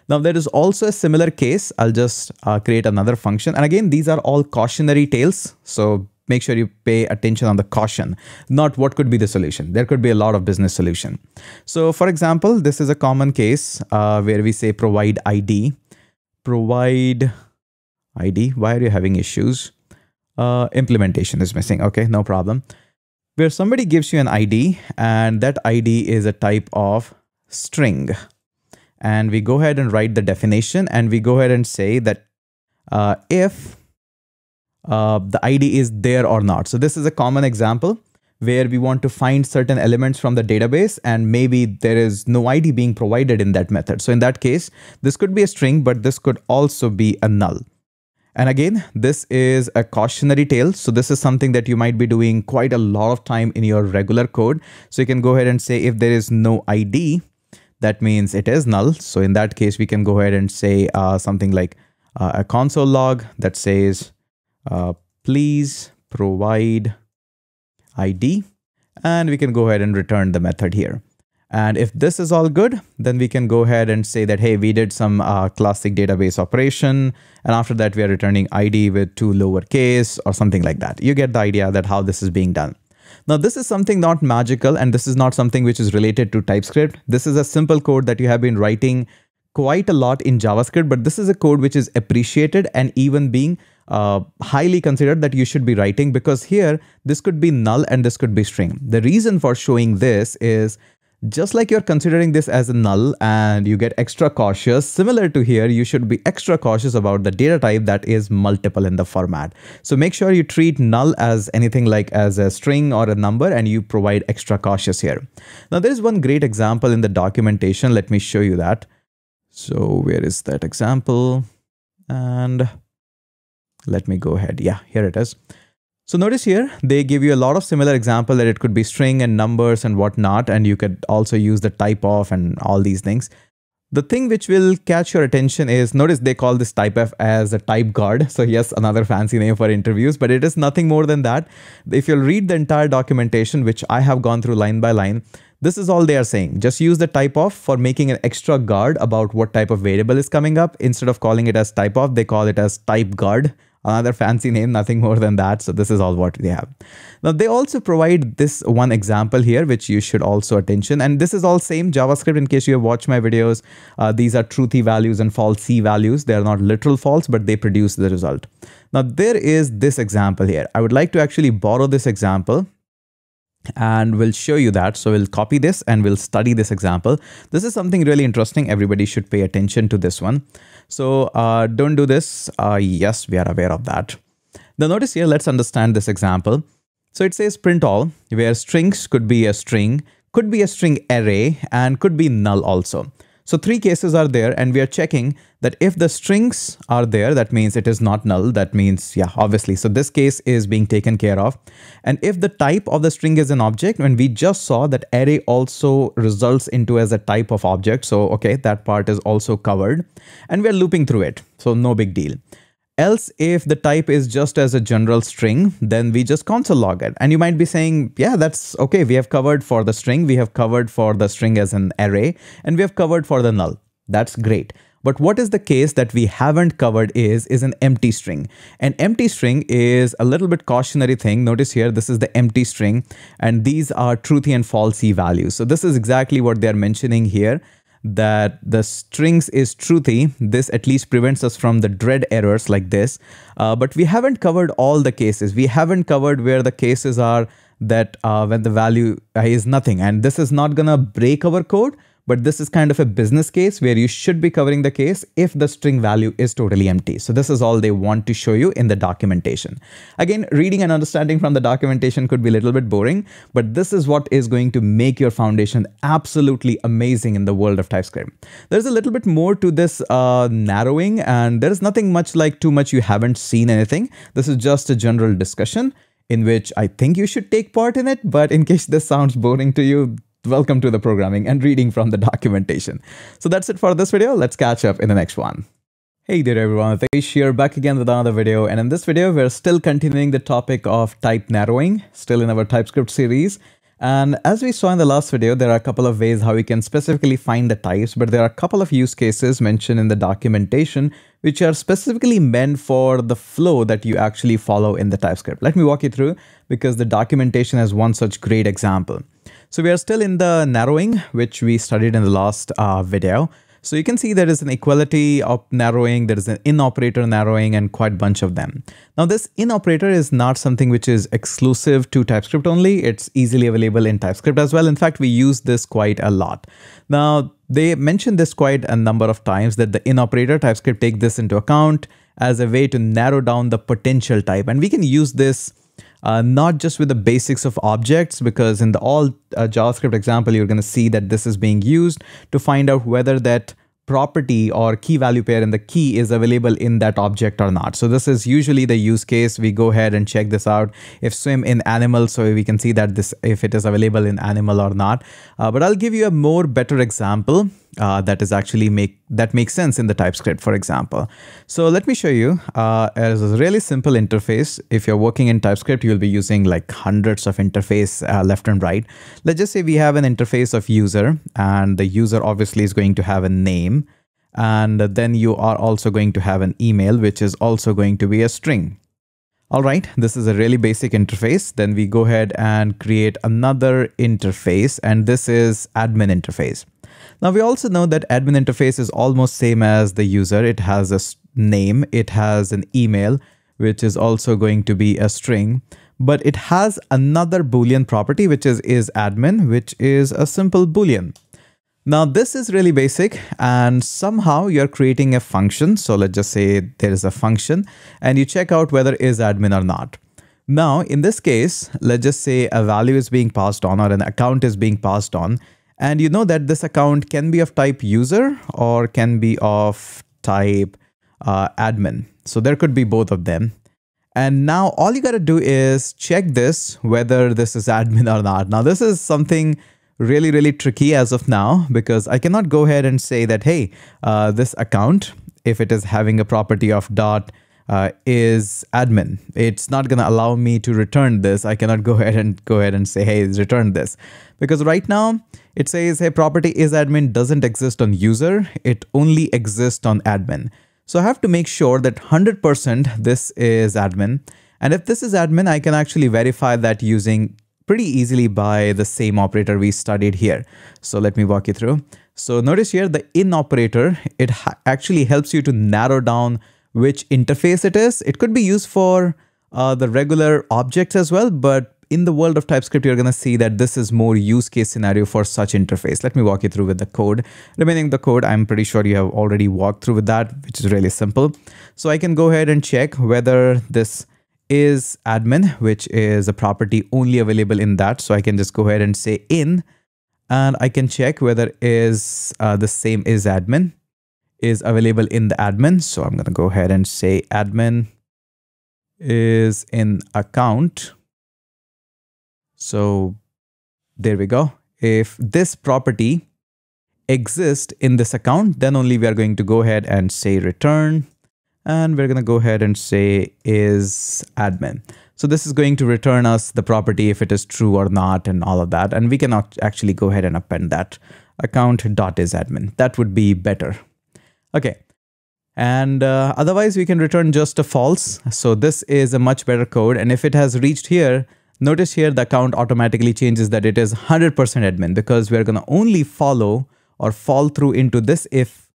Now there is also a similar case. I'll just create another function. And again, these are all cautionary tales. So make sure you pay attention on the caution, not what could be the solution. There could be a lot of business solution. So for example, this is a common case where we say provide ID. Provide ID. Why are you having issues? Implementation is missing. Okay, no problem. Where somebody gives you an ID and that ID is a type of string. And we go ahead and write the definition and we go ahead and say that if the ID is there or not. So this is a common example where we want to find certain elements from the database and maybe there is no ID being provided in that method. So in that case, this could be a string, but this could also be a null. And again, this is a cautionary tale. So this is something that you might be doing quite a lot of time in your regular code. So you can go ahead and say if there is no ID, that means it is null. So in that case, we can go ahead and say something like a console log that says, please provide ID, and we can go ahead and return the method here. And if this is all good, then we can go ahead and say that, hey, we did some classic database operation. And after that, we are returning ID with 2 lowercase or something like that. You get the idea that how this is being done. Now, this is something not magical, and this is not something which is related to TypeScript. This is a simple code that you have been writing quite a lot in JavaScript, but this is a code which is appreciated and even being highly considered that you should be writing, because here this could be null and this could be string. The reason for showing this is just like you're considering this as a null and you get extra cautious, similar to here, you should be extra cautious about the data type that is multiple in the format. So make sure you treat null as anything like as a string or a number and you provide extra cautious here. Now there is one great example in the documentation. Let me show you that. So where is that example? And let me go ahead. Yeah, here it is. So notice here, they give you a lot of similar example that it could be string and numbers and whatnot. And you could also use the type of and all these things. The thing which will catch your attention is, notice they call this typef as a type guard. So yes, another fancy name for interviews, but it is nothing more than that. If you'll read the entire documentation, which I have gone through line by line, this is all they are saying. Just use the type of for making an extra guard about what type of variable is coming up. Instead of calling it as type of, they call it as type guard. Another fancy name, nothing more than that. So this is all what they have. Now they also provide this one example here, which you should also attention. And this is all same JavaScript. In case you have watched my videos, these are truthy values and falsy values. They are not literal false, but they produce the result. Now there is this example here. I would like to actually borrow this example and we'll show you that. So we'll copy this and we'll study this example. This is something really interesting. Everybody should pay attention to this one. So don't do this. Yes, we are aware of that. Now notice here, let's understand this example. So it says print all, where strings could be a string array, and could be null also. So 3 cases are there, and we are checking that if the strings are there, that means it is not null. That means, yeah, obviously. So this case is being taken care of. And if the type of the string is an object, when we just saw that array also results into as a type of object. So, okay, that part is also covered and we're looping through it. So no big deal. Else, if the type is just as a general string, then we just console log it. And you might be saying, yeah, that's okay. We have covered for the string. We have covered for the string as an array, and we have covered for the null. That's great. But what is the case that we haven't covered is an empty string. An empty string is a little bit cautionary thing. Notice here, this is the empty string, and these are truthy and falsy values. So this is exactly what they're mentioning here, that the strings is truthy. This at least prevents us from the dread errors like this. But we haven't covered all the cases. We haven't covered where the cases are that when the value is nothing. And this is not gonna break our code, but this is kind of a business case where you should be covering the case if the string value is totally empty. So this is all they want to show you in the documentation. Again, reading and understanding from the documentation could be a little bit boring, but this is what is going to make your foundation absolutely amazing in the world of TypeScript. There's a little bit more to this narrowing, and there's nothing much like too much you haven't seen anything. This is just a general discussion in which I think you should take part in it, but in case this sounds boring to you, welcome to the programming and reading from the documentation. So that's it for this video. Let's catch up in the next one. Hey there everyone, Hitesh here, back again with another video, and in this video we're still continuing the topic of type narrowing, still in our TypeScript series. And as we saw in the last video, there are a couple of ways how we can specifically find the types, but there are a couple of use cases mentioned in the documentation which are specifically meant for the flow that you actually follow in the TypeScript. Let me walk you through, because the documentation has one such great example. So we are still in the narrowing, which we studied in the last video. So you can see there is an equality of narrowing, there is an in operator narrowing, and quite a bunch of them. Now this in operator is not something which is exclusive to TypeScript only. It's easily available in TypeScript as well. In fact, we use this quite a lot. Now they mentioned this quite a number of times, that the in operator TypeScript take this into account as a way to narrow down the potential type. And we can use this not just with the basics of objects, because in the all JavaScript example, you're going to see that this is being used to find out whether that property or key value pair in the key is available in that object or not. So this is usually the use case. We go ahead and check this out. If swim in animal, so we can see that this, if it is available in animal or not. But I'll give you a more better example that is actually makes sense in the TypeScript, for example. So let me show you as a really simple interface. If you're working in TypeScript, you'll be using like hundreds of interface left and right. Let's just say we have an interface of user, and the user obviously is going to have a name. And then you are also going to have an email, which is also going to be a string. All right, this is a really basic interface. Then we go ahead and create another interface, and this is admin interface. Now we also know that admin interface is almost same as the user. It has a name, it has an email, which is also going to be a string, but it has another Boolean property, which is admin, which is a simple Boolean. Now this is really basic, and somehow you're creating a function. So let's just say there is a function and you check out whether is admin or not. Now in this case, let's just say a value is being passed on, or an account is being passed on. And you know that this account can be of type user or can be of type admin. So there could be both of them. And now all you got to do is check this, whether this is admin or not. Now this is something really, really tricky as of now, because I cannot go ahead and say that, hey, this account, if it is having a property of dot is admin, it's not going to allow me to return this. I cannot go ahead and say, hey, return this, because right now it says, hey, property is admin doesn't exist on user. It only exists on admin. So I have to make sure that 100% this is admin. And if this is admin, I can actually verify that using pretty easily by the same operator we studied here. So let me walk you through. So notice here the in operator, it actually helps you to narrow down which interface it is. It could be used for the regular objects as well, but in the world of TypeScript, you're going to see that this is more use case scenario for such interface. Let me walk you through with the code. Remaining the code, I'm pretty sure you have already walked through with that, which is really simple. So I can go ahead and check whether this is admin, which is a property only available in that. So I can just go ahead and say in, and I can check whether is the same is admin is available in the admin. So I'm going to go ahead and say admin is in account. So there we go. If this property exists in this account, then only we are going to go ahead and say return. And we're going to go ahead and say is admin. So this is going to return us the property if it is true or not and all of that. And we can actually go ahead and append that account.isAdmin. That would be better. Okay. And otherwise we can return just a false. So this is a much better code. And if it has reached here, notice here the account automatically changes that it is 100% admin, because we're going to only follow or fall through into this if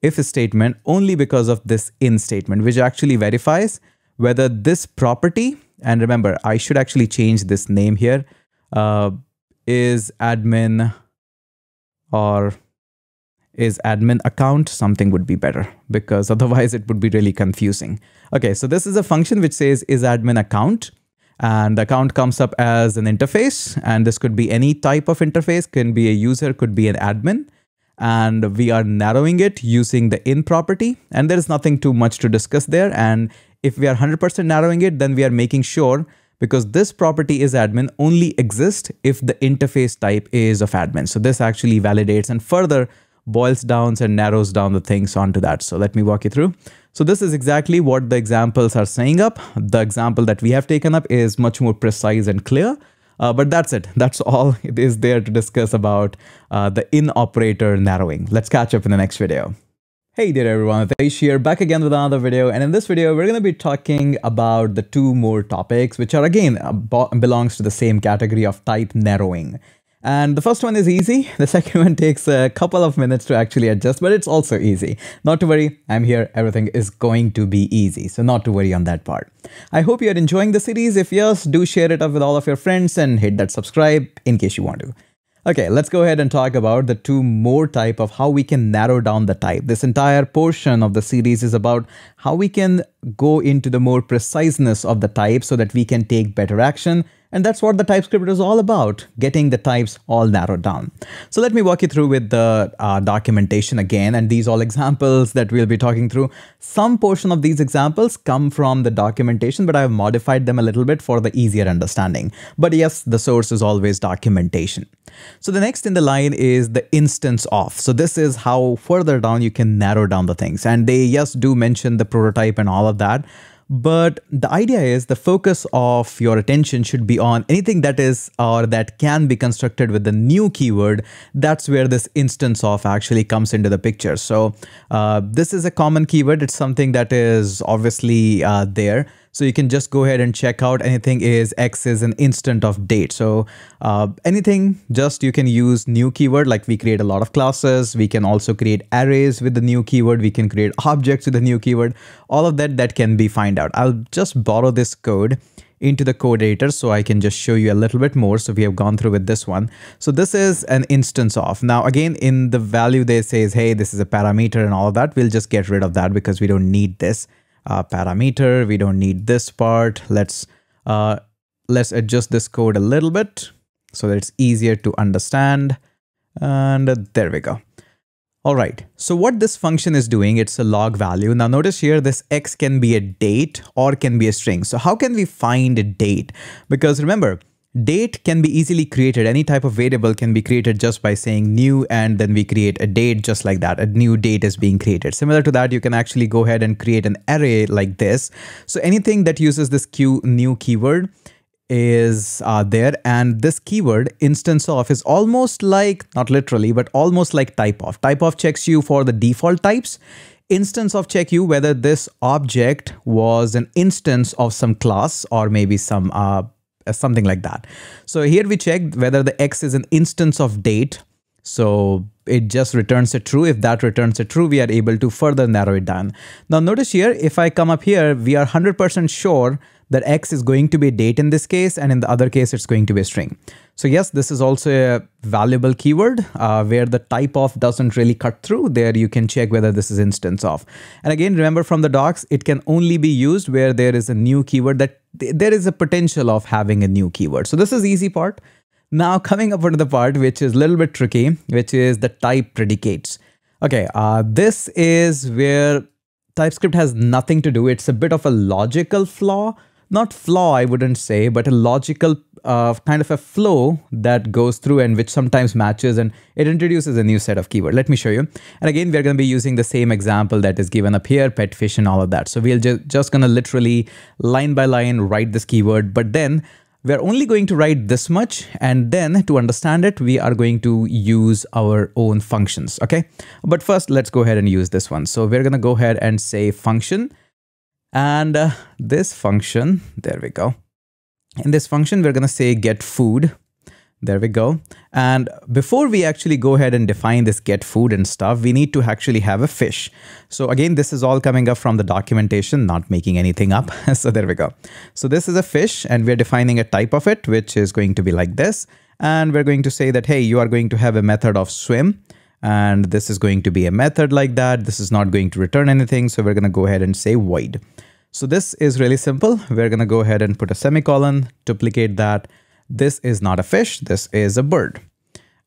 statement only because of this in statement, which actually verifies whether this property, and remember, I should actually change this name here, is admin or is admin account, something would be better because otherwise it would be really confusing. Okay, so this is a function which says is admin account, and the account comes up as an interface, and this could be any type of interface, can be a user, could be an admin. And we are narrowing it using the in property, and there is nothing too much to discuss there. And if we are 100% narrowing it, then we are making sure, because this property is admin only exists if the interface type is of admin. So this actually validates and further boils down and narrows down the things onto that. So let me walk you through. So this is exactly what the examples are saying up. The example that we have taken up is much more precise and clear. But that's it. That's all it is there to discuss about the in operator narrowing. Let's catch up in the next video. Hey there everyone, Hitesh here, back again with another video. And in this video, we're going to be talking about the two more topics, which are again belongs to the same category of type narrowing. And the first one is easy. The second one takes a couple of minutes to actually adjust, but it's also easy. Not to worry, I'm here. Everything is going to be easy. So not to worry on that part. I hope you're enjoying the series. If yes, do share it up with all of your friends and hit that subscribe in case you want to. Okay, let's go ahead and talk about the two more type of how we can narrow down the type. This entire portion of the series is about how we can go into the more preciseness of the type so that we can take better action. And that's what the TypeScript is all about, getting the types all narrowed down. So let me walk you through with the documentation again, and these all examples that we'll be talking through. Some portion of these examples come from the documentation, but I've modified them a little bit for the easier understanding. But yes, the source is always documentation. So the next in the line is the instance of. So this is how further down you can narrow down the things. And they, yes, do mention the prototype and all of that. But the idea is the focus of your attention should be on anything that is or that can be constructed with the new keyword. That's where this instance of actually comes into the picture. So this is a common keyword. It's something that is obviously there. So you can just go ahead and check out anything is X is an instant of date. So anything, just you can use new keyword, like we create a lot of classes. We can also create arrays with the new keyword. We can create objects with the new keyword. All of that can be found out. I'll just borrow this code into the code editor so I can just show you a little bit more. So we have gone through with this one. So this is an instance of. Now again, in the value they says, hey, this is a parameter and all of that. We'll just get rid of that because we don't need this. Parameter, we don't need this part. Let's adjust this code a little bit so that it's easier to understand. And there we go. All right, so what this function is doing, it's a log value. Now notice here, this X can be a date or can be a string. So how can we find a date? Because remember, date can be easily created. Any type of variable can be created just by saying new, and then we create a date just like that. A new date is being created. Similar to that, you can actually go ahead and create an array like this. So anything that uses this new keyword is there, and this keyword instance of is almost like, not literally, but almost like type of. Type of checks you for the default types. Instance of check you whether this object was an instance of some class or maybe some something like that. So here we checked whether the X is an instance of date. So it just returns a true. If that returns a true, we are able to further narrow it down. Now notice here, if I come up here, we are 100% sure that X is going to be a date in this case, and in the other case, it's going to be a string. So yes, this is also a valuable keyword where the type of doesn't really cut through. There you can check whether this is instance of. And again, remember from the docs, it can only be used where there is a new keyword, that there is a potential of having a new keyword. So this is the easy part. Now coming up into the part which is a little bit tricky, which is the type predicates. Okay, this is where TypeScript has nothing to do. It's a bit of a logical flaw. Not flaw, I wouldn't say, but a logical kind of a flow that goes through and which sometimes matches, and it introduces a new set of keyword. Let me show you. And again, we're going to be using the same example that is given up here, pet fish and all of that. So we'll just going to literally line by line write this keyword, but then we're only going to write this much, and then to understand it, we are going to use our own functions, okay? But first, let's go ahead and use this one. So we're going to go ahead and say function. And this function, there we go. In this function, we're going to say get food. There we go. And before we actually go ahead and define this get food and stuff, we need to actually have a fish. So again, this is all coming up from the documentation, not making anything up. So there we go. So this is a fish, and we're defining a type of it, which is going to be like this. And we're going to say that, hey, you are going to have a method of swim. And this is going to be a method like that. This is not going to return anything. So we're going to go ahead and say void. So this is really simple. We're going to go ahead and put a semicolon, duplicate that. This is not a fish. This is a bird.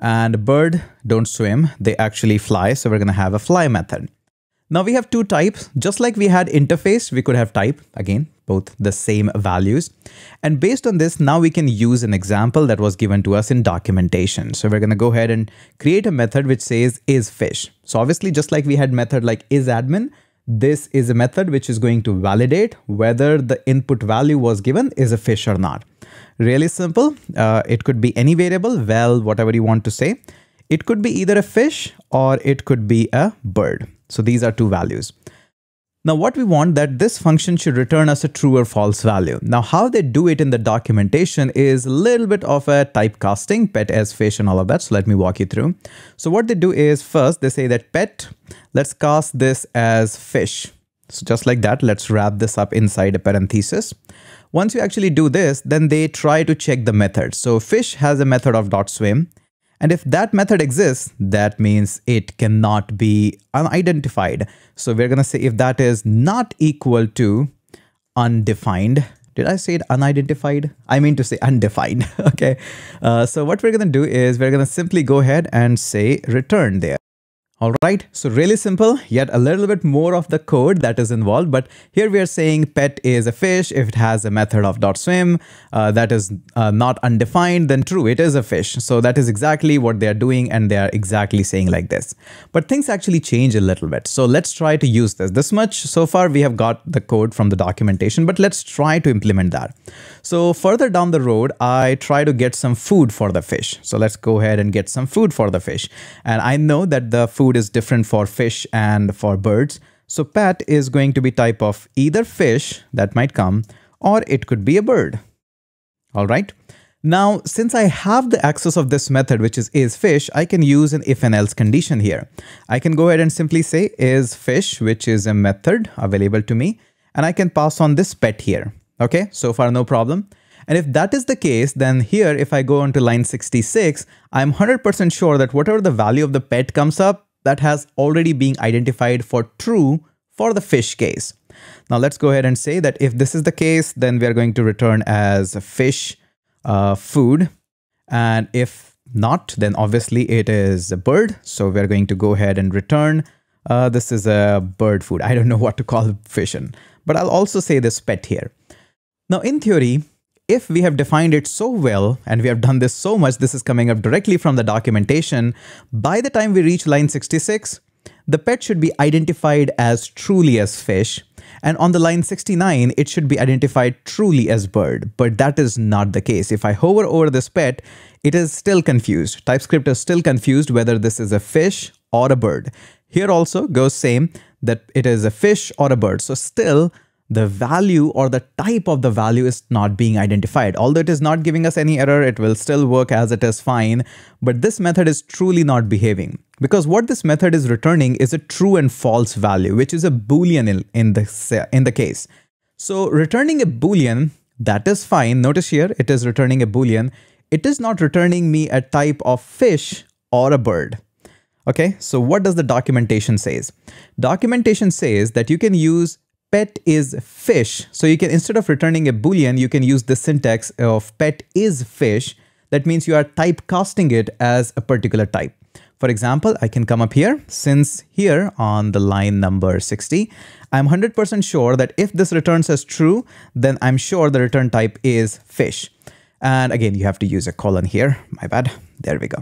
And bird don't swim. They actually fly. So we're going to have a fly method. Now we have two types. Just like we had interface, we could have type. Again, both the same values. And based on this, now we can use an example that was given to us in documentation. So we're going to go ahead and create a method which says isFish. So obviously, just like we had method like isAdmin, this is a method which is going to validate whether the input value was given is a fish or not. Really simple. It could be any variable, well, whatever you want to say. It could be either a fish or it could be a bird. So these are two values. Now what we want that this function should return us a true or false value. Now how they do it in the documentation is a little bit of a typecasting, pet as fish and all of that. So let me walk you through. So what they do is first they say that pet, let's cast this as fish. So just like that, let's wrap this up inside a parenthesis. Once you actually do this, then they try to check the method. So fish has a method of .swim. And if that method exists, that means it cannot be unidentified. So we're going to say if that is not equal to undefined. Did I say it unidentified? I mean to say undefined. Okay. So what we're going to do is we're going to simply go ahead and say return there. All right, so really simple, yet a little bit more of the code that is involved. But here we are saying pet is a fish. If it has a method of .swim that is not undefined, then true, it is a fish. So that is exactly what they are doing, and they are exactly saying like this. But things actually change a little bit. So let's try to use this much. So far we have got the code from the documentation, but let's try to implement that. So further down the road, I try to get some food for the fish. So let's go ahead and get some food for the fish. And I know that the food is different for fish and for birds. So pet is going to be type of either fish that might come, or it could be a bird. All right. Now, since I have the access of this method, which is isFish, I can use an if and else condition here. I can go ahead and simply say isFish, which is a method available to me, and I can pass on this pet here. Okay, so far no problem. And if that is the case, then here, if I go on to line 66, I'm 100% sure that whatever the value of the pet comes up, that has already been identified for true for the fish case. Now let's go ahead and say that if this is the case, then we are going to return as fish food. And if not, then obviously it is a bird. So we're going to go ahead and return. This is a bird food. I don't know what to call fish in, but I'll also say this pet here. Now in theory, if we have defined it so well, and we have done this so much, this is coming up directly from the documentation, by the time we reach line 66, the pet should be identified as truly as fish. And on the line 69, it should be identified truly as bird, but that is not the case. If I hover over this pet, it is still confused. TypeScript is still confused whether this is a fish or a bird. Here also goes same, that it is a fish or a bird. So still, the value or the type of the value is not being identified. Although it is not giving us any error, it will still work as it is fine. But this method is truly not behaving, because what this method is returning is a true and false value, which is a Boolean in the case. So returning a Boolean, that is fine. Notice here, it is returning a Boolean. It is not returning me a type of fish or a bird. Okay, so what does the documentation says? Documentation says that you can use pet is fish. So you can, instead of returning a Boolean, you can use the syntax of pet is fish. That means you are typecasting it as a particular type. For example, I can come up here. Since here on the line number 60, I'm 100% sure that if this returns as true, then I'm sure the return type is fish. And again, you have to use a colon here. My bad. There we go.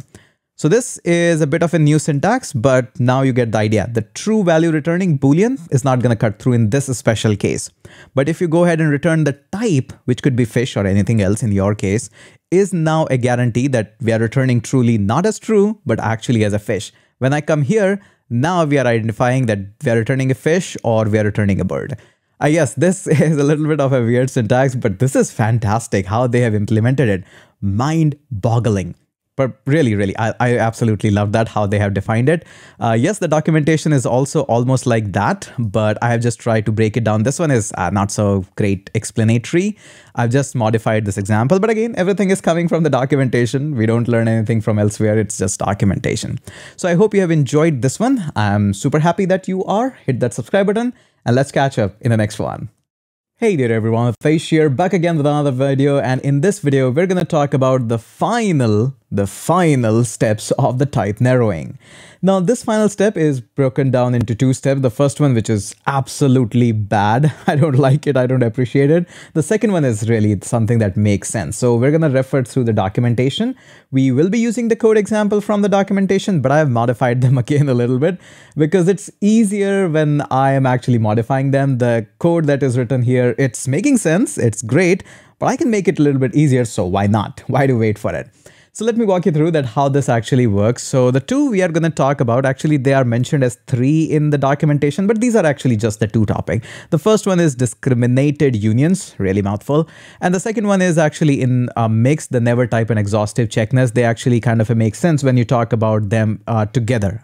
So this is a bit of a new syntax, but now you get the idea. The true value returning Boolean is not going to cut through in this special case. But if you go ahead and return the type, which could be fish or anything else in your case, is now a guarantee that we are returning truly not as true, but actually as a fish. When I come here, now we are identifying that we are returning a fish or we are returning a bird. Yes, this is a little bit of a weird syntax, but this is fantastic how they have implemented it. Mind-boggling. But really, I absolutely love that, how they have defined it. Yes, the documentation is also almost like that, but I have just tried to break it down. This one is not so great explanatory. I've just modified this example, but again, everything is coming from the documentation. We don't learn anything from elsewhere. It's just documentation. So I hope you have enjoyed this one. I'm super happy that you are. Hit that subscribe button and let's catch up in the next one. Hey there everyone, Hitesh here, back again with another video, and in this video we're going to talk about the final steps of the type narrowing. Now this final step is broken down into two steps. The first one, which is absolutely bad. I don't like it, I don't appreciate it. The second one is really something that makes sense. So we're going to refer through the documentation. We will be using the code example from the documentation, but I have modified them again a little bit because it's easier when I am actually modifying them. The code that is written here, it's making sense, it's great, but I can make it a little bit easier, so why not? Why do wait for it? So let me walk you through that how this actually works. So the two we are going to talk about, actually they are mentioned as three in the documentation, but these are actually just the two topics. The first one is discriminated unions, really mouthful. And the second one is actually in a mix, the never type and exhaustive checkness. They actually kind of make sense when you talk about them together.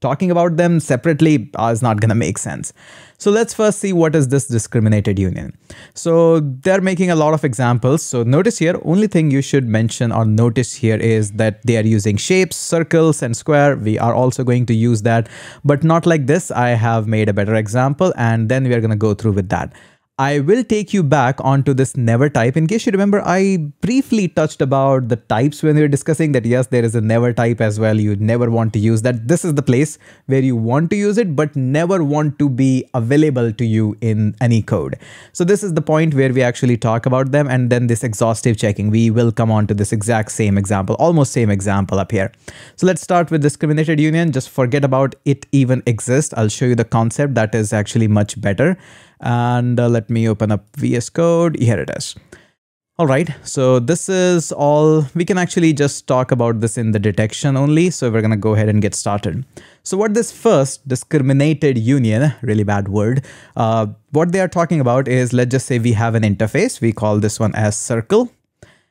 Talking about them separately is not going to make sense. So let's first see what is this discriminated union. So they're making a lot of examples. So notice here, only thing you should mention or notice here is that they are using shapes, circles, and square. We are also going to use that, but not like this. I have made a better example, and then we are going to go through with that. I will take you back onto this never type. In case you remember, I briefly touched about the types when we were discussing that yes, there is a never type as well. You never want to use that. This is the place where you want to use it, but never want to be available to you in any code. So this is the point where we actually talk about them, and then this exhaustive checking. We will come on to this exact same example, almost same example up here. So let's start with discriminated union. Just forget about it even exists. I'll show you the concept that is actually much better. And let me open up VS Code. Here it is. All right, so this is all. We can actually just talk about this in the detection only. So we're going to go ahead and get started. So what this first discriminated union, really bad word, what they are talking about is, let's just say we have an interface. We call this one as circle.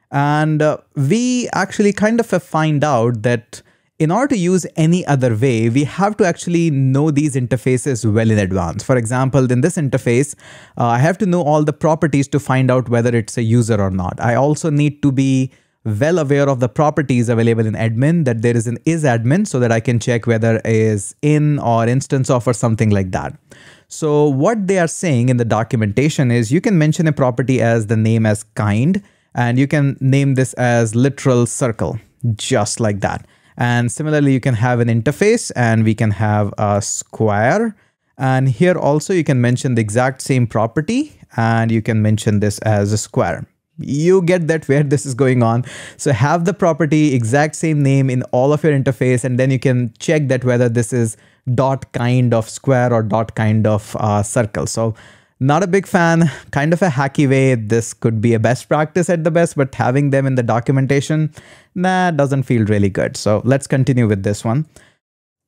And we actually kind of find out that in order to use any other way, we have to actually know these interfaces well in advance. For example, in this interface, I have to know all the properties to find out whether it's a user or not. I also need to be well aware of the properties available in admin, that there is an isAdmin, so that I can check whether is in or instance of or something like that. So what they are saying in the documentation is you can mention a property as the name as kind, and you can name this as literal circle, just like that. And similarly, you can have an interface and we can have a square. And here also you can mention the exact same property and you can mention this as a square. You get that where this is going on. So have the property, exact same name in all of your interface, and then you can check that whether this is dot kind of square or dot kind of circle. So not a big fan, kind of a hacky way. This could be a best practice at the best, but having them in the documentation, nah, doesn't feel really good. So let's continue with this one.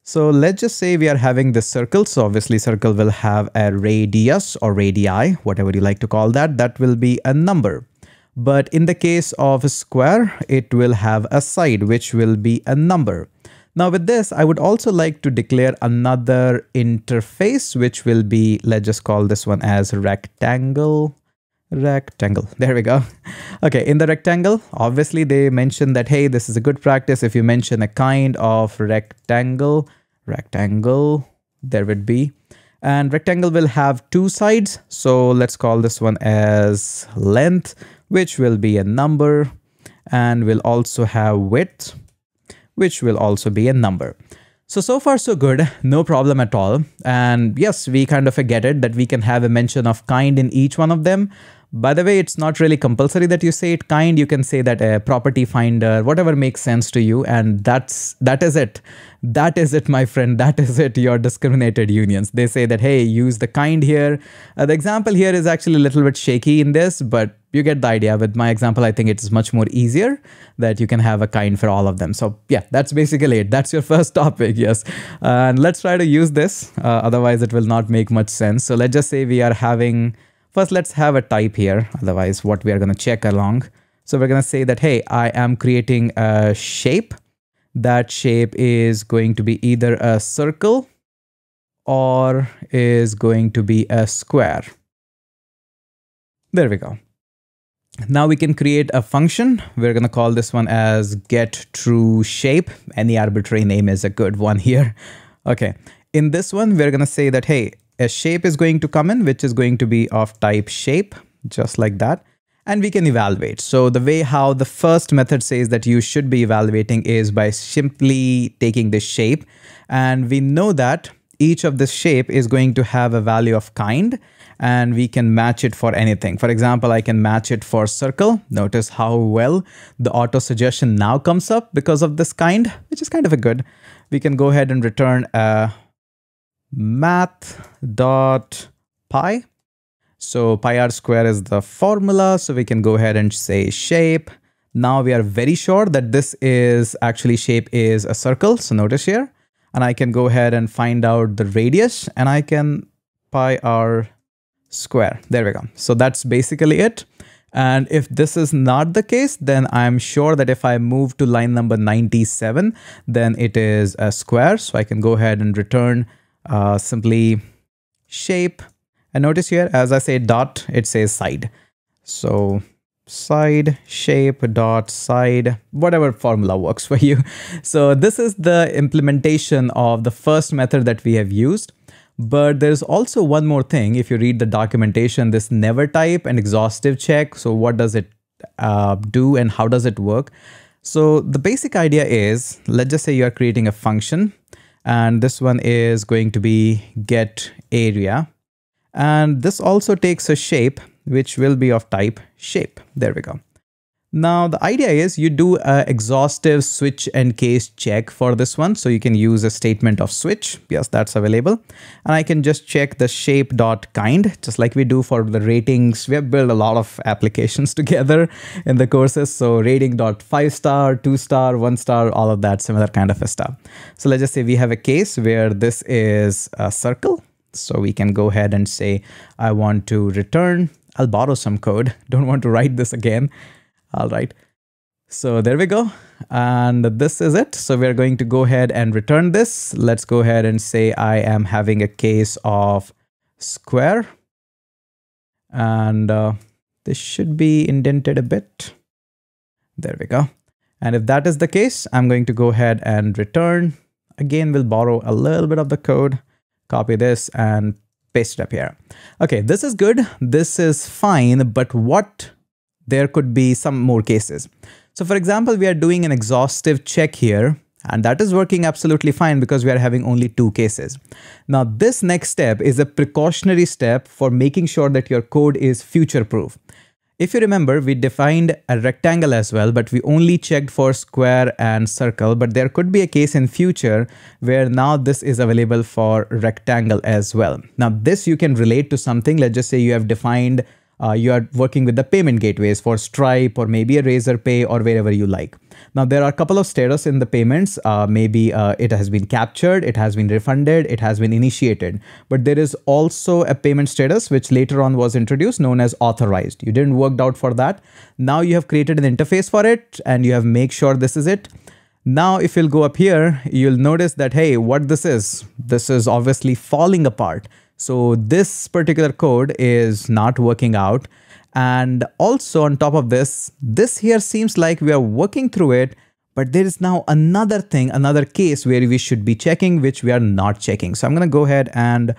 So let's just say we are having this circle. So obviously circle will have a radius or radii, whatever you like to call that. That will be a number. But in the case of a square, it will have a side, which will be a number. Now with this, I would also like to declare another interface, which will be, let's just call this one as rectangle. There we go. Okay, in the rectangle, obviously they mentioned that, hey, this is a good practice. If you mention a kind of rectangle, there would be. And rectangle will have two sides. So let's call this one as length, which will be a number, and will also have width, which will also be a number. So far so good, no problem at all. And yes, we kind of get it that we can have a mention of kind in each one of them. By the way, it's not really compulsory that you say it kind. You can say that a property finder, whatever makes sense to you. And that is it. That is it, my friend. That is it, your discriminated unions. They say that, hey, use the kind here. The example here is actually a little bit shaky in this, but you get the idea. With my example, I think it's much more easier that you can have a kind for all of them. So yeah, that's basically it. That's your first topic, yes. And let's try to use this. Otherwise, it will not make much sense. So let's just say we are having, first let's have a type here. Otherwise, what we are going to check along. So we're going to say that, hey, I am creating a shape. That shape is going to be either a circle or is going to be a square. There we go. Now we can create a function. We're going to call this one as getTrueShape. Any arbitrary name is a good one here. Okay. In this one, we're going to say that, hey, a shape is going to come in, which is going to be of type shape, just like that. And we can evaluate. So the way how the first method says that you should be evaluating is by simply taking this shape. And we know that each of this shape is going to have a value of kind, and we can match it for anything. For example, I can match it for circle. Notice how well the auto suggestion now comes up because of this kind, which is kind of a good. We can go ahead and return a math.py. So pi r square is the formula. So we can go ahead and say shape. Now we are very sure that this is actually shape is a circle. So notice here, and I can go ahead and find out the radius, and I can pi r square. There we go. So that's basically it. And if this is not the case, then I'm sure that if I move to line number 97, then it is a square. So I can go ahead and return simply shape. And notice here, as I say dot, it says side. So side shape dot side, whatever formula works for you. So this is the implementation of the first method that we have used. But there's also one more thing. If you read the documentation, this never type and exhaustive check. So what does it do and how does it work? So the basic idea is, let's just say you are creating a function, and this one is going to be get area. And this also takes a shape, which will be of type shape. There we go. Now, the idea is you do an exhaustive switch and case check for this one. So you can use a statement of switch. Yes, that's available. And I can just check the shape.kind, just like we do for the ratings. We have built a lot of applications together in the courses. So rating.5 star, 2 star, 1 star, all of that similar kind of stuff. So let's just say we have a case where this is a circle. So we can go ahead and say, I want to return. I'll borrow some code. Don't want to write this again. All right. So there we go. And this is it. So we're going to go ahead and return this. Let's go ahead and say I am having a case of square. And this should be indented a bit. There we go. And if that is the case, I'm going to go ahead and return. Again, we'll borrow a little bit of the code, copy this and paste it up here. Okay, this is good. This is fine. But what? There could be some more cases. So for example, we are doing an exhaustive check here, and that is working absolutely fine because we are having only 2 cases. Now, this next step is a precautionary step for making sure that your code is future-proof. If you remember, we defined a rectangle as well, but we only checked for square and circle. But there could be a case in future where now this is available for rectangle as well. Now, this you can relate to something. Let's just say you have defined you are working with the payment gateways for Stripe or maybe a Razorpay or wherever you like. Now, there are a couple of status in the payments. Maybe it has been captured, it has been refunded, it has been initiated. But there is also a payment status which later on was introduced known as authorized. You didn't work out for that. Now you have created an interface for it and you have made sure this is it. Now, if you'll go up here, you'll notice that, hey, what this is obviously falling apart. So this particular code is not working out. And also on top of this here seems like we are working through it, but there is now another thing, another case where we should be checking, which we are not checking. So I'm going to go ahead and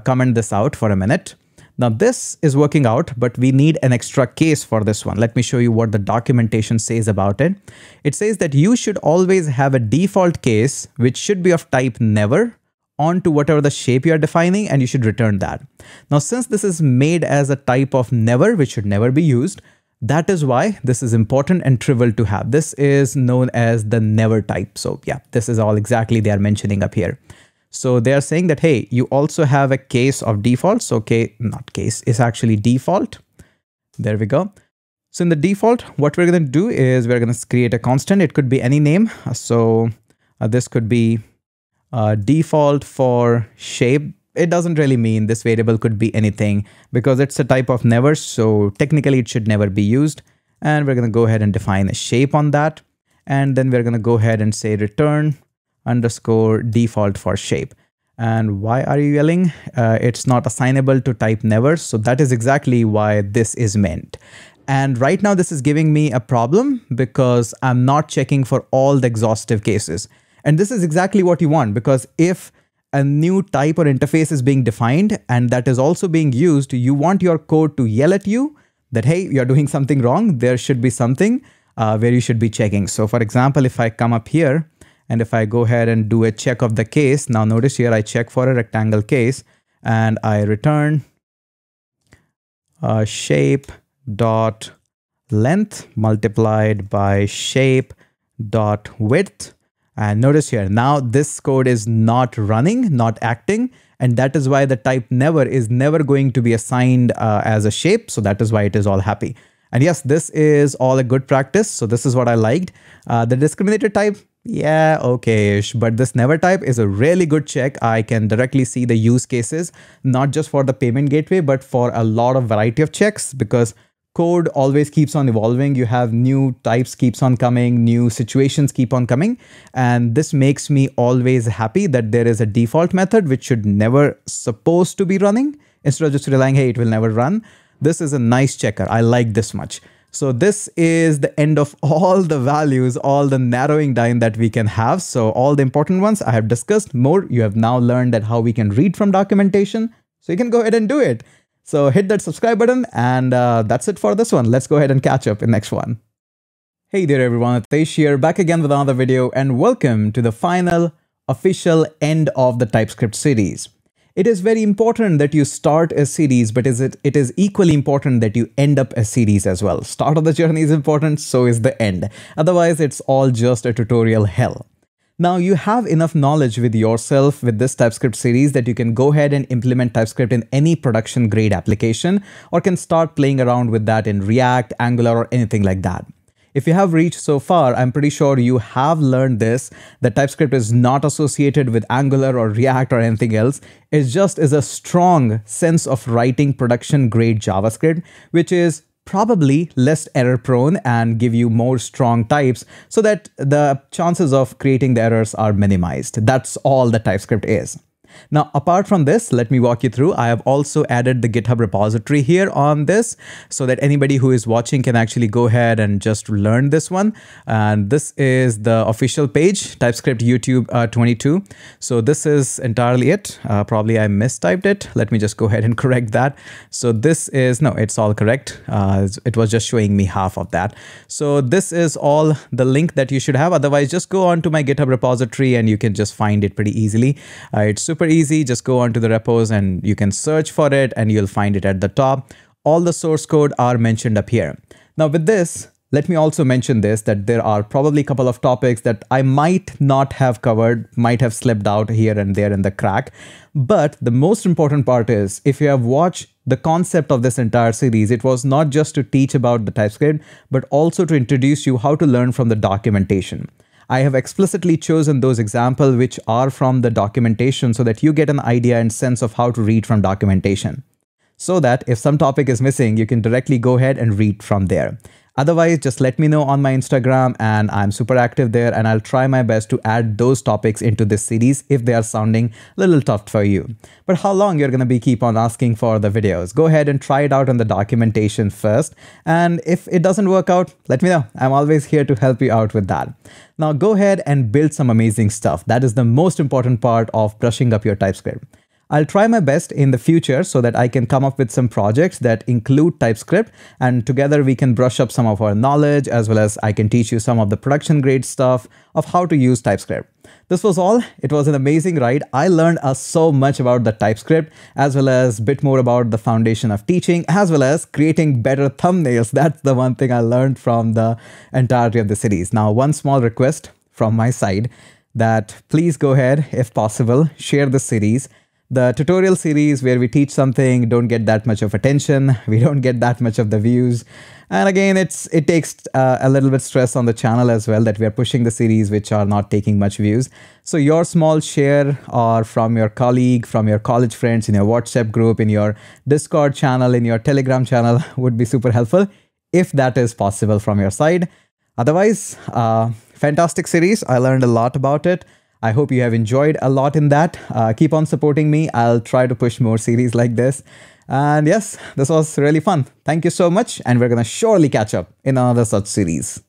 comment this out for a minute. Now this is working out, but we need an extra case for this one. Let me show you what the documentation says about it. It says that you should always have a default case, which should be of type never, onto whatever the shape you are defining, and you should return that. Now, since this is made as a type of never, which should never be used, that is why this is important and trivial to have. This is known as the never type. So yeah, this is all exactly they are mentioning up here. So they are saying that, hey, you also have a case of default. So okay, not case, it's actually default. There we go. So in the default, what we're going to do is we're going to create a constant. It could be any name. So this could be default for shape. It doesn't really mean this variable could be anything because it's a type of never. So technically it should never be used. And we're going to go ahead and define a shape on that. And then we're going to go ahead and say return underscore default for shape. And why are you yelling? It's not assignable to type never. So that is exactly why this is meant. And right now this is giving me a problem because I'm not checking for all the exhaustive cases. And this is exactly what you want, because if a new type or interface is being defined and that is also being used, you want your code to yell at you that, hey, you're doing something wrong. There should be something where you should be checking. So for example, if I come up here and if I go ahead and do a check of the case, now notice here I check for a rectangle case and I return shape dot length multiplied by shape dot width. And notice here, now this code is not running, not acting. And that is why the type never is never going to be assigned as a shape. So that is why it is all happy. And yes, this is all a good practice. So this is what I liked. The discriminator type, yeah, okay-ish. But this never type is a really good check. I can directly see the use cases, not just for the payment gateway, but for a lot of variety of checks, because code always keeps on evolving. You have new types keeps on coming, new situations keep on coming. And this makes me always happy that there is a default method which should never supposed to be running, instead of just relying, hey, it will never run. This is a nice checker. I like this much. So this is the end of all the values, all the narrowing down that we can have. So all the important ones I have discussed more. You have now learned that how we can read from documentation. So you can go ahead and do it. So hit that subscribe button, and that's it for this one. Let's go ahead and catch up in next one. Hey there everyone, Hitesh here, back again with another video, and welcome to the final official end of the TypeScript series. It is very important that you start a series, but it is equally important that you end up a series as well. Start of the journey is important, so is the end. Otherwise, it's all just a tutorial hell. Now you have enough knowledge with yourself with this TypeScript series that you can go ahead and implement TypeScript in any production grade application, or can start playing around with that in React, Angular, or anything like that. If you have reached so far, I'm pretty sure you have learned this, that TypeScript is not associated with Angular or React or anything else. It just is a strong sense of writing production grade JavaScript, which is probably less error prone and give you more strong types so that the chances of creating the errors are minimized. That's all the TypeScript is. Now, apart from this, let me walk you through. I have also added the GitHub repository here on this so that anybody who is watching can actually go ahead and just learn this one. And this is the official page, TypeScript YouTube 22. So this is entirely it. Probably I mistyped it. Let me just go ahead and correct that. So this is, no, it's all correct. It was just showing me half of that. So this is all the link that you should have. Otherwise, just go on to my GitHub repository and you can just find it pretty easily. It's super easy. Just go onto the repos and you can search for it and you'll find it at the top. All the source code are mentioned up here. Now with this, let me also mention this, that there are probably a couple of topics that I might not have covered, might have slipped out here and there in the crack. But the most important part is, if you have watched the concept of this entire series, it was not just to teach about the TypeScript, but also to introduce you how to learn from the documentation. I have explicitly chosen those examples which are from the documentation so that you get an idea and sense of how to read from documentation. So that if some topic is missing, you can directly go ahead and read from there. Otherwise, just let me know on my Instagram, and I'm super active there, and I'll try my best to add those topics into this series if they are sounding a little tough for you. But how long you're going to keep on asking for the videos? Go ahead and try it out on the documentation first. And if it doesn't work out, let me know. I'm always here to help you out with that. Now go ahead and build some amazing stuff. That is the most important part of brushing up your TypeScript. I'll try my best in the future so that I can come up with some projects that include TypeScript, and together we can brush up some of our knowledge, as well as I can teach you some of the production grade stuff of how to use TypeScript. This was all. It was an amazing ride. I learned so much about the TypeScript, as well as a bit more about the foundation of teaching, as well as creating better thumbnails. That's the one thing I learned from the entirety of the series. Now, one small request from my side, that please go ahead, if possible, share the series. The tutorial series where we teach something don't get that much of attention. We don't get that much of the views. And again, it takes a little bit stress on the channel as well, that we are pushing the series which are not taking much views. So your small share, or from your colleague, from your college friends, in your WhatsApp group, in your Discord channel, in your Telegram channel, would be super helpful. if that is possible from your side. Otherwise, fantastic series. I learned a lot about it. I hope you have enjoyed a lot in that. Keep on supporting me. I'll try to push more series like this. And yes, this was really fun. Thank you so much. And we're going to surely catch up in another such series.